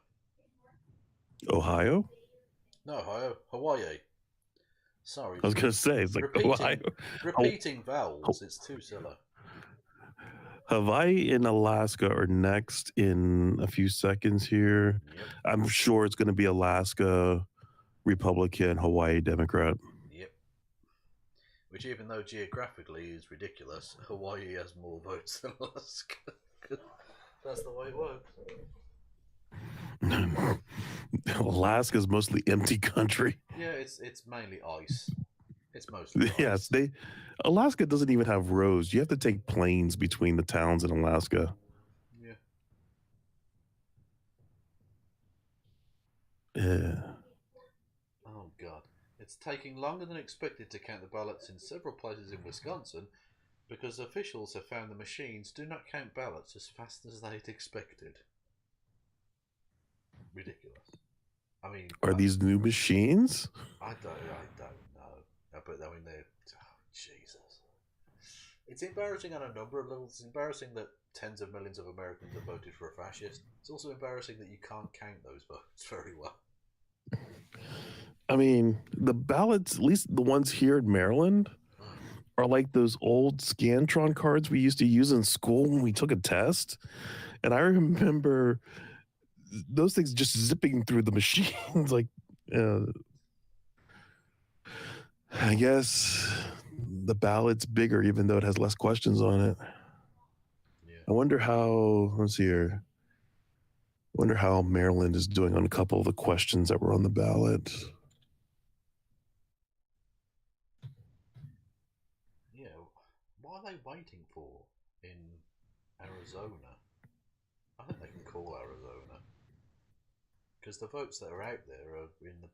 Ohio? No, Ohio. Hawaii. Sorry. I was going to say, it's like Ohio. Repeating vowels, it's too silly. Hawaii and Alaska are next in a few seconds here. Yep. I'm sure it's going to be Alaska Republican, Hawaii Democrat. Yep. Which, even though geographically is ridiculous, Hawaii has more votes than Alaska. That's the way it works. Alaska's mostly empty country. Yeah, it's mainly ice. It's mostly ice. Yes, Alaska doesn't even have roads. You have to take planes between the towns in Alaska. Yeah. Yeah. Oh God. It's taking longer than expected to count the ballots in several places in Wisconsin because officials have found the machines do not count ballots as fast as they'd expected. Ridiculous. I mean, are these new machines? I don't know. But I mean, Jesus. It's embarrassing on a number of levels. It's embarrassing that tens of millions of Americans have voted for a fascist. It's also embarrassing that you can't count those votes very well. I mean, the ballots, at least the ones here in Maryland, are like those old Scantron cards we used to use in school when we took a test. And I remember those things just zipping through the machines. Like, I guess the ballot's bigger, even though it has less questions on it. Yeah. I wonder how, let's see here. I wonder how Maryland is doing on a couple of the questions that were on the ballot. Yeah, what are they waiting for in Arizona? I think they can call Arizona. Because the votes that are out there are in the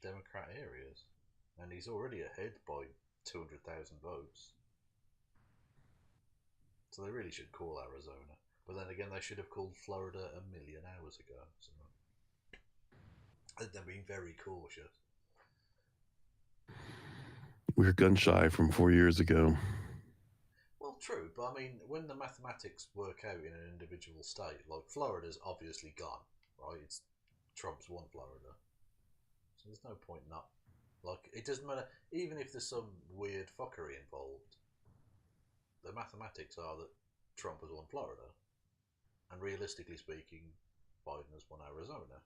Democrat areas. And he's already ahead by 200,000 votes. So they really should call Arizona. But then again, they should have called Florida a million hours ago. So they're being very cautious. We're gun shy from 4 years ago. Well, true, but I mean, when the mathematics work out in an individual state, like Florida's obviously gone, right? It's Trump's won Florida. So there's no point not. Like, it doesn't matter, even if there's some weird fuckery involved, the mathematics are that Trump has won Florida. And realistically speaking, Biden has won Arizona.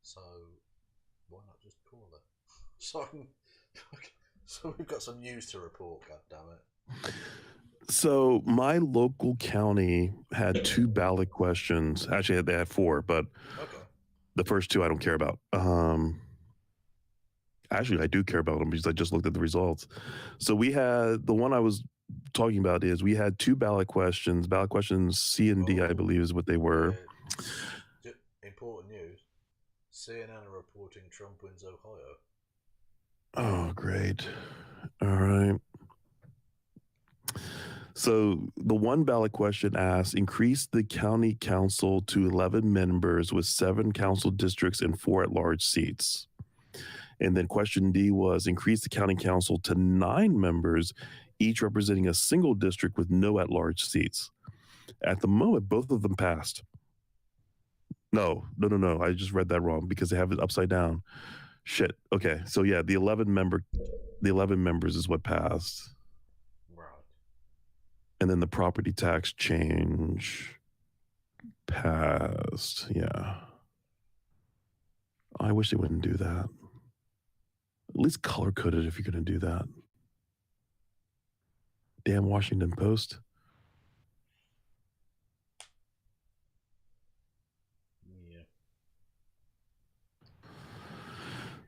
So, why not just call it? So we've got some news to report, goddammit. So my local county had 2 ballot questions. Actually, they had 4, but okay. The first two I don't care about. Actually, I do care about them because I just looked at the results. So we had the one I was talking about is we had two ballot questions. Ballot questions C and D, I believe, is what they were. Important news. CNN are reporting Trump wins Ohio. Oh, great. All right. So the one ballot question asks, increase the county council to 11 members with 7 council districts and 4 at-large seats. And then question D was, increase the county council to 9 members, each representing a single district with no at-large seats. At the moment, both of them passed. No. I just read that wrong because they have it upside down. Shit. Okay. So yeah, the 11 members is what passed. Right. And then the property tax change passed. Yeah. I wish they wouldn't do that. At least color code it if you're going to do that. Damn Washington Post. Yeah.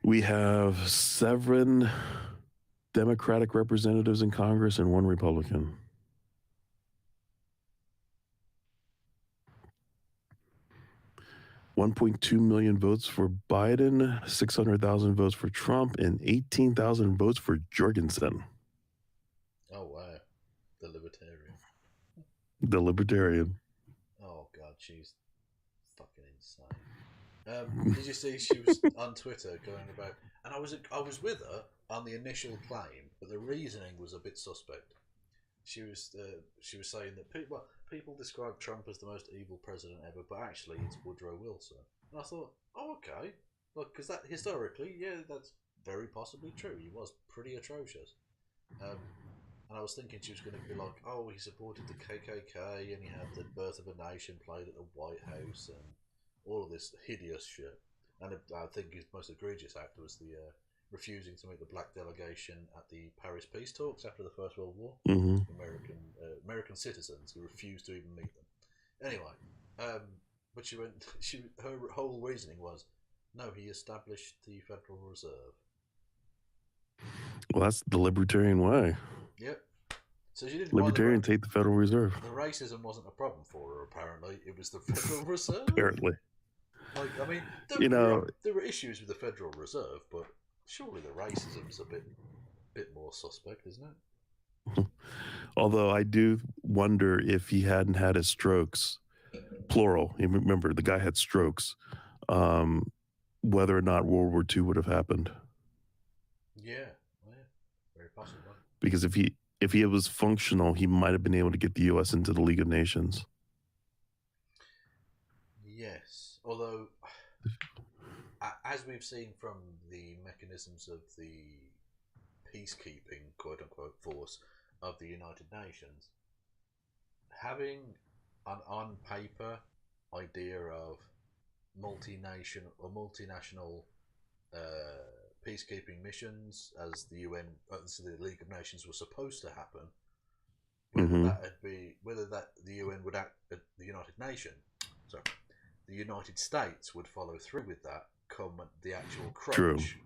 We have 7 Democratic representatives in Congress and 1 Republican. $1.2 million votes for Biden, 600,000 votes for Trump, and 18,000 votes for Jorgensen. Oh, wow. The Libertarian. Oh, God, she's fucking insane. Did you see she was on Twitter going about... And I was with her on the initial claim, but the reasoning was a bit suspect. She was saying that people describe Trump as the most evil president ever, but actually it's Woodrow Wilson. And I thought, oh, okay. Look, because that historically, yeah, that's very possibly true. He was pretty atrocious. And I was thinking she was going to be like, oh, he supported the KKK and he had the Birth of a Nation played at the White House and all of this hideous shit. And I think his most egregious act was the refusing to meet the black delegation at the Paris peace talks after the First World War. Mm-hmm. American citizens who refused to even meet them. Anyway, but her whole reasoning was, no, he established the Federal Reserve. Well, that's the libertarian way. Yep. So she didn't. Libertarians hate the Federal Reserve. The racism wasn't a problem for her. Apparently, it was the Federal Reserve. Apparently. Like, I mean, there were issues with the Federal Reserve, but surely the racism's a bit more suspect, isn't it? Although I do wonder if he hadn't had his strokes, plural. Remember, the guy had strokes. Whether or not World War II would have happened. Yeah, very possible. Because if he was functional, he might have been able to get the U.S. into the League of Nations. Yes, although, as we've seen from the mechanisms of the peacekeeping, quote-unquote, force of the United Nations, having an on-paper idea of multinational peacekeeping missions as the UN, so the League of Nations was supposed to happen, whether the UN would act at the United Nations, the United States would follow through with that. Come the actual crunch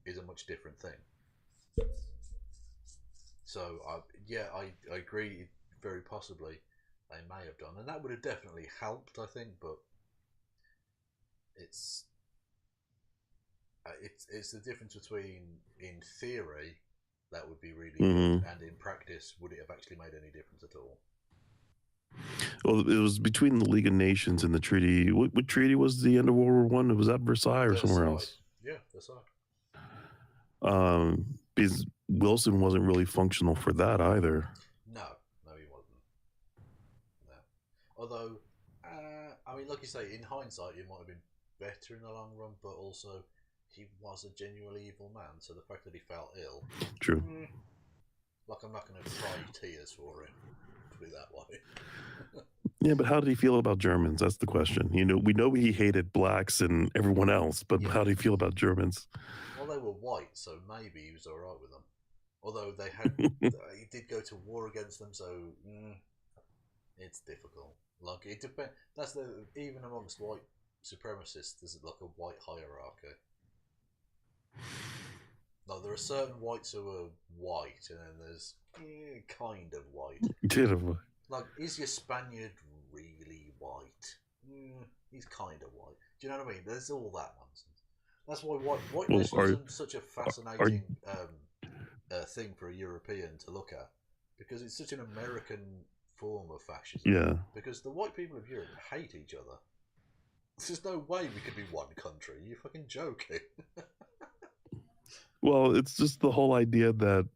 is a much different thing. So I agree. Very possibly they may have done, and that would have definitely helped, I think. But it's the difference between, in theory, that would be really good, and in practice, would it have actually made any difference at all? Well, it was between the League of Nations and the treaty. What treaty was the end of World War One? Was that Versailles or somewhere else? Yeah, Versailles. Because Wilson wasn't really functional for that either. No, he wasn't. No. Although, I mean, like you say, in hindsight, it might have been better in the long run, but also he was a genuinely evil man, so the fact that he fell ill... True. Like, I'm not going to cry tears for him, put it that way. Yeah, but how did he feel about Germans? That's the question. We know he hated blacks and everyone else, but how did he feel about Germans? Well, they were white, so maybe he was all right with them. Although he did go to war against them, so it's difficult. Like, it depends. Even amongst white supremacists, there's like a white hierarchy. Like there are certain whites who are white, and then there's kind of white. Like, is your Spaniard really white? He's kind of white. Do you know what I mean? There's all that nonsense. That's why white nationalism is such a fascinating thing for a European to look at, because it's such an American form of fascism. Yeah. Because the white people of Europe hate each other. There's no way we could be one country. You're fucking joking. Well, it's just the whole idea that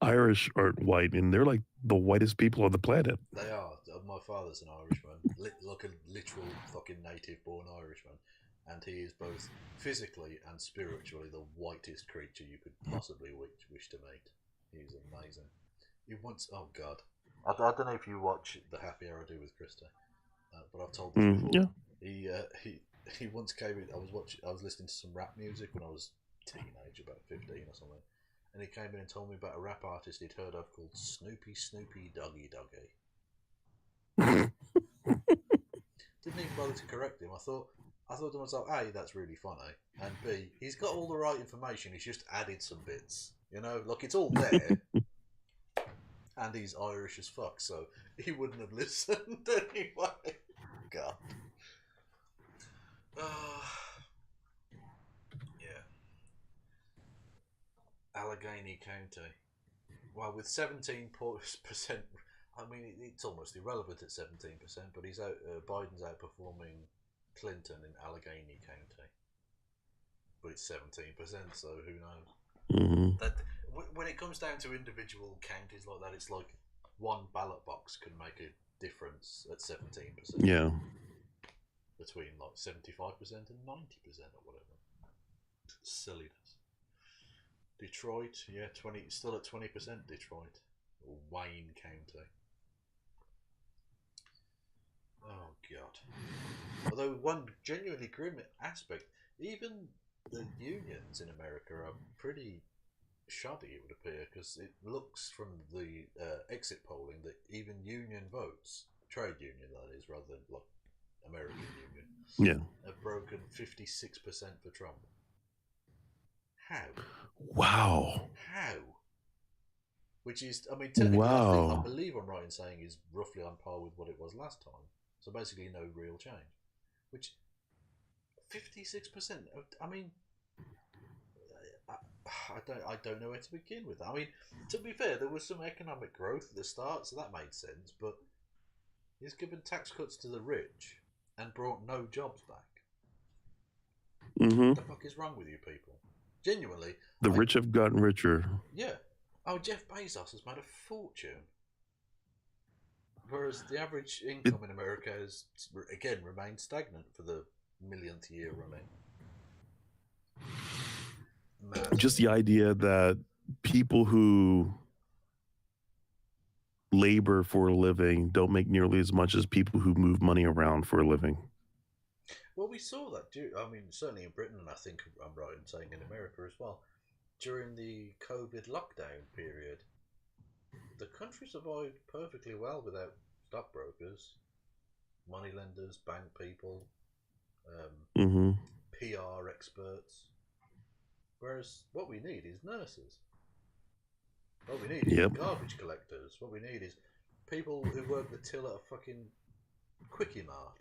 Irish aren't white, and they're like the whitest people on the planet. They are. My father's an Irishman, like a literal fucking native-born Irishman, and he is both physically and spiritually the whitest creature you could possibly wish to meet. He's amazing. He once, oh god, I don't know if you watch The Happy Hour I Do with Kristi, but I've told this before. Yeah. He once came in. I was listening to some rap music when I was a teenager, about 15 or something. And he came in and told me about a rap artist he'd heard of called Snoopy Doggy Doggy. Didn't even bother to correct him. I thought to myself, A, that's really funny, and B, he's got all the right information. He's just added some bits, you know, like it's all there. And he's Irish as fuck, so he wouldn't have listened anyway. God. Yeah. Allegheny County. Well, with 17%, I mean, it's almost irrelevant at 17%, but he's Biden's outperforming Clinton in Allegheny County. But it's 17%, so who knows? That, when it comes down to individual counties like that, it's like one ballot box can make a difference at 17%. Yeah. Between like 75% and 90% or whatever. Silliness. Detroit, yeah, still at 20%. Detroit, or Wayne County. Oh god. Although one genuinely grim aspect, even the unions in America are pretty shoddy, it would appear, because it looks from the exit polling that even union votes, trade union that is, rather than like American union, have broken 56% for Trump. How? Wow. How? Which is, I mean, technically, I believe I'm right in saying is roughly on par with what it was last time. So basically, no real change. Which 56%. I mean, I don't know where to begin with that. I mean, to be fair, there was some economic growth at the start, so that made sense. But he's given tax cuts to the rich and brought no jobs back. What the fuck is wrong with you people? Genuinely, the rich have gotten richer. Yeah. Oh, Jeff Bezos has made a fortune. Whereas the average income in America has, again, remained stagnant for the millionth year running. Mad. Just the idea that people who labor for a living don't make nearly as much as people who move money around for a living. Well, we saw that, I mean, certainly in Britain, and I think I'm right in saying in America as well, during the COVID lockdown period, the country survived perfectly well without stockbrokers, moneylenders, bank people, PR experts. Whereas what we need is nurses. What we need is garbage collectors. What we need is people who work the till at a fucking Quickie Mart.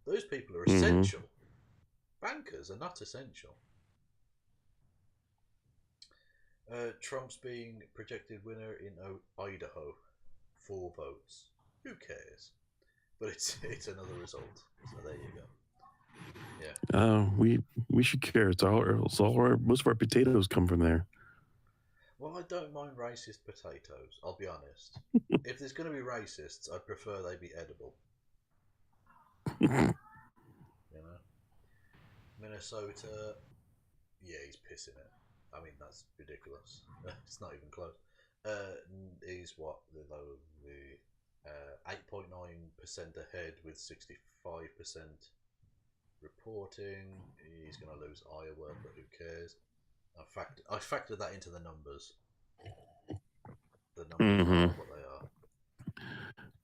Those people are essential. Bankers are not essential. Trump's being projected winner in Idaho. 4 votes. Who cares? But it's another result. So there you go. Yeah. We should care. It's all our most of our potatoes come from there. Well, I don't mind racist potatoes. I'll be honest. If there's going to be racists, I'd prefer they be edible. You know, Minnesota. Yeah, he's pissing it. I mean, that's ridiculous. It's not even close. He's what the 8.9% ahead with 65% reporting. He's going to lose Iowa, but who cares? I factored that into the numbers. The numbers are what they are.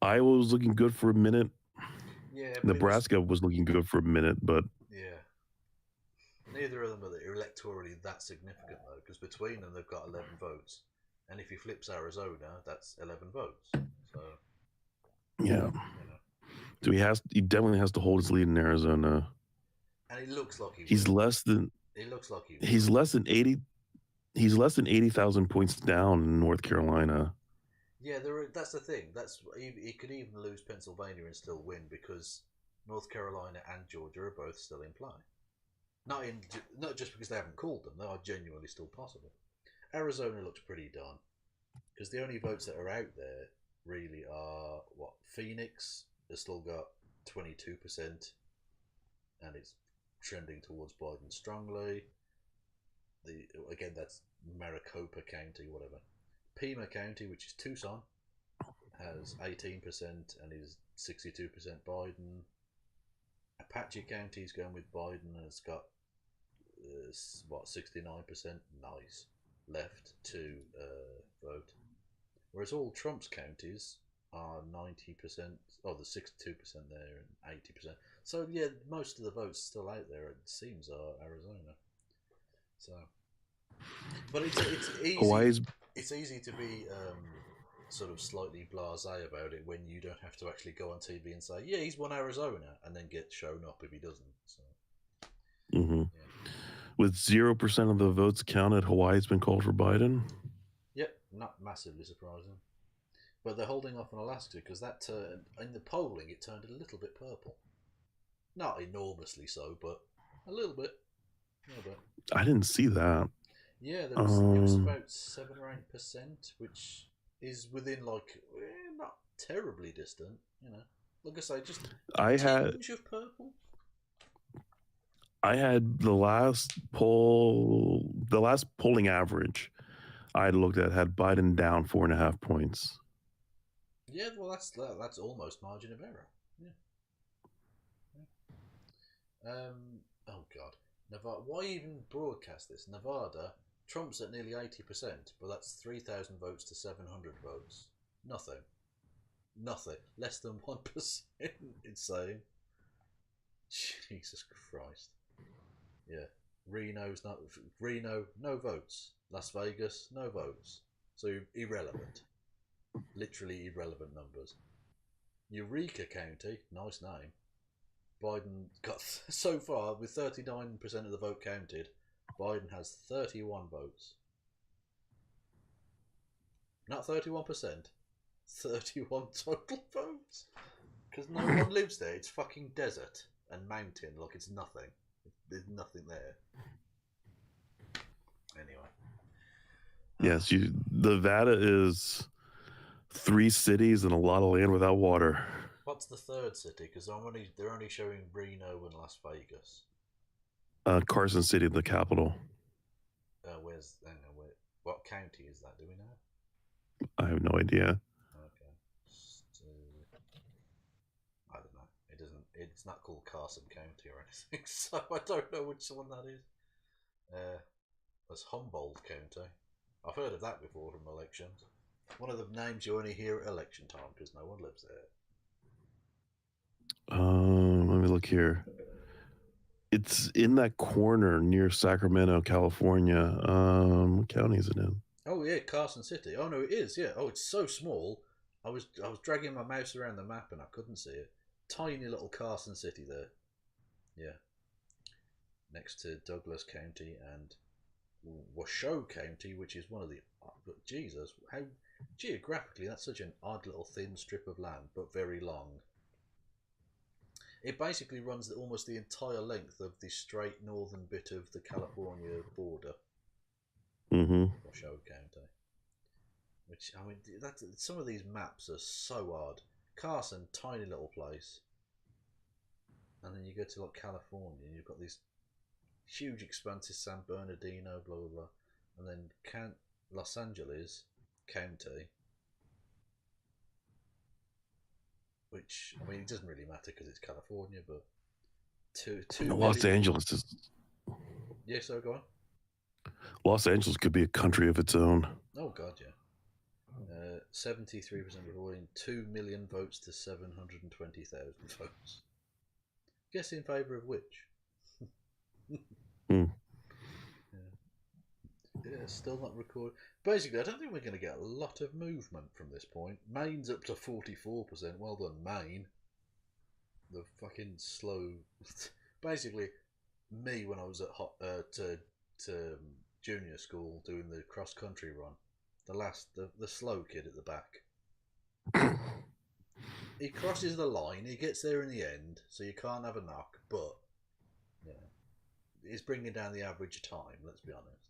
Iowa was looking good for a minute. Yeah, but Nebraska was looking good for a minute, but yeah. Neither of them are electorally that significant, though, because between them they've got 11 votes. And if he flips Arizona, that's 11 votes. So, yeah. you know. So he definitely has to hold his lead in Arizona. And it looks like he's less than It looks like he's less than 80. He's less than 80,000 points down in North Carolina. Yeah, that's the thing. He could even lose Pennsylvania and still win because North Carolina and Georgia are both still in play. Not just because they haven't called them; they are genuinely still possible. Arizona looks pretty done because the only votes that are out there really are Phoenix has still got 22%, and it's trending towards Biden strongly. Again, that's Maricopa County, whatever. Pima County, which is Tucson, has 18% and is 62% Biden. Apache County is going with Biden and it's got 69% nice left to vote. Whereas all Trump's counties are 90%, there's 62% there and 80%. So yeah, most of the votes still out there, it seems, are Arizona. So, but it's easy. It's easy to be sort of slightly blasé about it when you don't have to actually go on TV and say, yeah, he's won Arizona, and then get shown up if he doesn't. So, yeah. With 0% of the votes counted, Hawaii's been called for Biden. Yep, not massively surprising. But they're holding off on Alaska because that turned, in the polling, it turned a little bit purple. Not enormously so, but a little bit. I didn't see that. Yeah, it was about 7 or 8%, which is within not terribly distant. Like I say, just a tinge of purple. I had the last polling average I looked at had Biden down 4.5 points. Yeah, well, that's almost margin of error. Yeah. Oh God, Nevada. Why even broadcast this? Nevada, Trump's at nearly 80%, but that's 3,000 votes to 700 votes. Nothing. Less than 1%. Insane. Jesus Christ. Yeah. Reno, no votes. Las Vegas, no votes. So irrelevant. Literally irrelevant numbers. Eureka County, nice name. Biden got, so far, with 39% of the vote counted, Biden has 31 votes. Not 31%. 31 total votes. Because no one lives there. It's fucking desert and mountain. Like, it's nothing. There's nothing there. Anyway. Yes, Nevada is 3 cities and a lot of land without water. What's the third city? Because they're only showing Reno and Las Vegas. Carson City, the capital. What county is that? Do we know? I have no idea. Okay. I don't know. It's not called Carson County or anything, so I don't know which one that is. That's Humboldt County. I've heard of that before from elections. One of the names you only hear at election time because no one lives there. Let me look here. It's in that corner near Sacramento, California. What county is it in? Oh yeah, Carson City. Oh no, it is. Yeah. Oh, it's so small. I was dragging my mouse around the map and I couldn't see it. Tiny little Carson City there. Yeah. Next to Douglas County and Washoe County, which is one of the. But Jesus, how geographically that's such an odd little thin strip of land, but very long. It basically runs almost the entire length of the straight northern bit of the California border. Washoe County. Which, I mean, some of these maps are so odd. Carson, tiny little place. And then you go to California and you've got these huge expanses, San Bernardino, blah, blah, blah. And then Los Angeles County. Which, I mean, it doesn't really matter because it's California, but Los Angeles is. Yeah, so go on. Los Angeles could be a country of its own. Oh God, yeah. 73% avoiding 2 million votes to 720,000 votes. Guess in favour of which? Yeah, still not recorded. Basically, I don't think we're going to get a lot of movement from this point. Maine's up to 44%. Well done, Maine. The fucking slow. Basically, me when I was at junior school doing the cross country run, the slow kid at the back. He crosses the line. He gets there in the end, so you can't have a knock. But yeah, he's bringing down the average time. Let's be honest.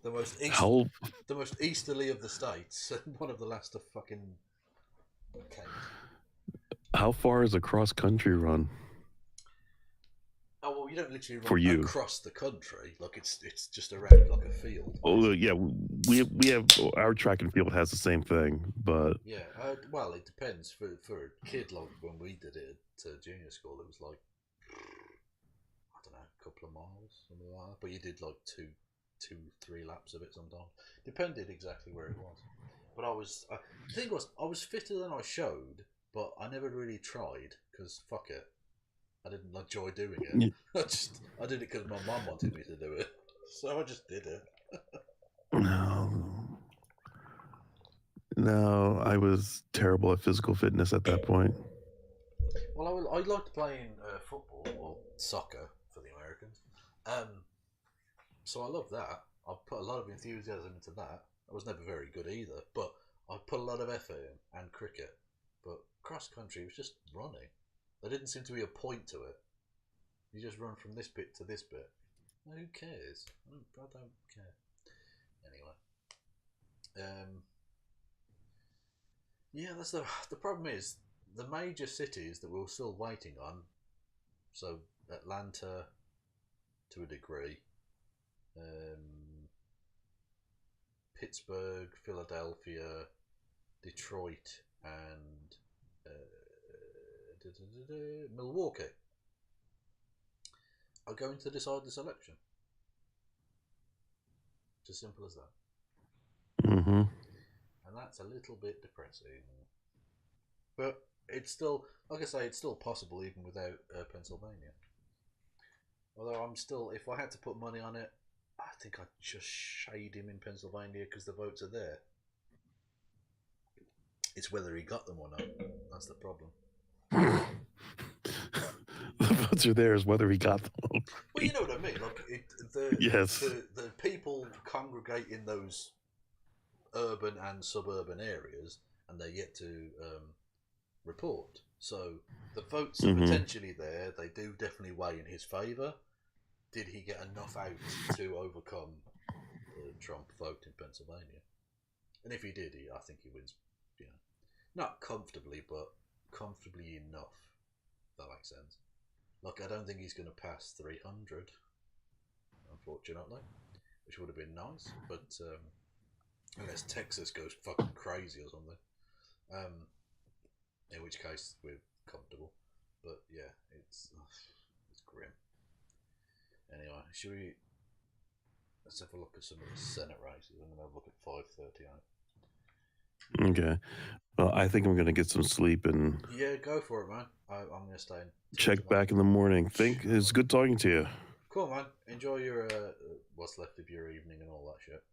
The most easterly of the states, and one of the last to fucking count. How far is a cross country run? Oh well, you don't literally run For you. across the country. Like it's just around like a field. Oh yeah, we have our track and field has the same thing, but yeah. Well, it depends. For a kid like when we did it at junior school, it was like I don't know, a couple of miles, something like that. But you did like two, 3 laps of it sometimes. Depended exactly where it was. But the thing was, I was fitter than I showed, but I never really tried because fuck it, I didn't enjoy doing it. I did it because my mum wanted me to do it, so I just did it. No, I was terrible at physical fitness at that point. Well, I liked playing football or soccer for the Americans. So I love that. I've put a lot of enthusiasm into that. I was never very good either, but I put a lot of effort in, and cricket. But cross country was just running. There didn't seem to be a point to it. You just run from this bit to this bit. Well, who cares? I don't care. Anyway. Yeah, that's the problem is the major cities that we're still waiting on. So Atlanta, to a degree. Pittsburgh, Philadelphia, Detroit, and Milwaukee are going to decide this election. It's as simple as that. Mm-hmm. And that's a little bit depressing. But it's still, like I say, it's still possible even without Pennsylvania. Although I'm still, if I had to put money on it, I think I'd just shade him in Pennsylvania because the votes are there. It's whether he got them or not. That's the problem. The votes are there, is whether he got them. Well, you know what I mean. Like Yes. the people congregate in those urban and suburban areas, and they're yet to report. So the votes are potentially there. They do definitely weigh in his favour. Did he get enough out to overcome the Trump vote in Pennsylvania? And if he did, I think he wins. You know, not comfortably, but comfortably enough. If that makes sense. Like, I don't think he's going to pass 300, unfortunately, which would have been nice. But unless Texas goes fucking crazy or something, in which case we're comfortable. But yeah, it's grim. Anyway, let's have a look at some of the Senate races. I'm going to have a look at 5:38. Okay. Well, I think I'm going to get some sleep and Yeah, go for it, man. I'm going to stay and check back in the morning. It's good talking to you. Cool, man. Enjoy your what's left of your evening and all that shit.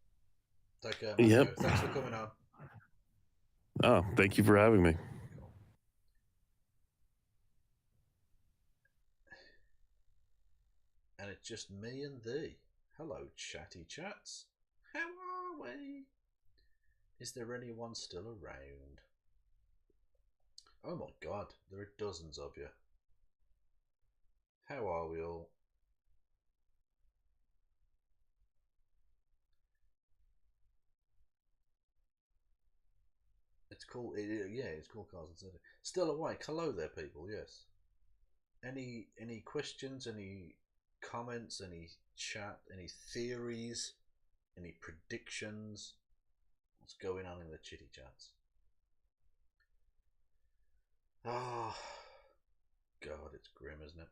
Take care, man. Yep. Thanks for coming on. Oh, thank you for having me. And it's just me and thee. Hello, chatty chats. How are we? Is there anyone still around? Oh my god, there are dozens of you. How are we all? It's cool. Yeah, it's cool. Carson said it. Still awake. Hello there, people. Yes. Any questions? Any comments? Any chat? Any theories? Any predictions? What's going on in the chitty chats? Oh, God, it's grim, isn't it?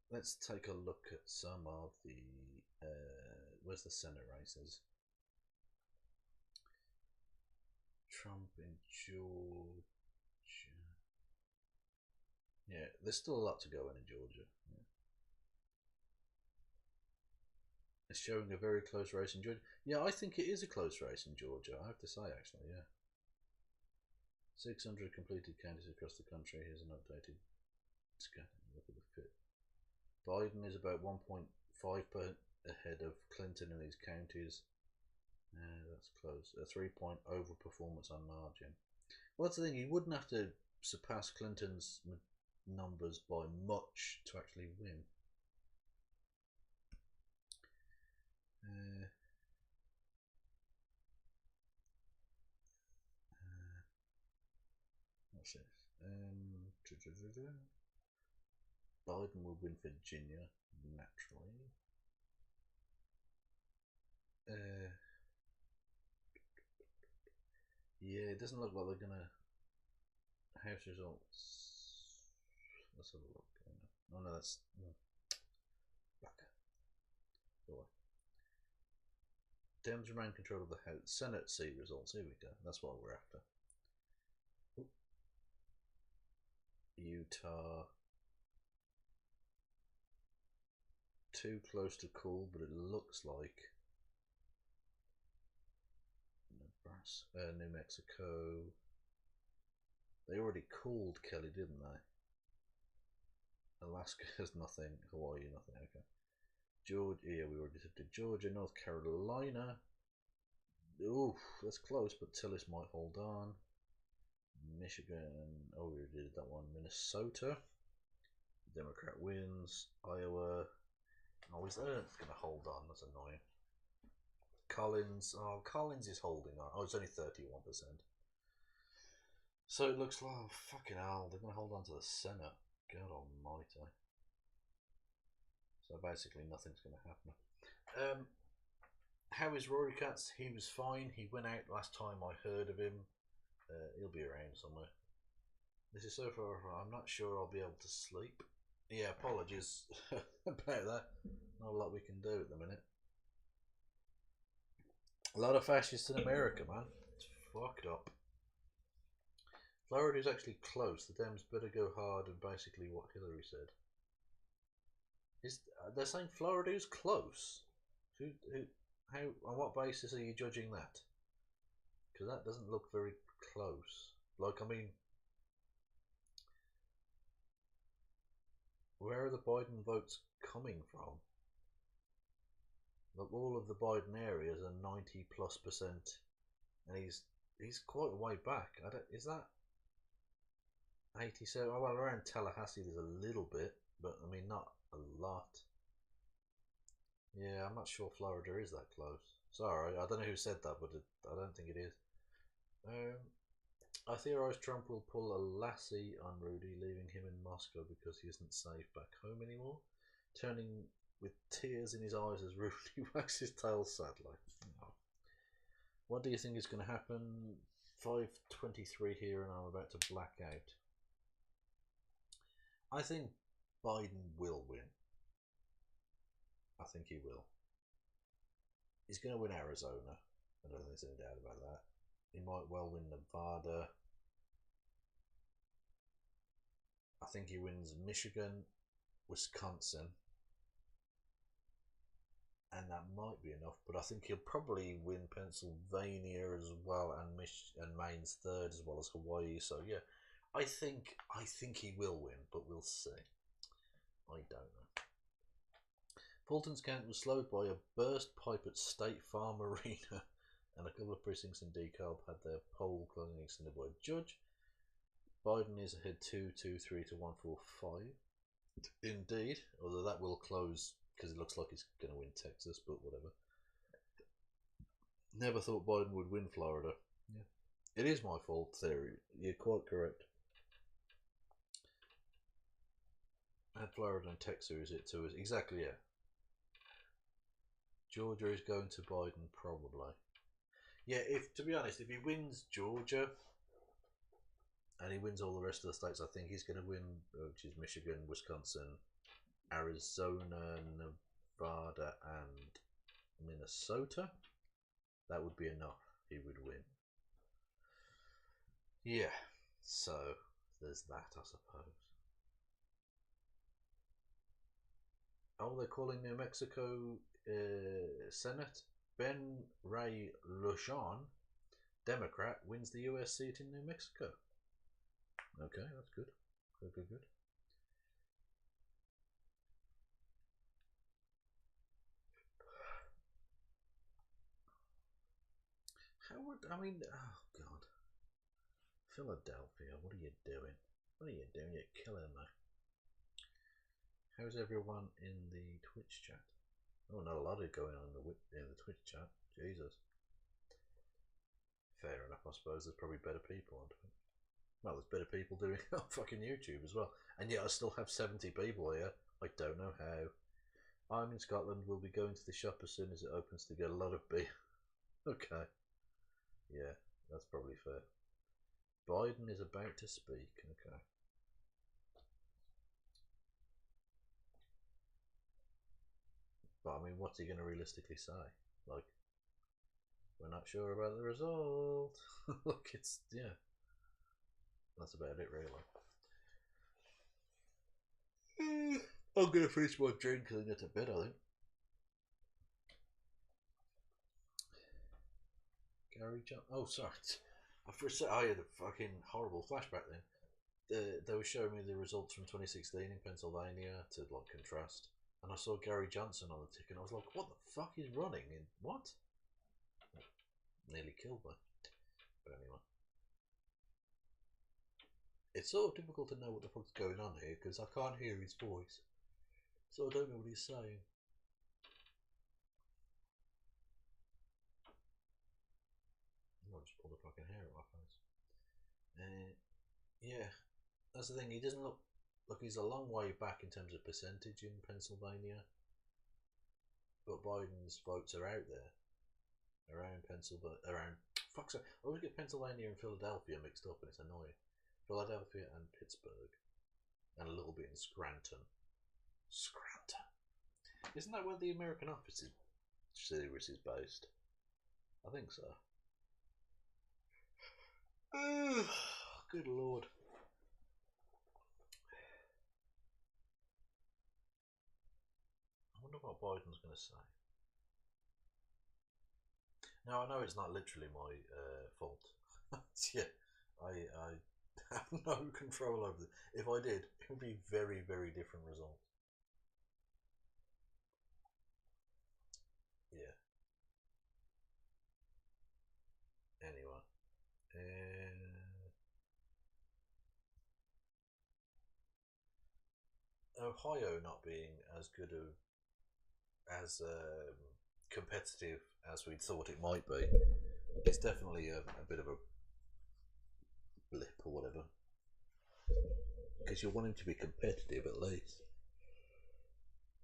Let's take a look at some of the. Where's the Senate races? Trump in Georgia. Yeah, there's still a lot to go in Georgia. Yeah. It's showing a very close race in Georgia. Yeah, I think it is a close race in Georgia, I have to say, actually, yeah. 600 completed counties across the country. Here's an updated scan. Look at the fit. Biden is about 1.5% ahead of Clinton in these counties. That's close. A 3-point overperformance on margin. Well, that's the thing. You wouldn't have to surpass Clinton's numbers by much to actually win. What's this? Biden will win Virginia naturally. Yeah, it doesn't look like they're gonna. House results. Let's have a look. Oh no, that's back. Boy. Dems remain control of the House. Senate seat results. Here we go. That's what we're after. Ooh. Utah. Too close to call, but it looks like Nebraska, New Mexico. They already called Kelly, didn't they? Alaska has nothing. Hawaii, nothing. Okay. Georgia, yeah, we already did Georgia. North Carolina. Ooh, that's close, but Tillis might hold on. Michigan. Oh, we already did that one. Minnesota. Democrat wins. Iowa. Oh, is that going to hold on? That's annoying. Collins. Oh, Collins is holding on. Oh, it's only 31%. So it looks like, oh, fucking hell, they're going to hold on to the Senate. God almighty. So basically nothing's going to happen. How is Rory Katz? He was fine. He went out last time I heard of him. He'll be around somewhere. This is so far. I'm not sure I'll be able to sleep. Yeah, apologies about that. Not a lot we can do at the minute. A lot of fascists in America, man. It's fucked up. Florida is actually close. The Dems better go hard and basically what Hillary said. They're saying Florida is close? How? On what basis are you judging that? Because that doesn't look very close. Like, I mean, where are the Biden votes coming from? Look, all of the Biden areas are 90+%, and he's quite a way back. Is that 87? Well, around Tallahassee there's a little bit, but I mean not a lot. Yeah, I'm not sure Florida is that close. Sorry, I don't know who said that, but I don't think it is. I theorise Trump will pull a lassie on Rudy, leaving him in Moscow because he isn't safe back home anymore, turning with tears in his eyes as Rudy wags his tail sadly. Oh. What do you think is going to happen? 5:23 here and I'm about to black out. I think Biden will win. I think he will. He's going to win Arizona. I don't think there's any doubt about that. He might well win Nevada. I think he wins Michigan, Wisconsin. And that might be enough, but I think he'll probably win Pennsylvania as well, and Maine's third, as well as Hawaii. So yeah, I think he will win, but we'll see. I don't know. Fulton's count was slowed by a burst pipe at State Farm Arena, and a couple of precincts in DeKalb had their poll closing extended by a judge. Biden is ahead 2-2-3 to 1-4-5. Indeed, although that will close because it looks like he's going to win Texas, but whatever. Never thought Biden would win Florida. Yeah, it is my fault theory. You're quite correct. Add Florida and Texas is it too? Exactly, yeah. Georgia is going to Biden probably. Yeah, to be honest, if he wins Georgia and he wins all the rest of the states, I think he's going to win, which is Michigan, Wisconsin, Arizona, Nevada, and Minnesota. That would be enough. He would win. Yeah, so there's that, I suppose. Oh, they're calling New Mexico Senate. Ben Ray LeJean, Democrat, wins the U.S. seat in New Mexico. Okay, that's good. Good. How would, I mean, oh God. Philadelphia, what are you doing? What are you doing? You're killing me. How's everyone in the Twitch chat? Oh, not a lot of going on in the Twitch chat. Jesus. Fair enough, I suppose. There's probably better people on Twitch. Well, there's better people doing it on fucking YouTube as well. And yet I still have 70 people here. I don't know how. I'm in Scotland. We'll be going to the shop as soon as it opens to get a lot of beer. Okay. Yeah, that's probably fair. Biden is about to speak. Okay. But I mean, what's he going to realistically say? Like, we're not sure about the result. Look, it's, yeah. That's about it, really. I'm going to finish my drink and get to bed, I think. Gary John. Oh, sorry. I had a fucking horrible flashback then. They were showing me the results from 2016 in Pennsylvania to like contrast, and I saw Gary Johnson on the ticket. And I was like, "What the fuck is running in what?" Nearly killed me. But anyway, it's sort of difficult to know what the fuck's going on here because I can't hear his voice, so I don't know what he's saying. I'll just pull the fucking hair off my face. Yeah, that's the thing. He doesn't look he's a long way back in terms of percentage in Pennsylvania, but Biden's votes are out there around Pennsylvania. Around fuck's sake, I always get Pennsylvania and Philadelphia mixed up, and it's annoying. Philadelphia and Pittsburgh, and a little bit in Scranton. Scranton, isn't that where the American Office series is based? I think so. Good lord. I wonder what Biden's going to say. Now, I know it's not literally my fault. Yeah, I have no control over it. If I did, it would be very, very different results. Yeah. Anyway. Ohio not being as good as competitive as we thought it might be, it's definitely a bit of a blip or whatever. Because you want him to be competitive at least.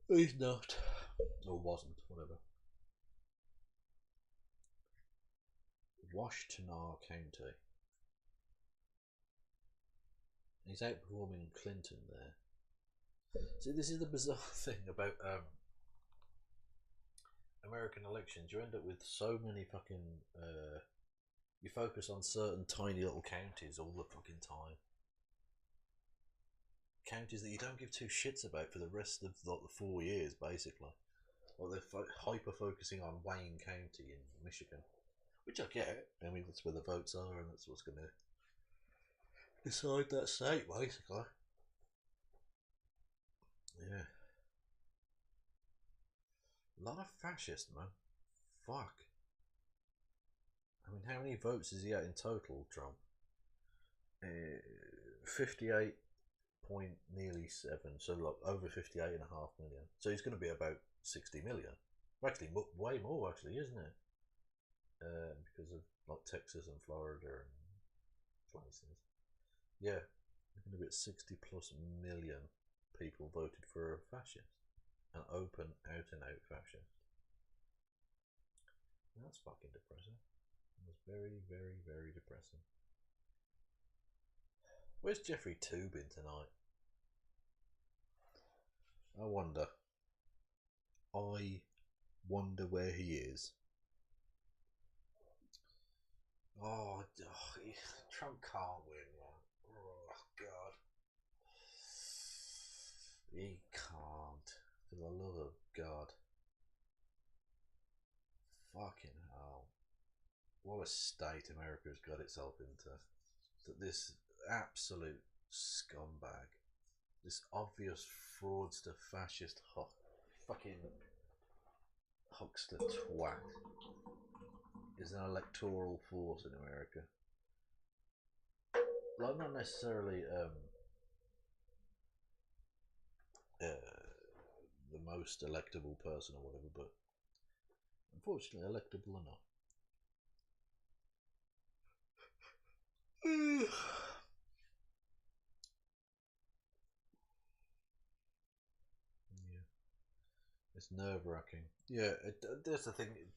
He's not. Or wasn't, whatever. Washtenaw County. He's outperforming Clinton there. See, this is the bizarre thing about American elections. You end up with so many fucking you focus on certain tiny little counties all the fucking time. Counties that you don't give two shits about for the rest of like the 4 years, basically. Like they're hyper focusing on Wayne County in Michigan, which I get. I mean, that's where the votes are, and that's what's going to decide that state, basically. Yeah. A lot of fascists, man. Fuck. I mean, how many votes is he at in total, Trump? 58 point nearly 7, so like over 58.5 million. So he's going to be about 60 million. Actually, way more, actually, isn't it? Because of like Texas and Florida and places. Yeah, we're going to be at 60 plus million people voted for a fascist. An open, out and out fascist. That's fucking depressing. That's very, very, very depressing. Where's Jeffrey Toobin tonight? I wonder where he is. Oh, Trump can't win, man. Oh, God. He can't. For the love of God. Fucking hell. What a state America's got itself into. That this absolute scumbag, this obvious fraudster, fascist, fucking huckster twat, is an electoral force in America. Like, not necessarily the most electable person or whatever, but unfortunately electable enough. Yeah, it's nerve-wracking. Yeah, that's the thing.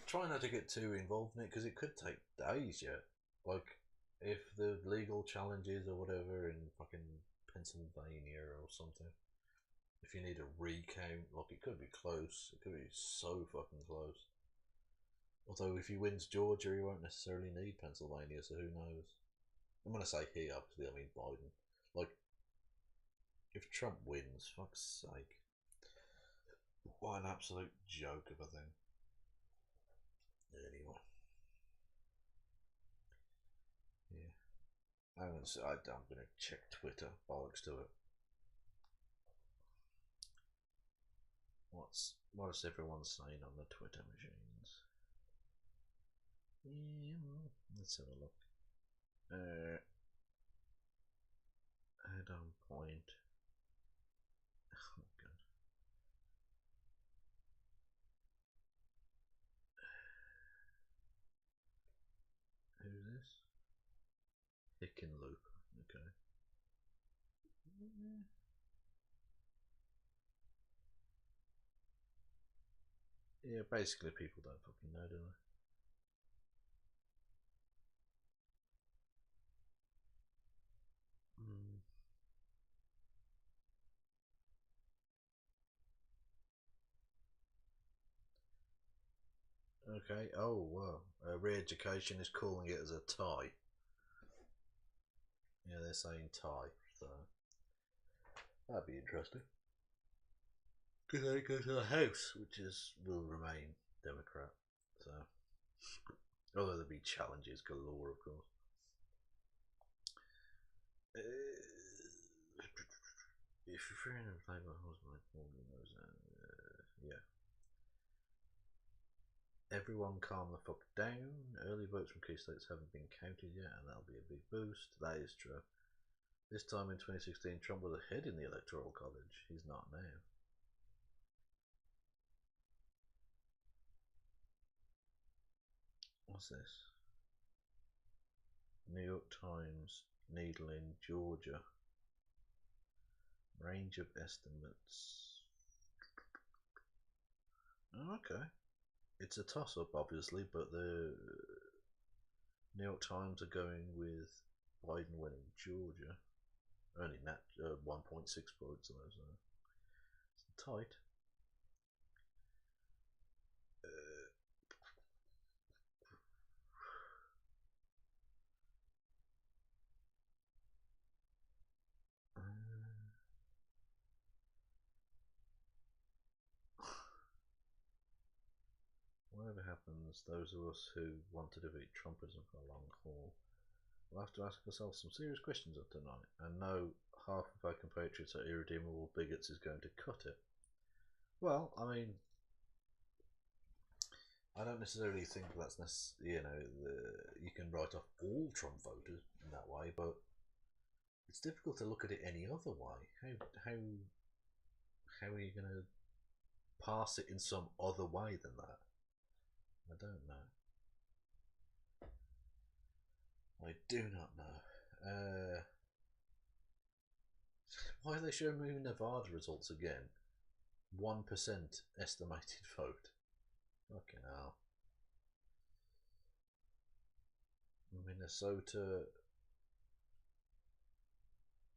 Try not to get too involved in it because it could take days yet. Like, if the legal challenges or whatever in fucking Pennsylvania or something, if you need a recount, like, it could be close. It could be so fucking close. Although if he wins Georgia, he won't necessarily need Pennsylvania, so who knows? And when I say he, obviously I mean Biden. Like, if Trump wins, fuck's sake. What an absolute joke of a thing. Anyway. Yeah. I'm gonna check Twitter. Bollocks to it. What is everyone saying on the Twitter machines? Yeah, let's have a look. Head on point. Oh god. Who's this? Hickenloop. Okay. Yeah, basically people don't fucking know, do they? Okay. Oh wow. Re-education is calling it as a tie. Yeah, they're saying tie. So that'd be interesting. Because they go to the House, which will remain Democrat. So, although there'll be challenges galore, of course. If you're fearing to play by husband, yeah. Everyone calm the fuck down. Early votes from key states haven't been counted yet, and that'll be a big boost. That is true. This time in 2016, Trump was ahead in the Electoral College. He's not now. What's this? New York Times, needle in Georgia. Range of estimates. Oh, okay. It's a toss-up, obviously, but the New York Times are going with Biden winning Georgia. Only 1.6 points, though, so it's tight. Whatever happens, those of us who want to defeat Trumpism for a long haul will have to ask ourselves some serious questions of tonight, and no half of our compatriots are irredeemable bigots is going to cut it. Well, I mean, I don't necessarily think that's you can write off all Trump voters in that way, but it's difficult to look at it any other way. How are you going to pass it in some other way than that? I don't know. I do not know. Why are they showing me Nevada results again? 1% estimated vote. Fucking hell. Minnesota.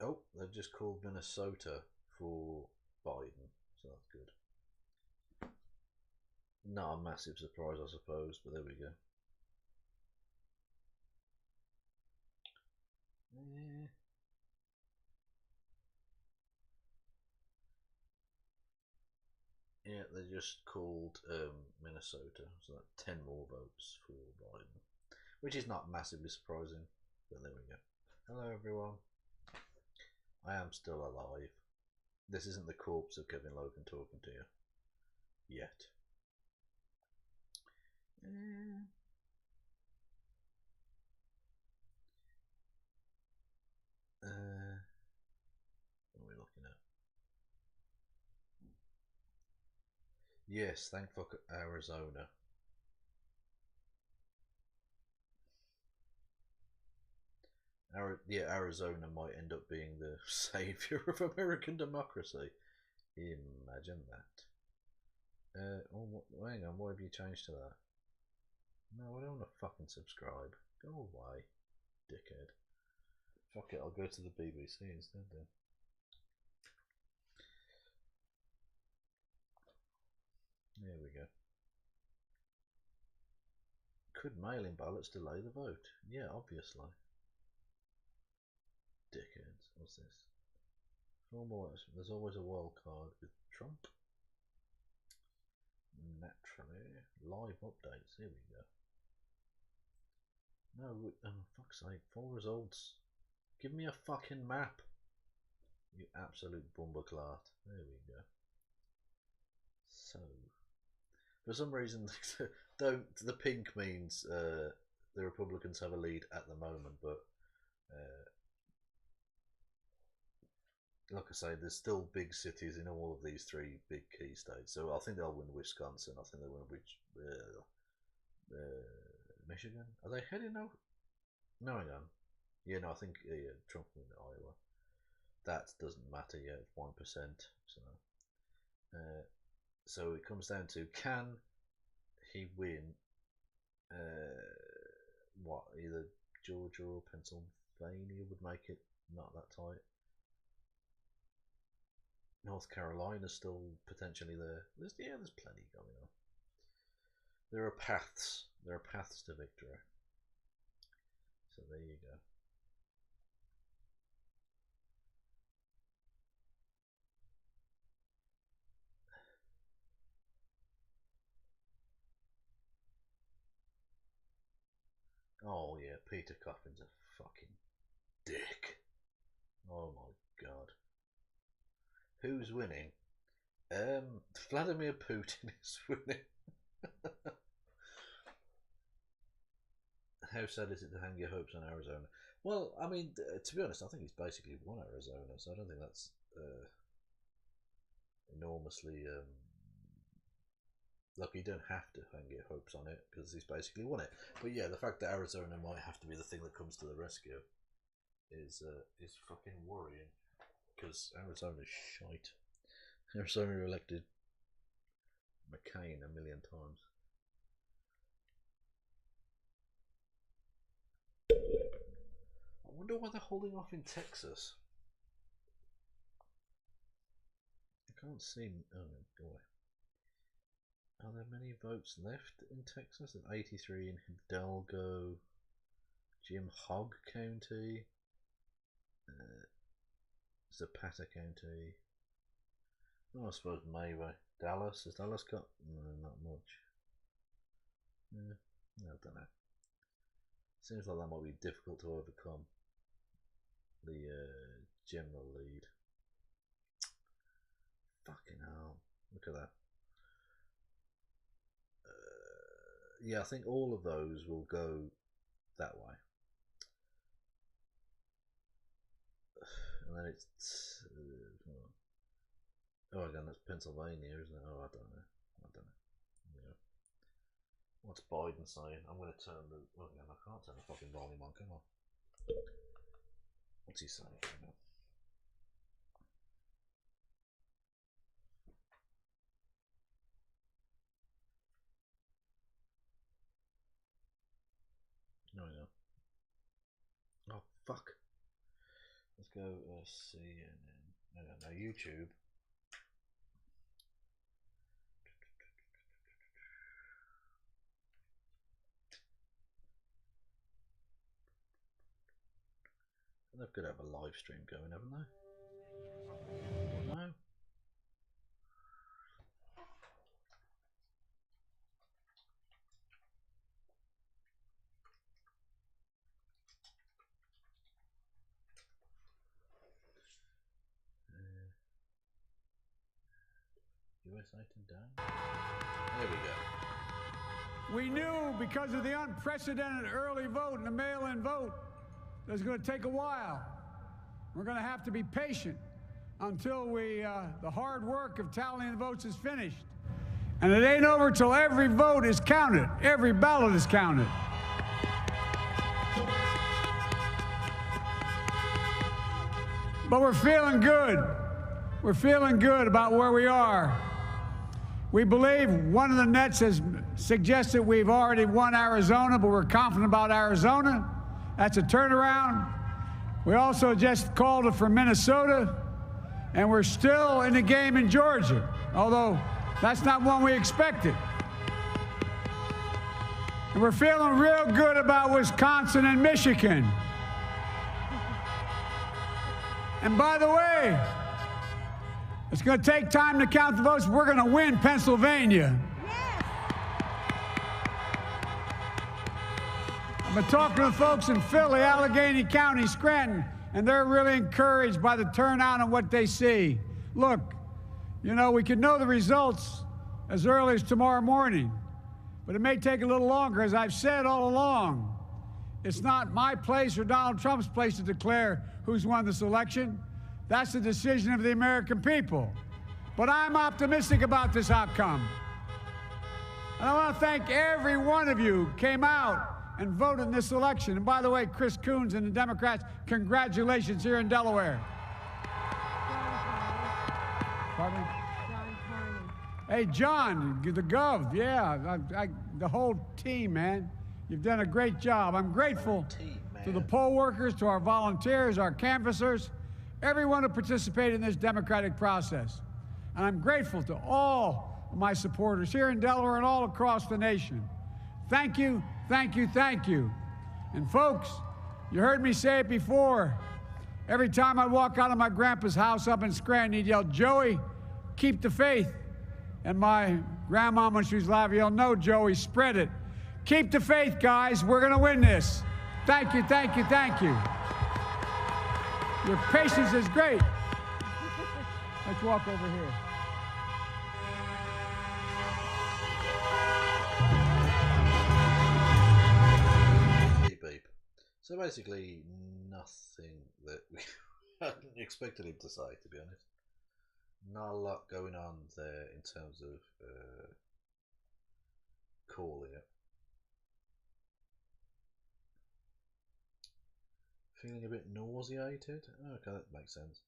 Oh, they've just called Minnesota for Biden, so that's good. Not a massive surprise, I suppose, but there we go. Yeah, they just called Minnesota, so that's 10 more votes for Biden, which is not massively surprising, but there we go. Hello everyone. I am still alive. This isn't the corpse of Kevin Logan talking to you. Yet. What are we looking at? Yes, thank fuck Arizona. Arizona might end up being the savior of American democracy. Imagine that. Hang on, why have you changed to that? No, I don't want to fucking subscribe. Go away, dickhead. Fuck it, I'll go to the BBC instead then. There we go. Could mail-in ballots delay the vote? Yeah, obviously. Dickheads. What's this? There's always a wild card with Trump. Naturally. Live updates. Here we go. No, oh fuck's sake. Full results. Give me a fucking map. You absolute bumberclart. There we go. So, for some reason, the pink means the Republicans have a lead at the moment, but like I say, there's still big cities in all of these three big key states. So I think they'll win Wisconsin. I think they'll win Michigan. Are they heading out? No, hang on. Yeah, no, I think Trump will win Iowa. That doesn't matter yet. 1%. So it comes down to, can he win? What, either Georgia or Pennsylvania would make it not that tight. North Carolina's still potentially there. There's plenty going on. There are paths. There are paths to victory. So there you go. Oh yeah, Peter Coffin's a fucking dick. Oh my god. Who's winning? Vladimir Putin is winning. How sad is it to hang your hopes on Arizona? Well, I mean, to be honest, I think he's basically won Arizona, so I don't think that's enormously. Look, you don't have to hang your hopes on it because he's basically won it. But yeah, the fact that Arizona might have to be the thing that comes to the rescue is fucking worrying, because Arizona's shite. Arizona elected McCain a million times. I wonder why they're holding off in Texas. I can't see. Oh boy. Are there many votes left in Texas? There's 83 in Hidalgo, Jim Hogg County, Zapata County. Oh, I suppose maybe Dallas. Has Dallas got? No, not much. Yeah, I don't know. Seems like that might be difficult to overcome. The general lead. Fucking hell! Look at that. Yeah, I think all of those will go that way. And then it's oh, again, that's Pennsylvania, isn't it? Oh, I don't know. Yeah. What's Biden saying? I'm going to turn the. Well, again, I can't turn the fucking volume on. Come on. What's he saying? No, yeah. Oh fuck. Let's go CNN. No, YouTube. They've got to have a live stream going, haven't they? Or no? US 8 and down. There we go. We knew because of the unprecedented early vote and the mail-in vote that it's going to take a while. We're going to have to be patient until the hard work of tallying the votes is finished. And it ain't over till every vote is counted. Every ballot is counted. But we're feeling good. We're feeling good about where we are. We believe one of the nets has suggested we've already won Arizona, but we're confident about Arizona. That's a turnaround. We also just called it for Minnesota, and we're still in the game in Georgia, although that's not one we expected. And we're feeling real good about Wisconsin and Michigan. And by the way, it's going to take time to count the votes. We're going to win Pennsylvania. Yes. I've been talking to the folks in Philly, Allegheny County, Scranton, and they're really encouraged by the turnout and what they see. Look, you know, we could know the results as early as tomorrow morning, but it may take a little longer. As I've said all along, it's not my place or Donald Trump's place to declare who's won this election. That's the decision of the American people. But I'm optimistic about this outcome. And I want to thank every one of you who came out and voted in this election. And by the way, Chris Coons and the Democrats, congratulations here in Delaware. Pardon me? Hey, John, the Gov, yeah, the whole team, man. You've done a great job. I'm grateful to the poll workers, to our volunteers, our canvassers, everyone who participated in this democratic process. And I'm grateful to all of my supporters here in Delaware and all across the nation. Thank you, thank you, thank you. And folks, you heard me say it before. Every time I'd walk out of my grandpa's house up in Scranton, he'd yell, "Joey, keep the faith." And my grandma, when she was alive, yelled, "No, Joey, spread it. Keep the faith, guys. We're going to win this." Thank you, thank you, thank you. Your patience is great. Let's walk over here. Beep, beep. So basically, nothing that we hadn't expected him to say, to be honest. Not a lot going on there in terms of calling it. Feeling a bit nauseated? Oh, okay, that makes sense.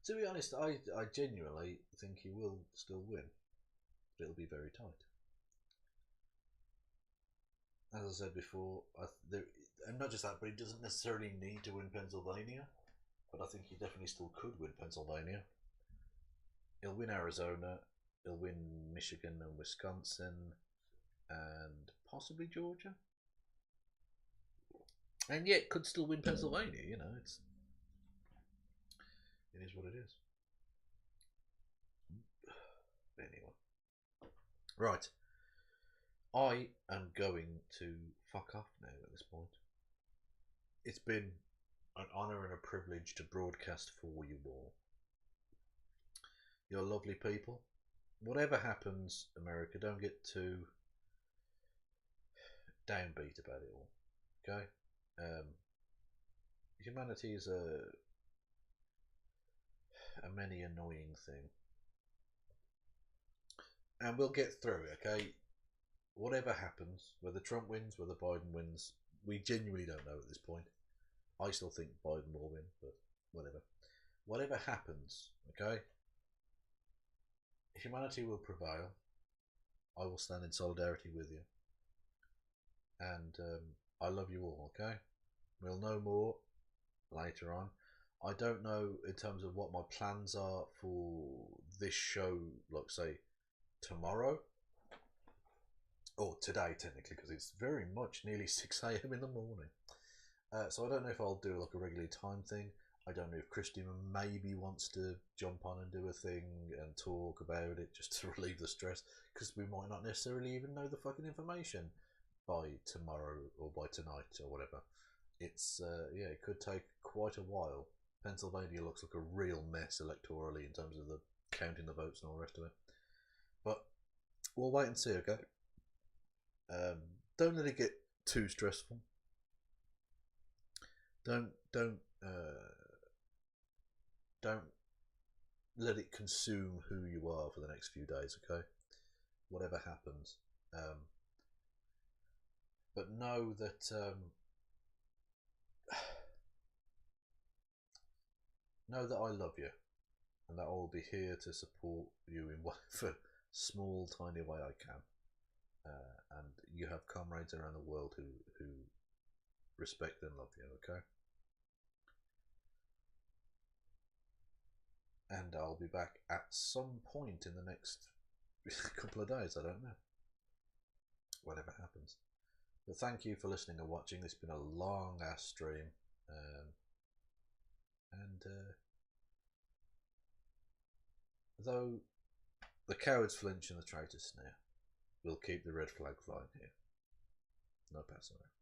To be honest, I genuinely think he will still win. But it'll be very tight. As I said before, and not just that, but he doesn't necessarily need to win Pennsylvania. But I think he definitely still could win Pennsylvania. He'll win Arizona. He'll win Michigan and Wisconsin. And possibly Georgia, and yet could still win Pennsylvania. You know, it is what it is. Anyway, right. I am going to fuck off now at this point. It's been an honour and a privilege to broadcast for you all. You're lovely people. Whatever happens, America, don't get too downbeat about it all. Okay? Humanity is a many annoying thing. And we'll get through it, okay? Whatever happens, whether Trump wins, whether Biden wins, we genuinely don't know at this point. I still think Biden will win, but whatever. Whatever happens, okay? Humanity will prevail. I will stand in solidarity with you. And I love you all, okay? We'll know more later on. I don't know in terms of what my plans are for this show, like say tomorrow. or today technically, because it's very much nearly 6 a.m. in the morning. So I don't know if I'll do like a regularly timed thing. I don't know if Kristi maybe wants to jump on and do a thing and talk about it just to relieve the stress, because we might not necessarily even know the fucking information by tomorrow or by tonight or whatever. It's yeah, it could take quite a while. Pennsylvania looks like a real mess electorally in terms of the counting the votes and all the rest of it. But we'll wait and see, okay? Don't let it get too stressful. Don't let it consume who you are for the next few days, okay? Whatever happens. But know that know that I love you, and that I will be here to support you in whatever small, tiny way I can. And you have comrades around the world who respect and love you, okay? And I'll be back at some point in the next couple of days, I don't know. Whatever happens. But thank you for listening and watching. It's been a long ass stream. Though the cowards flinch and the traitors sneer, we'll keep the red flag flying here. No passing away.